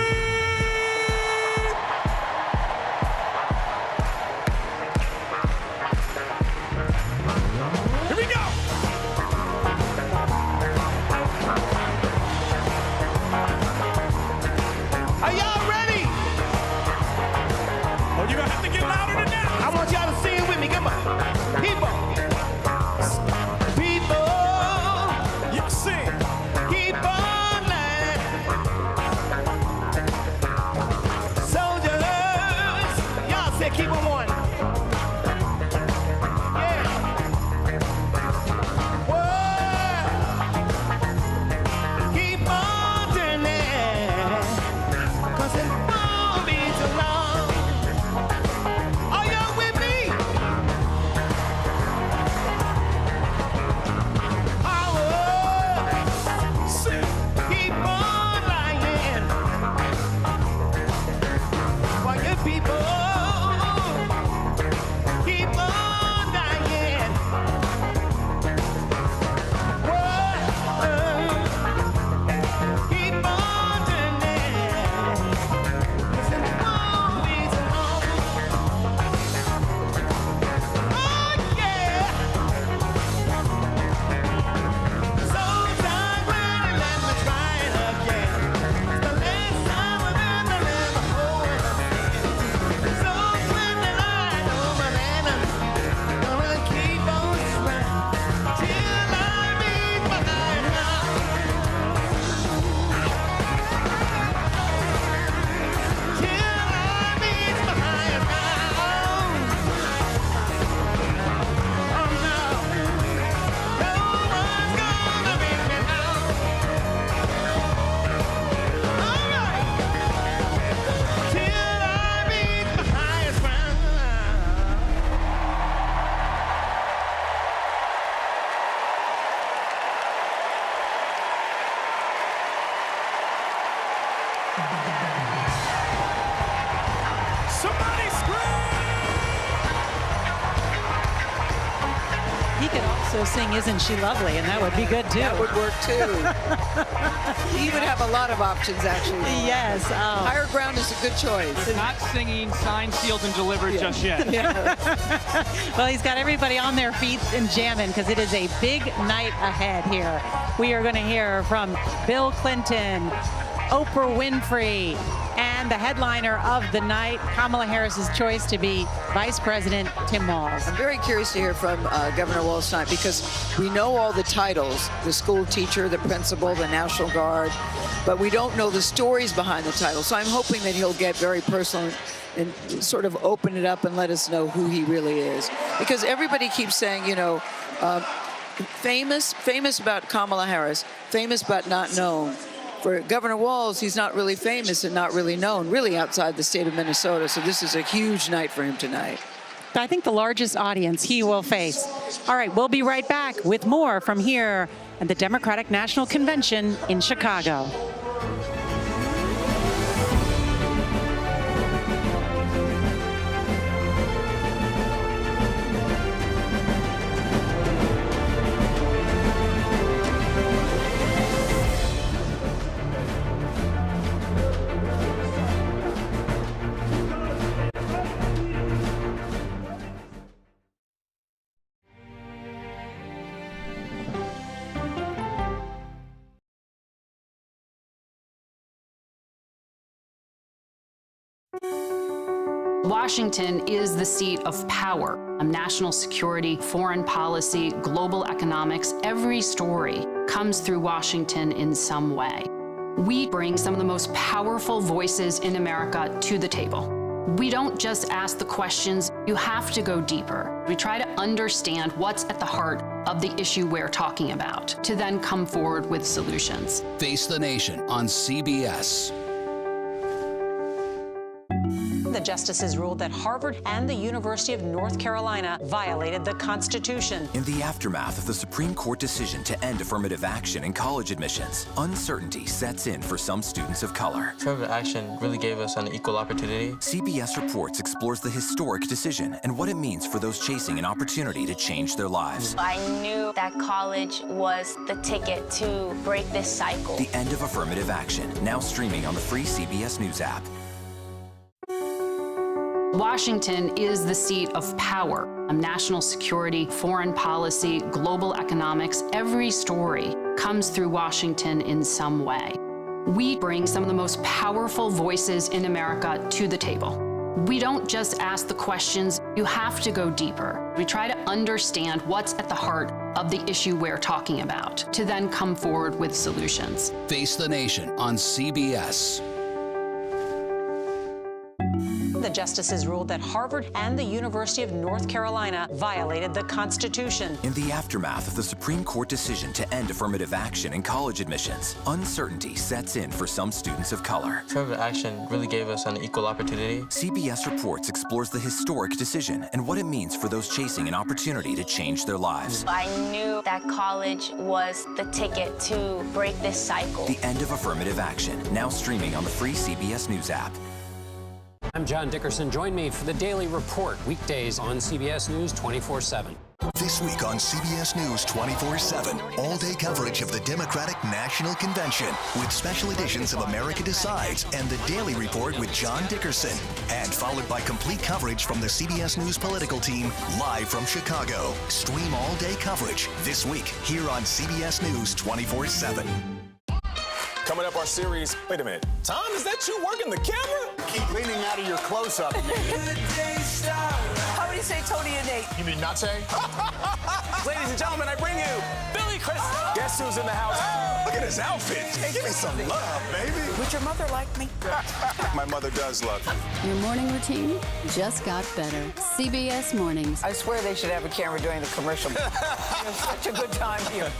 S35: Here we go.
S9: Are y'all ready?
S35: Oh, you're going to have to get louder than that.
S9: I want y'all to sing it with me. Come on. People.
S35: You sing.
S9: Keep on lying. Soldiers. Y'all say keep on one. Yeah. Whoa. Keep on turning. 'Cause it won't be too long. Are y'all with me? Keep on lying. While your people keep on dying. Whoa. Keep on turning. 'Cause it won't be too long. Oh, yeah. So time when let me try it again. It's the last time I'm gonna let my whole world. So when the light over and I'm gonna keep on trying till I meet my higher ground. Till I meet my higher ground. Oh no, no one's gonna bring me down. All right, till I meet my highest ground.
S35: Somebody scream.
S28: He could also sing Isn't She Lovely, and that would be good too.
S1: That would work too. He would have a lot of options, actually.
S28: Yes. Oh.
S1: Higher ground is a good choice.
S2: Not singing, signed, sealed, and delivered just yet.
S28: Well, he's got everybody on their feet and jamming because it is a big night ahead here. We are going to hear from Bill Clinton, Oprah Winfrey, and the headliner of the night, Kamala Harris's choice to be Vice President Tim Walz.
S1: I'm very curious to hear from Governor Walz tonight because we know all the titles, the school teacher, the principal, the National Guard, but we don't know the stories behind the titles. So I'm hoping that he'll get very personal and sort of open it up and let us know who he really is. Because everybody keeps saying, you know, famous about Kamala Harris, famous but not known. For Governor Walz, he's not really famous and not really known, really outside the state of Minnesota. So this is a huge night for him tonight.
S28: I think the largest audience he will face. All right, we'll be right back with more from here at the Democratic National Convention in Chicago.
S10: Washington is the seat of power. National security, foreign policy, global economics, every story comes through Washington in some way. We bring some of the most powerful voices in America to the table. We don't just ask the questions, you have to go deeper. We try to understand what's at the heart of the issue we're talking about, to then come forward with solutions.
S11: Face the Nation on CBS.
S28: The justices ruled that Harvard and the University of North Carolina violated the Constitution.
S13: In the aftermath of the Supreme Court decision to end affirmative action in college admissions, uncertainty sets in for some students of color.
S14: Affirmative action really gave us an equal opportunity.
S13: CBS Reports explores the historic decision and what it means for those chasing an opportunity to change their lives.
S15: I knew that college was the ticket to break this cycle.
S13: The end of affirmative action, now streaming on the free CBS News app.
S10: Washington is the seat of power. National security, foreign policy, global economics, every story comes through Washington in some way. We bring some of the most powerful voices in America to the table. We don't just ask the questions, you have to go deeper. We try to understand what's at the heart of the issue we're talking about, to then come forward with solutions.
S11: Face the Nation on CBS.
S28: The justices ruled that Harvard and the University of North Carolina violated the Constitution.
S13: In the aftermath of the Supreme Court decision to end affirmative action in college admissions, uncertainty sets in for some students of color.
S14: Affirmative action really gave us an equal opportunity.
S13: CBS Reports explores the historic decision and what it means for those chasing an opportunity to change their lives.
S15: I knew that college was the ticket to break this cycle.
S13: The end of affirmative action, now streaming on the free CBS News app.
S4: I'm John Dickerson. Join me for the Daily Report, weekdays on CBS News 24/7.
S7: This week on CBS News 24/7, all-day coverage of the Democratic National Convention with special editions of America Decides and the Daily Report with John Dickerson, and followed by complete coverage from the CBS News political team live from Chicago. Stream all-day coverage this week here on CBS News 24/7.
S16: Coming up, our series. Wait a minute. Tom, is that you working the camera?
S17: Keep leaning out of your close-up.
S16: How would you say Tony and Nate?
S17: You mean not say?
S16: Ladies and gentlemen, I bring you Billy Crystal. Guess who's in the house? Look at his outfit. Hey, give me some love, baby. Would your mother like me? My mother does love you.
S18: Your morning routine just got better. CBS Mornings.
S1: I swear they should have a camera during the commercial. We have such a good time here.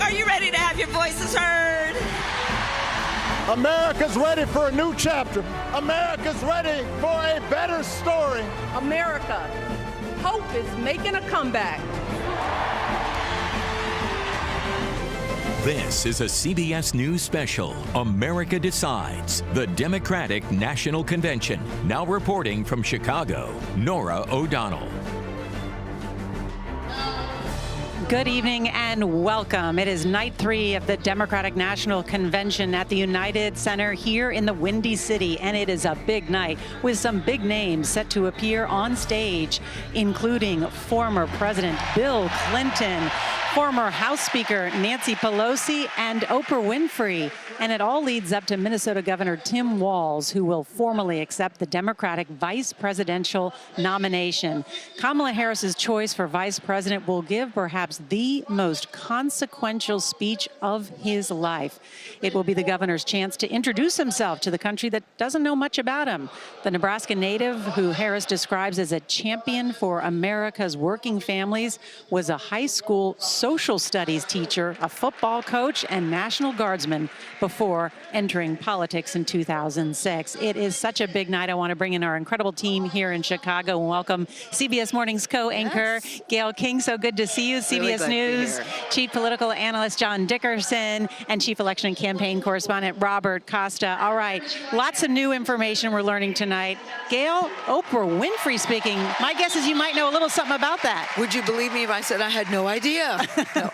S19: Are you ready to have your voices heard?
S17: America's ready for a new chapter. America's ready for a better story.
S20: America, hope is making a comeback.
S21: This is a CBS News special, America Decides, the Democratic National Convention. Now reporting from Chicago, Norah O'Donnell.
S28: Good evening and welcome. It is night 3 of the Democratic National Convention at the United Center here in the Windy City, and it is a big night with some big names set to appear on stage, including former President Bill Clinton, former House Speaker Nancy Pelosi, and Oprah Winfrey. And it all leads up to Minnesota Governor Tim Walz, who will formally accept the Democratic vice presidential nomination. Kamala Harris's choice for vice president will give perhaps the most consequential speech of his life. It will be the governor's chance to introduce himself to the country that doesn't know much about him. The Nebraska native, who Harris describes as a champion for America's working families, was a high school social studies teacher, a football coach, and National Guardsman before entering politics in 2006. It is such a big night. I want to bring in our incredible team here in Chicago and welcome CBS Morning's co-anchor, Gayle King. So good to see you. CBS News Chief Political Analyst John Dickerson and Chief Election and Campaign Correspondent Robert Costa. All right, lots of new information we're learning tonight. Gayle, Oprah Winfrey speaking. My guess is you might know a little something about that.
S1: Would you believe me if I said I had no idea? No.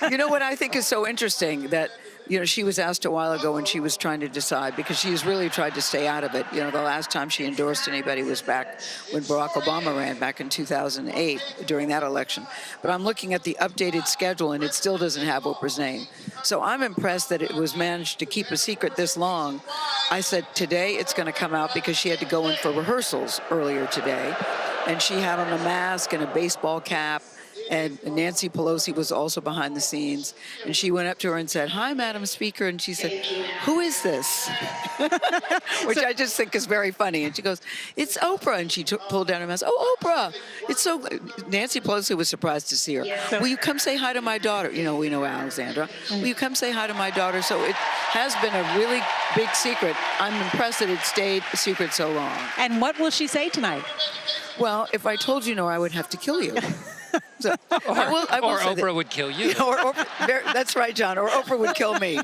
S1: You know what I think is so interesting that, you know, she was asked a while ago when she was trying to decide, because she's really tried to stay out of it. You know, the last time she endorsed anybody was back when Barack Obama ran back in 2008 during that election. But I'm looking at the updated schedule and it still doesn't have Oprah's name. So I'm impressed that it was managed to keep a secret this long. I said today it's going to come out because she had to go in for rehearsals earlier today. And she had on a mask and a baseball cap. And Nancy Pelosi was also behind the scenes. And she went up to her and said, "Hi, Madam Speaker." And she said, "Who is this?" Which I just think is very funny. And she goes, "It's Oprah." And she pulled down her mask. "Oh, Oprah. It's so..." Nancy Pelosi was surprised to see her. "Will you come say hi to my daughter?" You know, we know Alexandra. "Will you come say hi to my daughter?" So it has been a really big secret. I'm impressed that it stayed a secret so long.
S28: And what will she say tonight?
S1: Well, if I told you no, I would have to kill you. So,
S4: or Oprah would kill you.
S1: That's right, John. Or Oprah would kill me.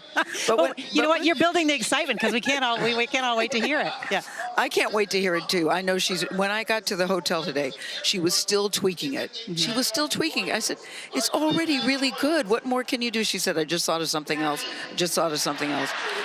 S1: But
S28: you know what? You're building the excitement because we can't all wait to hear it. Yeah,
S1: I can't wait to hear it too. I know when I got to the hotel today, she was still tweaking it. She was still tweaking it. I said, "It's already really good. What more can you do?" She said, "I just thought of something else.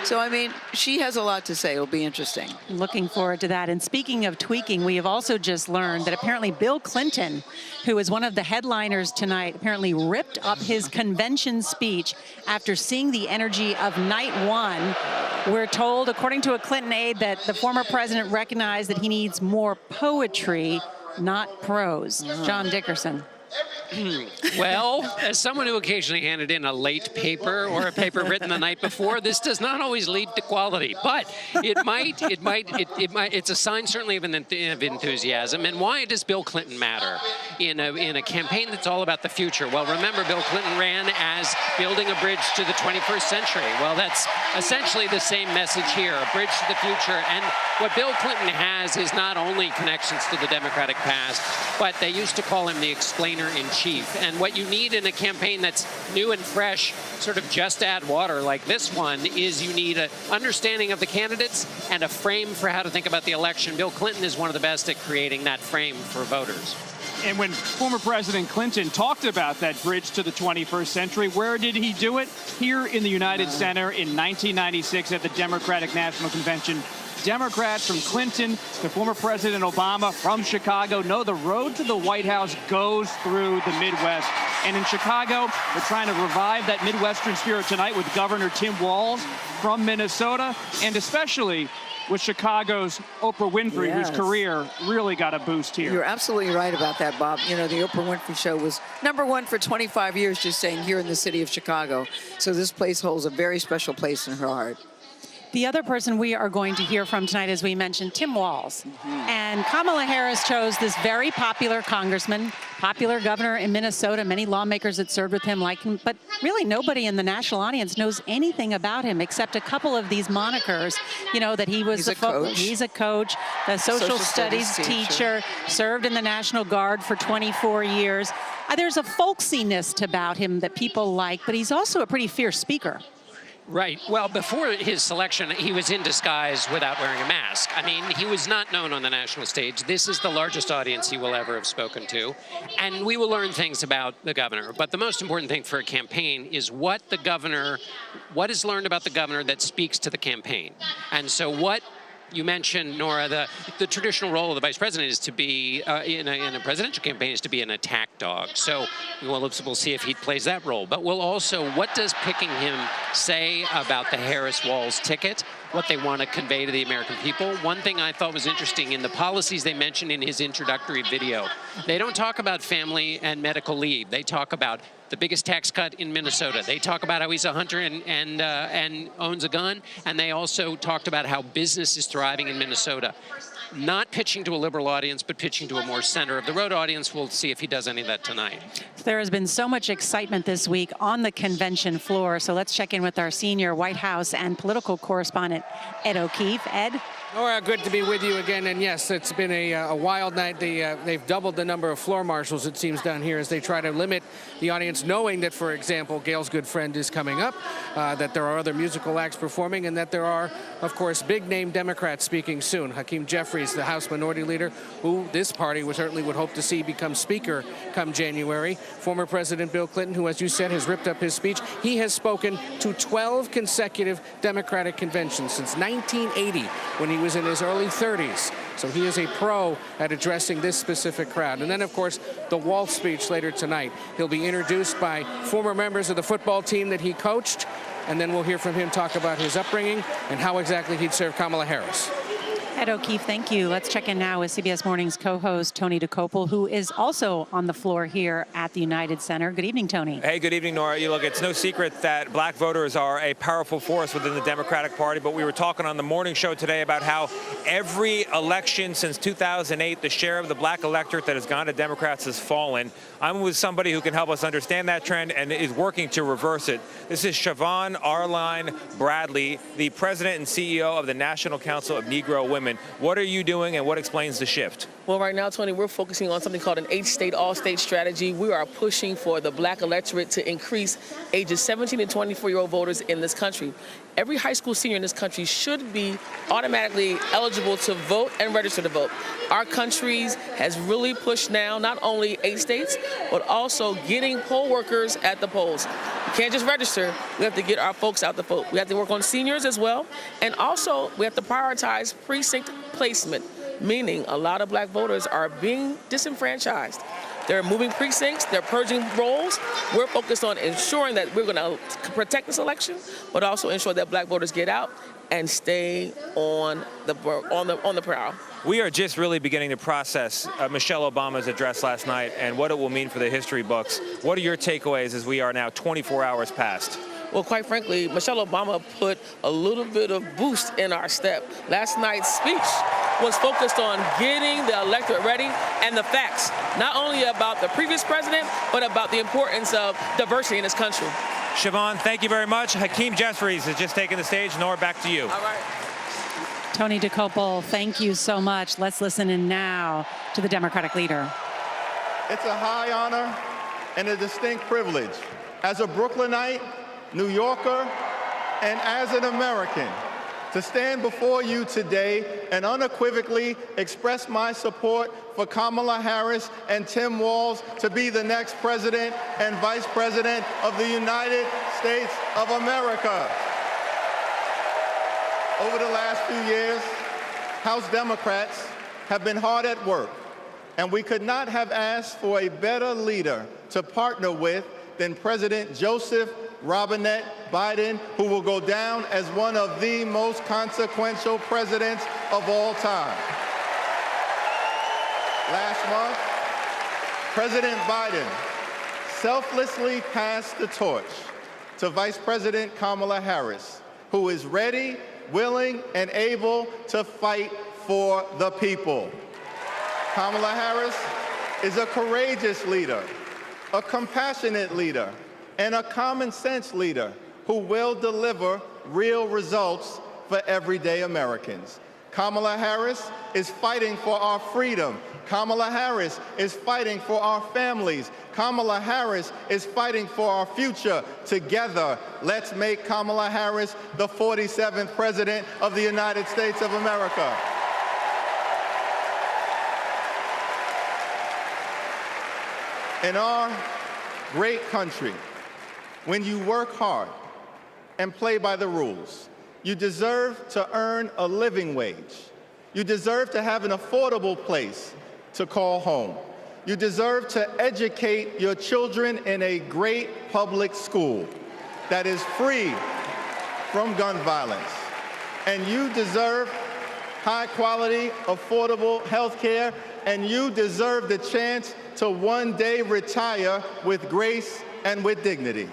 S1: So I mean, she has a lot to say. It'll be interesting.
S28: Looking forward to that. And speaking of tweaking, we have also just learned that apparently Bill Clinton, who is one of the headliners tonight, apparently ripped up his convention speech after seeing the energy of night 1. We're told, according to a Clinton aide, that the former president recognized that he needs more poetry, not prose. John Dickerson.
S4: Well, as someone who occasionally handed in a late paper or a paper written the night before, this does not always lead to quality, but it's a sign certainly of enthusiasm. And why does Bill Clinton matter in a campaign that's all about the future? Well, remember, Bill Clinton ran as building a bridge to the 21st century. Well, that's essentially the same message here, a bridge to the future. And what Bill Clinton has is not only connections to the Democratic past, but they used to call him the explainer-in-chief. And what you need in a campaign that's new and fresh, sort of just add water like this one, is you need an understanding of the candidates and a frame for how to think about the election. Bill Clinton is one of the best at creating that frame for voters.
S2: And when former President Clinton talked about that bridge to the 21st century, where did he do it? Here in the United Center in 1996 at the Democratic National Convention. Democrats from Clinton to former President Obama from Chicago know the road to the White House goes through the Midwest. And in Chicago, they're trying to revive that Midwestern spirit tonight with Governor Tim Walz from Minnesota, and especially with Chicago's Oprah Winfrey, whose career really got a boost here.
S1: You're absolutely right about that, Bob. You know, the Oprah Winfrey Show was #1 for 25 years, just saying, here in the city of Chicago. So this place holds a very special place in her heart.
S28: The other person we are going to hear from tonight, as we mentioned, Tim Walz. And Kamala Harris chose this very popular congressman, popular governor in Minnesota. Many lawmakers that served with him like him, but really nobody in the national audience knows anything about him except a couple of these monikers. You know, that he was he's a coach, a social studies teacher, served in the National Guard for 24 years. There's a folksiness about him that people like, but he's also a pretty fierce speaker.
S4: Right. Well, before his selection, he was in disguise without wearing a mask. I mean, he was not known on the national stage. This is the largest audience he will ever have spoken to. And we will learn things about the governor. But the most important thing for a campaign is what is learned about the governor that speaks to the campaign. And so what you mentioned, Nora, the traditional role of the vice president is to be, in a presidential campaign, is to be an attack dog. So we'll see if he plays that role. But we'll also, what does picking him say about the Harris-Walz ticket, what they want to convey to the American people? One thing I thought was interesting in the policies they mentioned in his introductory video, they don't talk about family and medical leave. They talk about the biggest tax cut in Minnesota. They talk about how he's a hunter and owns a gun, and they also talked about how business is thriving in Minnesota. Not pitching to a liberal audience, but pitching to a more center-of-the-road audience. We'll see if he does any of that tonight.
S28: There has been so much excitement this week on the convention floor, so let's check in with our senior White House and political correspondent, Ed O'Keefe. Ed?
S3: Nora, good to be with you again. And yes, it's been a wild night. They've doubled the number of floor marshals, it seems, down here as they try to limit the audience, knowing that, for example, Gail's good friend is coming up, that there are other musical acts performing, and that there are, of course, big-name Democrats speaking soon. Hakeem Jeffries, the House Minority Leader, who this party certainly would hope to see become Speaker come January. Former President Bill Clinton, who, as you said, has ripped up his speech. He has spoken to 12 consecutive Democratic conventions since 1980, when he was in his early 30s. So he is a pro at addressing this specific crowd. And then, of course, the Walz speech later tonight. He'll be introduced by former members of the football team that he coached, and then we'll hear from him talk about his upbringing and how exactly he'd serve Kamala Harris.
S28: Ed O'Keefe, thank you. Let's check in now with CBS Morning's co-host, Tony DeCopel, who is also on the floor here at the United Center. Good evening, Tony.
S6: Hey, good evening, Nora. Look, it's no secret that black voters are a powerful force within the Democratic Party, but we were talking on the morning show today about how every election since 2008, the share of the black electorate that has gone to Democrats has fallen. I'm with somebody who can help us understand that trend and is working to reverse it. This is Siobhan Arline Bradley, the president and CEO of the National Council of Negro Women. What are you doing, and what explains the shift?
S12: Well, right now, Tony, we're focusing on something called an 8-state, all-state strategy. We are pushing for the black electorate to increase ages 17 to 24-year-old voters in this country. Every high school senior in this country should be automatically eligible to vote and register to vote. Our country has really pushed now not only 8 states, but also getting poll workers at the polls. We can't just register. We have to get our folks out to vote. We have to work on seniors as well. And also, we have to prioritize precinct placement, meaning a lot of black voters are being disenfranchised. They're moving precincts, they're purging rolls. We're focused on ensuring that we're going to protect this election, but also ensure that black voters get out and stay on the prowl.
S6: We are just really beginning to process Michelle Obama's address last night and what it will mean for the history books. What are your takeaways as we are now 24 hours past?
S12: Well, quite frankly, Michelle Obama put a little bit of boost in our step. Last night's speech was focused on getting the electorate ready and the facts, not only about the previous president, but about the importance of diversity in this country.
S6: Siobhan, thank you very much. Hakeem Jeffries has just taken the stage. Nora, back to you.
S12: All right.
S28: Tony DeCopel, thank you so much. Let's listen in now to the Democratic leader.
S17: It's a high honor and a distinct privilege as a Brooklynite, New Yorker, and as an American to stand before you today and unequivocally express my support for Kamala Harris and Tim Walz to be the next president and vice president of the United States of America. Over the last few years, House Democrats have been hard at work, and we could not have asked for a better leader to partner with than President Joseph Robinette Biden, who will go down as one of the most consequential presidents of all time. Last month, President Biden selflessly passed the torch to Vice President Kamala Harris, who is ready, willing, and able to fight for the people. Kamala Harris is a courageous leader, a compassionate leader, and a common sense leader who will deliver real results for everyday Americans. Kamala Harris is fighting for our freedom. Kamala Harris is fighting for our families. Kamala Harris is fighting for our future. Together, let's make Kamala Harris the 47th President of the United States of America. In our great country, when you work hard and play by the rules, you deserve to earn a living wage. You deserve to have an affordable place to call home. You deserve to educate your children in a great public school that is free from gun violence. And you deserve high-quality, affordable health care, and you deserve the chance to one day retire with grace and with dignity.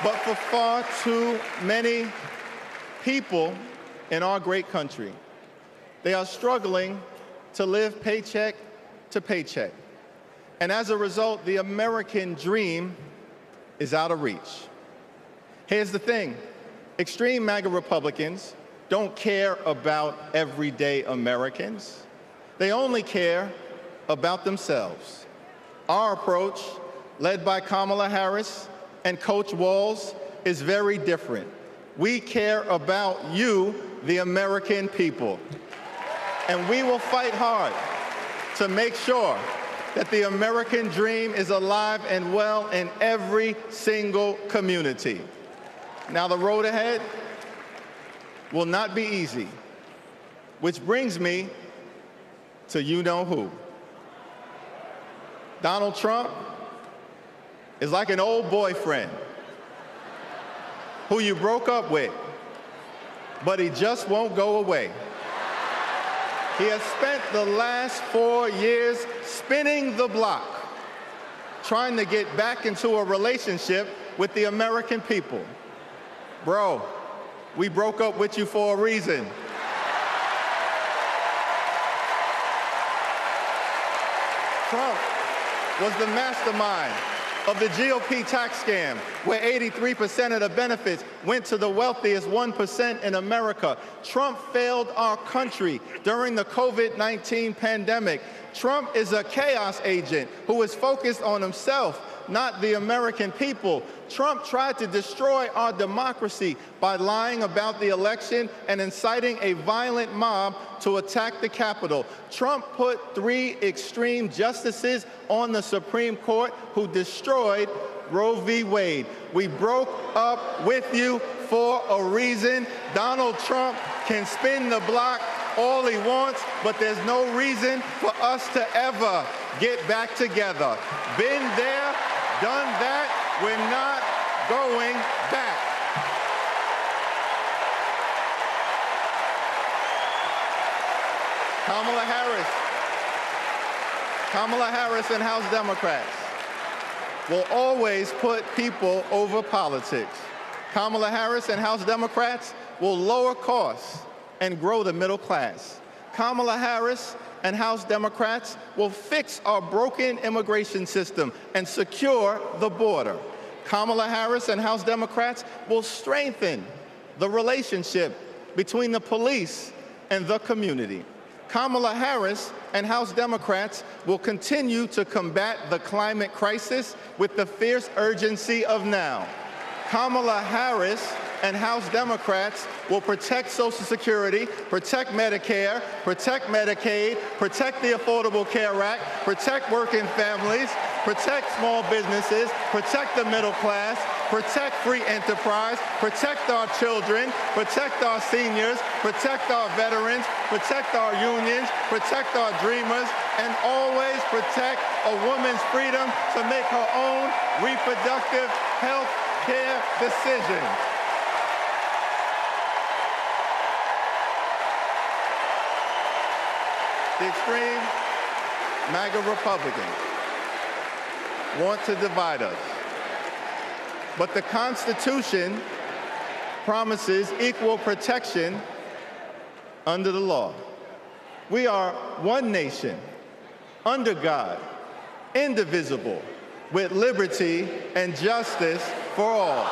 S17: But for far too many people in our great country, they are struggling to live paycheck to paycheck. And as a result, the American dream is out of reach. Here's the thing. Extreme MAGA Republicans don't care about everyday Americans. They only care about themselves. Our approach, led by Kamala Harris and Coach Walz, is very different. We care about you, the American people. And we will fight hard to make sure that the American dream is alive and well in every single community. Now, the road ahead will not be easy, which brings me to you-know-who. Donald Trump is like an old boyfriend who you broke up with, but he just won't go away. He has spent the last 4 years spinning the block, trying to get back into a relationship with the American people. Bro, we broke up with you for a reason. Trump was the mastermind of the GOP tax scam, where 83% of the benefits went to the wealthiest 1% in America. Trump failed our country during the COVID-19 pandemic. Trump is a chaos agent who is focused on himself, not the American people. Trump tried to destroy our democracy by lying about the election and inciting a violent mob to attack the Capitol. Trump put 3 extreme justices on the Supreme Court who destroyed Roe v. Wade. We broke up with you for a reason. Donald Trump can spin the block all he wants, but there's no reason for us to ever get back together. Been there, done that, we're not going back. Kamala Harris and House Democrats will always put people over politics. Kamala Harris and House Democrats will lower costs and grow the middle class. Kamala Harris and House Democrats will fix our broken immigration system and secure the border. Kamala Harris and House Democrats will strengthen the relationship between the police and the community. Kamala Harris and House Democrats will continue to combat the climate crisis with the fierce urgency of now. Kamala Harris and House Democrats will protect Social Security, protect Medicare, protect Medicaid, protect the Affordable Care Act, protect working families, protect small businesses, protect the middle class, protect free enterprise, protect our children, protect our seniors, protect our veterans, protect our unions, protect our dreamers, and always protect a woman's freedom to make her own reproductive health care decisions. The extreme MAGA Republicans want to divide us. But the Constitution promises equal protection under the law. We are one nation, under God, indivisible, with liberty and justice for all.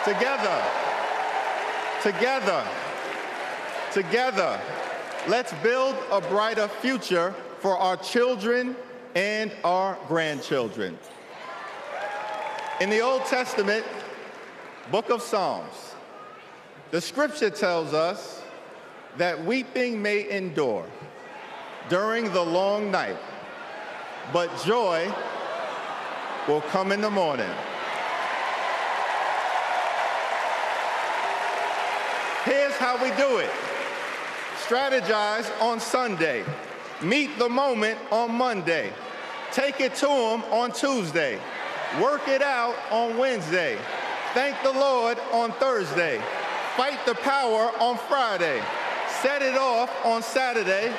S17: Together, Together, let's build a brighter future for our children and our grandchildren. In the Old Testament, book of Psalms, the scripture tells us that weeping may endure during the long night, but joy will come in the morning. Here's how we do it. Strategize on Sunday. Meet the moment on Monday. Take it to them on Tuesday. Work it out on Wednesday. Thank the Lord on Thursday. Fight the power on Friday. Set it off on Saturday.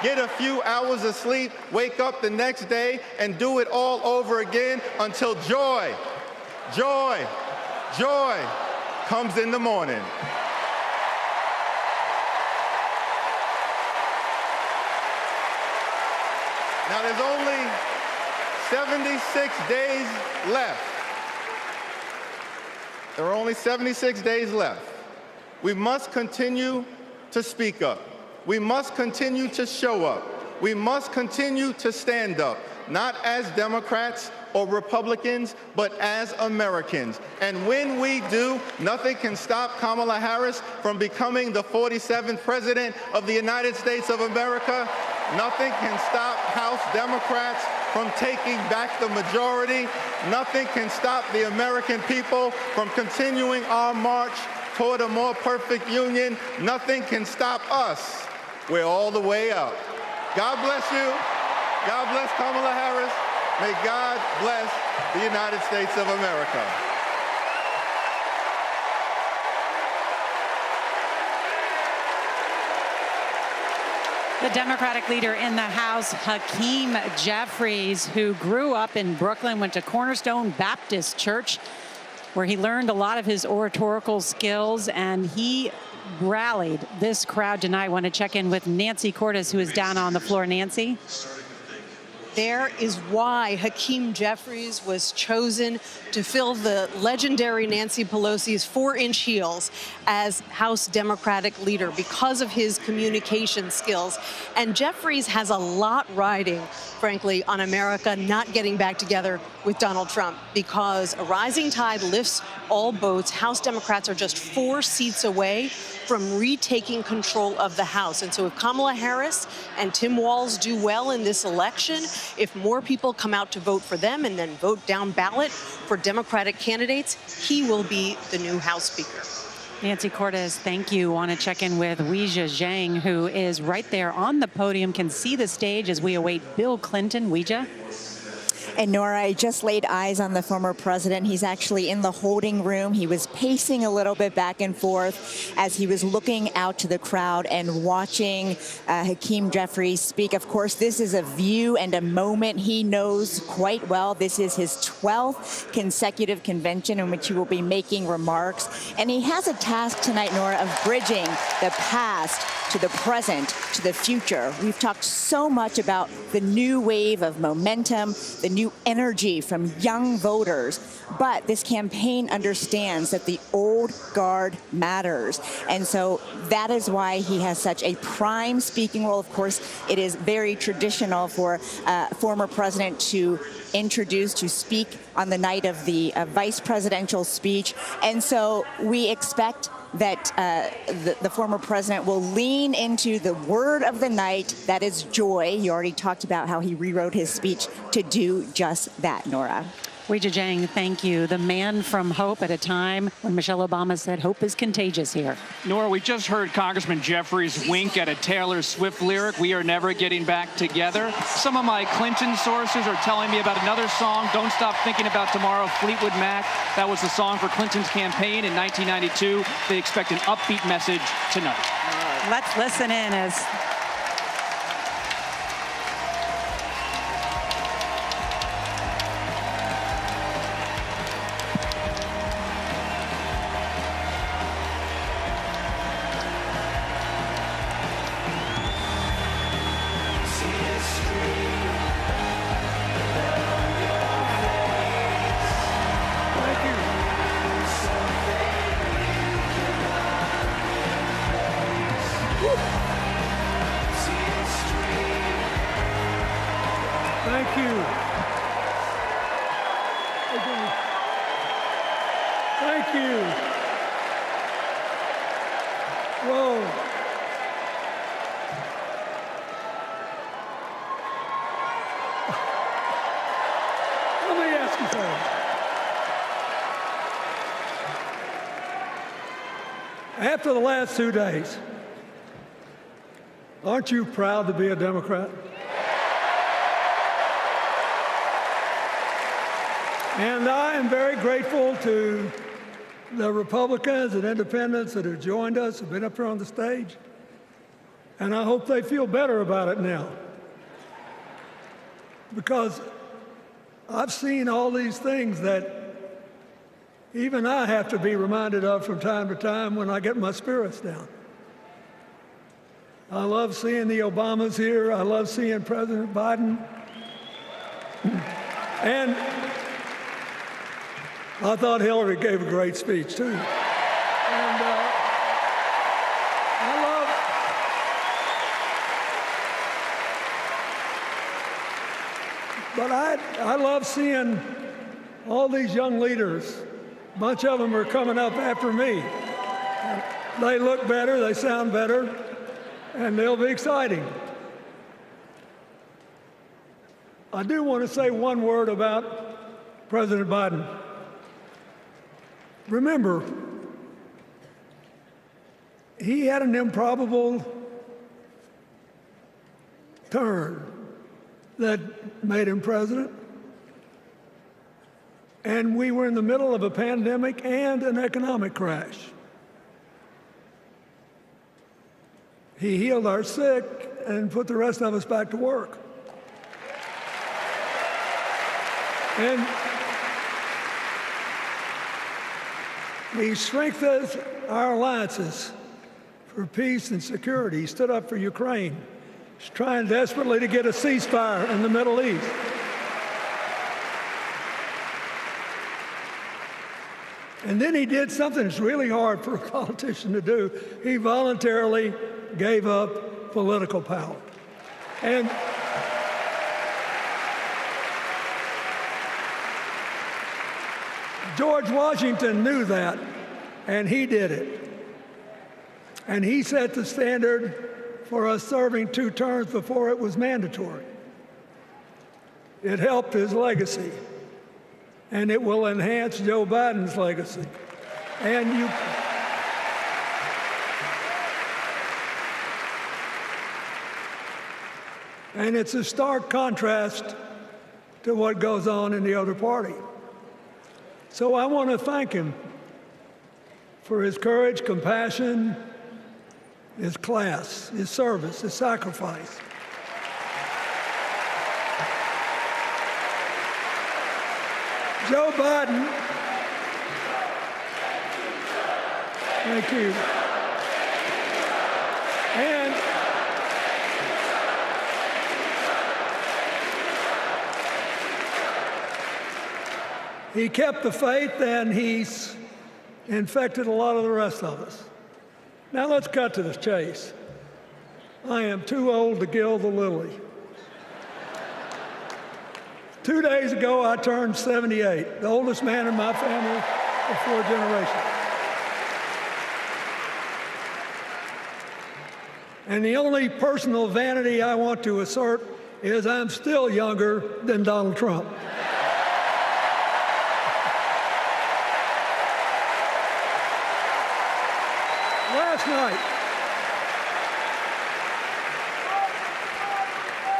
S17: Get a few hours of sleep, wake up the next day, and do it all over again until joy comes in the morning. Now, there's only 76 days left. There are only 76 days left. We must continue to speak up. We must continue to show up. We must continue to stand up, not as Democrats or Republicans, but as Americans. And when we do, nothing can stop Kamala Harris from becoming the 47th President of the United States of America. Nothing can stop House Democrats from taking back the majority. Nothing can stop the American people from continuing our march toward a more perfect union. Nothing can stop us. We're all the way up. God bless you. God bless Kamala Harris. May God bless the United States of America.
S28: The Democratic leader in the House, Hakeem Jeffries, who grew up in Brooklyn, went to Cornerstone Baptist Church, where he learned a lot of his oratorical skills, and he rallied this crowd tonight. I want to check in with Nancy Cordes, who is down on the floor. Nancy?
S5: There is why Hakeem Jeffries was chosen to fill the legendary Nancy Pelosi's 4-inch heels as House Democratic leader because of his communication skills. And Jeffries has a lot riding, frankly, on America not getting back together with Donald Trump, because a rising tide lifts all boats. House Democrats are just 4 seats away from retaking control of the House. And so if Kamala Harris and Tim Walz do well in this election, if more people come out to vote for them and then vote down ballot for Democratic candidates, he will be the new House Speaker.
S28: Nancy Cordes, thank you. Want to check in with Weijia Zhang, who is right there on the podium, can see the stage as we await Bill Clinton. Weijia?
S8: And Nora, I just laid eyes on the former president. He's actually in the holding room. He was pacing a little bit back and forth as he was looking out to the crowd and watching Hakeem Jeffries speak. Of course, this is a view and a moment he knows quite well. This is his 12th consecutive convention in which he will be making remarks. And he has a task tonight, Nora, of bridging the past to the present, to the future. We've talked so much about the new wave of momentum, the new energy from young voters, but this campaign understands that the old guard matters. And so that is why he has such a prime speaking role. Of course, it is very traditional for a former president to introduce, to speak on the night of the vice presidential speech. And so we expect that the former president will lean into the word of the night, that is joy. You already talked about how he rewrote his speech to do just that, Nora.
S28: Weijia Zhang, thank you. The man from hope at a time when Michelle Obama said hope is contagious here.
S2: Nora, we just heard Congressman Jeffries wink at a Taylor Swift lyric, "We are never getting back together." Some of my Clinton sources are telling me about another song, "Don't Stop Thinking About Tomorrow," Fleetwood Mac. That was the song for Clinton's campaign in 1992. They expect an upbeat message tonight.
S28: Let's listen in as
S9: Thank you. Whoa. Let me ask you something. After the last 2 days, aren't you proud to be a Democrat? And I am very grateful to the Republicans and independents that have joined us, have been up here on the stage. And I hope they feel better about it now. Because I've seen all these things that even I have to be reminded of from time to time when I get my spirits down. I love seeing the Obamas here. I love seeing President Biden. And I thought Hillary gave a great speech, too. And I love seeing all these young leaders. A bunch of them are coming up after me. They look better, they sound better, and they'll be exciting. I do want to say one word about President Biden. Remember, he had an improbable turn that made him president. And we were in the middle of a pandemic and an economic crash. He healed our sick and put the rest of us back to work. And he strengthened our alliances for peace and security. He stood up for Ukraine. He's trying desperately to get a ceasefire in the Middle East. And then he did something that's really hard for a politician to do. He voluntarily gave up political power. And George Washington knew that, and he did it. And he set the standard for us serving 2 terms before it was mandatory. It helped his legacy, and it will enhance Joe Biden's legacy. And it's a stark contrast to what goes on in the other party. So I want to thank him for his courage, compassion, his class, his service, his sacrifice. Joe Biden, thank you. And he kept the faith, and he's infected a lot of the rest of us. Now let's cut to the chase. I am too old to gild the lily. 2 days ago, I turned 78, the oldest man in my family of 4 generations. And the only personal vanity I want to assert is I'm still younger than Donald Trump.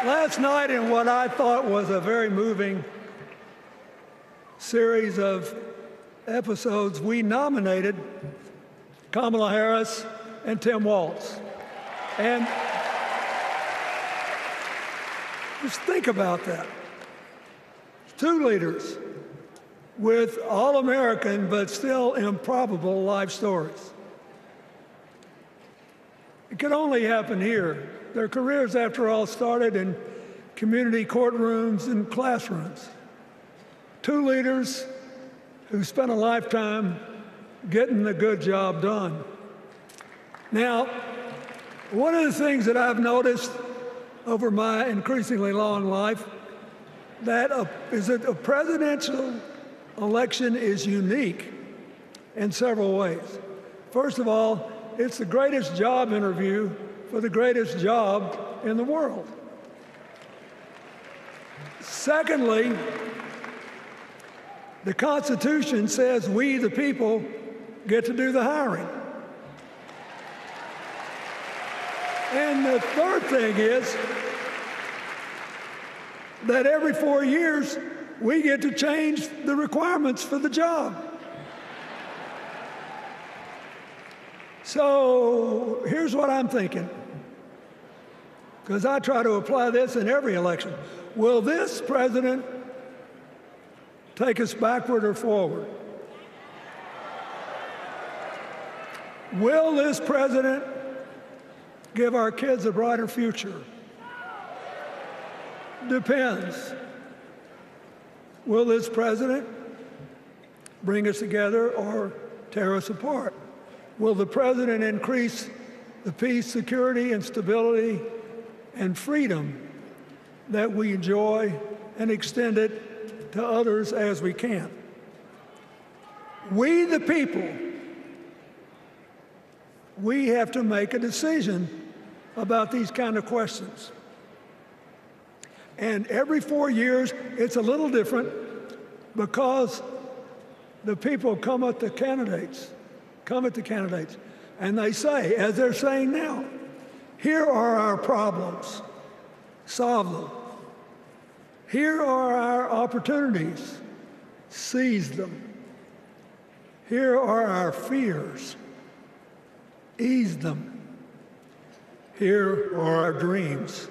S9: Last night, in what I thought was a very moving series of episodes, we nominated Kamala Harris and Tim Walz. And just think about that. 2 leaders with all-American but still improbable life stories. It could only happen here. Their careers, after all, started in community courtrooms and classrooms. 2 leaders who spent a lifetime getting the good job done. Now, one of the things that I've noticed over my increasingly long life, that is that a presidential election is unique in several ways. First of all, it's the greatest job interview for the greatest job in the world. Secondly, the Constitution says we, the people, get to do the hiring. And the third thing is that every 4 years, we get to change the requirements for the job. So here's what I'm thinking, because I try to apply this in every election. Will this president take us backward or forward? Will this president give our kids a brighter future? Depends. Will this president bring us together or tear us apart? Will the president increase the peace, security, and stability and freedom that we enjoy and extend it to others as we can? We, the people, we have to make a decision about these kind of questions. And every 4 years, it's a little different because the people come at the candidates, and they say, as they're saying now, here are our problems, solve them. Here are our opportunities, seize them. Here are our fears, ease them. Here are our dreams,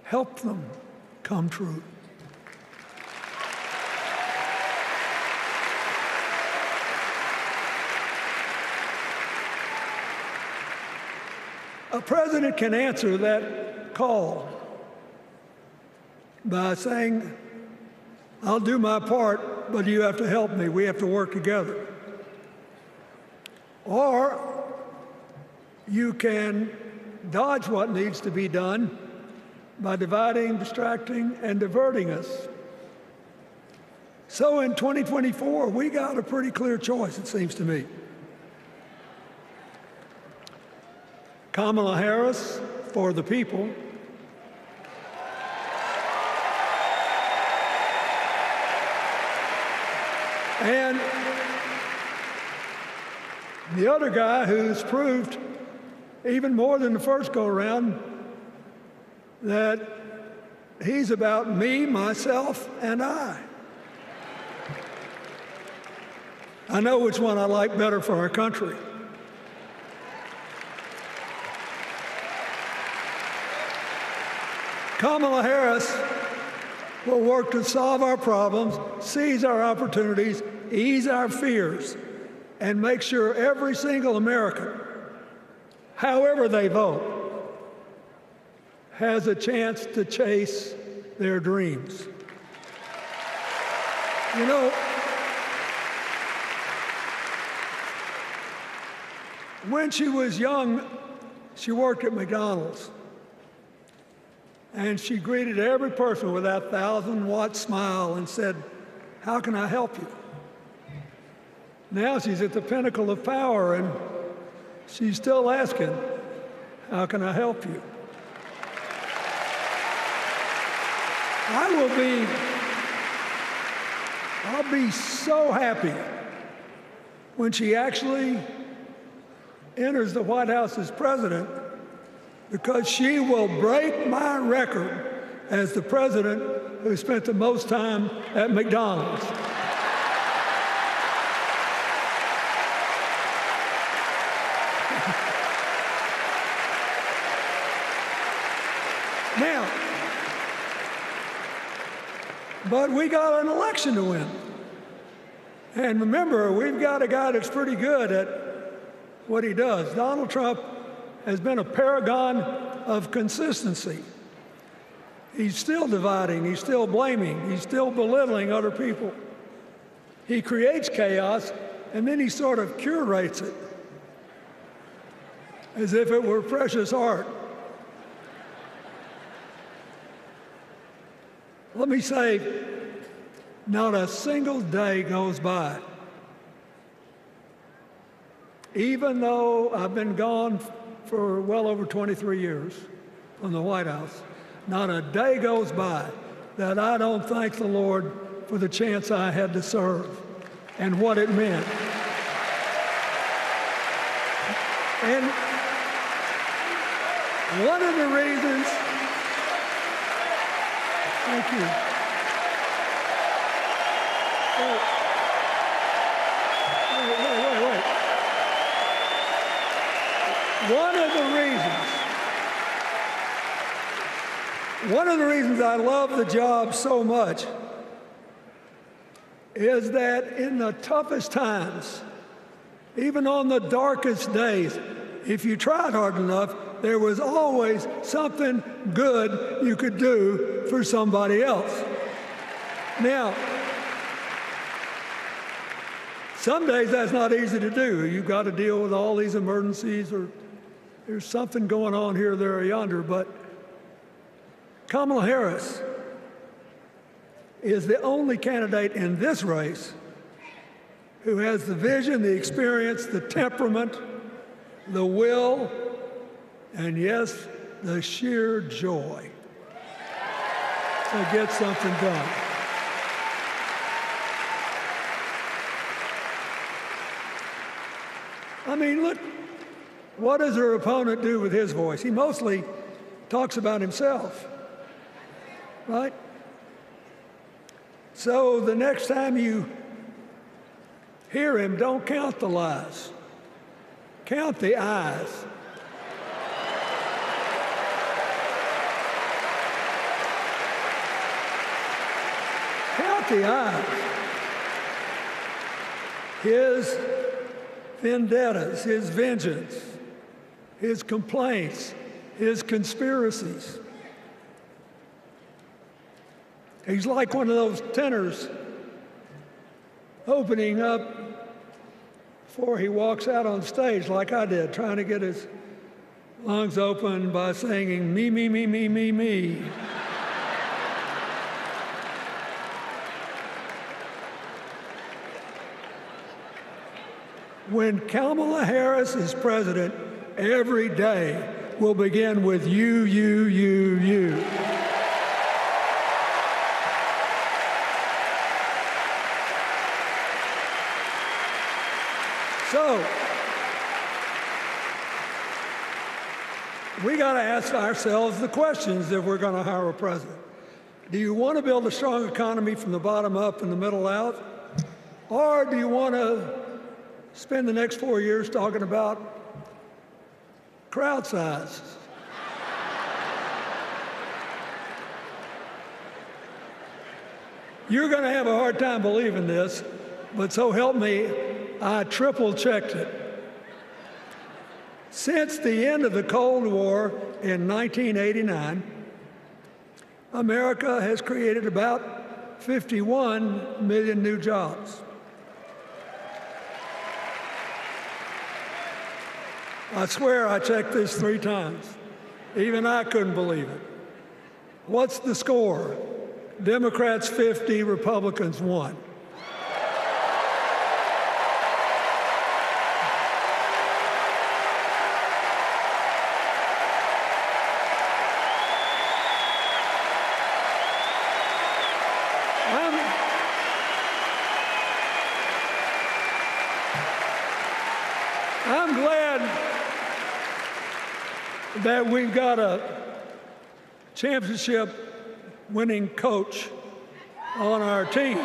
S9: help them come true. A president can answer that call by saying, I'll do my part, but you have to help me. We have to work together. Or you can dodge what needs to be done by dividing, distracting, and diverting us. So in 2024, we got a pretty clear choice, it seems to me. Kamala Harris for the people, and the other guy who's proved even more than the first go-around that he's about me, myself, and I. I know which one I like better for our country. Kamala Harris will work to solve our problems, seize our opportunities, ease our fears, and make sure every single American, however they vote, has a chance to chase their dreams. You know, when she was young, she worked at McDonald's. And she greeted every person with that 1,000-watt smile and said, how can I help you? Now she's at the pinnacle of power, and she's still asking, how can I help you? I'll be so happy when she actually enters the White House as president, because she will break my record as the president who spent the most time at McDonald's. Now, but we got an election to win. And remember, we've got a guy that's pretty good at what he does. Donald Trump has been a paragon of consistency. He's still dividing, he's still blaming, he's still belittling other people. He creates chaos, and then he sort of curates it as if it were precious art. Let me say, Not a single day goes by, even though I've been gone for well over 23 years from the White House, not a day goes by that I don't thank the Lord for the chance I had to serve and what it meant. And one of the reasons, thank you. Wait. One of the reasons I love the job so much is that in the toughest times, even on the darkest days, if you tried hard enough, there was always something good you could do for somebody else. Now, some days that's not easy to do. You've got to deal with all these emergencies, or there's something going on here, there, or yonder. But Kamala Harris is the only candidate in this race who has the vision, the experience, the temperament, the will, and yes, the sheer joy to get something done. I mean, look, what does her opponent do with his voice? He mostly talks about himself, right? So the next time you hear him, don't count the lies. Count the eyes. Count the eyes. His vendettas, his vengeance, his complaints, his conspiracies. He's like one of those tenors opening up before he walks out on stage, like I did, trying to get his lungs open by singing me, me, me, me, me, me. When Kamala Harris is president, every day will begin with you, you, you, you. So, we got to ask ourselves the questions if we're going to hire a president. Do you want to build a strong economy from the bottom up and the middle out? Or do you want to spend the next 4 years talking about crowd size? You're going to have a hard time believing this, but so help me, I triple-checked it. Since the end of the Cold War in 1989, America has created about 51 million new jobs. I swear I checked this 3 times. Even I couldn't believe it. What's the score? Democrats 50, Republicans 1. I'm glad that we've got a championship-winning coach on our team.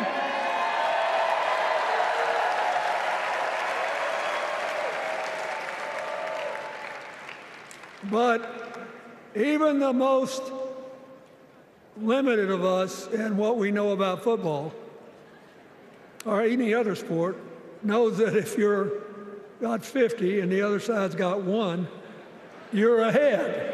S9: But even the most limited of us in what we know about football or any other sport knows that if you're got 50 and the other side's got 1, you're ahead.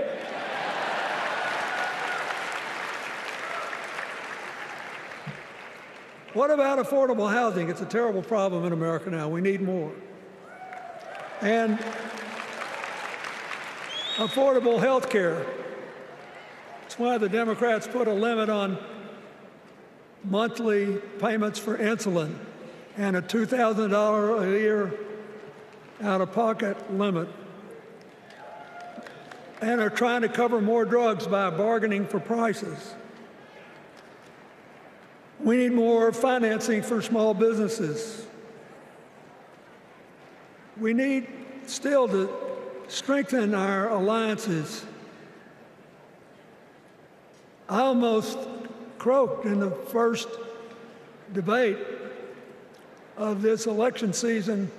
S9: What about affordable housing? It's a terrible problem in America now. We need more. And affordable health care. That's why the Democrats put a limit on monthly payments for insulin and a $2,000 a year out-of-pocket limit, and are trying to cover more drugs by bargaining for prices. We need more financing for small businesses. We need still to strengthen our alliances. I almost croaked in the first debate of this election season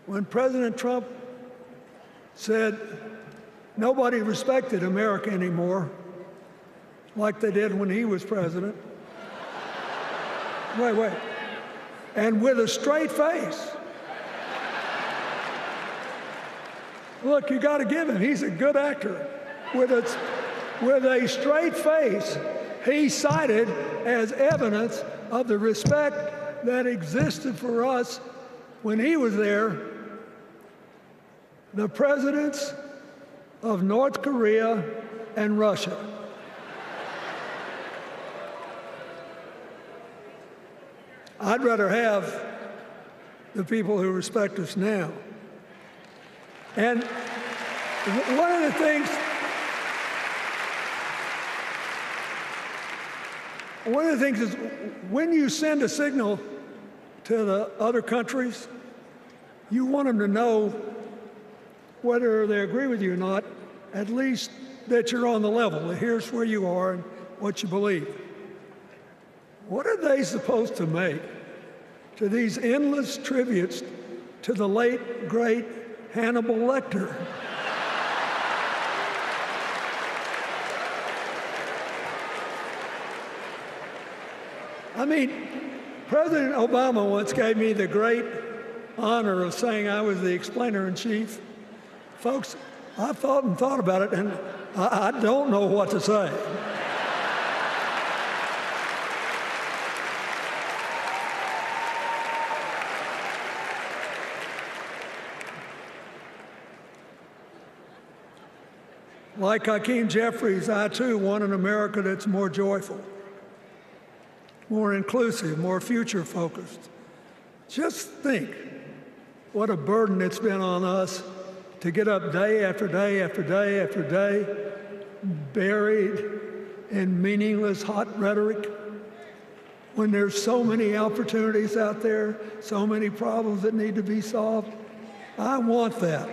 S9: when President Trump said nobody respected America anymore like they did when he was president. Wait. And with a straight face. Look, you got to give him. He's a good actor. With a straight face, he cited as evidence of the respect that existed for us when he was there, the presidents of North Korea and Russia. I'd rather have the people who respect us now. And one of the things is when you send a signal to the other countries, you want them to know whether they agree with you or not, at least that you're on the level. Here's where you are and what you believe. What are they supposed to make to these endless tributes to the late, great Hannibal Lecter? I mean, President Obama once gave me the great honor of saying I was the explainer-in-chief. Folks, I've thought and thought about it, and I don't know what to say. Like Hakeem Jeffries, I too want an America that's more joyful, more inclusive, more future-focused. Just think what a burden it's been on us to get up day after day after day after day, buried in meaningless hot rhetoric, when there's so many opportunities out there, so many problems that need to be solved. I want that.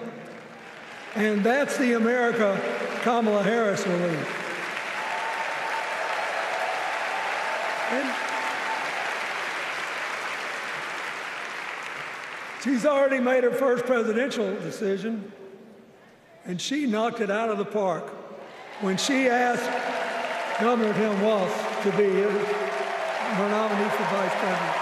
S9: And that's the America Kamala Harris will lead. And she's already made her first presidential decision, and she knocked it out of the park when she asked Governor Tim Walz to be her nominee for vice president.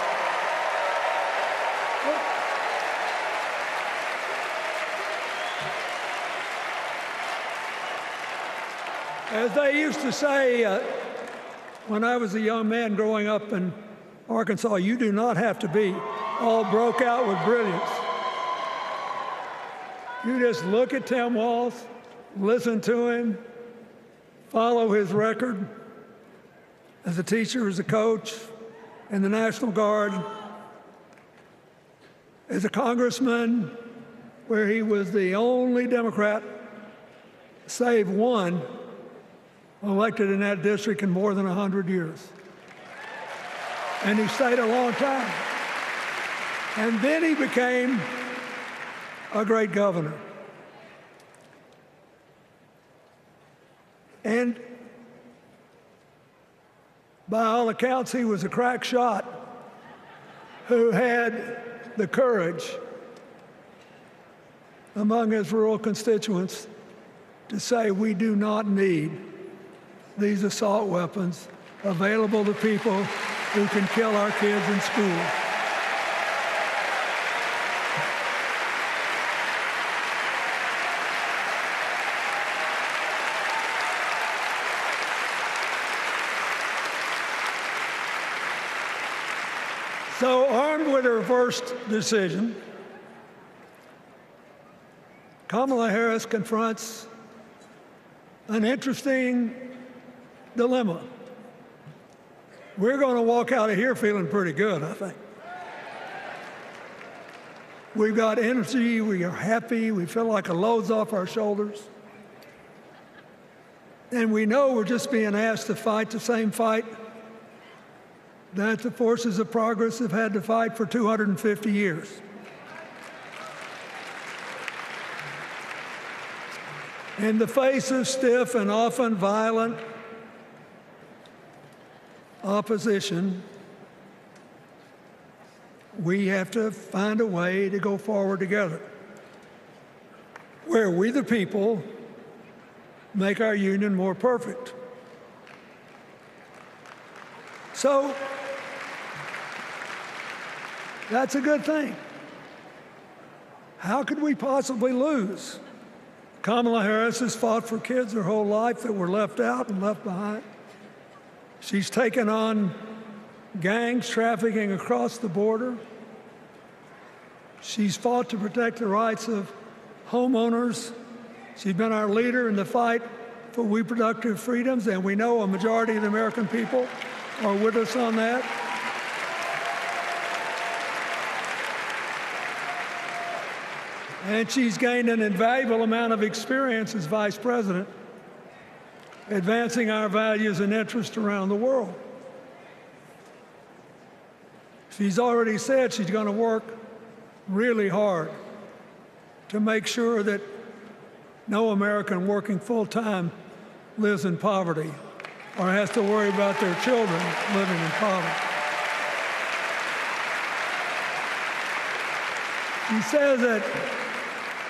S9: As they used to say when I was a young man growing up in Arkansas, you do not have to be all broke out with brilliance. You just look at Tim Walz, listen to him, follow his record as a teacher, as a coach, in the National Guard, as a congressman, where he was the only Democrat, save one, elected in that district in more than 100 years. And he stayed a long time. And then he became a great governor. And by all accounts, he was a crack shot who had the courage among his rural constituents to say, we do not need these assault weapons available to people who can kill our kids in school. So, armed with her first decision, Kamala Harris confronts an interesting dilemma. we're going to walk out of here feeling pretty good, I think. We've got energy, we are happy, we feel like a load's off our shoulders. And we know we're just being asked to fight the same fight that the forces of progress have had to fight for 250 years. In the face of stiff and often violent opposition, we have to find a way to go forward together, where we the people make our union more perfect. So that's a good thing. How could we possibly lose? Kamala Harris has fought for kids her whole life that were left out and left behind. She's taken on gangs trafficking across the border. She's fought to protect the rights of homeowners. She's been our leader in the fight for reproductive freedoms, and we know a majority of the American people are with us on that. And she's gained an invaluable amount of experience as vice president, advancing our values and interests around the world. She's already said she's going to work really hard to make sure that no American working full-time lives in poverty or has to worry about their children living in poverty. She says that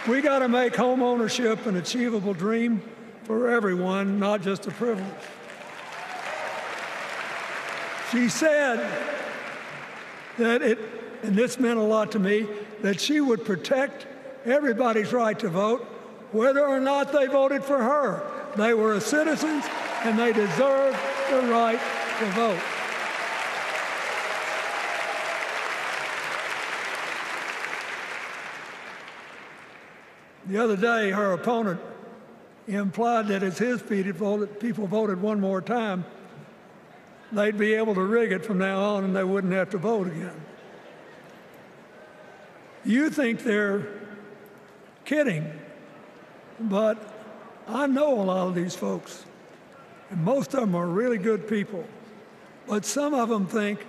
S9: we got to make home ownership an achievable dream for everyone, not just a privilege. She said that and this meant a lot to me, that she would protect everybody's right to vote, whether or not they voted for her. They were citizens and they deserve the right to vote. The other day, her opponent implied that as his people voted one more time, they'd be able to rig it from now on and they wouldn't have to vote again. You think they're kidding, but I know a lot of these folks, and most of them are really good people, but some of them think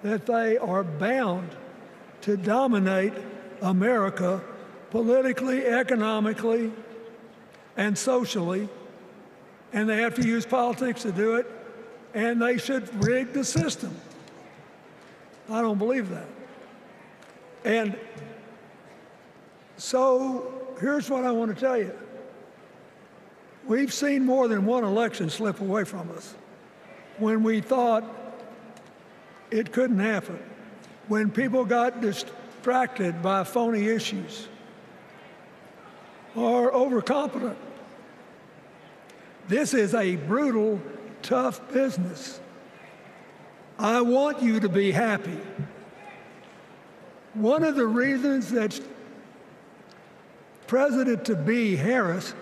S9: that they are bound to dominate America politically, economically, and socially, and they have to use politics to do it, and they should rig the system. I don't believe that. And so here's what I want to tell you. We've seen more than one election slip away from us when we thought it couldn't happen, when people got distracted by phony issues or overconfident. This is a brutal, tough business. I want you to be happy. One of the reasons that President-to-be Harris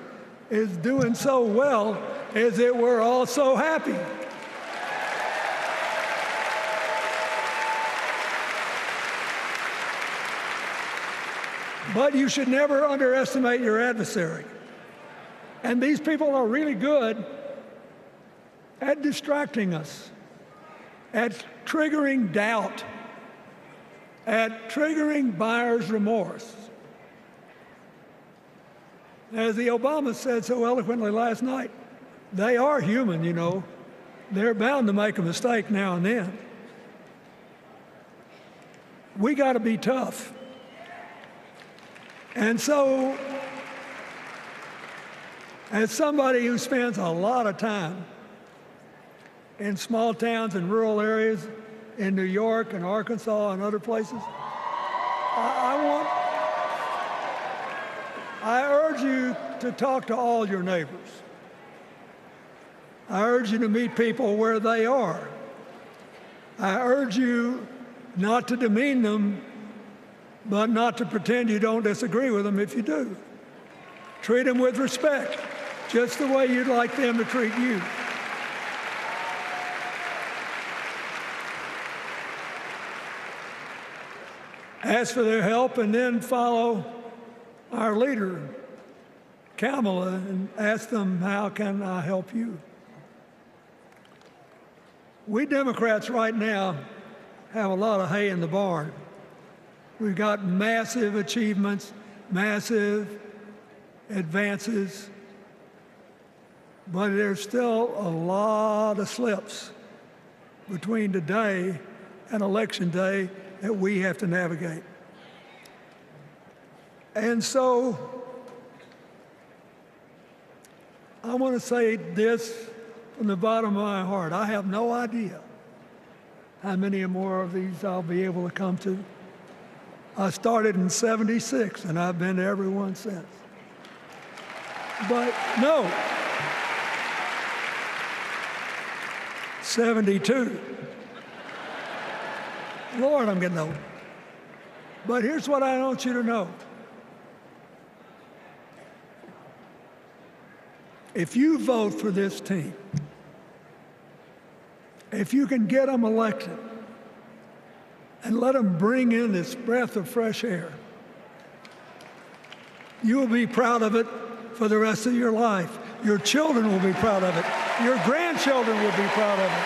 S9: is doing so well is that we're all so happy. But you should never underestimate your adversary. And these people are really good at distracting us, at triggering doubt, at triggering buyer's remorse. As the Obama said so eloquently last night, they are human, you know. They're bound to make a mistake now and then. We got to be tough. And so, as somebody who spends a lot of time in small towns and rural areas in New York and Arkansas and other places, I urge you to talk to all your neighbors. I urge you to meet people where they are. I urge you not to demean them, but not to pretend you don't disagree with them if you do. Treat them with respect, just the way you'd like them to treat you. ask for their help, and then follow our leader, Kamala, and ask them, how can I help you? We Democrats right now have a lot of hay in the barn. We've got massive achievements, massive advances, but there's still a lot of slips between today and Election Day that we have to navigate. And so I want to say this from the bottom of my heart. I have no idea how many more of these I'll be able to come to. I started in '76, and I've been to every one since. But no, 72. Lord, I'm getting old. But here's what I want you to know. If you vote for this team, if you can get them elected and let them bring in this breath of fresh air, you will be proud of it for the rest of your life. Your children will be proud of it. Your grandchildren will be proud of it.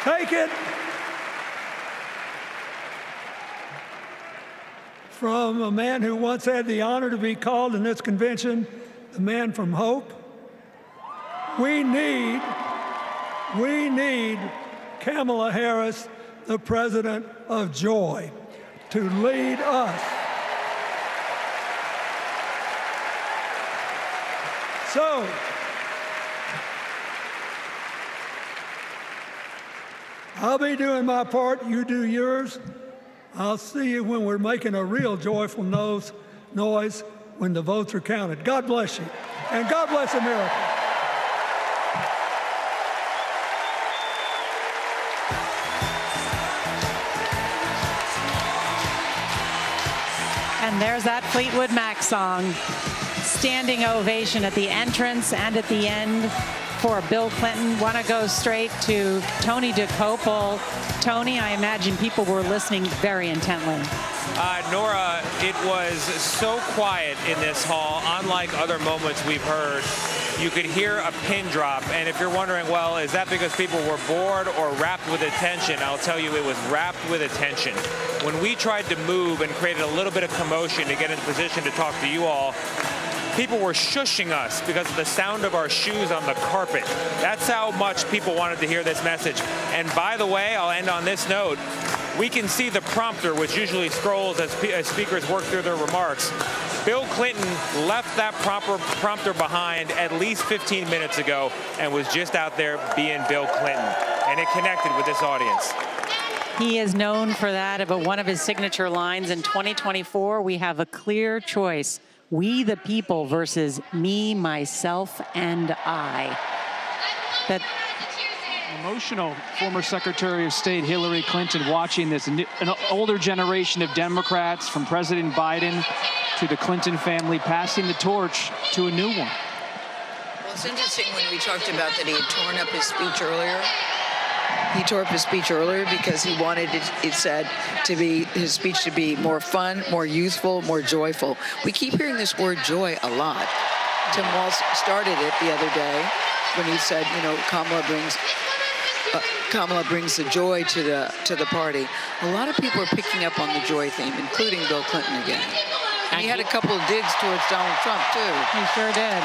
S9: Take it from a man who once had the honor to be called in this convention the man from hope. We need Kamala Harris, the president of joy, to lead us. So, I'll be doing my part, you do yours. I'll see you when we're making a real joyful noise when the votes are counted. God bless you, and God bless America.
S28: And there's that Fleetwood Mac song. Standing ovation at the entrance and at the end for Bill Clinton. Want to go straight to Tony DeCopel. Tony, I imagine people were listening very intently.
S6: Nora, it was so quiet in this hall, unlike other moments we've heard. You could hear a pin drop, and if you're wondering, well, is that because people were bored or wrapped with attention? I'll tell you, it was wrapped with attention. When we tried to move and created a little bit of commotion to get in position to talk to you all, people were shushing us because of the sound of our shoes on the carpet. That's how much people wanted to hear this message. And by the way, I'll end on this note. We can see the prompter, which usually scrolls as speakers work through their remarks. Bill Clinton left that prompter behind at least 15 minutes ago and was just out there being Bill Clinton. And it connected with this audience.
S28: He is known for that, but one of his signature lines in 2024, we have a clear choice. We the people versus me, myself, and I. That
S2: emotional former Secretary of State Hillary Clinton watching this, an older generation of Democrats from President Biden to the Clinton family passing the torch to a new one.
S1: Well, it's interesting when we talked about that he had torn up his speech earlier. He tore up his speech earlier because he wanted it said to be his speech to be more fun, more youthful, more joyful. We keep hearing this word joy a lot. Tim Walz started it the other day when he said, you know, Kamala brings the joy to the party. A lot of people are picking up on the joy theme, including Bill Clinton again. And he had a couple of digs towards Donald Trump too.
S28: He sure did.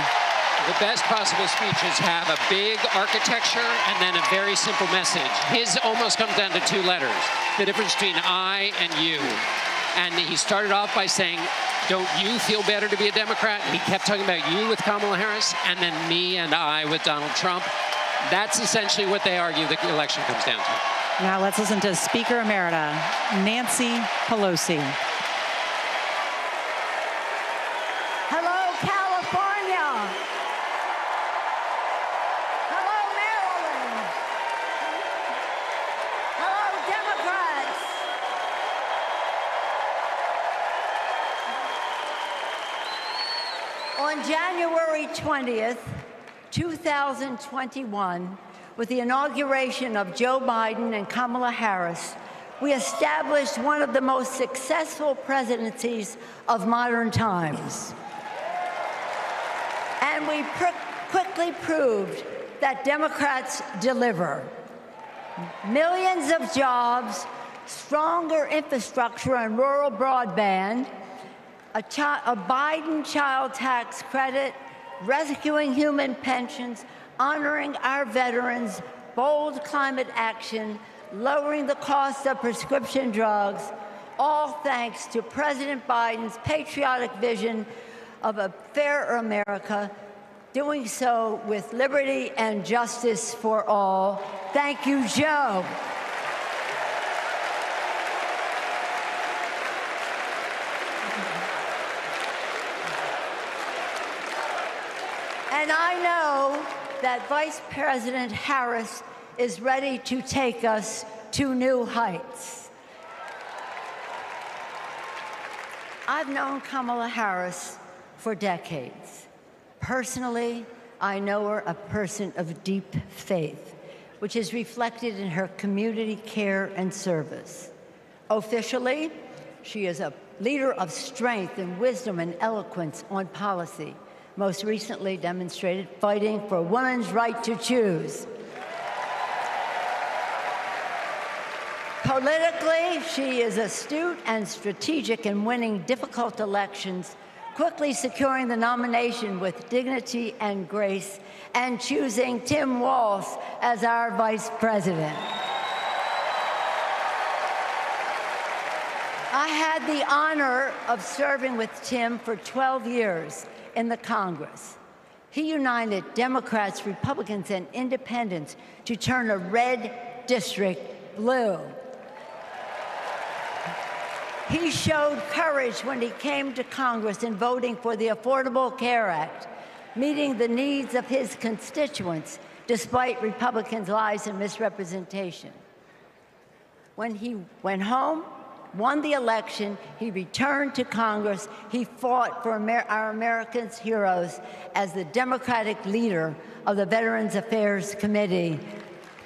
S4: The best possible speeches have a big architecture and then a very simple message. His almost comes down to two letters, the difference between I and you. And he started off by saying, don't you feel better to be a Democrat? He kept talking about you with Kamala Harris, and then me and I with Donald Trump. That's essentially what they argue the election comes down to.
S28: Now let's listen to Speaker Emerita Nancy Pelosi.
S10: Hello, California. Hello, Maryland. Hello, Democrats. On January 20th, 2021, with the inauguration of Joe Biden and Kamala Harris, we established one of the most successful presidencies of modern times. And we quickly proved that Democrats deliver. Millions of jobs, stronger infrastructure and rural broadband, a Biden child tax credit, rescuing human pensions, honoring our veterans, bold climate action, lowering the cost of prescription drugs, all thanks to President Biden's patriotic vision of a fairer America, doing so with liberty and justice for all. Thank you, Joe. And I know that Vice President Harris is ready to take us to new heights. I've known Kamala Harris for decades. Personally, I know her a person of deep faith, which is reflected in her community care and service. Officially, she is a leader of strength and wisdom and eloquence on policy, most recently demonstrated fighting for women's right to choose. Politically, she is astute and strategic in winning difficult elections, quickly securing the nomination with dignity and grace, and choosing Tim Walz as our vice president. I had the honor of serving with Tim for 12 years in the Congress. He united Democrats, Republicans, and independents to turn a red district blue. He showed courage when he came to Congress in voting for the Affordable Care Act, meeting the needs of his constituents despite Republicans' lies and misrepresentation. When he went home, won the election, he returned to Congress. He fought for our Americans' heroes as the Democratic leader of the Veterans Affairs Committee.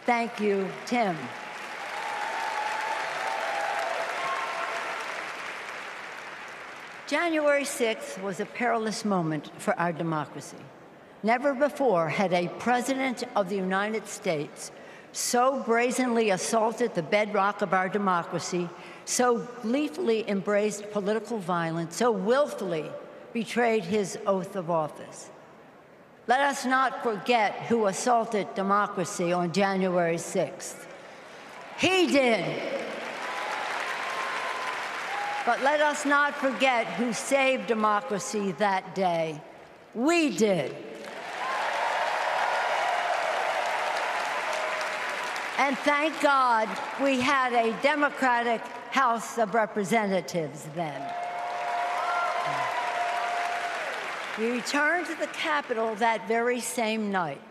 S10: Thank you, Tim. January 6th was a perilous moment for our democracy. Never before had a president of the United States so brazenly assaulted the bedrock of our democracy, so gleefully embraced political violence, so willfully betrayed his oath of office. Let us not forget who assaulted democracy on January 6th. He did. But let us not forget who saved democracy that day. We did. And thank God we had a Democratic House of Representatives then. We returned to the Capitol that very same night.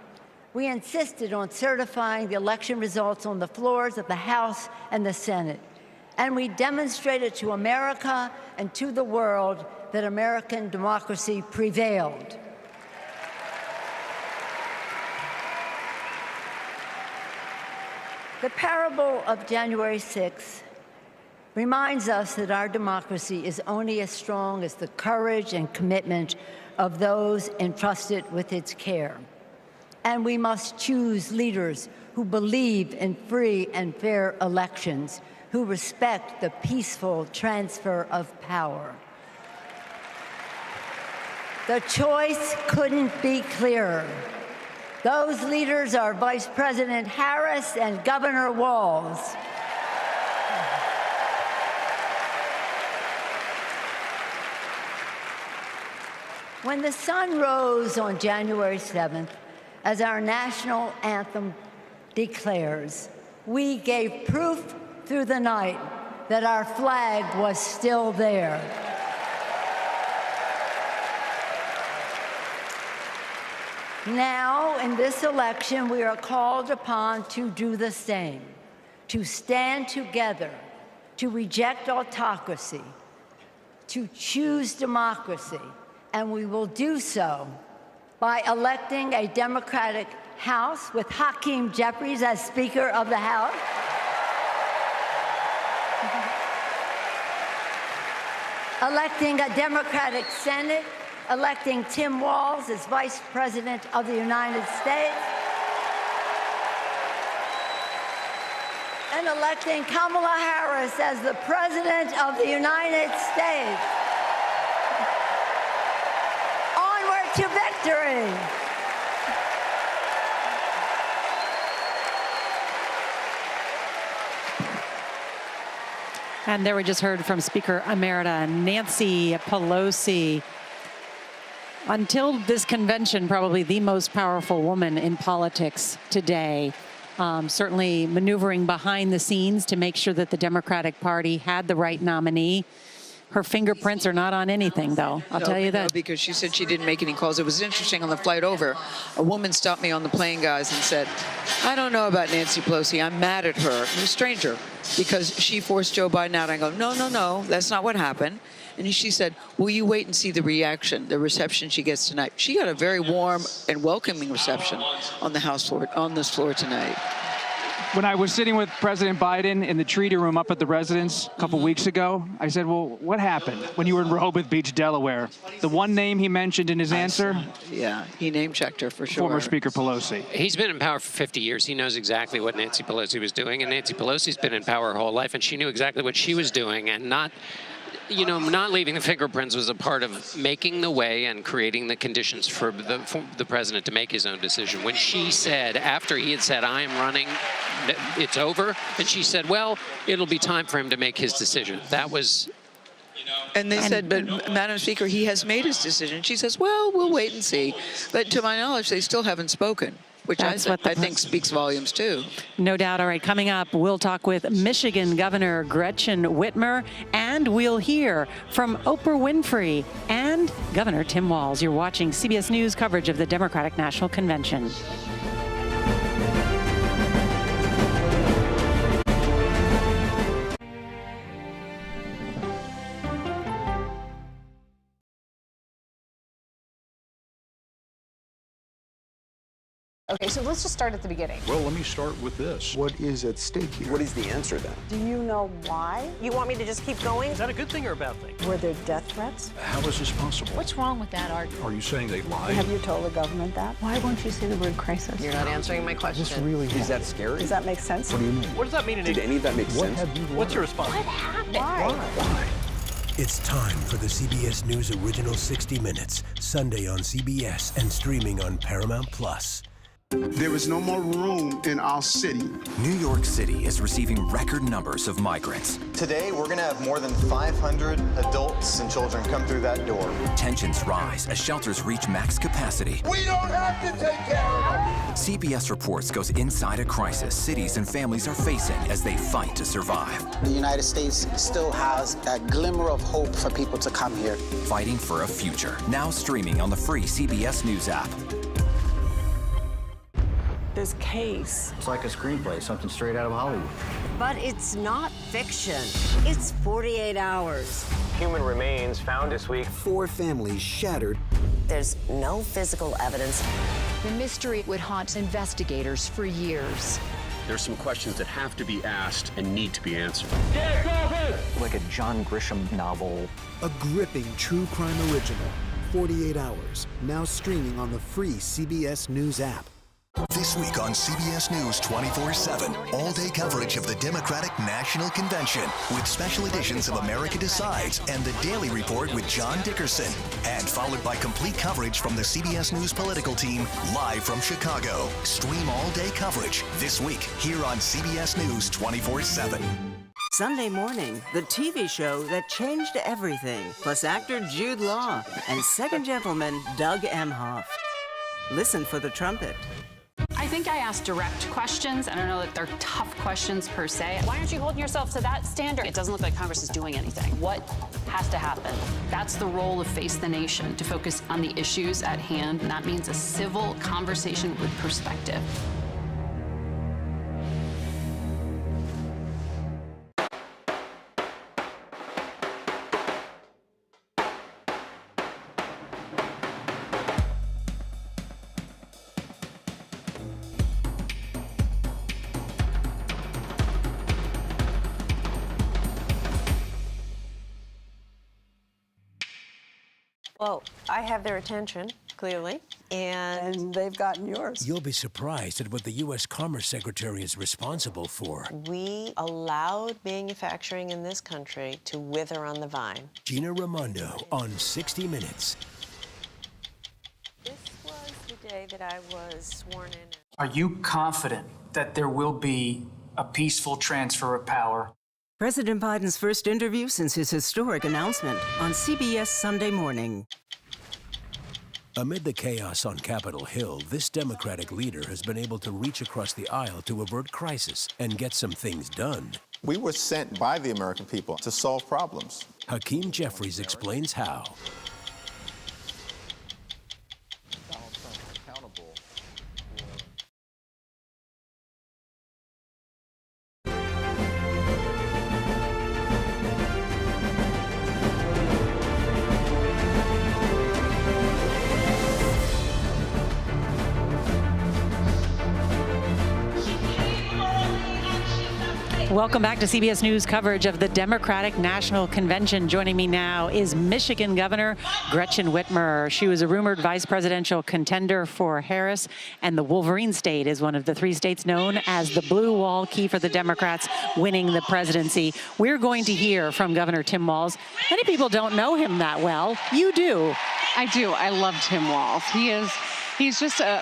S10: We insisted on certifying the election results on the floors of the House and the Senate. And we demonstrated to America and to the world that American democracy prevailed. The parable of January 6th reminds us that our democracy is only as strong as the courage and commitment of those entrusted with its care. And we must choose leaders who believe in free and fair elections, who respect the peaceful transfer of power. The choice couldn't be clearer. Those leaders are Vice President Harris and Governor Walz. When the sun rose on January 7th, as our national anthem declares, we gave proof through the night that our flag was still there. Now, in this election, we are called upon to do the same, to stand together, to reject autocracy, to choose democracy, and we will do so by electing a Democratic House with Hakeem Jeffries as Speaker of the House, electing a Democratic Senate, electing Tim Walz as Vice President of the United States, and electing Kamala Harris as the President of the United States. Onward to victory!
S28: And there we just heard from Speaker Emerita Nancy Pelosi. Until this convention, probably the most powerful woman in politics today. Certainly maneuvering behind the scenes to make sure that the Democratic Party had the right nominee. Her fingerprints are not on anything, though. I'll tell you that.
S1: No, because she said she didn't make any calls. It was interesting on the flight over. A woman stopped me on the plane, guys, and said, I don't know about Nancy Pelosi. I'm mad at her. I'm a stranger because she forced Joe Biden out. I go, no, that's not what happened. And she said, will you wait and see the reaction, the reception she gets tonight? She got a very warm and welcoming reception on the House floor, on this floor tonight.
S2: When I was sitting with President Biden in the treaty room up at the residence a couple weeks ago, I said, well, what happened when you were in Rehoboth Beach, Delaware? The one name he mentioned in his answer?
S1: Yeah, he name-checked her for sure.
S2: Former Speaker Pelosi.
S4: He's been in power for 50 years. He knows exactly what Nancy Pelosi was doing, and Nancy Pelosi's been in power her whole life, and she knew exactly what she was doing, and not leaving the fingerprints was a part of making the way and creating the conditions for the president to make his own decision. When she said, after he had said, I am running, it's over, and she said, well, it'll be time for him to make his decision. That was...
S1: And they said, but Madam Speaker, he has made his decision. She says, well, we'll wait and see. But to my knowledge, they still haven't spoken, which I think speaks volumes, too.
S28: No doubt. All right, coming up, we'll talk with Michigan Governor Gretchen Whitmer, and we'll hear from Oprah Winfrey and Governor Tim Walz. You're watching CBS News coverage of the Democratic National Convention.
S11: Okay, so let's just start at the beginning.
S14: Well, let me start with this. What is at stake here?
S22: What is the answer then?
S11: Do you know why? You want me to just keep going?
S14: Is that a good thing or a bad thing?
S11: Were there death threats?
S14: How is this possible?
S11: What's wrong with that argument?
S14: Are you saying they lied?
S11: Have you told the government that? Why won't you say the word crisis? You're not answering my question.
S22: This really is that scary?
S11: Does that make sense?
S14: What do you mean? What does that mean in
S22: Did any of that make sense?
S14: What's your response?
S11: What happened? Why?
S23: It's time for the CBS News Original 60 Minutes, Sunday on CBS and streaming on Paramount Plus.
S24: There is no more room in our city.
S13: New York City is receiving record numbers of migrants.
S25: Today, we're going to have more than 500 adults and children come through that door.
S13: Tensions rise as shelters reach max capacity.
S25: We don't have to take care of them.
S13: CBS Reports goes inside a crisis cities and families are facing as they fight to survive.
S26: The United States still has that glimmer of hope for people to come here.
S13: Fighting for a future. Now streaming on the free CBS News app.
S11: This case.
S27: It's like a screenplay, something straight out of Hollywood.
S29: But it's not fiction. It's 48 hours.
S25: Human remains found this week.
S26: 4 families shattered.
S29: There's no physical evidence.
S30: The mystery would haunt investigators for years.
S31: There's some questions that have to be asked and need to be answered.
S27: Like a John Grisham novel.
S26: A gripping true crime original. 48 hours. Now streaming on the free CBS News app.
S7: This week on CBS News 24/7, all-day coverage of the Democratic National Convention with special editions of America Decides and the Daily Report with John Dickerson, and followed by complete coverage from the CBS News political team live from Chicago. Stream all-day coverage this week here on CBS News 24/7.
S32: Sunday morning, the TV show that changed everything, plus actor Jude Law and second gentleman Doug Emhoff. Listen for the trumpet.
S33: I think I asked direct questions. I don't know that they're tough questions per se. Why aren't you holding yourself to that standard? It doesn't look like Congress is doing anything. What has to happen? That's the role of Face the Nation, to focus on the issues at hand. And that means a civil conversation with perspective.
S3: Well, I have their attention, clearly, and they've gotten yours.
S23: You'll be surprised at what the U.S. Commerce Secretary is responsible for.
S3: We allowed manufacturing in this country to wither on the vine.
S23: Gina Raimondo on 60 Minutes.
S3: This was the day that I was sworn in.
S5: Are you confident that there will be a peaceful transfer of power?
S32: President Biden's first interview since his historic announcement on CBS Sunday Morning.
S23: Amid the chaos on Capitol Hill, this Democratic leader has been able to reach across the aisle to avert crisis and get some things done.
S25: We were sent by the American people to solve problems.
S23: Hakeem Jeffries explains how.
S28: Welcome back to CBS News coverage of the Democratic National Convention. Joining me now is Michigan Governor Gretchen Whitmer. She was a rumored vice presidential contender for Harris, and the Wolverine State is one of the 3 states known as the blue wall, key for the Democrats winning the presidency. We're going to hear from Governor Tim Walz. Many people don't know him that well. You do.
S6: I do. I love Tim Walz. He's just a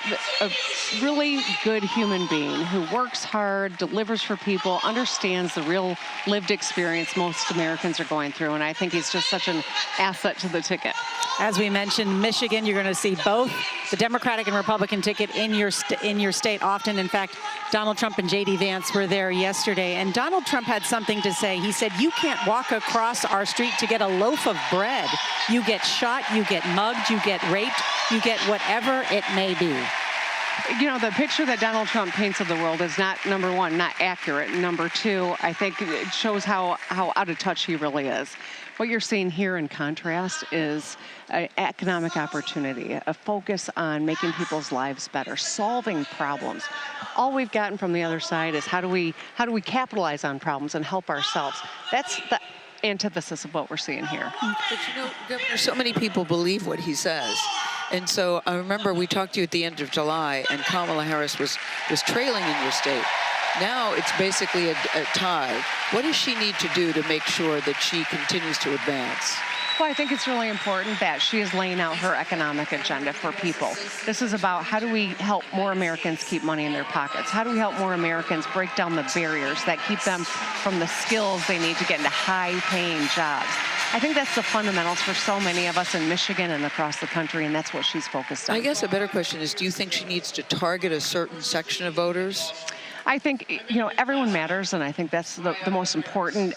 S6: really good human being who works hard, delivers for people, understands the real lived experience most Americans are going through, and I think he's just such an asset to the ticket.
S28: As we mentioned, Michigan, you're going to see both the Democratic and Republican ticket in your state often. In fact, Donald Trump and J.D. Vance were there yesterday, and Donald Trump had something to say. He said, "You can't walk across our street to get a loaf of bread. You get shot, you get mugged, you get raped, you get whatever it may be."
S6: You know, the picture that Donald Trump paints of the world is not, number one, not accurate. Number two, I think it shows how out of touch he really is. What you're seeing here in contrast is an economic opportunity, a focus on making people's lives better, solving problems. All we've gotten from the other side is how do we capitalize on problems and help ourselves. That's the antithesis of what we're seeing here.
S1: But you know, Governor, so many people believe what he says. And so I remember we talked to you at the end of July, and Kamala Harris was trailing in your state. Now it's basically a tie. What does she need to do to make sure that she continues to advance?
S6: Well, I think it's really important that she is laying out her economic agenda for people. This is about how do we help more Americans keep money in their pockets? How do we help more Americans break down the barriers that keep them from the skills they need to get into high-paying jobs? I think that's the fundamentals for so many of us in Michigan and across the country, and that's what she's focused on.
S1: I guess a better question is, do you think she needs to target a certain section of voters?
S6: I think, you know, everyone matters, and I think that's the most important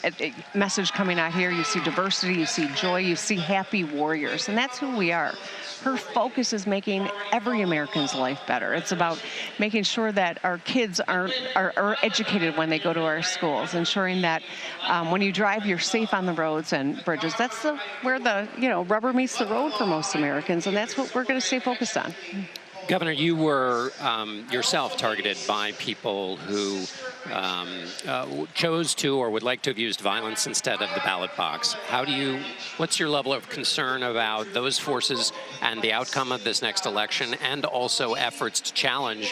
S6: message coming out here. You see diversity, you see joy, you see happy warriors, and that's who we are. Her focus is making every American's life better. It's about making sure that our kids are educated when they go to our schools, ensuring that when you drive, you're safe on the roads and bridges. That's where the rubber meets the road for most Americans, and that's what we're going to stay focused on.
S4: Governor, you were yourself targeted by people who chose to or would like to have used violence instead of the ballot box. What's your level of concern about those forces and the outcome of this next election, and also efforts to challenge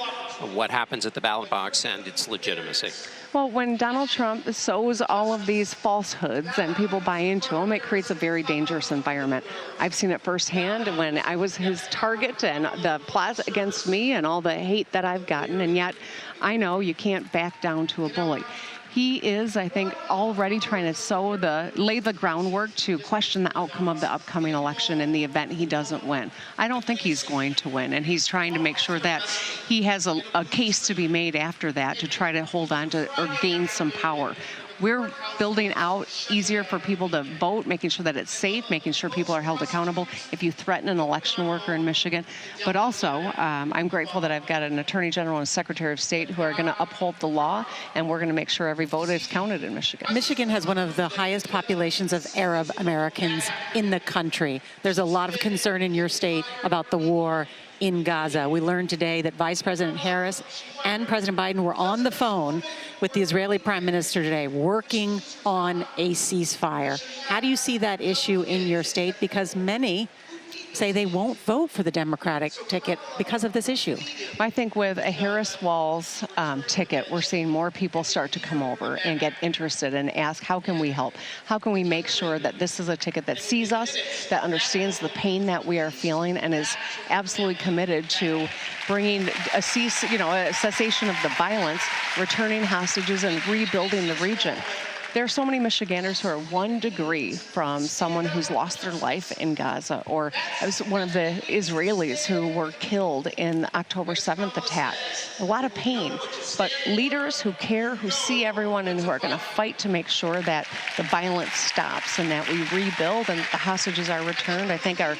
S4: what happens at the ballot box and its legitimacy?
S6: Well, when Donald Trump sows all of these falsehoods and people buy into them, it creates a very dangerous environment. I've seen it firsthand when I was his target and the plaza against me and all the hate that I've gotten, and yet I know you can't back down to a bully. He is, I think, already trying to lay the groundwork to question the outcome of the upcoming election in the event he doesn't win. I don't think he's going to win, and he's trying to make sure that he has a case to be made after that to try to hold on to or gain some power. We're building out easier for people to vote, making sure that it's safe, making sure people are held accountable if you threaten an election worker in Michigan. But also, I'm grateful that I've got an Attorney General and Secretary of State who are going to uphold the law, and we're going to make sure every vote is counted in Michigan.
S28: Michigan has one of the highest populations of Arab Americans in the country. There's a lot of concern in your state about the war in Gaza. We learned today that Vice President Harris and President Biden were on the phone with the Israeli Prime Minister today, working on a ceasefire. How do you see that issue in your state? Because many say they won't vote for the Democratic ticket because of this issue.
S6: I think with a Harris-Walz ticket, we're seeing more people start to come over and get interested and ask, how can we help? How can we make sure that this is a ticket that sees us, that understands the pain that we are feeling, and is absolutely committed to bringing a cessation of the violence, returning hostages, and rebuilding the region. There are so many Michiganders who are 1 degree from someone who's lost their life in Gaza, or as one of the Israelis who were killed in October 7th attack. A lot of pain, but leaders who care, who see everyone, and who are going to fight to make sure that the violence stops and that we rebuild and the hostages are returned, I think are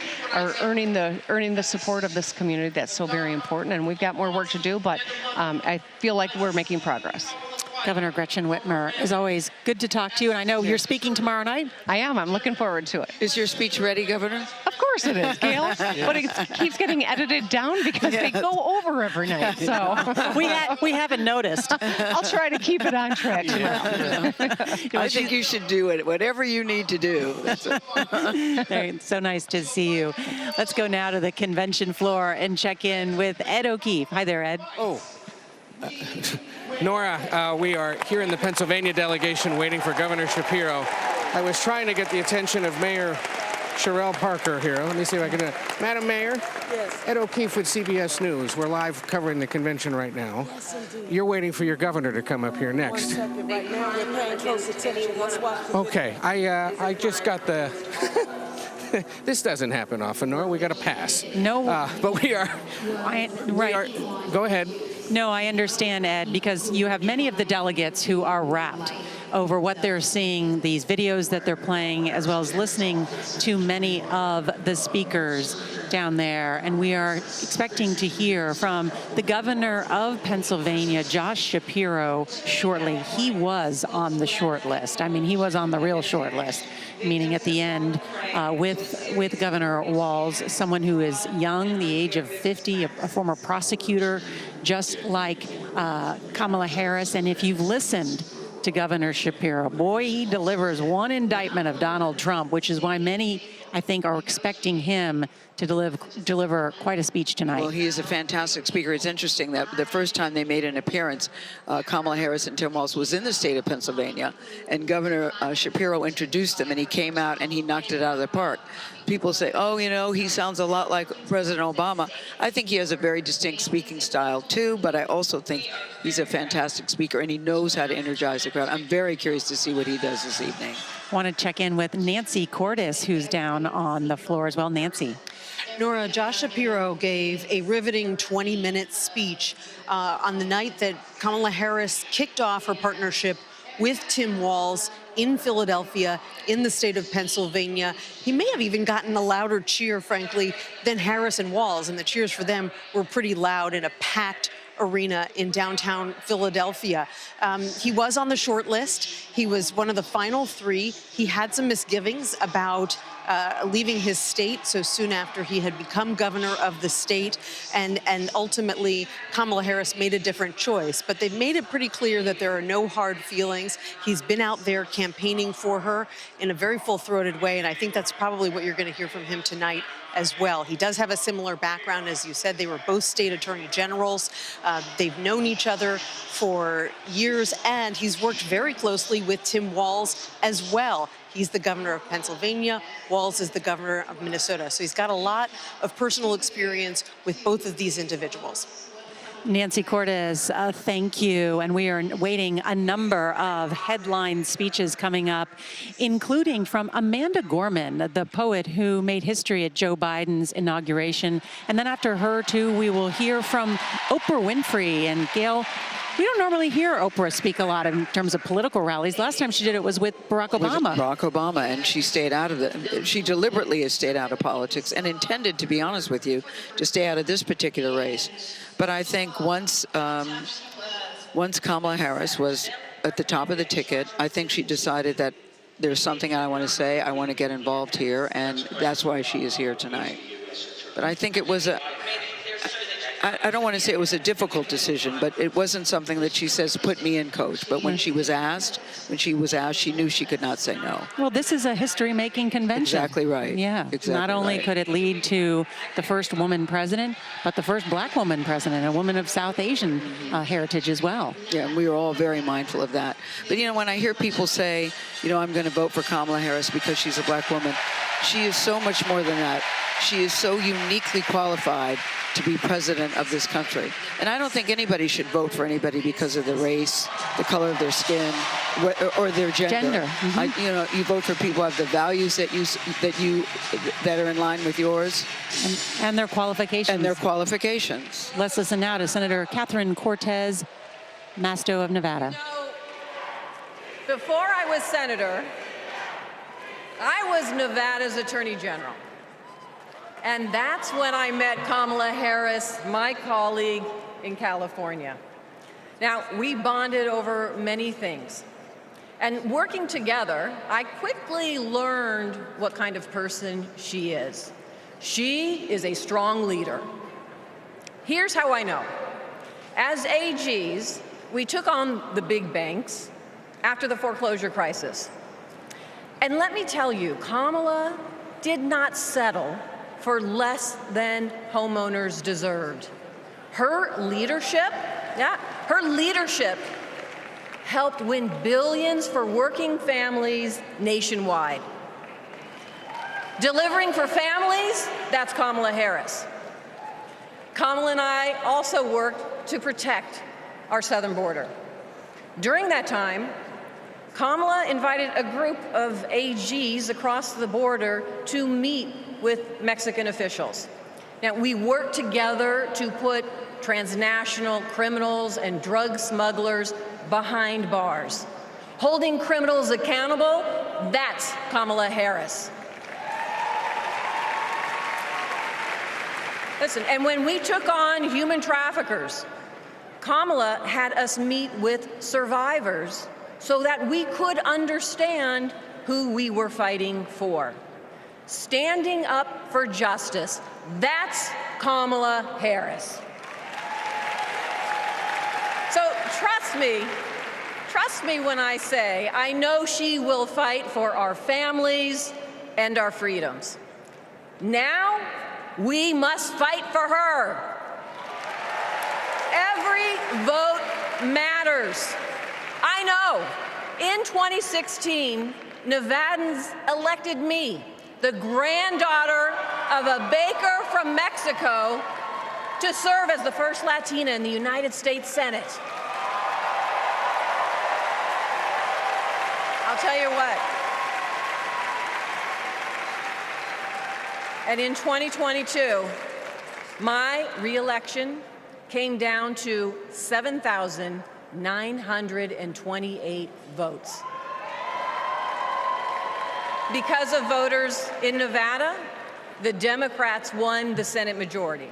S6: earning the support of this community that's so very important. And we've got more work to do, but I feel like we're making progress.
S28: Governor Gretchen Whitmer, as always, good to talk to you. And I know you're speaking tomorrow night.
S6: I am. I'm looking forward to it.
S1: Is your speech ready, Governor?
S6: Of course it is, Gail. But it keeps getting edited down because they go over every night. So
S28: we haven't noticed.
S6: I'll try to keep it on track tomorrow.
S1: I think you should do it, whatever you need to do.
S28: It's so nice to see you. Let's go now to the convention floor and check in with Ed O'Keefe. Hi there, Ed.
S2: Nora, we are here in the Pennsylvania delegation waiting for Governor Shapiro. I was trying to get the attention of Mayor Sherelle Parker here. Let me see if I can do it. Madam Mayor? Yes. Ed O'Keefe with CBS News. We're live covering the convention right now.
S8: Yes, indeed.
S2: You're waiting for your governor to come up here next.
S8: 1 second. Right now, we're paying close attention. Let's watch the
S2: Okay. I just got the... This doesn't happen often, Nora. We got to pass.
S28: No.
S2: But we are... Go ahead.
S28: No, I understand, Ed, because you have many of the delegates who are rapt over what they're seeing, these videos that they're playing, as well as listening to many of the speakers down there. And we are expecting to hear from the governor of Pennsylvania, Josh Shapiro, shortly. He was on the short list. I mean, he was on the real short list, meaning at the end with Governor Walz, someone who is young, the age of 50, a former prosecutor, just like Kamala Harris. And if you've listened to Governor Shapiro, boy, he delivers one indictment of Donald Trump, which is why many, I think, are expecting him to deliver quite a speech tonight.
S1: Well, he is a fantastic speaker. It's interesting that the first time they made an appearance, Kamala Harris and Tim Walz was in the state of Pennsylvania, and Governor Shapiro introduced them, and he came out and he knocked it out of the park. People say, oh, he sounds a lot like President Obama. I think he has a very distinct speaking style, too, but I also think he's a fantastic speaker, and he knows how to energize the crowd. I'm very curious to see what he does this evening.
S28: Want to check in with Nancy Cordes, who's down on the floor as well. Nancy.
S9: Nora, Josh Shapiro gave a riveting 20-minute speech on the night that Kamala Harris kicked off her partnership with Tim Walz in Philadelphia, in the state of Pennsylvania. He may have even gotten a louder cheer, frankly, than Harris and Walz, and the cheers for them were pretty loud in a packed arena in downtown Philadelphia. He was on the short list. He was one of the final 3. He had some misgivings about leaving his state so soon after he had become governor of the state, and ultimately Kamala Harris made a different choice. But they've made it pretty clear that there are no hard feelings. He's been out there campaigning for her in a very full-throated way, and I think that's probably what you're going to hear from him tonight as well. He does have a similar background. As you said, they were both state attorney generals. They've known each other for years, and he's worked very closely with Tim Walz as well. He's the governor of Pennsylvania. Walz is the governor of Minnesota. So he's got a lot of personal experience with both of these individuals.
S28: Nancy Cordes, thank you. And we are waiting a number of headline speeches coming up, including from Amanda Gorman, the poet who made history at Joe Biden's inauguration. And then after her, too, we will hear from Oprah Winfrey. And Gail, we don't normally hear Oprah speak a lot in terms of political rallies. Last time she did it was with Barack Obama.
S1: Barack Obama, and she stayed out of it. She deliberately has stayed out of politics and intended, to be honest with you, to stay out of this particular race. But I think once Kamala Harris was at the top of the ticket, I think she decided that there's something I want to say, I want to get involved here, and that's why she is here tonight. But I think it was I don't want to say it was a difficult decision, but it wasn't something that she says, put me in, coach. But when she was asked, she knew she could not say no.
S28: Well, this is a history-making convention.
S1: Exactly right.
S28: Yeah.
S1: Exactly
S28: Not only
S1: right.
S28: could it lead to the first woman president, but the first black woman president, a woman of South Asian heritage as well.
S1: Yeah, and we were all very mindful of that. But, you know, when I hear people say, you know, I'm going to vote for Kamala Harris because she's a black woman, she is so much more than that. She is so uniquely qualified to be president of this country. And I don't think anybody should vote for anybody because of their race, the color of their skin, or their gender.
S28: Mm-hmm.
S1: You know, you vote for people who have the values that are in line with yours.
S28: And their qualifications.
S1: And their qualifications.
S28: Let's listen now to Senator Catherine Cortez Masto of Nevada.
S10: Before I was senator, I was Nevada's Attorney General. And that's when I met Kamala Harris, my colleague in California. Now, we bonded over many things. And working together, I quickly learned what kind of person she is. She is a strong leader. Here's how I know. As AGs, we took on the big banks after the foreclosure crisis. And let me tell you, Kamala did not settle for less than homeowners deserved. Her leadership helped win billions for working families nationwide. Delivering for families, that's Kamala Harris. Kamala and I also worked to protect our southern border. During that time, Kamala invited a group of AGs across the border to meet with Mexican officials. Now, we worked together to put transnational criminals and drug smugglers behind bars. Holding criminals accountable, that's Kamala Harris. Listen, and when we took on human traffickers, Kamala had us meet with survivors so that we could understand who we were fighting for. Standing up for justice, that's Kamala Harris. So trust me when I say I know she will fight for our families and our freedoms. Now, we must fight for her. Every vote matters. I know, in 2016, Nevadans elected me, the granddaughter of a baker from Mexico, to serve as the first Latina in the United States Senate. I'll tell you what. And in 2022, my reelection came down to 7,928 votes. Because of voters in Nevada, the Democrats won the Senate majority.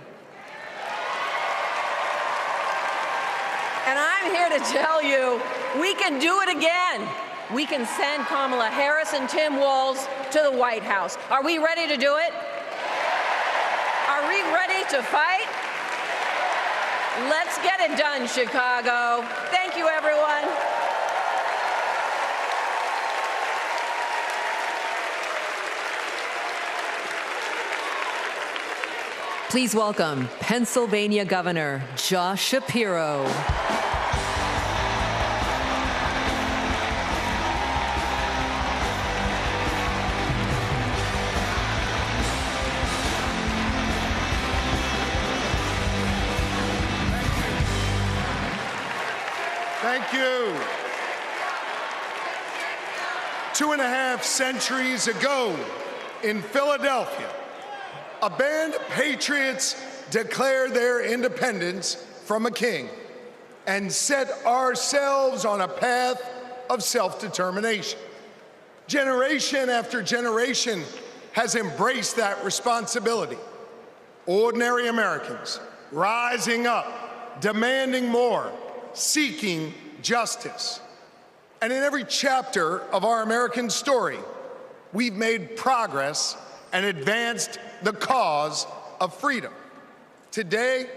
S10: And I'm here to tell you, we can do it again. We can send Kamala Harris and Tim Walz to the White House. Are we ready to do it? Are we ready to fight? Let's get it done, Chicago. Thank you, everyone.
S12: Please welcome Pennsylvania Governor Josh Shapiro.
S13: Thank you. 2.5 centuries ago in Philadelphia, a band of patriots declared their independence from a king and set ourselves on a path of self-determination. Generation after generation has embraced that responsibility. Ordinary Americans rising up, demanding more, seeking justice. And in every chapter of our American story, we've made progress and advanced the cause of freedom. Today,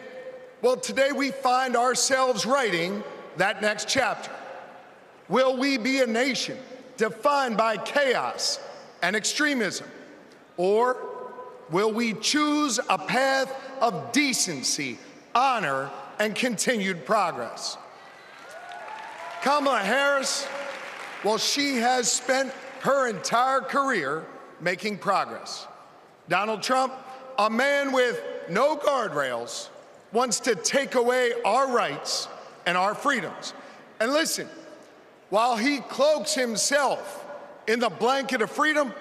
S13: Well, today we find ourselves writing that next chapter. Will we be a nation defined by chaos and extremism? Or will we choose a path of decency, honor, and continued progress? Kamala Harris, well, she has spent her entire career making progress. Donald Trump, a man with no guardrails, wants to take away our rights and our freedoms. And listen, while he cloaks himself in the blanket of freedom,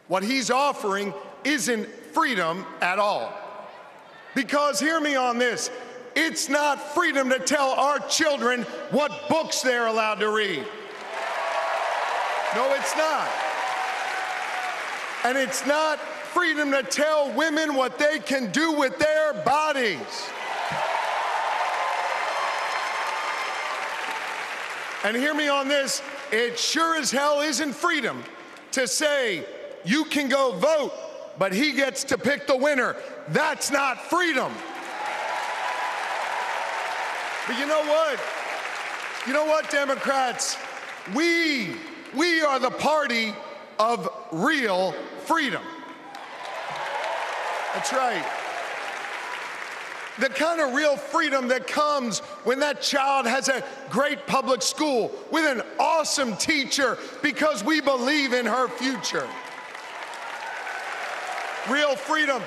S13: what he's offering isn't freedom at all. Because hear me on this, it's not freedom to tell our children what books they're allowed to read. No, it's not. And it's not freedom to tell women what they can do with their bodies. And hear me on this, it sure as hell isn't freedom to say you can go vote, but he gets to pick the winner. That's not freedom. But you know what? You know what, Democrats? We are the party of real freedom. That's right. The kind of real freedom that comes when that child has a great public school with an awesome teacher because we believe in her future. Real freedom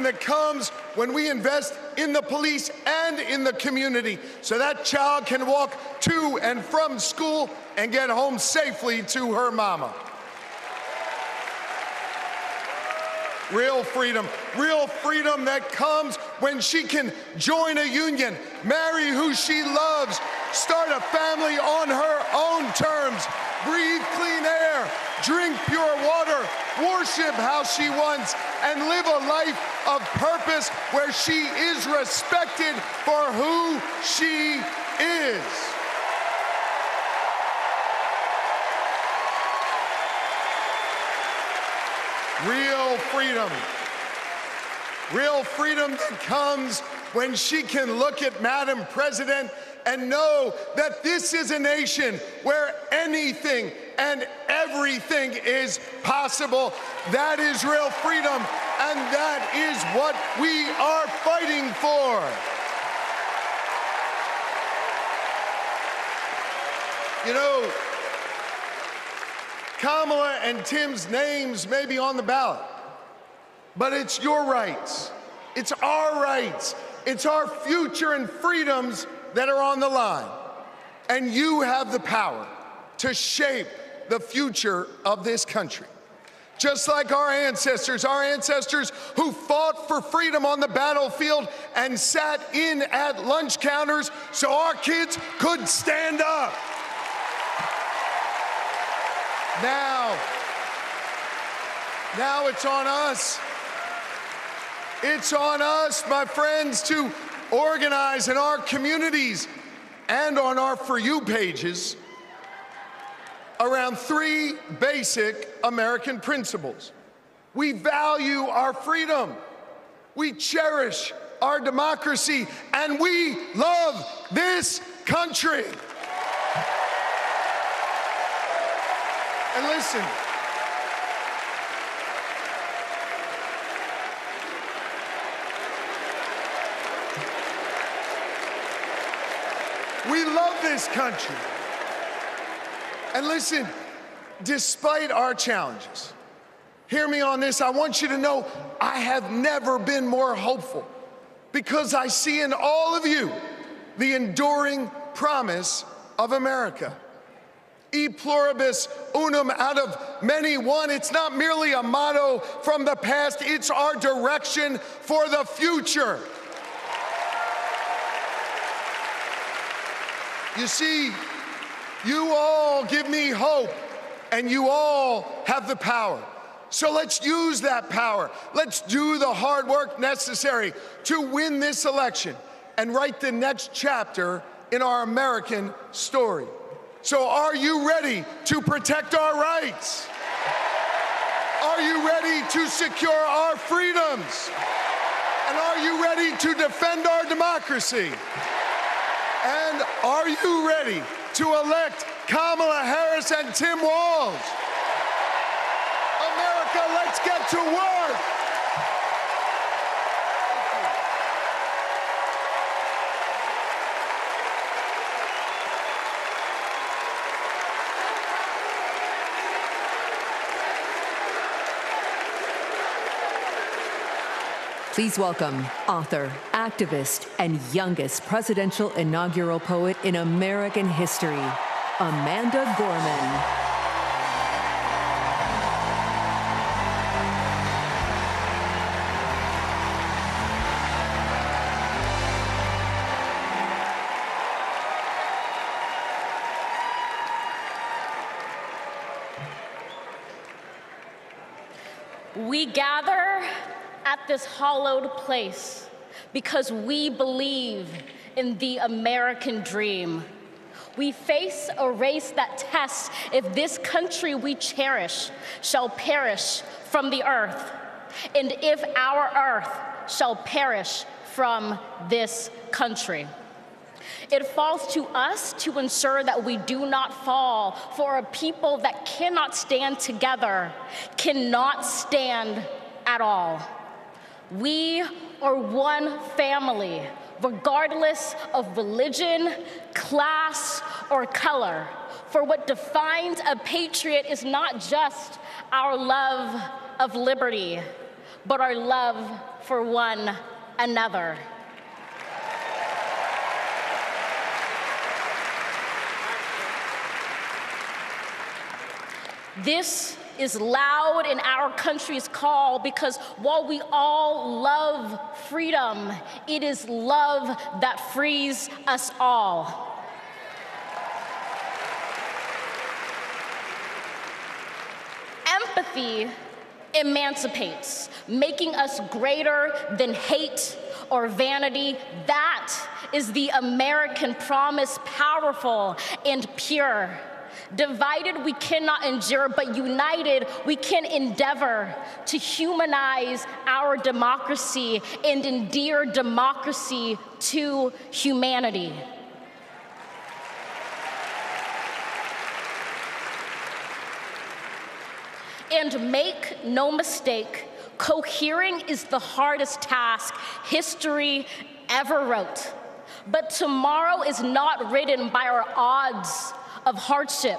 S13: that comes when we invest in the police and in the community so that child can walk to and from school and get home safely to her mama. Real freedom that comes when she can join a union, marry who she loves, start a family on her own terms, breathe clean air, drink pure water, worship how she wants, and live a life of purpose where she is respected for who she is. Real freedom that comes when she can look at Madam President and know that this is a nation where anything and everything is possible. That is real freedom, and that is what we are fighting for. You know, Kamala and Tim's names may be on the ballot, but it's your rights. It's our rights. It's our future and freedoms that are on the line. And you have the power to shape the future of this country. Just like our ancestors who fought for freedom on the battlefield and sat in at lunch counters so our kids could stand up. Now it's on us. It's on us, my friends, to organize in our communities and on our For You pages around three basic American principles. We value our freedom, we cherish our democracy, and we love this country. And listen, we love this country. And listen, despite our challenges, hear me on this, I want you to know I have never been more hopeful because I see in all of you the enduring promise of America. E pluribus unum, out of many one. It's not merely a motto from the past, it's our direction for the future. You see, you all give me hope, and you all have the power. So let's use that power. Let's do the hard work necessary to win this election and write the next chapter in our American story. So are you ready to protect our rights? Are you ready to secure our freedoms? And are you ready to defend our democracy? And are you ready to elect Kamala Harris and Tim Walz? America, let's get to work.
S12: Please welcome author, activist, and youngest presidential inaugural poet in American history, Amanda Gorman.
S11: We gather at this hallowed place because we believe in the American dream. We face a race that tests if this country we cherish shall perish from the earth, and if our earth shall perish from this country. It falls to us to ensure that we do not fall, for a people that cannot stand together cannot stand at all. We are one family, regardless of religion, class, or color. For what defines a patriot is not just our love of liberty, but our love for one another. This is loud in our country's call because while we all love freedom, it is love that frees us all. Empathy emancipates, making us greater than hate or vanity. That is the American promise, powerful and pure. Divided, we cannot endure, but united, we can endeavor to humanize our democracy and endear democracy to humanity. And make no mistake, cohering is the hardest task history ever wrote. But tomorrow is not written by our odds of hardship,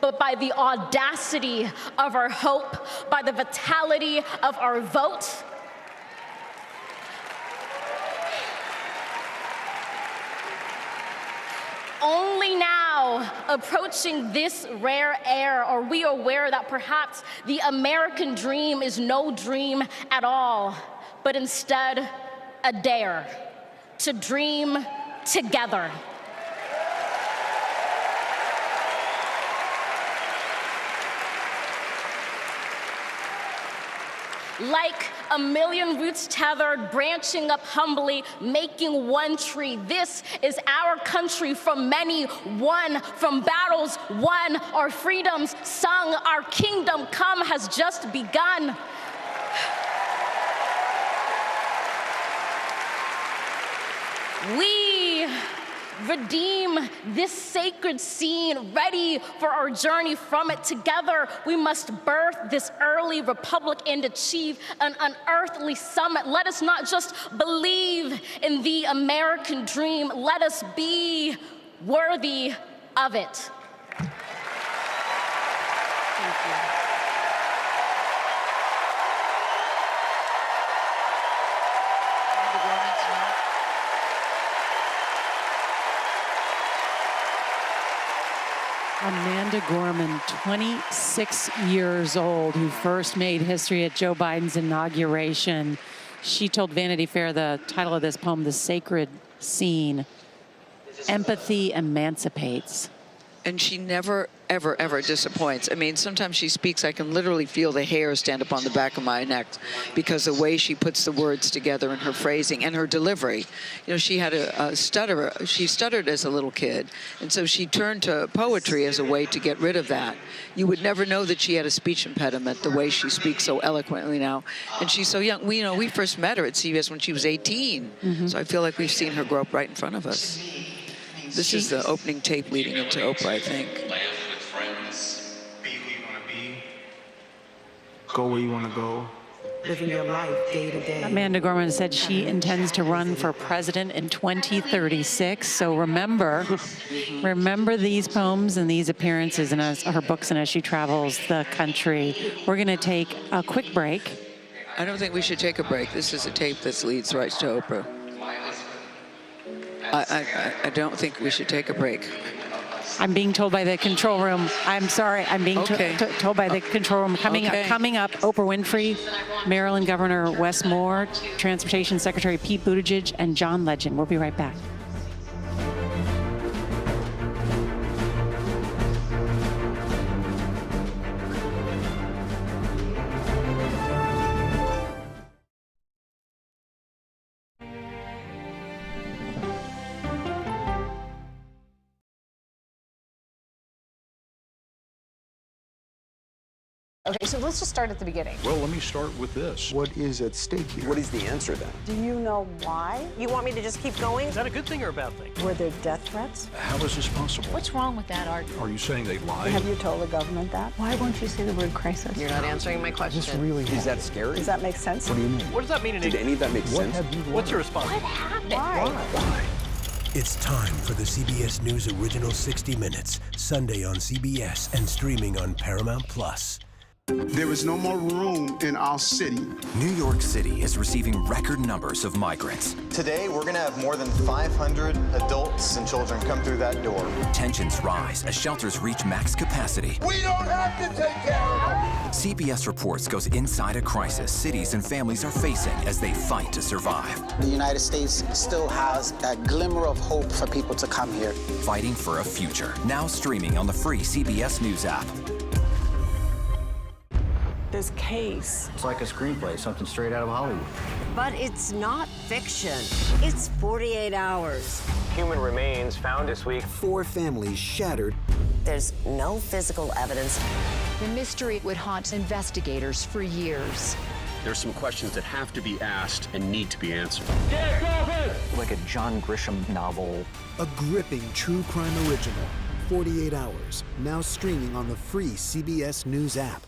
S11: but by the audacity of our hope, by the vitality of our vote. Only now, approaching this rare air, are we aware that perhaps the American dream is no dream at all, but instead a dare to dream together. Like a million roots tethered, branching up humbly, making one tree. This is our country from many, won from battles won, our freedoms sung, our kingdom come has just begun. We redeem this sacred scene, ready for our journey from it. Together, we must birth this early republic and achieve an unearthly summit. Let us not just believe in the American dream, let us be worthy of it. Thank you.
S28: Amanda Gorman, 26 years old, who first made history at Joe Biden's inauguration. She told Vanity Fair the title of this poem, The Sacred Scene. Empathy emancipates.
S1: and she never, ever, ever disappoints. I mean, sometimes she speaks, I can literally feel the hair stand up on the back of my neck because the way she puts the words together and her phrasing and her delivery. You know, she had a stutter. She stuttered as a little kid, and so she turned to poetry as a way to get rid of that. You would never know that she had a speech impediment the way she speaks so eloquently now. And she's so young. We first met her at CBS when she was 18, so I feel like we've seen her grow up right in front of us. This is the opening tape leading into Oprah, I think.
S14: Go where you want to go.
S8: Living your life day to day.
S28: Amanda Gorman said she intends to run for president in 2036. So remember these poems and these appearances and her books and as she travels the country. We're going to take a quick break.
S1: I don't think we should take a break. This is a tape that leads right to Oprah. I don't think we should take a break.
S28: I'm being told by the control room. I'm sorry. I'm being told by the control room. Coming up, Oprah Winfrey, Maryland Governor Wes Moore, Transportation Secretary Pete Buttigieg, and John Legend. We'll be right back.
S15: Okay, so let's just start at the beginning.
S16: Well, let me start with this. What is at stake here?
S15: What is the answer then?
S8: Do you know why?
S15: You want me to just keep going?
S16: Is that a good thing or a bad thing?
S8: Were there death threats?
S16: How is this possible?
S15: What's wrong with that argument?
S16: Are you saying they lied?
S8: Have you told the government that?
S15: Why won't you say the word crisis? You're not answering my question.
S16: Is that scary?
S8: Does that make sense?
S16: What do you mean?
S15: What does that mean?
S16: Did any of that make sense? What's your response?
S15: What happened?
S8: Why?
S23: It's time for the CBS News Original 60 Minutes, Sunday on CBS and streaming on Paramount Plus.
S17: There is no more room in our city.
S18: New York City is receiving record numbers of migrants.
S25: Today, we're going to have more than 500 adults and children come through that door.
S18: Tensions rise as shelters reach max capacity.
S17: We don't have to take care of them.
S18: CBS Reports goes inside a crisis cities and families are facing as they fight to survive.
S19: The United States still has a glimmer of hope for people to come here.
S18: Fighting for a future. Now streaming on the free CBS News app.
S8: This case.
S27: It's like a screenplay, something straight out of Hollywood.
S20: But it's not fiction. It's 48 hours.
S21: Human remains found this week.
S26: 4 families shattered.
S20: There's no physical evidence.
S22: The mystery would haunt investigators for years.
S24: There's some questions that have to be asked and need to be answered.
S27: Like a John Grisham novel.
S26: A gripping true crime original. 48 hours. Now streaming on the free CBS News app.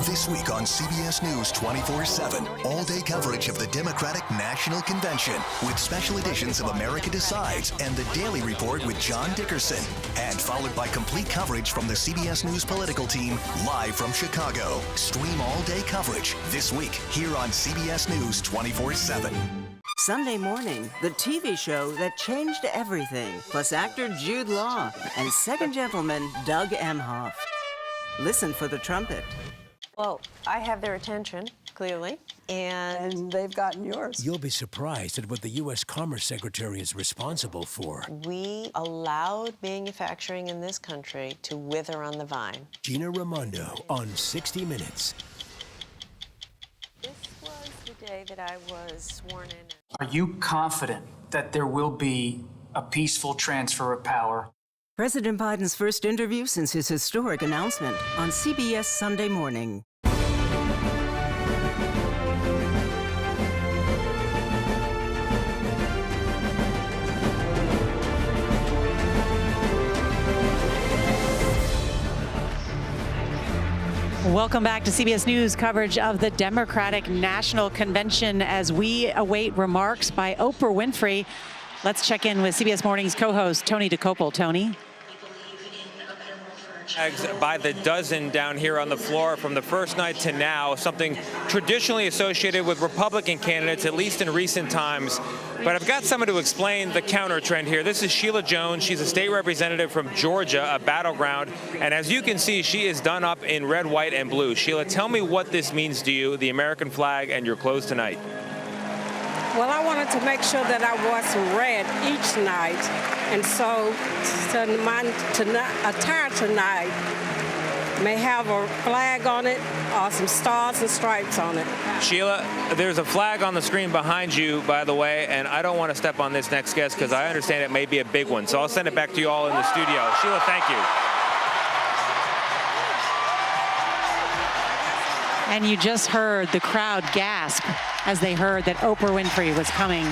S7: This week on CBS News 24/7, all-day coverage of the Democratic National Convention with special editions of America Decides and the Daily Report with John Dickerson, and followed by complete coverage from the CBS News political team live from Chicago. Stream all-day coverage this week here on CBS News 24/7.
S32: Sunday morning, the TV show that changed everything, plus actor Jude Law and second gentleman Doug Emhoff. Listen for the trumpet.
S3: Well, I have their attention, clearly, and
S8: they've gotten yours.
S23: You'll be surprised at what the U.S. Commerce Secretary is responsible for.
S3: we allowed manufacturing in this country to wither on the vine.
S23: Gina Raimondo on 60 Minutes.
S3: This was the day that I was sworn in.
S5: Are you confident that there will be a peaceful transfer of power?
S32: President Biden's first interview since his historic announcement on CBS Sunday Morning.
S28: Welcome back to CBS News coverage of the Democratic National Convention as we await remarks by Oprah Winfrey. Let's check in with CBS Morning's co-host, Tony DeCopel. Tony?
S29: By the dozen down here on the floor from the first night to now, something traditionally associated with Republican candidates, at least in recent times. But I've got someone to explain the counter trend here. This is Sheila Jones. She's a state representative from Georgia, a battleground. And as you can see, she is done up in red, white, and blue. Sheila, tell me what this means to you, the American flag, and your clothes tonight.
S8: Well, I wanted to make sure that I wore some red each night, and so my attire tonight may have a flag on it or some stars and stripes on it.
S29: Sheila, there's a flag on the screen behind you, by the way, and I don't want to step on this next guest because I understand it may be a big one. So I'll send it back to you all in the studio. Sheila, thank you.
S28: And you just heard the crowd gasp as they heard that Oprah Winfrey was coming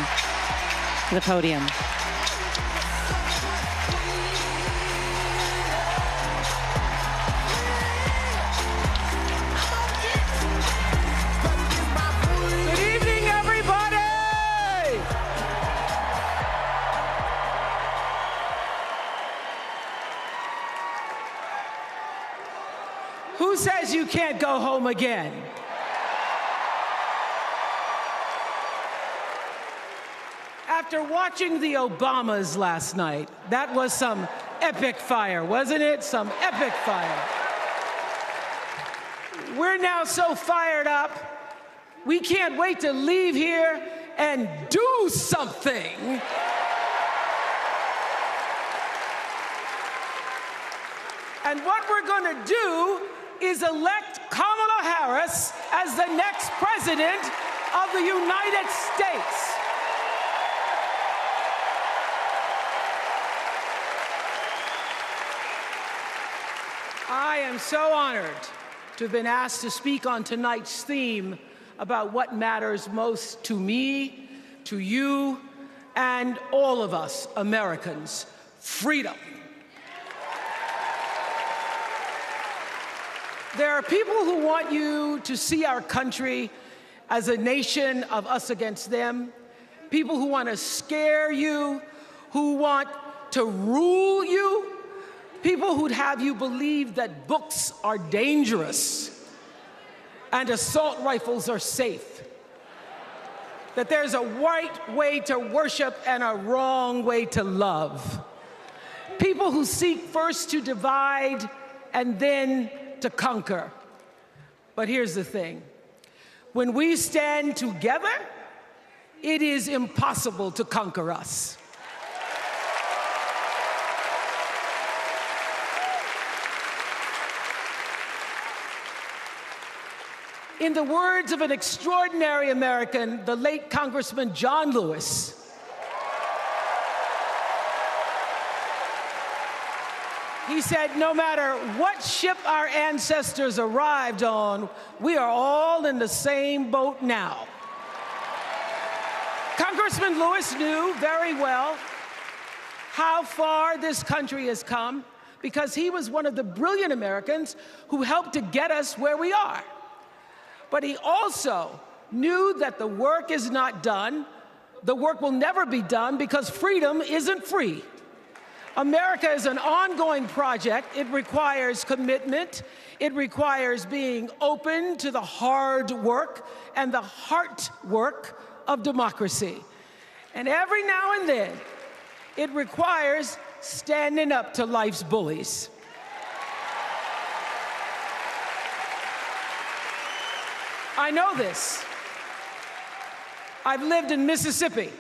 S28: to the podium.
S1: Good evening, everybody! Who says you can't go home again? After watching the Obamas last night, that was some epic fire, wasn't it? Some epic fire. We're now so fired up, we can't wait to leave here and do something. And what we're going to do is elect Kamala Harris as the next president of the United States. I am so honored to have been asked to speak on tonight's theme about what matters most to me, to you, and all of us Americans: freedom. There are people who want you to see our country as a nation of us against them, people who want to scare you, who want to rule you, people who'd have you believe that books are dangerous and assault rifles are safe, that there's a right way to worship and a wrong way to love, people who seek first to divide and then to conquer. But here's the thing. When we stand together, it is impossible to conquer us. In the words of an extraordinary American, the late Congressman John Lewis, he said, no matter what ship our ancestors arrived on, we are all in the same boat now. Congressman Lewis knew very well how far this country has come because he was one of the brilliant Americans who helped to get us where we are. But he also knew that the work is not done. The work will never be done because freedom isn't free. America is an ongoing project. It requires commitment. It requires being open to the hard work and the heart work of democracy. And every now and then, it requires standing up to life's bullies. I know this. I've lived in Mississippi,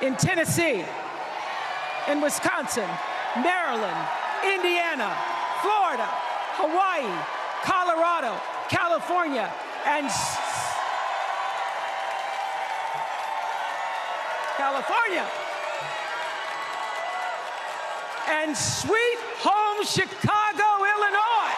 S1: in Tennessee, in Wisconsin, Maryland, Indiana, Florida, Hawaii, Colorado, California, and and sweet home Chicago, Illinois.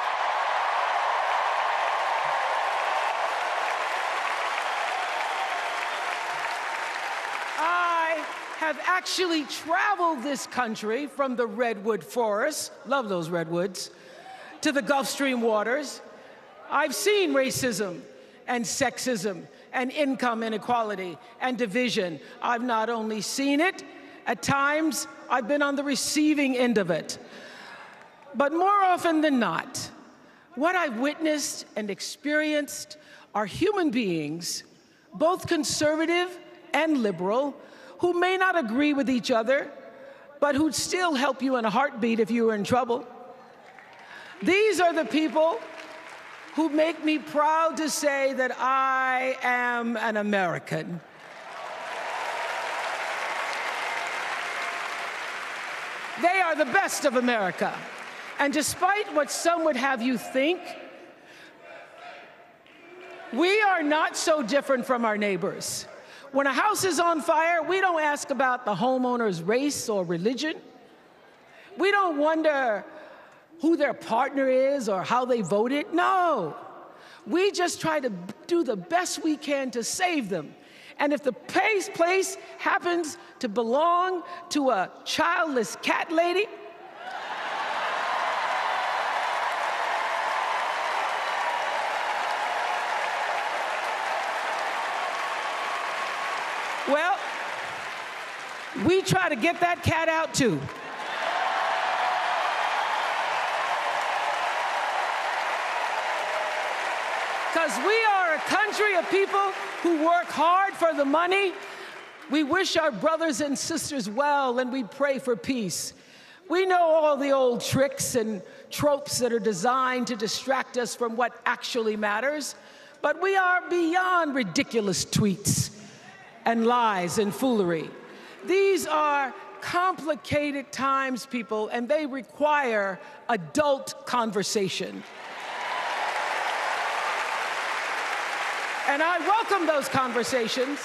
S1: I have actually traveled this country from the redwood forests, love those redwoods, to the Gulf Stream waters. I've seen racism and sexism and income inequality and division. I've not only seen it, at times I've been on the receiving end of it. But more often than not, what I've witnessed and experienced are human beings, both conservative and liberal, who may not agree with each other, but who'd still help you in a heartbeat if you were in trouble. These are the people who make me proud to say that I am an American. They are the best of America. And despite what some would have you think, we are not so different from our neighbors. When a house is on fire, we don't ask about the homeowner's race or religion. We don't wonder who their partner is or how they voted. No. We just try to do the best we can to save them. And if the place happens to belong to a childless cat lady, well, we try to get that cat out too. Because we are a country of people who work hard for the money. We wish our brothers and sisters well, and we pray for peace. We know all the old tricks and tropes that are designed to distract us from what actually matters, but we are beyond ridiculous tweets and lies and foolery. These are complicated times, people, and they require adult conversation. And I welcome those conversations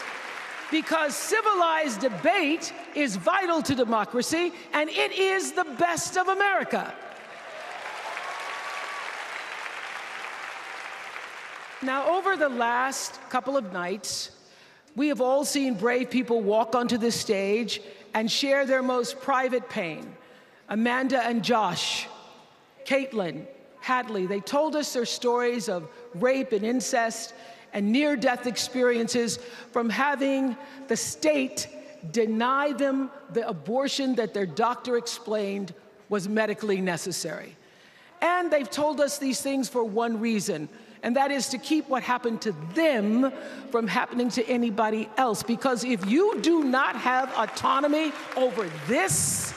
S1: because civilized debate is vital to democracy, and it is the best of America. Now, over the last couple of nights, we have all seen brave people walk onto this stage and share their most private pain. Amanda and Josh, Caitlin, Hadley, they told us their stories of rape and incest and near-death experiences from having the state deny them the abortion that their doctor explained was medically necessary. And they've told us these things for one reason, and that is to keep what happened to them from happening to anybody else. Because if you do not have autonomy over this,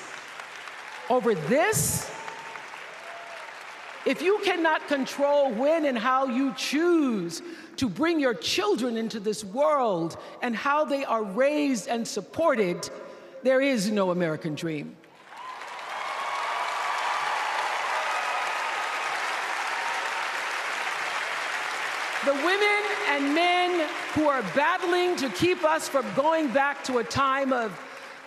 S1: if you cannot control when and how you choose to bring your children into this world and how they are raised and supported, there is no American dream. The women and men who are battling to keep us from going back to a time of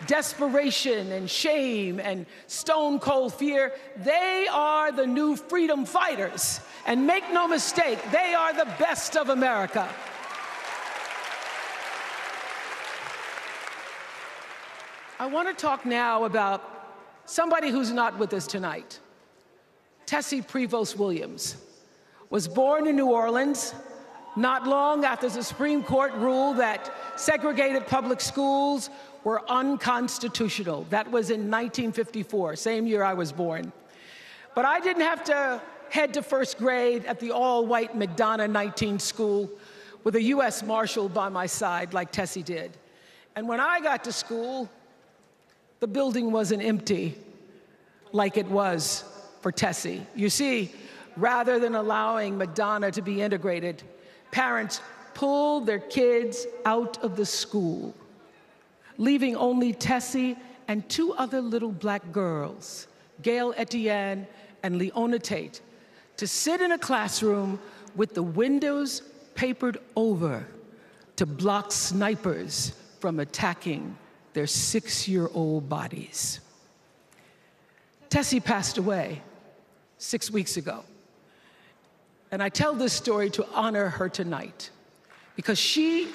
S1: desperation and shame and stone cold fear, they are the new freedom fighters. And make no mistake, they are the best of America. I want to talk now about somebody who's not with us tonight. Tessie Prevost Williams was born in New Orleans not long after the Supreme Court ruled that segregated public schools were unconstitutional. That was in 1954, same year I was born. But I didn't have to head to first grade at the all-white McDonough 19 school with a U.S. Marshal by my side like Tessie did. And when I got to school, the building wasn't empty like it was for Tessie. You see, rather than allowing McDonough to be integrated, parents pulled their kids out of the school, leaving only Tessie and two other little black girls, Gail Etienne and Leona Tate, to sit in a classroom with the windows papered over to block snipers from attacking their 6-year-old bodies. Tessie passed away 6 weeks ago. And I tell this story to honor her tonight because she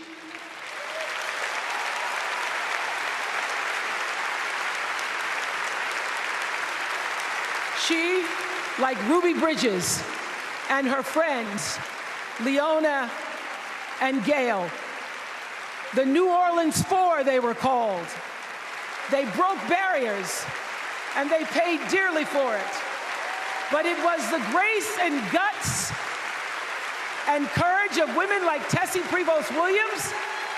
S1: like Ruby Bridges and her friends, Leona and Gail, the New Orleans Four they were called. They broke barriers and they paid dearly for it. But it was the grace and guts and courage of women like Tessie Prevost Williams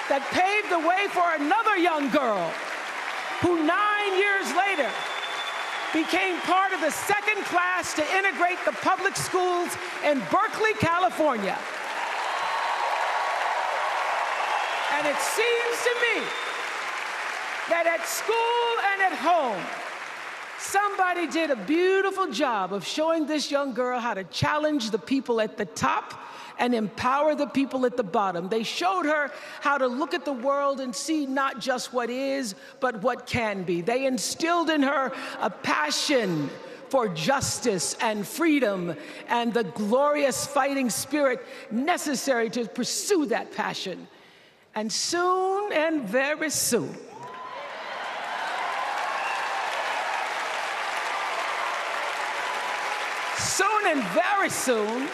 S1: that paved the way for another young girl who 9 years later became part of the second class to integrate the public schools in Berkeley, California. And it seems to me that at school and at home, Somebody did a beautiful job of showing this young girl how to challenge the people at the top and empower the people at the bottom. They showed her how to look at the world and see not just what is, but what can be. They instilled in her a passion for justice and freedom and the glorious fighting spirit necessary to pursue that passion. And soon, and very soon, very soon,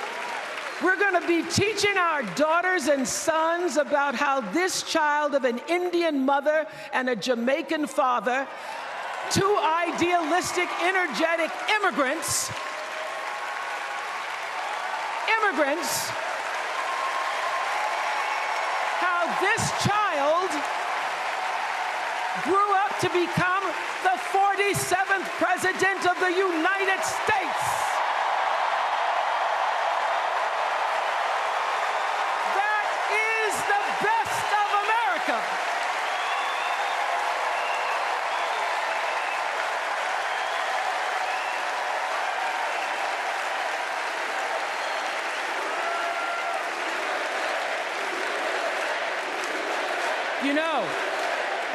S1: we're going to be teaching our daughters and sons about how this child of an Indian mother and a Jamaican father, two idealistic, energetic immigrants, how this child grew up to become the 47th president of the United States.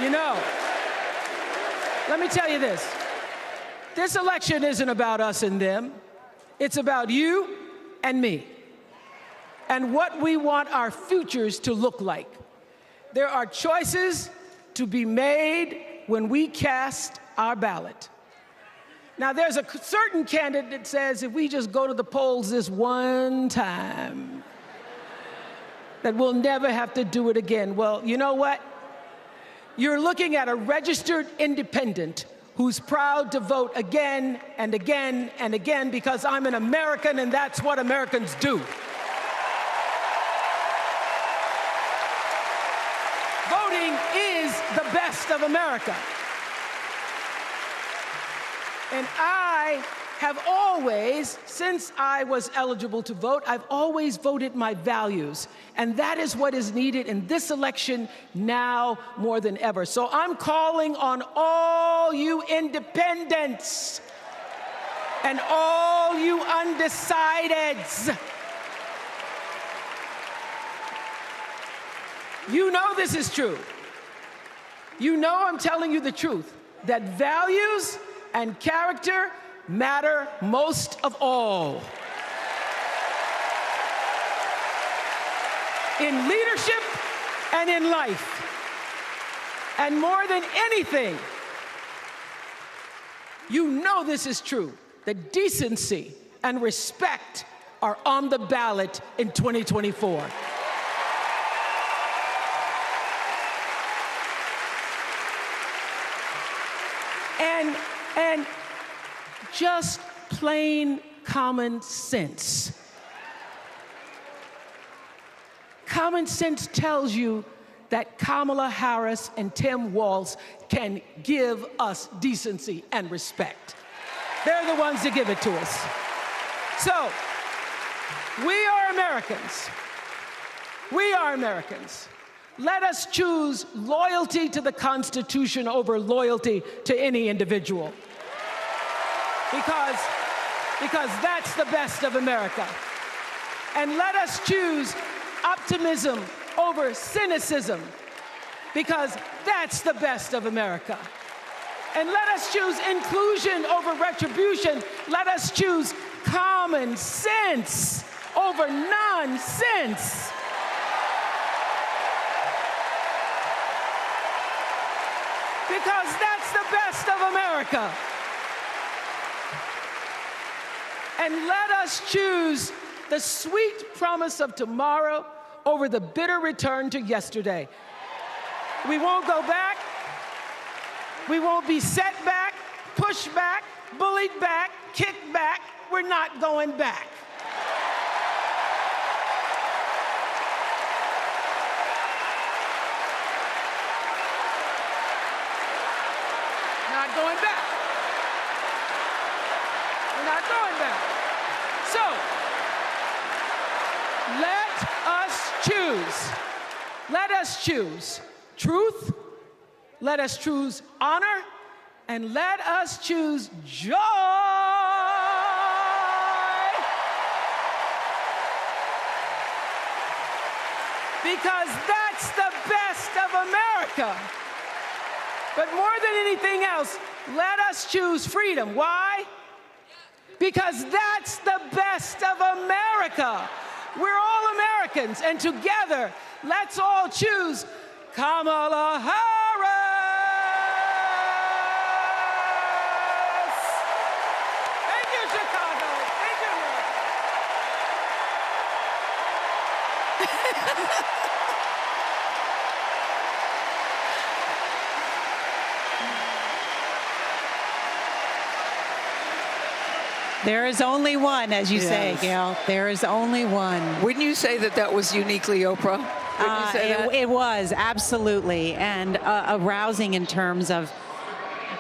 S1: You know, let me tell you this. This election isn't about us and them. It's about you and me and what we want our futures to look like. There are choices to be made when we cast our ballot. Now, there's a certain candidate that says if we just go to the polls this one time, that we'll never have to do it again. Well, you know what? You're looking at a registered independent who's proud to vote again and again and again because I'm an American and that's what Americans do. Voting is the best of America. And I have always, since I was eligible to vote, I've always voted my values. And that is what is needed in this election now more than ever. So I'm calling on all you independents and all you undecideds. You know this is true. You know I'm telling you the truth, that values and character matter most of all. In leadership and in life. And more than anything, you know this is true, that decency and respect are on the ballot in 2024. And just plain common sense. Common sense tells you that Kamala Harris and Tim Walz can give us decency and respect. They're the ones that give it to us. So, we are Americans. We are Americans. Let us choose loyalty to the Constitution over loyalty to any individual. Because that's the best of America. And let us choose optimism over cynicism, because that's the best of America. And let us choose inclusion over retribution. Let us choose common sense over nonsense. Because that's the best of America. And let us choose the sweet promise of tomorrow over the bitter return to yesterday. We won't go back. We won't be set back, pushed back, bullied back, kicked back. We're not going back. Not going back. We're not going back. So, let us choose. Let us choose truth. Let us choose honor. and let us choose joy. Because that's the best of America. But more than anything else, let us choose freedom. Why? Because that's the best of America. We're all Americans, and together, let's all choose Kamala Harris. Thank you, Chicago. Thank you, America.
S28: There is only one, as you say, Gail. There is only one.
S2: Wouldn't you say that that was uniquely Oprah? Wouldn't you say that?
S28: It was, absolutely, and arousing in terms of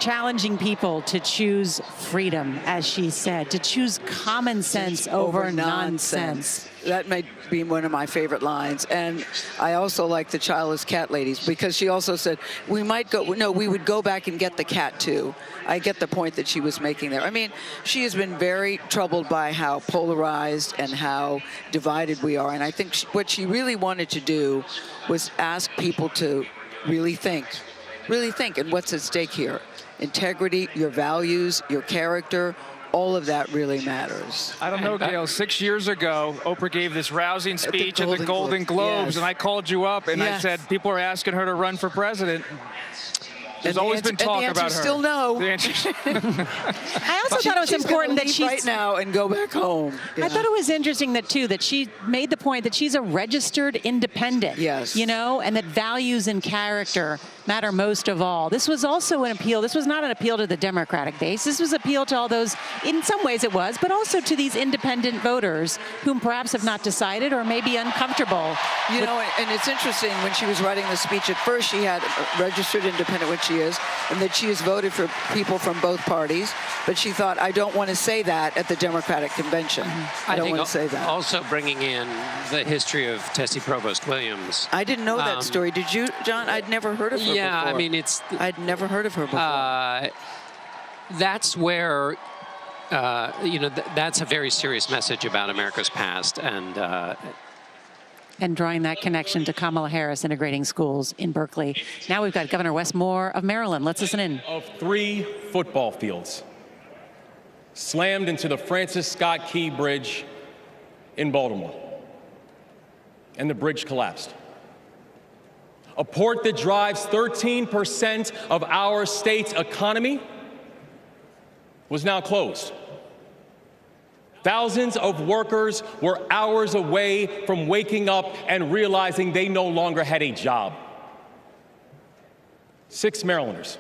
S28: challenging people to choose freedom, as she said, to choose common sense over nonsense.
S2: That might be one of my favorite lines. And I also like the childless cat ladies, because she also said, we would go back and get the cat too. I get the point that she was making there. I mean, she has been very troubled by how polarized and how divided we are. And I think what she really wanted to do was ask people to really think and what's at stake here. Integrity, your values, your character, all of that really matters.
S4: I don't know, Gail. 6 years ago, Oprah gave this rousing speech at the Golden Globes, and I called you up and I said people are asking her to run for president. There's always been talk about her.
S2: Still no.
S28: I also thought it was important that she's
S2: right now and go back home.
S28: I thought it was interesting that she made the point that she's a registered independent.
S2: Yes.
S28: You know, and that values and character matter most of all. This was also an appeal. This was not an appeal to the Democratic base. This was an appeal to all those, in some ways it was, but also to these independent voters whom perhaps have not decided or may be uncomfortable.
S2: You know, and it's interesting, when she was writing the speech, at first she had registered independent, which she is, and that she has voted for people from both parties, but she thought, I don't want to say that at the Democratic convention. I don't want to say that.
S6: Also bringing in the history of Tessie Provost Williams.
S2: I didn't know that story. Did you, John? I'd never heard of her before.
S6: I mean,
S2: I'd never heard of her before.
S6: That's where, that's a very serious message about America's past,
S28: and drawing that connection to Kamala Harris integrating schools in Berkeley. Now we've got Governor Wes Moore of Maryland. Let's listen in.
S9: Of 3 football fields slammed into the Francis Scott Key Bridge in Baltimore, and the bridge collapsed. A port that drives 13% of our state's economy was now closed. Thousands of workers were hours away from waking up and realizing they no longer had a job. 6 Marylanders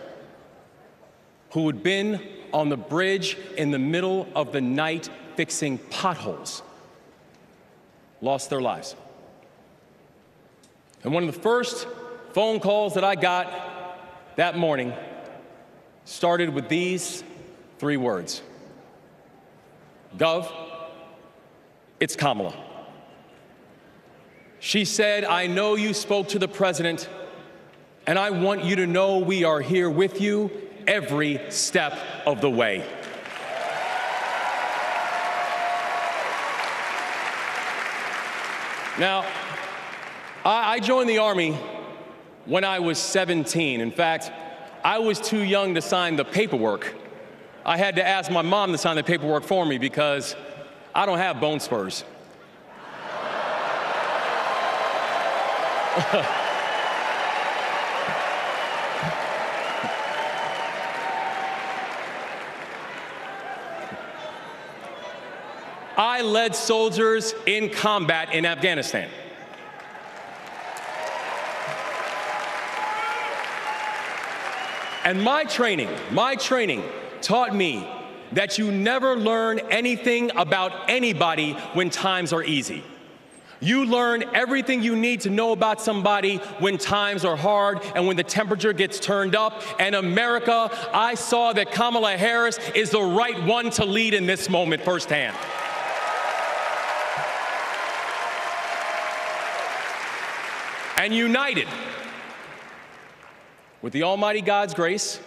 S9: who had been on the bridge in the middle of the night fixing potholes lost their lives. And one of the first phone calls that I got that morning started with these 3 words. Gov, it's Kamala. She said, I know you spoke to the president, and I want you to know we are here with you every step of the way. Now, I joined the Army when I was 17. In fact, I was too young to sign the paperwork. I had to ask my mom to sign the paperwork for me because I don't have bone spurs. I led soldiers in combat in Afghanistan. And my training taught me that you never learn anything about anybody when times are easy. You learn everything you need to know about somebody when times are hard and when the temperature gets turned up. And America, I saw that Kamala Harris is the right one to lead in this moment firsthand. And united with the Almighty God's grace,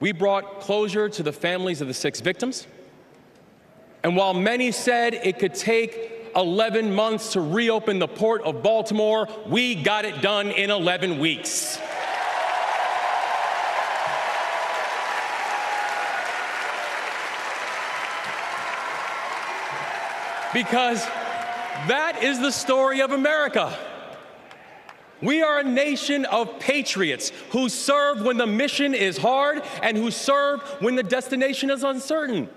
S9: We brought closure to the families of the 6 victims. And while many said it could take 11 months to reopen the port of Baltimore, we got it done in 11 weeks. Because that is the story of America. We are a nation of patriots who serve when the mission is hard and who serve when the destination is uncertain.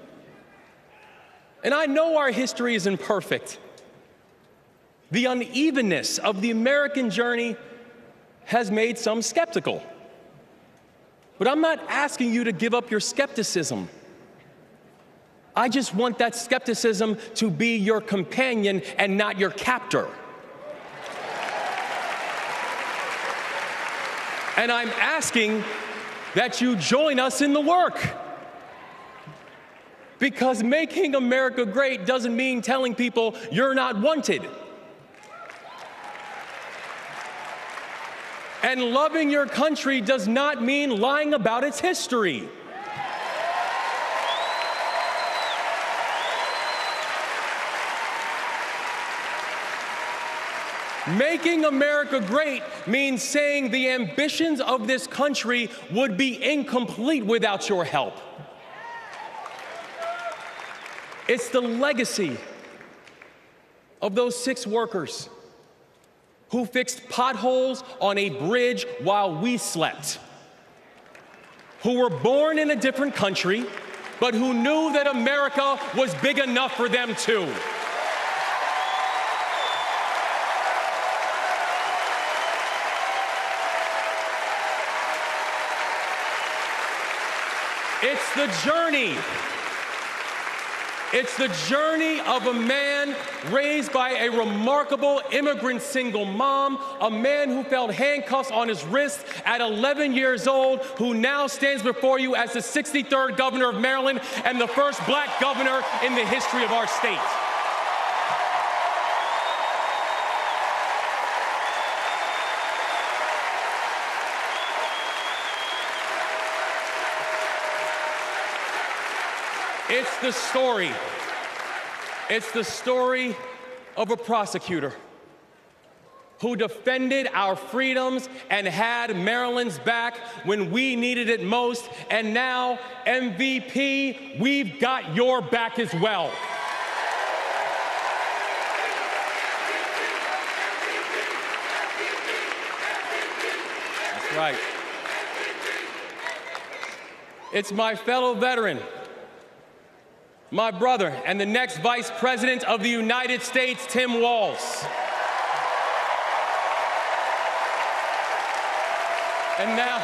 S9: And I know our history is imperfect. The unevenness of the American journey has made some skeptical. But I'm not asking you to give up your skepticism. I just want that skepticism to be your companion and not your captor. And I'm asking that you join us in the work. Because making America great doesn't mean telling people you're not wanted. And loving your country does not mean lying about its history. Making America great means saying the ambitions of this country would be incomplete without your help. It's the legacy of those 6 workers who fixed potholes on a bridge while we slept, who were born in a different country, but who knew that America was big enough for them too. It's the journey. It's the journey of a man raised by a remarkable immigrant single mom, a man who felt handcuffs on his wrist at 11 years old, who now stands before you as the 63rd governor of Maryland and the first black governor in the history of our state. It's the story of a prosecutor who defended our freedoms and had Maryland's back when we needed it most. And now, MVP, we've got your back as well. That's right. It's my fellow veteran, my brother, and the next Vice President of the United States, Tim Walz. And now,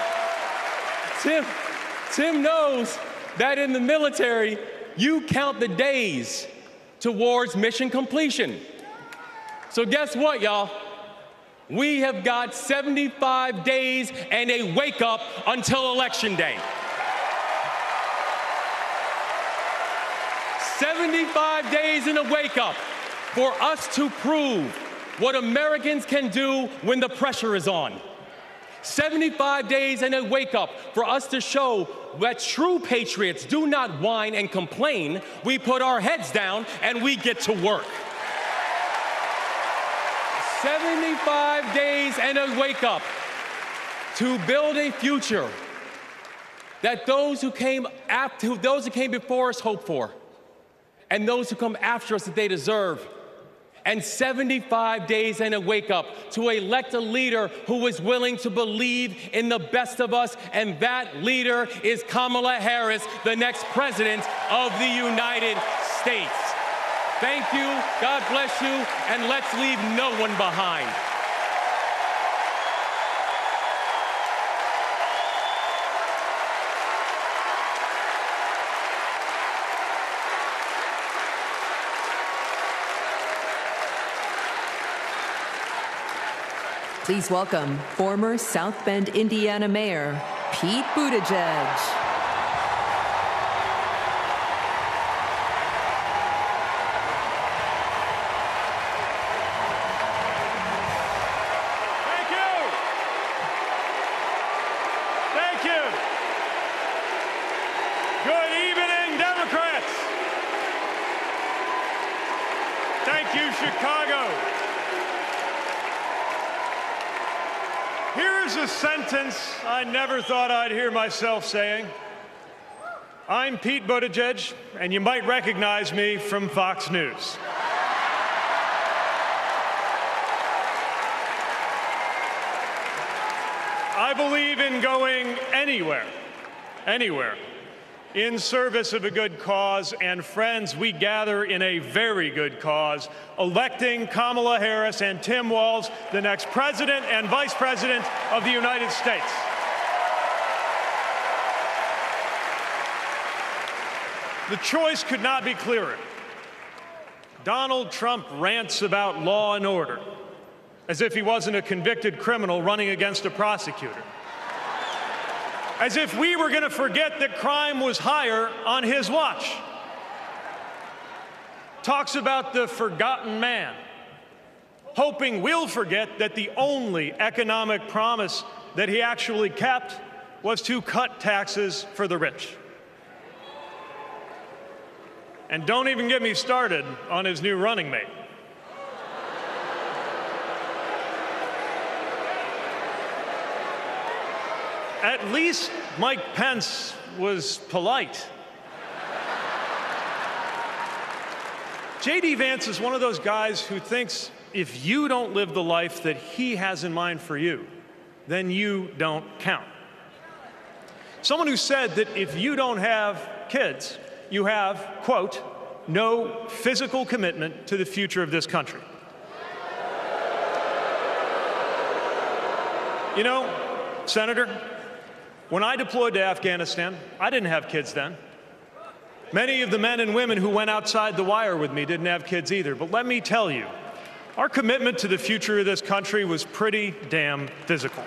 S9: Tim knows that in the military, you count the days towards mission completion. So guess what, y'all? We have got 75 days and a wake-up until Election Day. 75 days in a wake-up for us to prove what Americans can do when the pressure is on. 75 days and a wake-up for us to show that true patriots do not whine and complain. We put our heads down and we get to work. 75 days and a wake-up to build a future that those who came before us hope for, and those who come after us that they deserve. And 75 days and a wake-up to elect a leader who is willing to believe in the best of us, and that leader is Kamala Harris, the next president of the United States. Thank you, God bless you, and let's leave no one behind.
S10: Please welcome former South Bend, Indiana Mayor Pete Buttigieg.
S11: Here's a sentence I never thought I'd hear myself saying. I'm Pete Buttigieg, and you might recognize me from Fox News. I believe in going anywhere, in service of a good cause, and friends, we gather in a very good cause, electing Kamala Harris and Tim Walz, the next President and Vice President of the United States. The choice could not be clearer. Donald Trump rants about law and order, as if he wasn't a convicted criminal running against a prosecutor. As if we were going to forget that crime was higher on his watch. Talks about the forgotten man, hoping we'll forget that the only economic promise that he actually kept was to cut taxes for the rich. And don't even get me started on his new running mate. At least Mike Pence was polite. J.D. Vance is one of those guys who thinks if you don't live the life that he has in mind for you, then you don't count. Someone who said that if you don't have kids, you have, quote, no physical commitment to the future of this country. You know, Senator, when I deployed to Afghanistan, I didn't have kids then. Many of the men and women who went outside the wire with me didn't have kids either. But let me tell you, our commitment to the future of this country was pretty damn physical.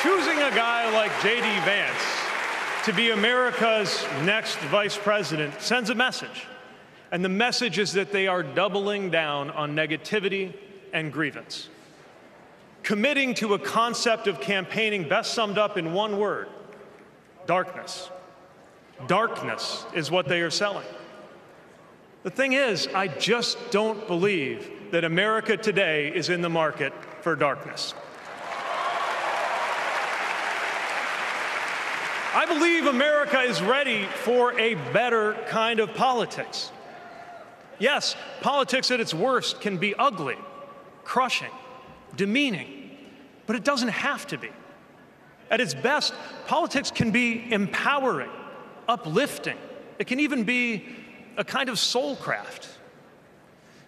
S11: Choosing a guy like J.D. Vance to be America's next vice president sends a message. And the message is that they are doubling down on negativity and grievance. Committing to a concept of campaigning best summed up in one word: darkness. Darkness is what they are selling. The thing is, I just don't believe that America today is in the market for darkness. I believe America is ready for a better kind of politics. Yes, politics at its worst can be ugly, crushing, demeaning, but it doesn't have to be. At its best, politics can be empowering, uplifting. It can even be a kind of soulcraft.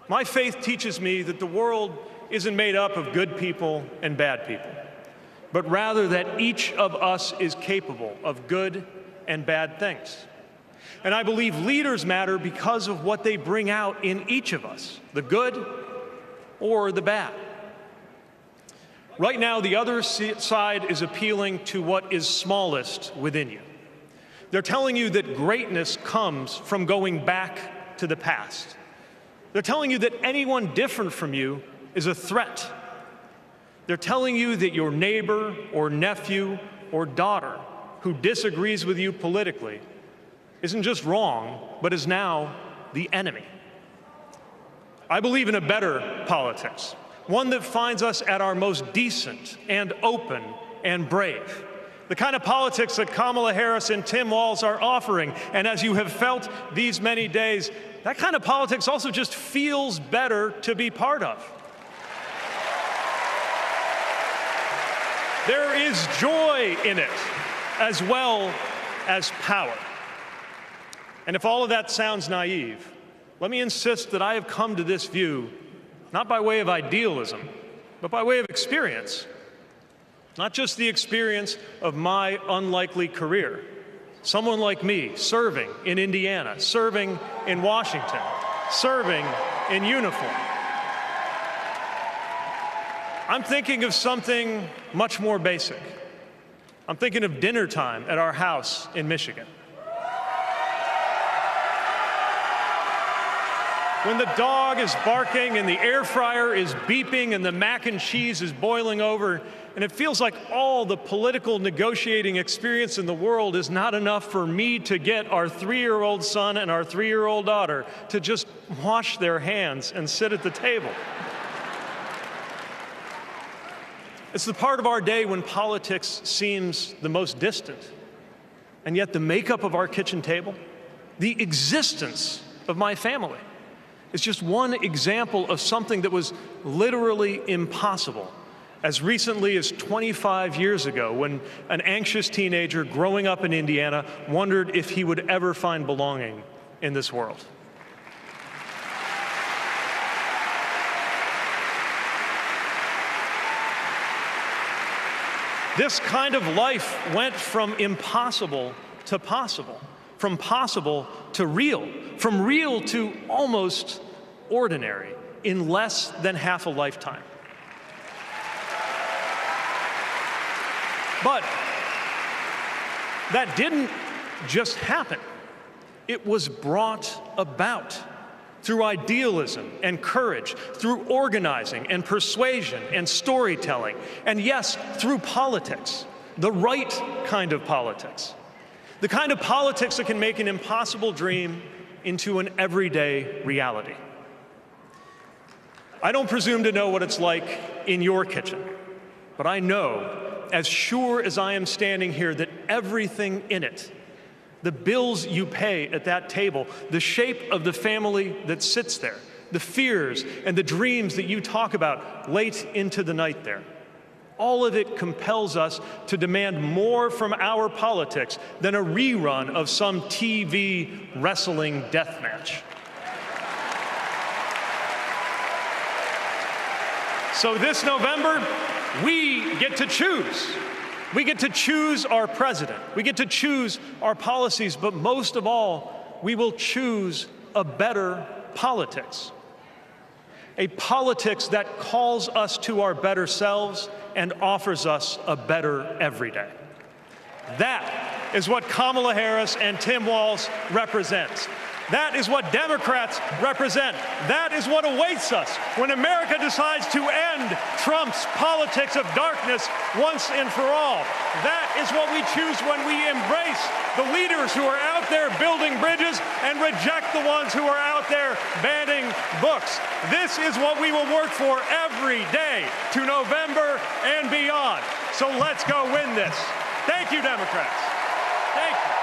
S11: My faith teaches me that the world isn't made up of good people and bad people, but rather that each of us is capable of good and bad things. And I believe leaders matter because of what they bring out in each of us, the good or the bad. Right now, the other side is appealing to what is smallest within you. They're telling you that greatness comes from going back to the past. They're telling you that anyone different from you is a threat. They're telling you that your neighbor or nephew or daughter who disagrees with you politically isn't just wrong, but is now the enemy. I believe in a better politics, one that finds us at our most decent and open and brave. The kind of politics that Kamala Harris and Tim Walz are offering. And as you have felt these many days, that kind of politics also just feels better to be part of. There is joy in it, as well as power. And if all of that sounds naive, let me insist that I have come to this view not by way of idealism, but by way of experience. Not just the experience of my unlikely career. Someone like me serving in Indiana, serving in Washington, serving in uniform. I'm thinking of something much more basic. I'm thinking of dinner time at our house in Michigan. when the dog is barking and the air fryer is beeping and the mac and cheese is boiling over, and it feels like all the political negotiating experience in the world is not enough for me to get our 3-year-old son and our 3-year-old daughter to just wash their hands and sit at the table. It's the part of our day when politics seems the most distant, and yet the makeup of our kitchen table, the existence of my family, is just one example of something that was literally impossible as recently as 25 years ago, when an anxious teenager growing up in Indiana wondered if he would ever find belonging in this world. This kind of life went from impossible to possible, from possible to real, from real to almost ordinary in less than half a lifetime. But that didn't just happen. It was brought about through idealism and courage, through organizing and persuasion and storytelling, and yes, through politics, the right kind of politics. The kind of politics that can make an impossible dream into an everyday reality. I don't presume to know what it's like in your kitchen, but I know, as sure as I am standing here, that everything in it, the bills you pay at that table, the shape of the family that sits there, the fears and the dreams that you talk about late into the night there, all of it compels us to demand more from our politics than a rerun of some TV wrestling death match. So this November, we get to choose. We get to choose our president. We get to choose our policies, but most of all, we will choose a better politics. A politics that calls us to our better selves and offers us a better everyday. That is what Kamala Harris and Tim Walz represents. That is what Democrats represent. That is what awaits us when America decides to end Trump's politics of darkness once and for all. That is what we choose when we embrace the leaders who are out there building bridges and reject the ones who are out there banning books. This is what we will work for every day to November and beyond. So let's go win this. Thank you, Democrats. Thank you.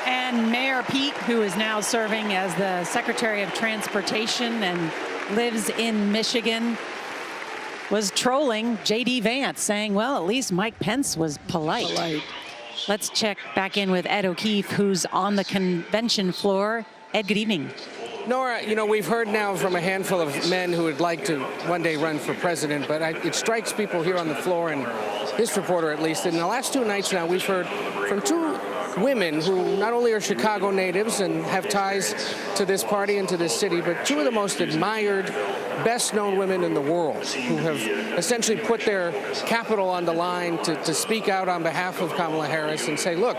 S28: And Mayor Pete, who is now serving as the Secretary of Transportation and lives in Michigan, was trolling J.D. Vance, saying, well, at least Mike Pence was polite. Let's check back in with Ed O'Keefe, who's on the convention floor. Ed, good evening.
S12: Nora, you know, we've heard now from a handful of men who would like to one day run for president, but it strikes people here on the floor, and this reporter at least, in the last 2 nights now, we've heard from 2 women who not only are Chicago natives and have ties to this party and to this city, but 2 of the most admired, best-known women in the world who have essentially put their capital on the line to speak out on behalf of Kamala Harris and say, look,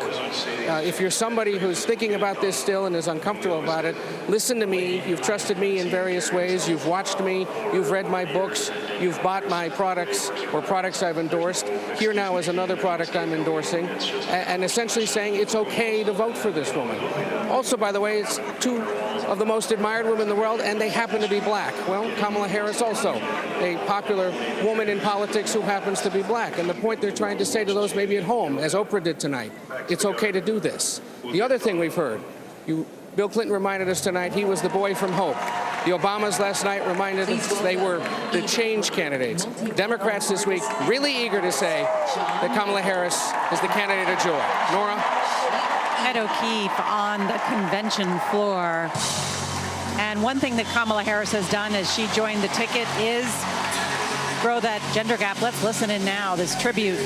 S12: if you're somebody who's thinking about this still and is uncomfortable about it, listen to me. You've trusted me in various ways. You've watched me. You've read my books. You've bought my products or products I've endorsed. Here now is another product I'm endorsing, and essentially saying it's okay to vote for this woman. Also, by the way, it's 2 of the most admired women in the world, and they happen to be black. Well, Kamala Harris also, a popular woman in politics who happens to be black. And the point they're trying to say to those maybe at home, as Oprah did tonight, it's okay to do this. The other thing we've heard, Bill Clinton reminded us tonight he was the boy from hope. The Obamas last night reminded us they were the change candidates. Democrats this week really eager to say that Kamala Harris is the candidate of joy. Nora?
S28: Ed O'Keefe on the convention floor. And one thing that Kamala Harris has done as she joined the ticket is grow that gender gap. Let's listen in now, this tribute.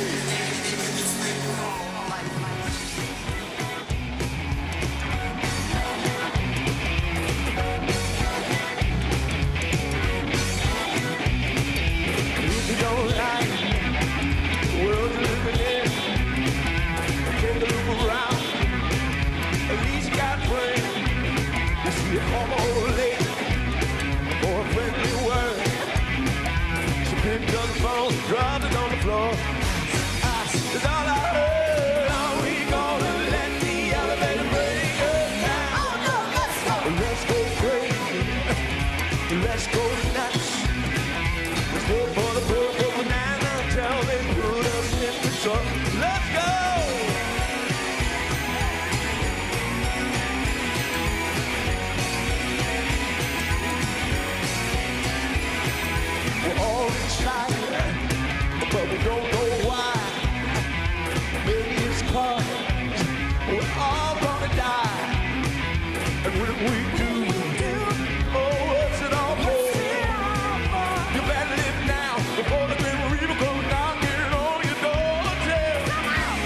S13: phone, dropped it on the floor. That's all I heard. Are we gonna let the elevator break us down? Let's go crazy. Let's go nuts. Let's go for the purple banana until they put us in the truck. Let's go. We're all excited, but we don't know why. Maybe it's 'cause we're all gonna die. And what if we do? Oh, what's it all for? You better live now before the Grim Reaper comes knocking on your door.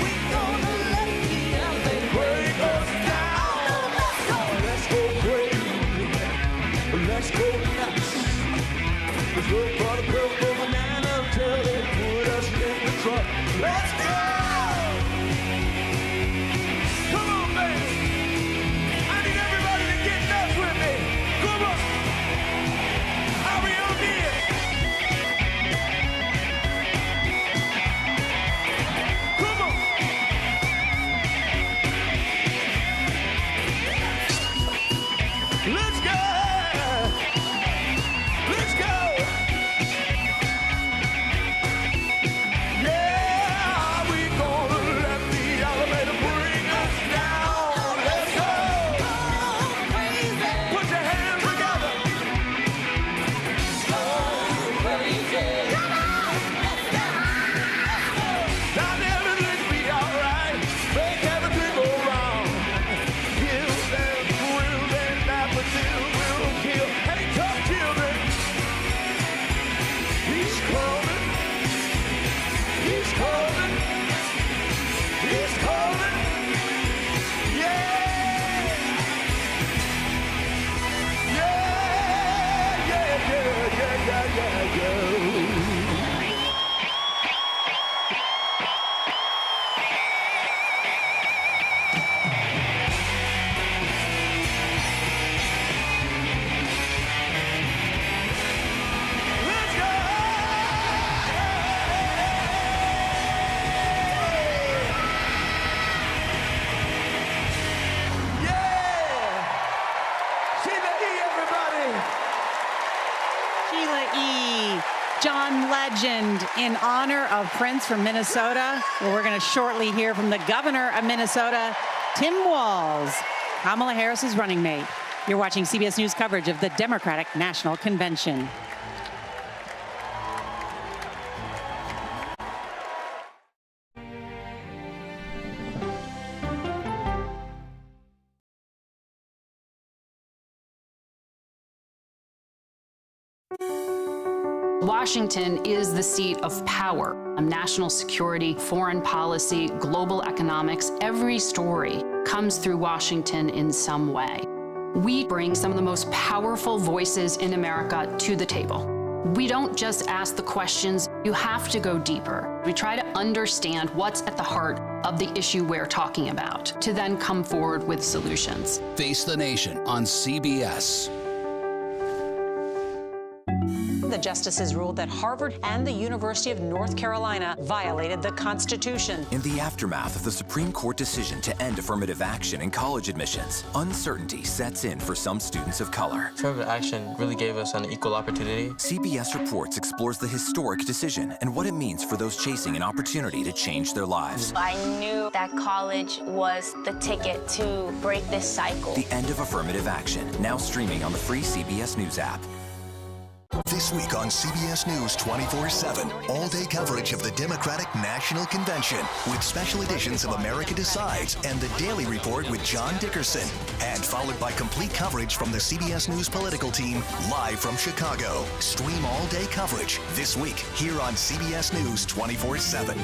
S13: We gonna let the elevator break us down. Let's go crazy. Let's go nuts. Let's go for the purple banana until they put us in the truck. Let's go! Come on, baby. I need everybody to get nuts with me. Come on. Are we on here? Come on. Let's go. Let's go. Yeah, we gonna let the elevator bring us down. Let's go. Put your hands together. Now everything be alright. Make everything go wrong. Kill them, thrill them, that but still will kill. Hey, tough children. He's coming. He's coming. He's coming. Yeah. Yeah, yeah, yeah, yeah, yeah, yeah. Let's go. Yeah. Sheila E, everybody.
S28: Sheila E. John Legend in honor of Prince from Minnesota. Well, we're going to shortly hear from the governor of Minnesota, Tim Walz, Kamala Harris's running mate. You're watching CBS News coverage of the Democratic National Convention.
S14: Washington is the seat of power. National security, foreign policy, global economics, every story comes through Washington in some way. We bring some of the most powerful voices in America to the table. We don't just ask the questions, you have to go deeper. We try to understand what's at the heart of the issue we're talking about, to then come forward with solutions.
S15: Face the Nation on CBS.
S28: The justices ruled that Harvard and the University of North Carolina violated the Constitution.
S16: In the aftermath of the Supreme Court decision to end affirmative action in college admissions, uncertainty sets in for some students of color.
S17: Affirmative action really gave us an equal opportunity.
S16: CBS Reports explores the historic decision and what it means for those chasing an opportunity to change their lives.
S18: I knew that college was the ticket to break this cycle.
S16: The end of affirmative action, now streaming on the free CBS News app.
S7: This week on CBS News 24/7, all-day coverage of the Democratic National Convention with special editions of America Decides and the Daily Report with John Dickerson, and followed by complete coverage from the CBS News political team live from Chicago. Stream all-day coverage this week here on CBS News 24/7.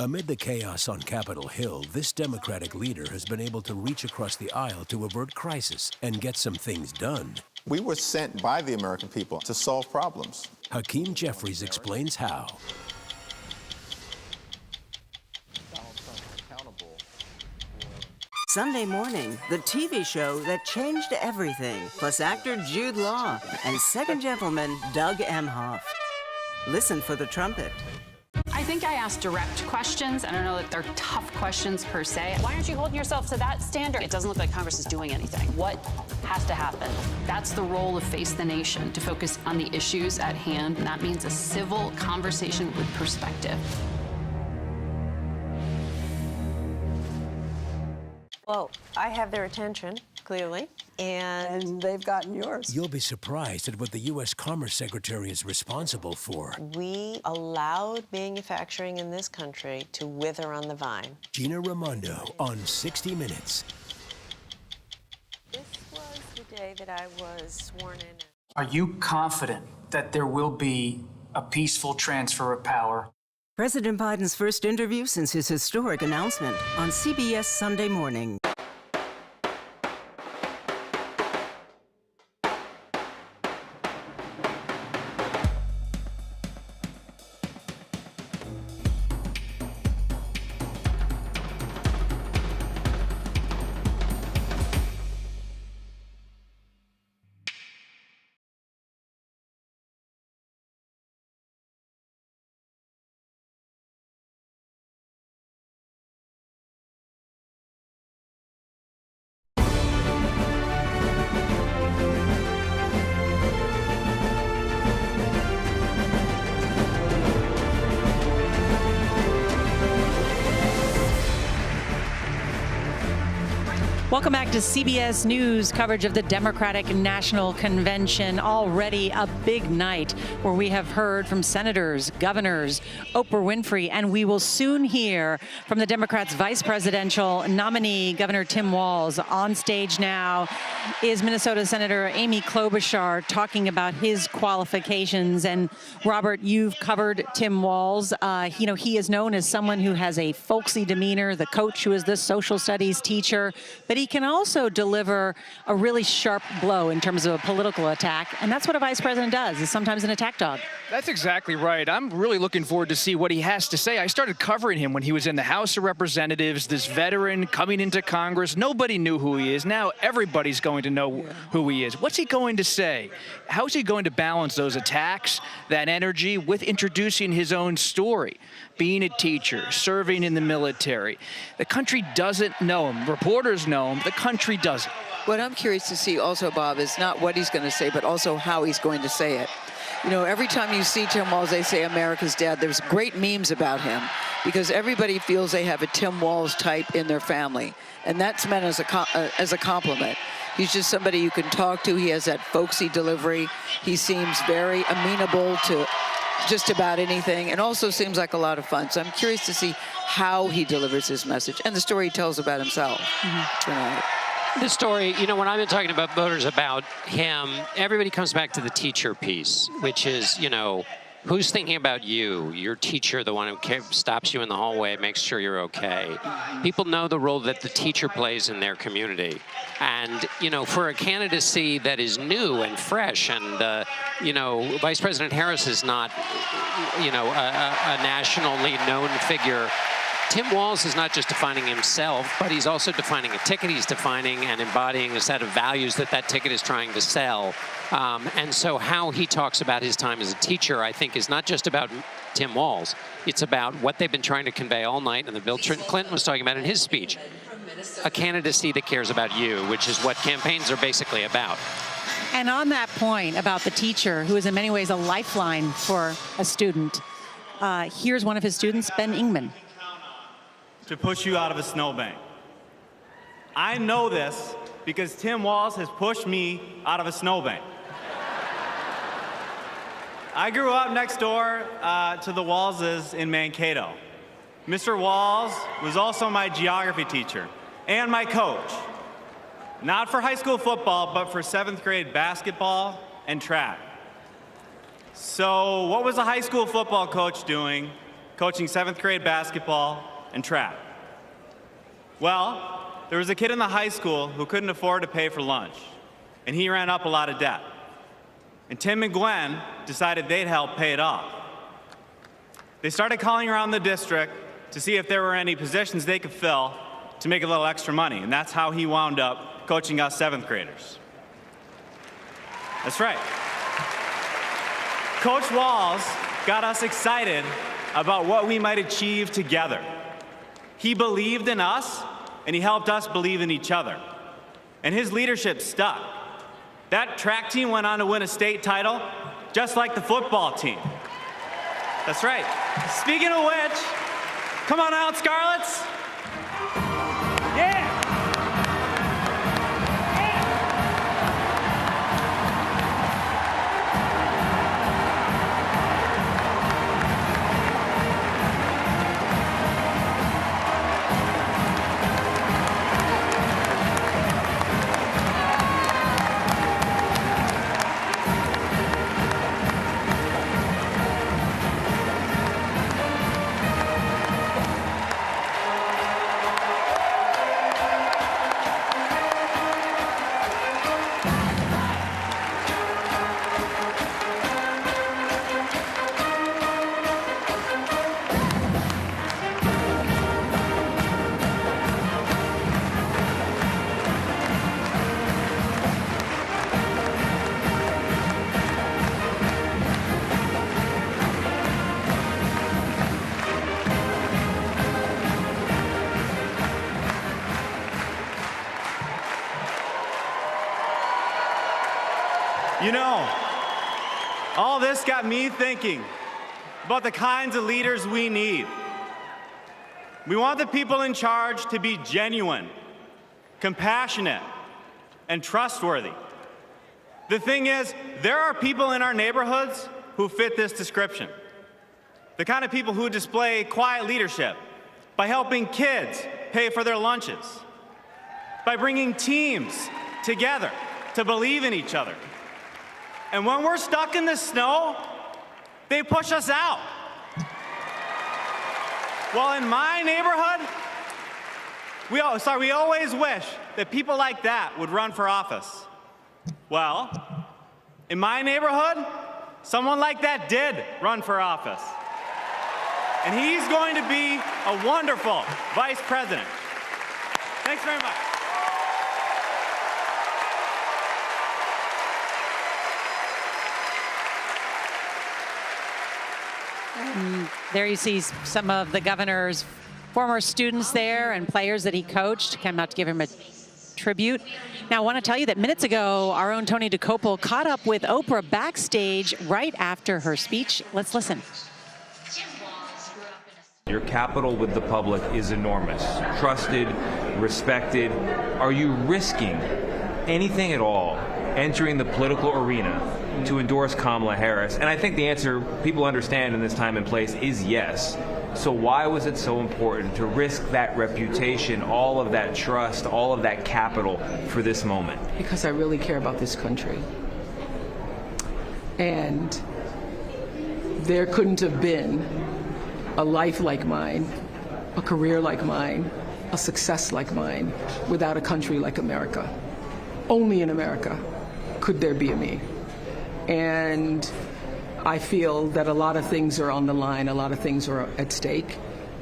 S3: Amid the chaos on Capitol Hill, this Democratic leader has been able to reach across the aisle to avert crisis and get some things done.
S19: We were sent by the American people to solve problems.
S3: Hakeem Jeffries explains how.
S32: Sunday morning, the TV show that changed everything, plus actor Jude Law and second gentleman Doug Emhoff. Listen for the trumpet.
S14: I think I asked direct questions. I don't know that they're tough questions per se. Why aren't you holding yourself to that standard? It doesn't look like Congress is doing anything. What has to happen? That's the role of Face the Nation, to focus on the issues at hand, and that means a civil conversation with perspective.
S20: Well, I have their attention, clearly, and they've gotten yours.
S3: You'll be surprised at what the U.S. Commerce Secretary is responsible for.
S20: We allowed manufacturing in this country to wither on the vine.
S3: Gina Raimondo on 60 Minutes.
S20: This was the day that I was sworn in.
S5: Are you confident that there will be a peaceful transfer of power?
S32: President Biden's first interview since his historic announcement on CBS Sunday Morning.
S28: Welcome back to CBS News coverage of the Democratic National Convention. Already a big night where we have heard from senators, governors, Oprah Winfrey, and we will soon hear from the Democrats' vice presidential nominee, Governor Tim Walz. On stage now is Minnesota Senator Amy Klobuchar talking about his qualifications. And Robert, you've covered Tim Walz. He is known as someone who has a folksy demeanor, the coach who is the social studies teacher, but he can also deliver a really sharp blow in terms of a political attack, and that's what a vice president does, is sometimes an attack dog.
S4: That's exactly right. I'm really looking forward to see what he has to say. I started covering him when he was in the House of Representatives, this veteran coming into Congress. Nobody knew who he is. Now everybody's going to know who he is. What's he going to say? How is he going to balance those attacks, that energy, with introducing his own story? Being a teacher, serving in the military. The country doesn't know him. Reporters know him. The country doesn't.
S2: What I'm curious to see also, Bob, is not what he's going to say, but also how he's going to say it. You know, every time you see Tim Walz, they say America's dad. There's great memes about him because everybody feels they have a Tim Walz type in their family. And that's meant as a compliment. He's just somebody you can talk to. He has that folksy delivery. He seems very amenable to just about anything, and also seems like a lot of fun. So I'm curious to see how he delivers his message and the story he tells about himself tonight.
S6: The story, when I've been talking about voters about him, everybody comes back to the teacher piece, which is, who's thinking about you? Your teacher, the one who stops you in the hallway, makes sure you're okay. People know the role that the teacher plays in their community. And, for a candidacy that is new and fresh, and, Vice President Harris is not, a nationally known figure. Tim Walz is not just defining himself, but he's also defining a ticket. He's defining and embodying a set of values that ticket is trying to sell. And so how he talks about his time as a teacher, I think, is not just about Tim Walz. It's about what they've been trying to convey all night, and that Bill Clinton was talking about in his speech. A candidacy that cares about you, which is what campaigns are basically about.
S28: And on that point about the teacher, who is in many ways a lifeline for a student, here's one of his students, Ben Ingman.
S21: To push you out of a snowbank. I know this because Tim Walz has pushed me out of a snowbank. I grew up next door to the Walzes in Mankato. Mr. Walz was also my geography teacher and my coach. Not for high school football, but for 7th grade basketball and track. So what was a high school football coach doing coaching 7th grade basketball and track. Well, there was a kid in the high school who couldn't afford to pay for lunch, and he ran up a lot of debt. And Tim and Gwen decided they'd help pay it off. They started calling around the district to see if there were any positions they could fill to make a little extra money, and that's how he wound up coaching us 7th graders. That's right. Coach Walz got us excited about what we might achieve together. He believed in us, and he helped us believe in each other. And his leadership stuck. That track team went on to win a state title, just like the football team. That's right. Speaking of which, come on out, Scarlets. Yeah! You know, all this got me thinking about the kinds of leaders we need. We want the people in charge to be genuine, compassionate, and trustworthy. The thing is, there are people in our neighborhoods who fit this description. The kind of people who display quiet leadership by helping kids pay for their lunches, by bringing teams together to believe in each other. And when we're stuck in the snow, they push us out. Well, in my neighborhood, we always wish that people like that would run for office. Well, in my neighborhood, someone like that did run for office. And he's going to be a wonderful vice president. Thanks very much.
S28: There you see some of the governor's former students there and players that he coached. Came out to give him a tribute. Now, I want to tell you that minutes ago, our own Tony DeCopel caught up with Oprah backstage right after her speech. Let's listen.
S1: Your capital with the public is enormous. Trusted, respected. Are you risking anything at all entering the political arena to endorse Kamala Harris? And I think the answer people understand in this time and place is yes. So why was it so important to risk that reputation, all of that trust, all of that capital for this moment?
S8: Because I really care about this country. And there couldn't have been a life like mine, a career like mine, a success like mine without a country like America. Only in America could there be a me. And I feel that a lot of things are on the line, a lot of things are at stake.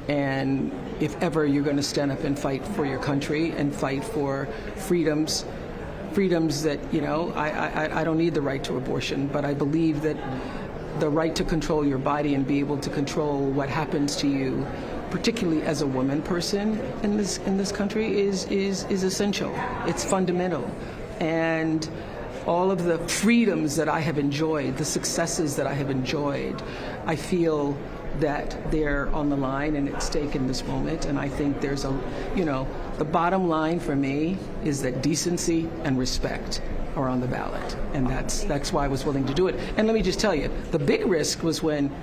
S8: And if ever you're going to stand up and fight for your country and fight for freedoms that, you know, I don't need the right to abortion, but I believe that the right to control your body and be able to control what happens to you, particularly as a woman person in this country, is essential. It's fundamental. And all of the freedoms that I have enjoyed, the successes that I have enjoyed, I feel that they're on the line and at stake in this moment. And I think there's the bottom line for me is that decency and respect are on the ballot. And that's why I was willing to do it. And let me just tell you, the big risk was when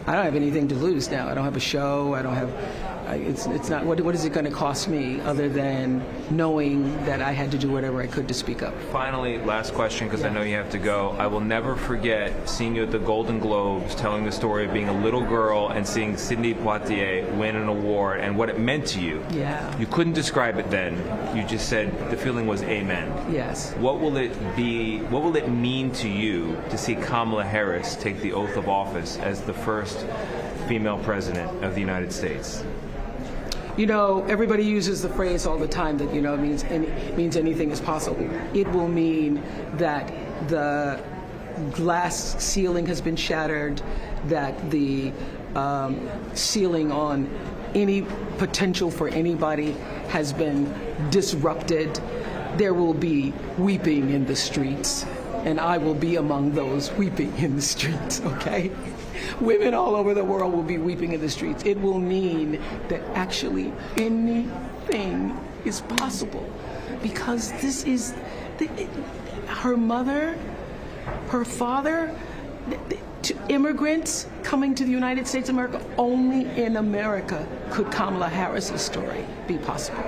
S8: I don't have anything to lose now. I don't have a show. I don't have, It's not. What is it going to cost me other than knowing that I had to do whatever I could to speak up?
S1: Finally, last question, because I know you have to go. I will never forget seeing you at the Golden Globes, telling the story of being a little girl and seeing Sidney Poitier win an award and what it meant to you.
S8: Yeah.
S1: You couldn't describe it then. You just said the feeling was amen.
S8: Yes.
S1: What will it be? What will it mean to you to see Kamala Harris take the oath of office as the first female president of the United States?
S8: You know, everybody uses the phrase all the time that, it means anything is possible. It will mean that the glass ceiling has been shattered, that the ceiling on any potential for anybody has been disrupted. There will be weeping in the streets, and I will be among those weeping in the streets, okay? Women all over the world will be weeping in the streets. It will mean that actually anything is possible, because this is her mother, her father, to immigrants coming to the United States of America. Only in America could Kamala Harris's story be possible.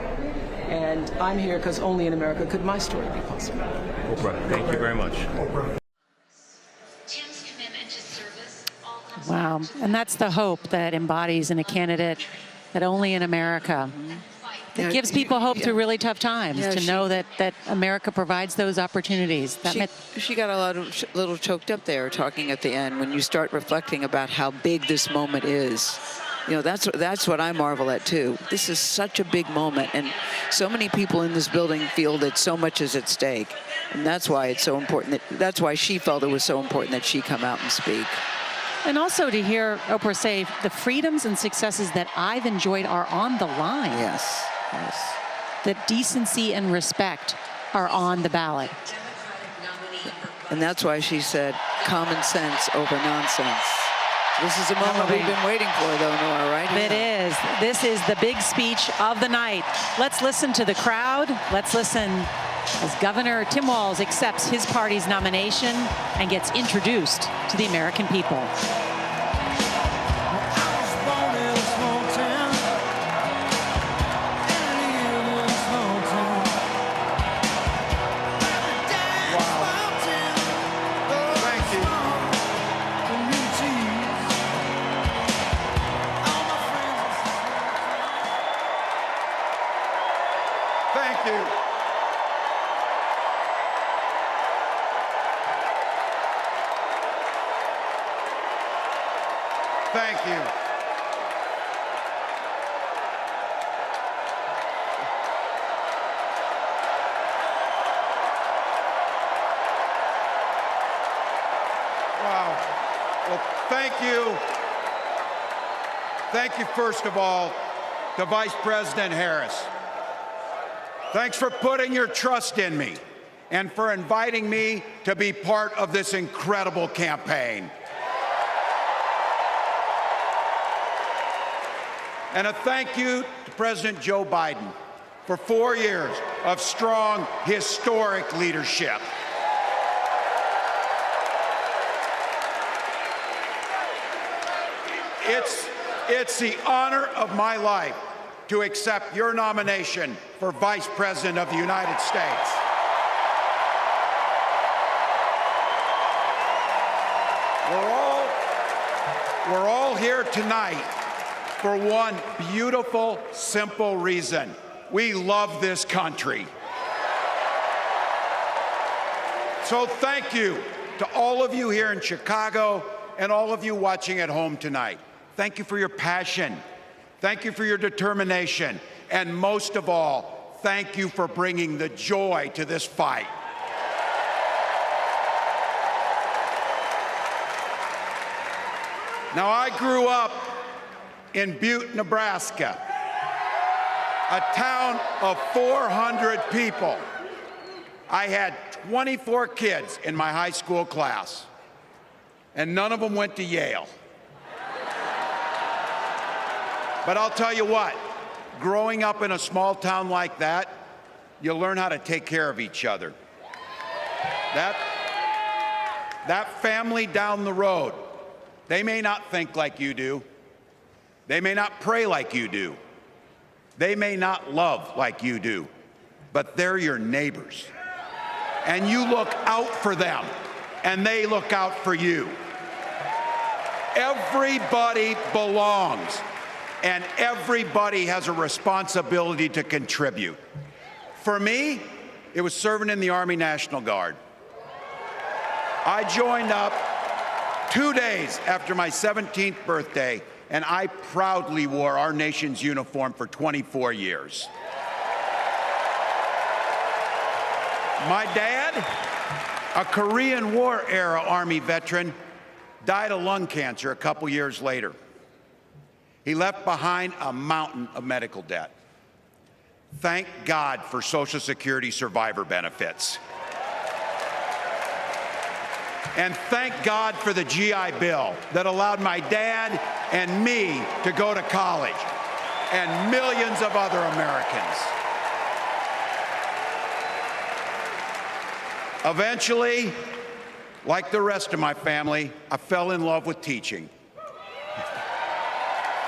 S8: And I'm here because only in America could my story be possible.
S1: Oprah, thank you very much.
S28: Wow. And that's the hope that embodies in a candidate that only in America. It gives people hope through really tough times to know that America provides those opportunities.
S2: She got a little choked up there talking at the end when you start reflecting about how big this moment is. That's what I marvel at too. This is such a big moment, and so many people in this building feel that so much is at stake. And that's why it's so important. That's why she felt it was so important that she come out and speak.
S28: And also to hear Oprah say, the freedoms and successes that I've enjoyed are on the line.
S2: Yes, yes.
S28: That decency and respect are on the ballot.
S2: And that's why she said common sense over nonsense. This is a moment we've been waiting for, though, Nora, right?
S28: It is. This is the big speech of the night. Let's listen to the crowd. Let's listen as Governor Tim Walz accepts his party's nomination and gets introduced to the American people.
S9: Thank you. Thank you. Wow. Well, thank you. Thank you, first of all, to Vice President Harris. Thanks for putting your trust in me and for inviting me to be part of this incredible campaign. And a thank you to President Joe Biden for 4 years of strong, historic leadership. It's the honor of my life to accept your nomination for Vice President of the United States. We're all here tonight for one beautiful, simple reason. We love this country. So thank you to all of you here in Chicago and all of you watching at home tonight. Thank you for your passion. Thank you for your determination. And most of all, thank you for bringing the joy to this fight. Now, I grew up in Butte, Nebraska, a town of 400 people. I had 24 kids in my high school class, and none of them went to Yale. But I'll tell you what, growing up in a small town like that, you learn how to take care of each other. That family down the road, they may not think like you do. They may not pray like you do. They may not love like you do, but they're your neighbors. And you look out for them, and they look out for you. Everybody belongs, and everybody has a responsibility to contribute. For me, it was serving in the Army National Guard. I joined up 2 days after my 17th birthday, and I proudly wore our nation's uniform for 24 years. My dad, a Korean War-era Army veteran, died of lung cancer a couple years later. He left behind a mountain of medical debt. Thank God for Social Security survivor benefits. And thank God for the GI Bill that allowed my dad and me to go to college, and millions of other Americans. Eventually, like the rest of my family, I fell in love with teaching.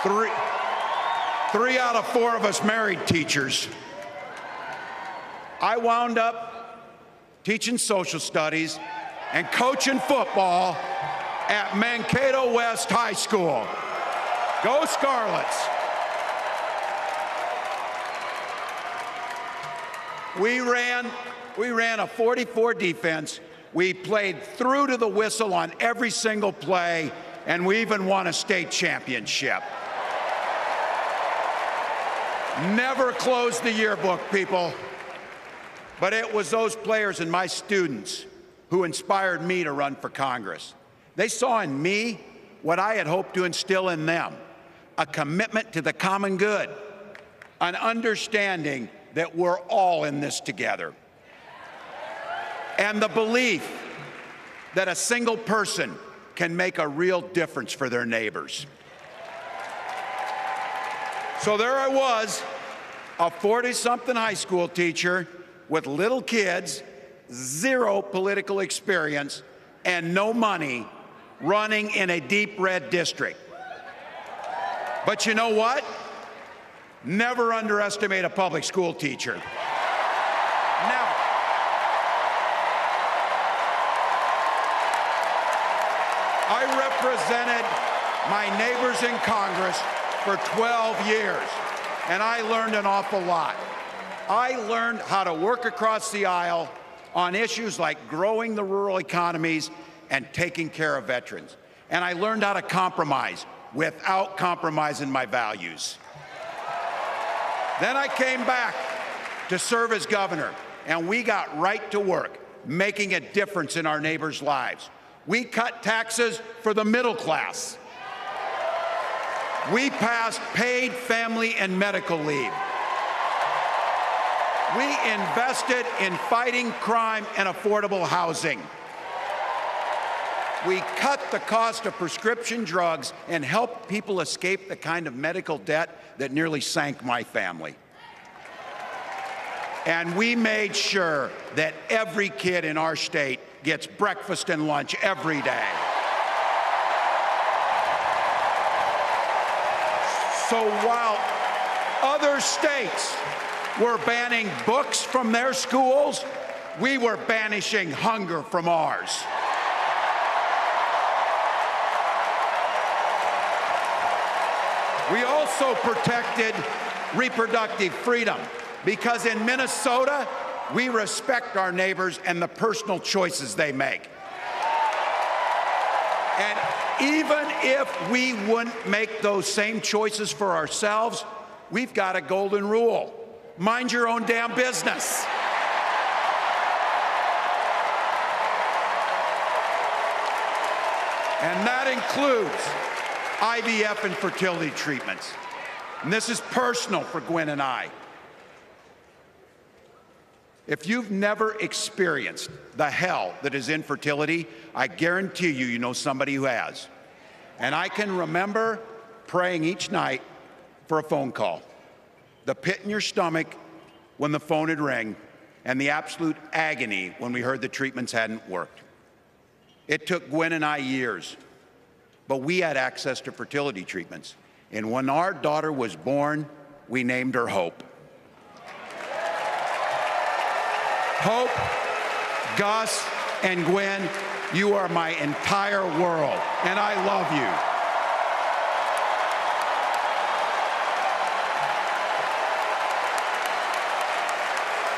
S9: Three out of 4 of us married teachers. I wound up teaching social studies and coaching football at Mankato West High School. Go Scarlets! We ran a 44 defense. We played through to the whistle on every single play, and we even won a state championship. Never closed the yearbook, people. But it was those players and my students who inspired me to run for Congress. They saw in me what I had hoped to instill in them, a commitment to the common good, an understanding that we're all in this together, and the belief that a single person can make a real difference for their neighbors. So there I was, a 40-something high school teacher with little kids, 0 political experience, and no money, running in a deep red district. But you know what? Never underestimate a public school teacher. Never. I represented my neighbors in Congress for 12 years, and I learned an awful lot. I learned how to work across the aisle on issues like growing the rural economies and taking care of veterans. And I learned how to compromise without compromising my values. Then I came back to serve as governor, and we got right to work, making a difference in our neighbors' lives. We cut taxes for the middle class. We passed paid family and medical leave. We invested in fighting crime and affordable housing. We cut the cost of prescription drugs and helped people escape the kind of medical debt that nearly sank my family. And we made sure that every kid in our state gets breakfast and lunch every day. So while other states were banning books from their schools, we were banishing hunger from ours. We also protected reproductive freedom because in Minnesota, we respect our neighbors and the personal choices they make. And even if we wouldn't make those same choices for ourselves, we've got a golden rule. Mind your own damn business. And that includes IVF and fertility treatments. And this is personal for Gwen and I. If you've never experienced the hell that is infertility, I guarantee you, you know somebody who has. And I can remember praying each night for a phone call, the pit in your stomach when the phone would ring, and the absolute agony when we heard the treatments hadn't worked. It took Gwen and I years, but we had access to fertility treatments. And when our daughter was born, we named her Hope. Hope, Gus, and Gwen, you are my entire world, and I love you.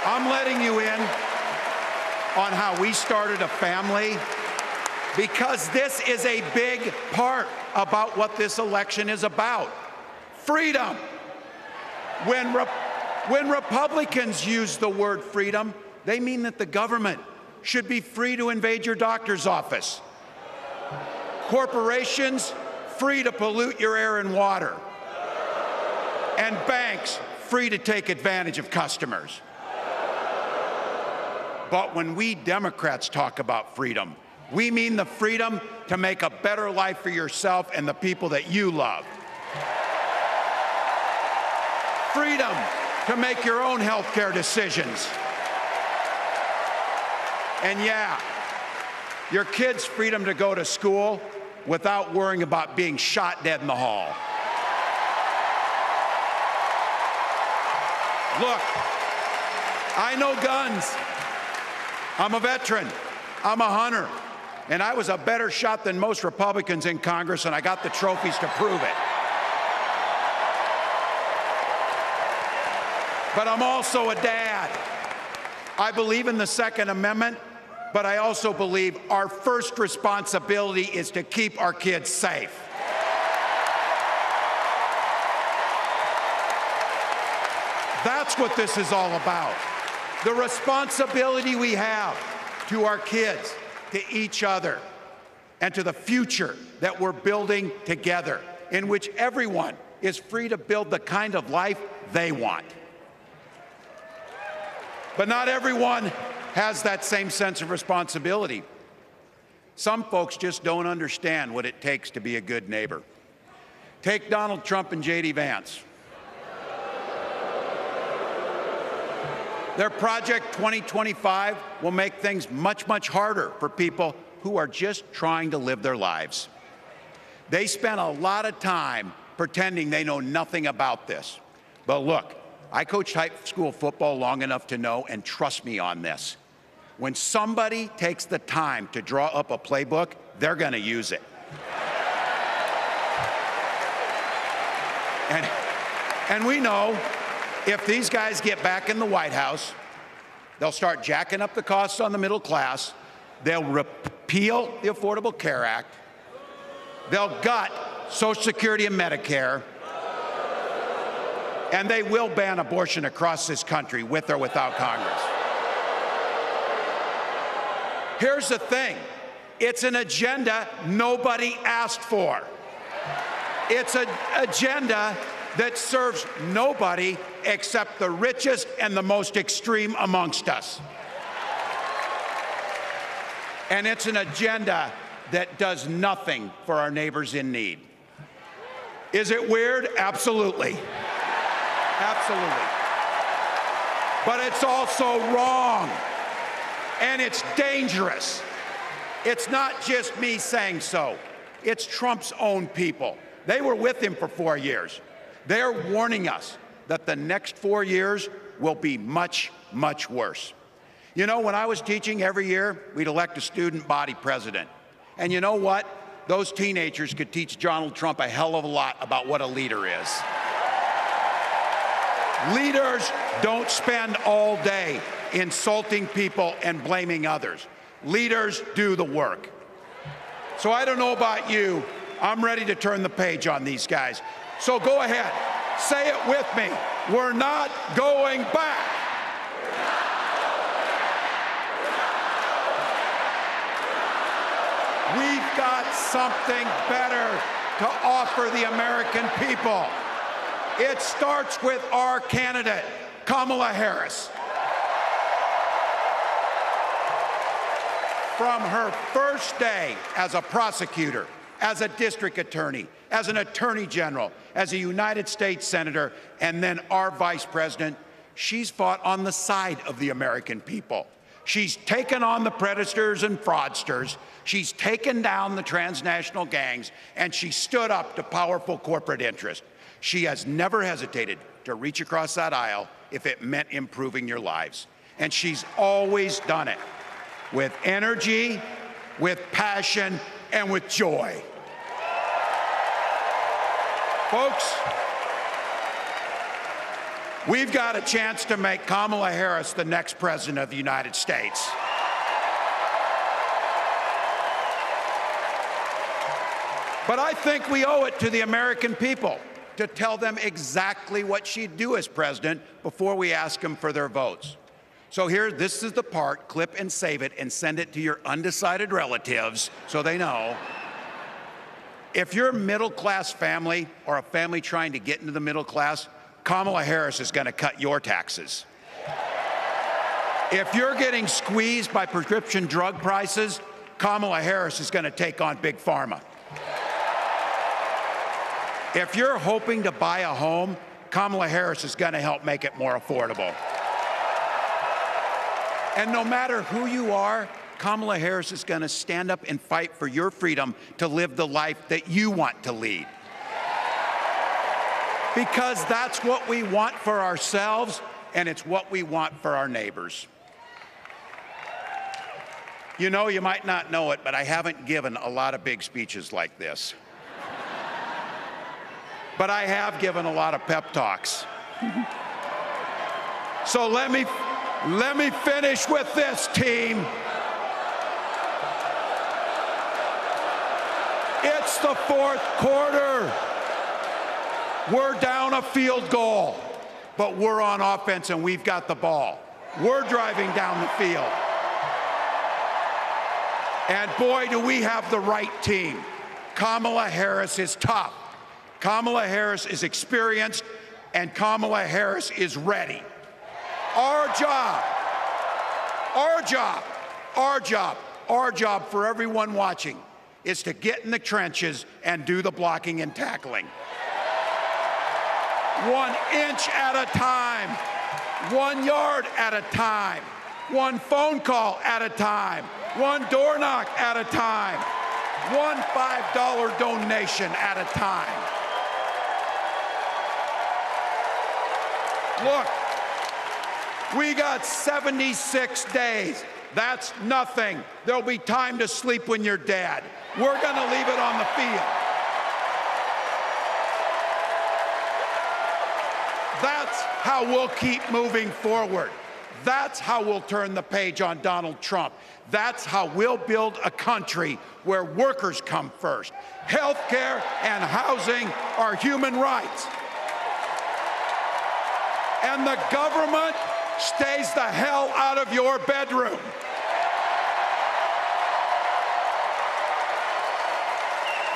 S9: I'm letting you in on how we started a family because this is a big part about what this election is about. Freedom. When Republicans use the word freedom, they mean that the government should be free to invade your doctor's office. Corporations free to pollute your air and water. And banks free to take advantage of customers. But when we Democrats talk about freedom, we mean the freedom to make a better life for yourself and the people that you love. Freedom to make your own health care decisions. And yeah, your kids' freedom to go to school without worrying about being shot dead in the hall. Look, I know guns. I'm a veteran. I'm a hunter. And I was a better shot than most Republicans in Congress, and I got the trophies to prove it. But I'm also a dad. I believe in the Second Amendment, but I also believe our first responsibility is to keep our kids safe. That's what this is all about. The responsibility we have to our kids, to each other, and to the future that we're building together, in which everyone is free to build the kind of life they want. But not everyone has that same sense of responsibility. Some folks just don't understand what it takes to be a good neighbor. Take Donald Trump and J.D. Vance. Their Project 2025 will make things much, much harder for people who are just trying to live their lives. They spent a lot of time pretending they know nothing about this. But look, I coached high school football long enough to know, and trust me on this, when somebody takes the time to draw up a playbook, they're going to use it. And we know if these guys get back in the White House, they'll start jacking up the costs on the middle class, they'll repeal the Affordable Care Act, they'll gut Social Security and Medicare, and they will ban abortion across this country with or without Congress. Here's the thing, it's an agenda nobody asked for. It's an agenda that serves nobody except the richest and the most extreme amongst us. And it's an agenda that does nothing for our neighbors in need. Is it weird? Absolutely. Absolutely. But it's also wrong. And it's dangerous. It's not just me saying so. It's Trump's own people. They were with him for 4 years. They're warning us that the next 4 years will be much, much worse. You know, when I was teaching every year, we'd elect a student body president. And you know what? Those teenagers could teach Donald Trump a hell of a lot about what a leader is. Leaders don't spend all day insulting people and blaming others. Leaders do the work. So I don't know about you, I'm ready to turn the page on these guys. So go ahead, say it with me. We're not going back. We've got something better to offer the American people. It starts with our candidate, Kamala Harris. From her first day as a prosecutor, as a district attorney, as an attorney general, as a United States senator, and then our vice president, she's fought on the side of the American people. She's taken on the predators and fraudsters, she's taken down the transnational gangs, and she stood up to powerful corporate interests. She has never hesitated to reach across that aisle if it meant improving your lives. And she's always done it with energy, with passion, and with joy. Folks, we've got a chance to make Kamala Harris the next president of the United States. But I think we owe it to the American people to tell them exactly what she'd do as president before we ask them for their votes. So here, this is the part, clip and save it and send it to your undecided relatives so they know. If you're a middle-class family or a family trying to get into the middle class, Kamala Harris is going to cut your taxes. If you're getting squeezed by prescription drug prices, Kamala Harris is going to take on Big Pharma. If you're hoping to buy a home, Kamala Harris is going to help make it more affordable. And no matter who you are, Kamala Harris is going to stand up and fight for your freedom to live the life that you want to lead. Because that's what we want for ourselves, and it's what we want for our neighbors. You know, you might not know it, but I haven't given a lot of big speeches like this. But I have given a lot of pep talks. So let me finish with this, team. It's the fourth quarter. We're down a field goal, but we're on offense and we've got the ball. We're driving down the field. And boy, do we have the right team. Kamala Harris is tough. Kamala Harris is experienced, and Kamala Harris is ready. Our job for everyone watching is to get in the trenches and do the blocking and tackling. 1 inch at a time, 1 yard at a time, 1 phone call at a time, 1 door knock at a time, 1 $5 donation at a time. Look, we got 76 days. That's nothing. There'll be time to sleep when you're dead. We're going to leave it on the field. That's how we'll keep moving forward. That's how we'll turn the page on Donald Trump. That's how we'll build a country where workers come first. Health care and housing are human rights. And the government stays the hell out of your bedroom.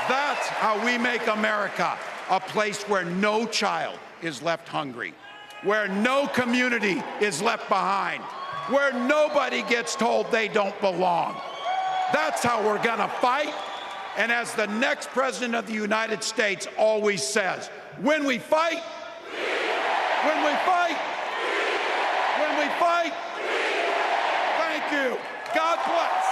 S9: That's how we make America a place where no child is left hungry, where no community is left behind, where nobody gets told they don't belong. That's how we're gonna fight. And as the next president of the United States always says, when we fight, thank you. God bless.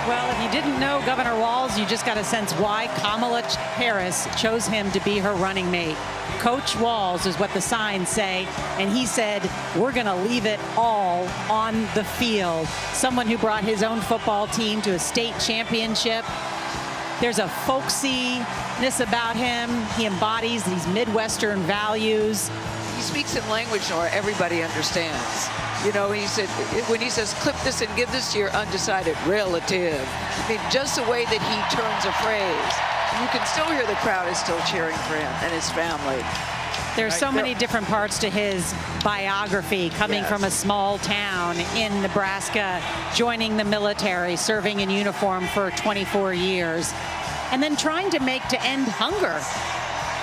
S28: Well, if you didn't know Governor Walz, you just got a sense why Kamala Harris chose him to be her running mate. Coach Walz is what the signs say, and he said, we're going to leave it all on the field. Someone who brought his own football team to a state championship. There's a folksiness about him. He embodies these Midwestern values.
S2: He speaks in language where everybody understands. You know, he said, when he says, clip this and give this to your undecided relative, I mean, just the way that he turns a phrase, you can still hear the crowd is still cheering for him and his family.
S28: There's so many different parts to his biography, coming from a small town in Nebraska, joining the military, serving in uniform for 24 years, and then trying to end hunger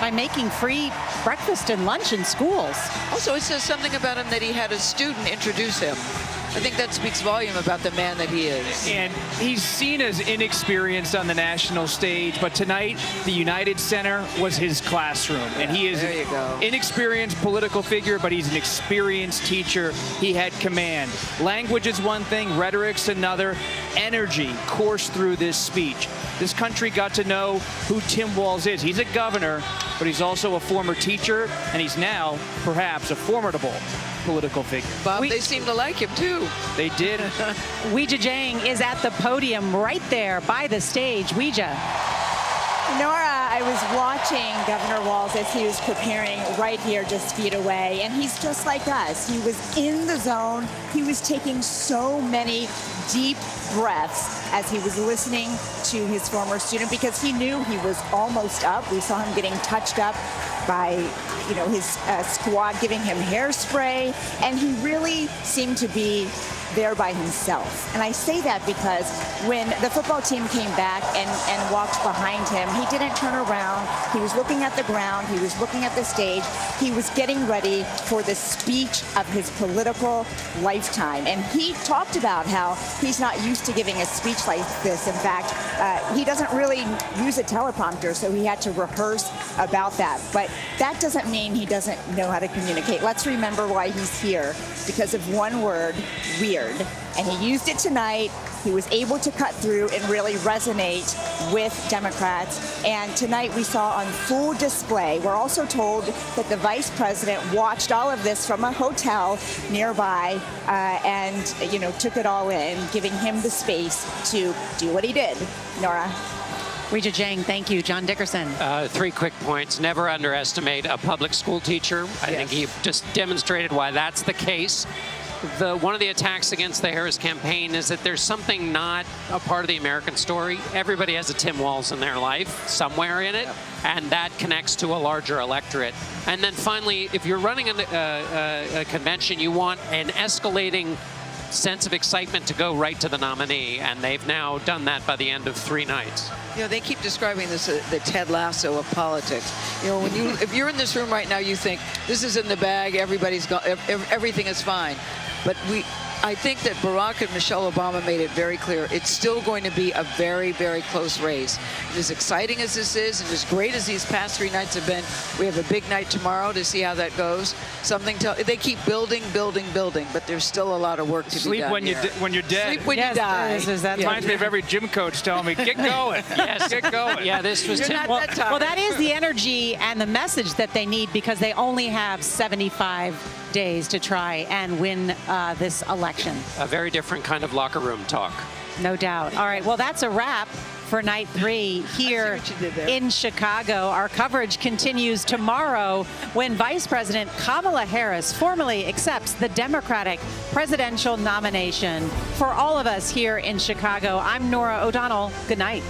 S28: by making free breakfast and lunch in schools.
S2: Also, it says something about him that he had a student introduce him I think that speaks volume about the man that he is.
S4: And he's seen as inexperienced on the national stage, but tonight the United Center was his classroom. And he is
S2: there you go.
S4: an inexperienced political figure, but he's an experienced teacher. He had command. Language is one thing, rhetoric's another. Energy coursed through this speech. This country got to know who Tim Walz is. He's a governor, but he's also a former teacher, and he's now perhaps a formidable political figure.
S2: Bob, they seem to like him too.
S4: They did.
S28: Weijia Jiang is at the podium right there by the stage. Weijia.
S10: Nora, I was watching Governor Walz as he was preparing right here just feet away, and he's just like us. He was in the zone. He was taking so many deep breaths as he was listening to his former student because he knew he was almost up. We saw him getting touched up by, his squad giving him hairspray, and he really seemed to be there by himself. And I say that because when the football team came back and walked behind him, he didn't turn around. He was looking at the ground. He was looking at the stage. He was getting ready for the speech of his political lifetime. And he talked about how he's not used to giving a speech like this. In fact, he doesn't really use a teleprompter, so he had to rehearse about that. But that doesn't mean he doesn't know how to communicate. Let's remember why he's here, because of one word, weird. And he used it tonight. He was able to cut through and really resonate with Democrats. And tonight we saw on full display, we're also told that the vice president watched all of this from a hotel nearby and, took it all in, giving him the space to do what he did. Nora.
S28: Weijia Jiang, thank you. John Dickerson.
S6: 3 quick points. Never underestimate a public school teacher. I think he just demonstrated why that's the case. One of the attacks against the Harris campaign is that there's something not a part of the American story. Everybody has a Tim Walz in their life, somewhere in it, and that connects to a larger electorate. And then finally, if you're running a convention, you want an escalating sense of excitement to go right to the nominee, and they've now done that by the end of 3 nights.
S2: They keep describing this the Ted Lasso of politics. If you're in this room right now, you think this is in the bag, everything is fine. But I think that Barack and Michelle Obama made it very clear it's still going to be a very, very close race. And as exciting as this is, and as great as these past 3 nights have been, we have a big night tomorrow to see how that goes. They keep building, but there's still a lot of work to be done.
S4: Sleep when you're dead.
S2: Sleep when you die.
S4: Reminds me of every gym coach telling me, get going.
S6: Yes,
S4: get going.
S6: Yeah, this was Tim.
S28: Well, that is the energy and the message that they need because they only have 75 days to try and win this election.
S6: A very different kind of locker room talk.
S28: No doubt. All right, well, that's a wrap for night 3 here in Chicago. Our coverage continues tomorrow when Vice President Kamala Harris formally accepts the Democratic presidential nomination. For all of us here in Chicago, I'm Nora O'Donnell. Good night.